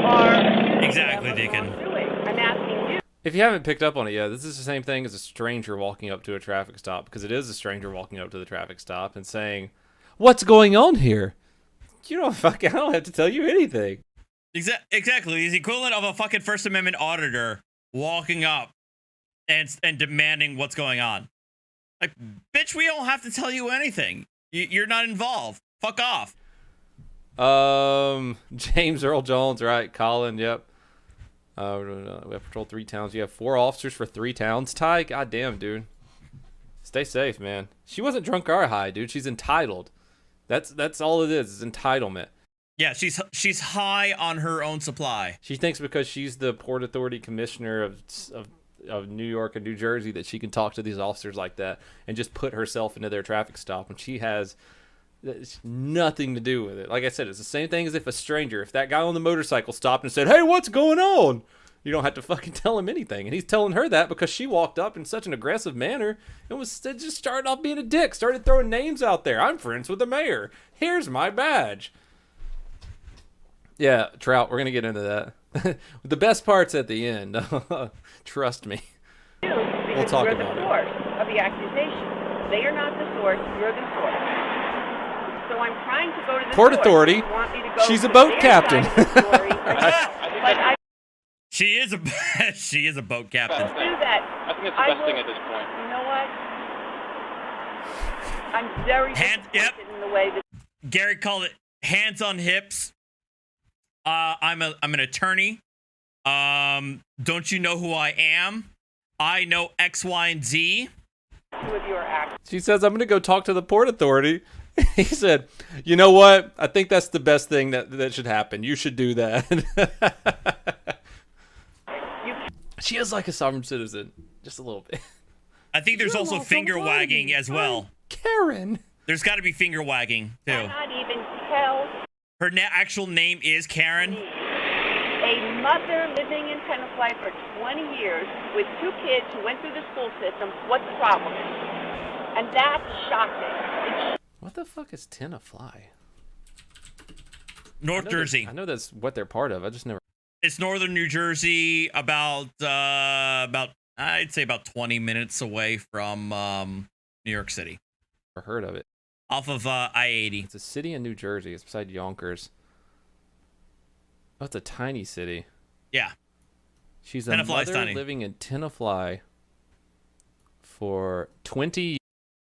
are accusing Exactly, them Deacon. of doing. I'm asking you. If you haven't picked up on it yet, this is the same thing as a stranger walking up to a traffic stop, because it is a stranger walking up to the traffic stop and saying, "What's going on here?" You don't fucking, I don't have to tell you anything. Exactly. He's the equivalent of a fucking First Amendment auditor walking up and demanding what's going on. Like, bitch, we don't have to tell you anything. You're not involved. Fuck off. James Earl Jones, right? Colin, yep. We have patrolled 3 towns. You have 4 officers for 3 towns. Ty, goddamn, dude. Stay safe, man. She wasn't drunk or high, dude. She's entitled. That's all it is entitlement. Yeah, she's high on her own supply. She thinks because she's the Port Authority Commissioner of New York and New Jersey that she can talk to these officers like that and just put herself into their traffic stop when she has nothing to do with it. Like I said, it's the same thing as if a stranger, if that guy on the motorcycle stopped and said, "Hey, what's going on?" You don't have to fucking tell him anything. And he's telling her that because she walked up in such an aggressive manner and just started off being a dick, started throwing names out there. "I'm friends with the mayor. Here's my badge." Yeah, Trout, we're going to get into that. The best part's at the end. Trust me. We'll talk you're about the it. source of the accusation. They are not the source. You're the source. So I'm trying to go to the Port source. Authority. You want me to go She's to a boat their captain. side of the story, but I She is a boat captain. do that. I think it's the best thing at this point. You know what? I'm very disappointed in the way that Gary called it hands on hips. I'm an attorney. Don't you know who I am? I know X, Y, and Z. two of your acts. She says, "I'm going to go talk to the Port Authority." He said, "You know what? I think that's the best thing that should happen. You should do that." She is like a sovereign citizen. Just a little bit. I think there's also finger wagging as well. Karen. There's got to be finger wagging too. Not even tell Her actual name is Karen. a mother living in Tenafly for 20 years with 2 kids who went through the school system what the problem is. And that's shocking. What the fuck is Tenafly? North Jersey. I know that's what they're part of. I just never. It's northern New Jersey, about I'd say about 20 minutes away from New York City. Never heard of it. Off of I-80. It's a city in New Jersey. It's beside Yonkers. Oh, it's a tiny city. Yeah. She's a Tenafly's mother tiny. living in Tenafly for 20.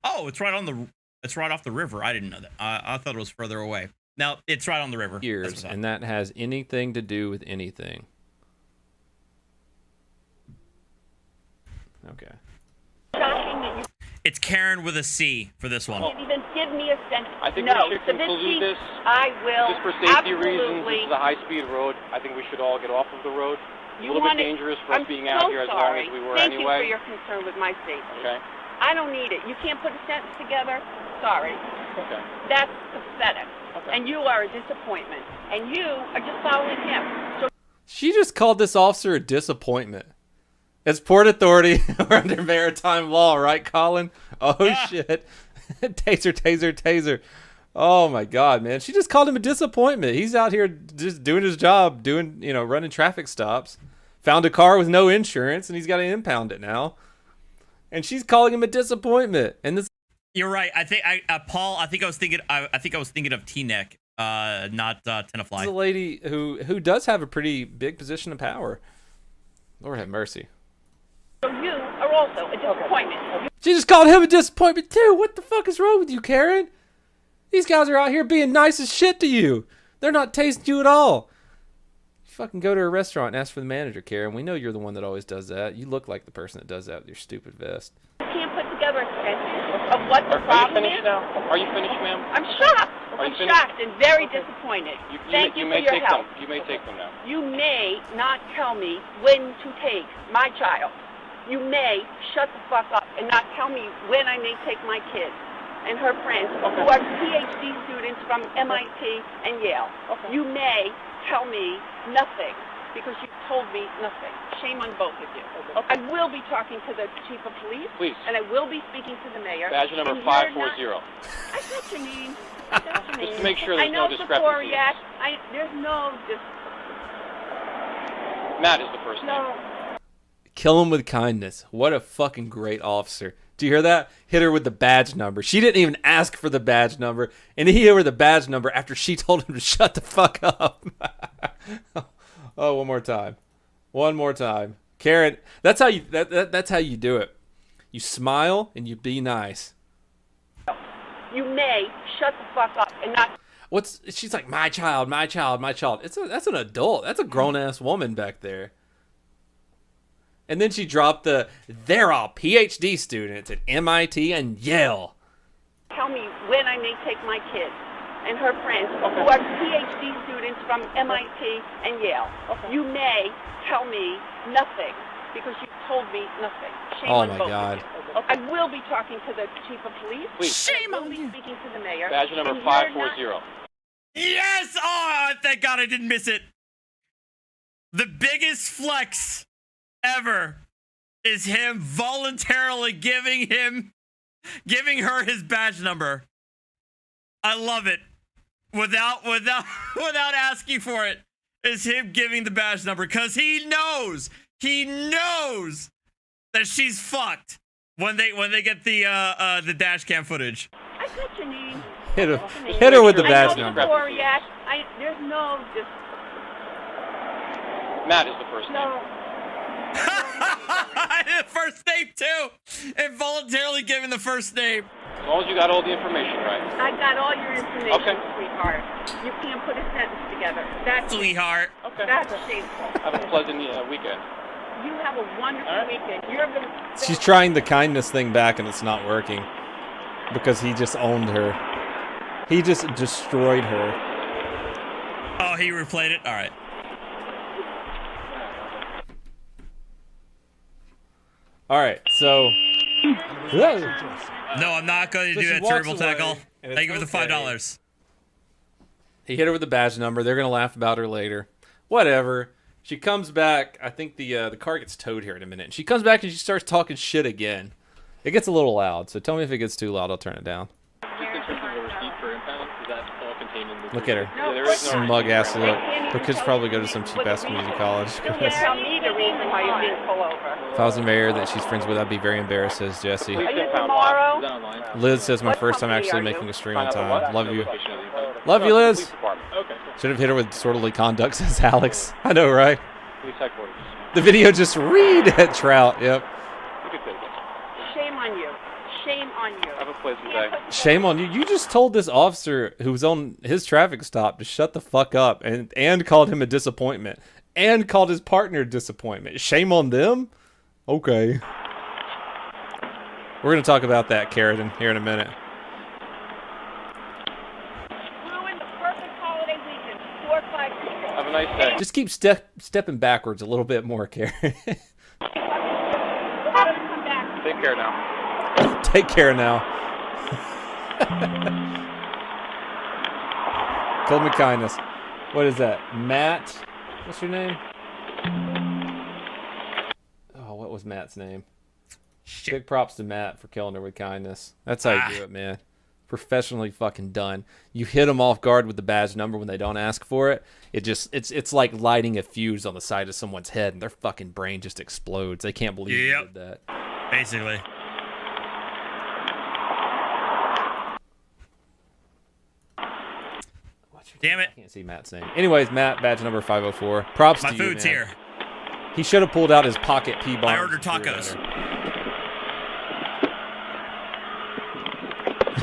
Oh, it's right on the. It's right off the river. I didn't know that. I thought it was further away. No, it's right on the river. Years, and that has anything to do with anything. Okay. Shocking that you It's Karen with a C for this one. can't even give me a sense. I think no, we should conclude this. I will. Just for safety reasons, absolutely. this is a high-speed road. I think we should all get off of the road. You a little want bit it- dangerous for us I'm being so out here as long sorry. as we were Thank anyway. you for your concern with my safety. Okay. I don't need it. You can't put a sentence together. Sorry. Okay. That's pathetic. And you are a disappointment. And you are just following him. So She just called this officer a disappointment. It's Port Authority. We're under maritime law, right, Colin? Oh, shit. Taser, taser, taser. Oh, my God, man. She just called him a disappointment. He's out here just doing his job, running traffic stops. Found a car with no insurance, and he's got to impound it now. And she's calling him a disappointment. And this. You're right. Paul. I think I was thinking of T-Neck, not Tenafly. This is a lady who does have a pretty big position of power. Lord have mercy. you are also a disappointment. She just called him a disappointment too. What the fuck is wrong with you, Karen? These guys are out here being nice as shit to you. They're not tasting you at all. You fucking go to a restaurant and ask for the manager, Karen. We know you're the one that always does that. You look like the person that does that with your stupid vest. You can't put together a sentence of what the problem is. Are you finished, ma'am? I'm shocked. Are you I'm finished? shocked and very disappointed. Thank you may for your take help. them. You may take them now. You may not tell me when to take my child. You may shut the fuck up and not tell me when I may take my kids and her friends who are PhD students from MIT and Yale. You may tell me nothing because you've told me nothing. Shame on both of you. I will be talking to the chief of police. Please. And I will be speaking to the mayor. Badge number And you're 540. not- I know what you mean. I know what you mean. Just to make sure I there's know no discrepancy. Sephoriac. There's no Matt is the first name. no. Kill him with kindness. What a fucking great officer. Do you hear that? Hit her with the badge number. She didn't even ask for the badge number, and he hit her the badge number after she told him to shut the fuck up. Oh, one more time. One more time. Karen, that's how you that's how you do it. You smile and you be nice. You may shut the fuck up and not. She's like, my child, my child, my child. That's an adult. That's a grown ass woman back there. And then she dropped they're all PhD students at MIT and Yale. Tell me when I may take my kids and her friends who are PhD students from MIT and Yale. You may tell me nothing because you've told me nothing. Shame Oh on my both God. of you. I will be talking to the chief of police. Please. Shame on you. Speaking to the mayor. Badge number And you're not- 540. Yes! Oh, thank God I didn't miss it. The biggest flex ever is him voluntarily giving her his badge number. I love it. Without asking for it, is him giving the badge number because he knows that she's fucked when they get the dash cam footage. I got your name. Hit her with the badge I know number. Sephoriac. There's no just. Matt is the first name. No. First name too. Involuntarily giving the first name. As long as you got all the information right. I got all your information, Okay. sweetheart. You can't put a sentence together. That's Sweetheart. Okay. That's shameful. Have a pleasant weekend. You have a wonderful weekend. You're gonna. She's trying the kindness thing back and it's not working because he just owned her. He just destroyed her. Oh, he replayed it? All right. All right, so. No, I'm not going to So do she that walks terrible away, tackle. and Thank you it's for the okay. $5. He hit her with the badge number. They're gonna laugh about her later. Whatever. She comes back. I think the car gets towed here in a minute. And she comes back and she starts talking shit again. It gets a little loud, so tell me if it gets too loud. I'll turn it down. Just in terms of a receipt for impound. Is that all contained in the Look at her. Yeah, there is no Smug ass look. Her kids probably go to some cheap ass community college. Still can't tell me the reason why you're being pulled over. If I was the mayor that she's friends with, I'd be very embarrassed, says Jesse. Are you tomorrow? Liz says my first time actually making a stream on time. Love you. Love you, Liz. Should have hit her with disorderly conduct, says Alex. I know, right? The video just read at Trout. Yep. Shame on you. Shame on you. Have a pleasant day. Shame on you. You just told this officer who was on his traffic stop to shut the fuck up and called him a disappointment and called his partner a disappointment. Shame on them? Okay. We're going to talk about that, Karen, here in a minute. Ruined the perfect holiday weekend. 4 or 5 people. Have a nice day. Just keep stepping backwards a little bit more, Karen. Take care now. Take care now. Told me kindness. What is that? Matt? What's your name? Oh, what was Matt's name? Shit. Big props to Matt for killing her with kindness. That's how you do it, man. Professionally fucking done. You hit them off guard with the badge number when they don't ask for it. It's like lighting a fuse on the side of someone's head and their fucking brain just explodes. They can't believe you did that. Basically. Damn it. I can't see Matt's name. Anyways, Matt, badge number 504. Props to you, My food's man. here. He should have pulled out his pocket P-bomb. I ordered tacos.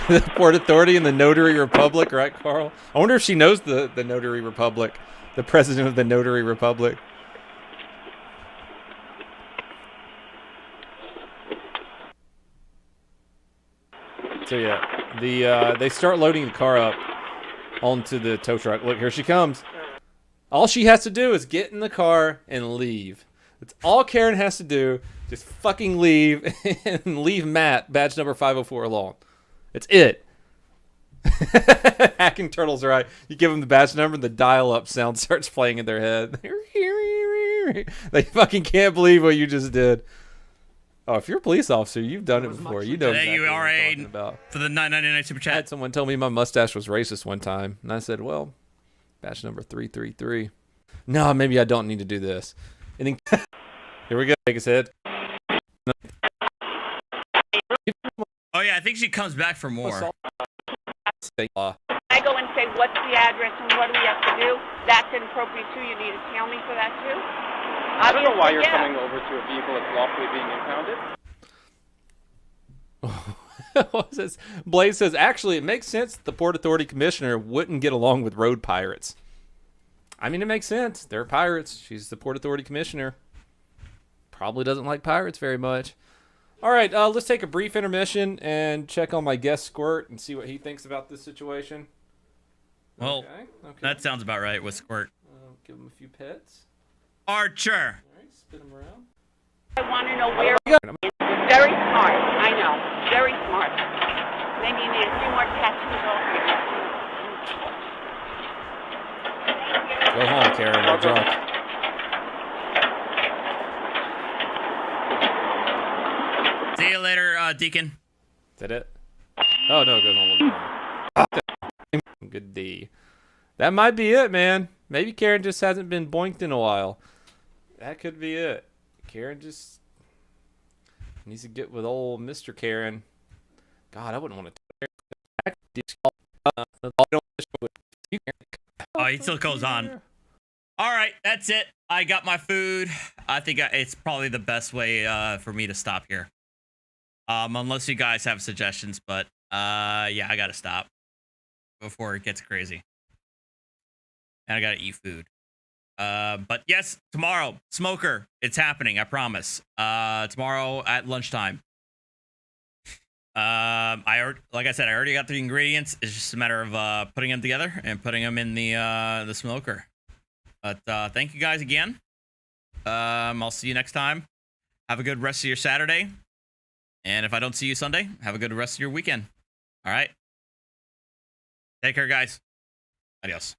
The Port Authority and the Notary Republic, right, Carl? I wonder if she knows the Notary Republic, the president of the Notary Republic. So yeah, they start loading the car up onto the tow truck. Look, here she comes. All she has to do is get in the car and leave. That's all Karen has to do. Just fucking leave and leave Matt, badge number 504, alone. It's it. Hacking Turtles, right? You give them the badge number and the dial-up sound starts playing in their head. They fucking can't believe what you just did. Oh, if you're a police officer, you've done it before. You know exactly what I'm talking about. For the $9.99 super chat. I had someone tell me my mustache was racist one time, and I said, well, badge number 333. No, maybe I don't need to do this. And then here we go. Take his head. Oh yeah, I think she comes back for more. I go and say, what's the address and what do we have to do? That's inappropriate too. You need to tell me for that too. I don't know why you're coming over to a vehicle that's lawfully being impounded. What is this? Blaze says, actually, it makes sense that the Port Authority Commissioner wouldn't get along with road pirates. I mean, it makes sense. They're pirates. She's the Port Authority Commissioner. Probably doesn't like pirates very much. All right, let's take a brief intermission and check on my guest Squirt and see what he thinks about this situation. Well, okay. That sounds about right with Squirt. Give him a few pets. Archer. All right, spin him around. I want to know where he is. Very smart. I know. Very smart. Maybe you need a few more tattoos over here. Go home, Karen. You're drunk. See you later, Deacon. Is that it? Oh, no, it goes on a little bit. Good D. That might be it, man. Maybe Karen just hasn't been boinked in a while. That could be it. Karen just needs to get with old Mr. Karen. God, I wouldn't want to. Oh, he still goes on. All right, that's it. I got my food. I think it's probably the best way for me to stop here. Unless you guys have suggestions, but yeah, I gotta stop before it gets crazy. And I gotta eat food. But yes, tomorrow, Smoker, it's happening, I promise. Tomorrow at lunchtime. Like I said, I already got the ingredients. It's just a matter of putting them together and putting them in the smoker. But thank you guys again. I'll see you next time. Have a good rest of your Saturday. And if I don't see you Sunday, have a good rest of your weekend. All right. Take care, guys. Adios.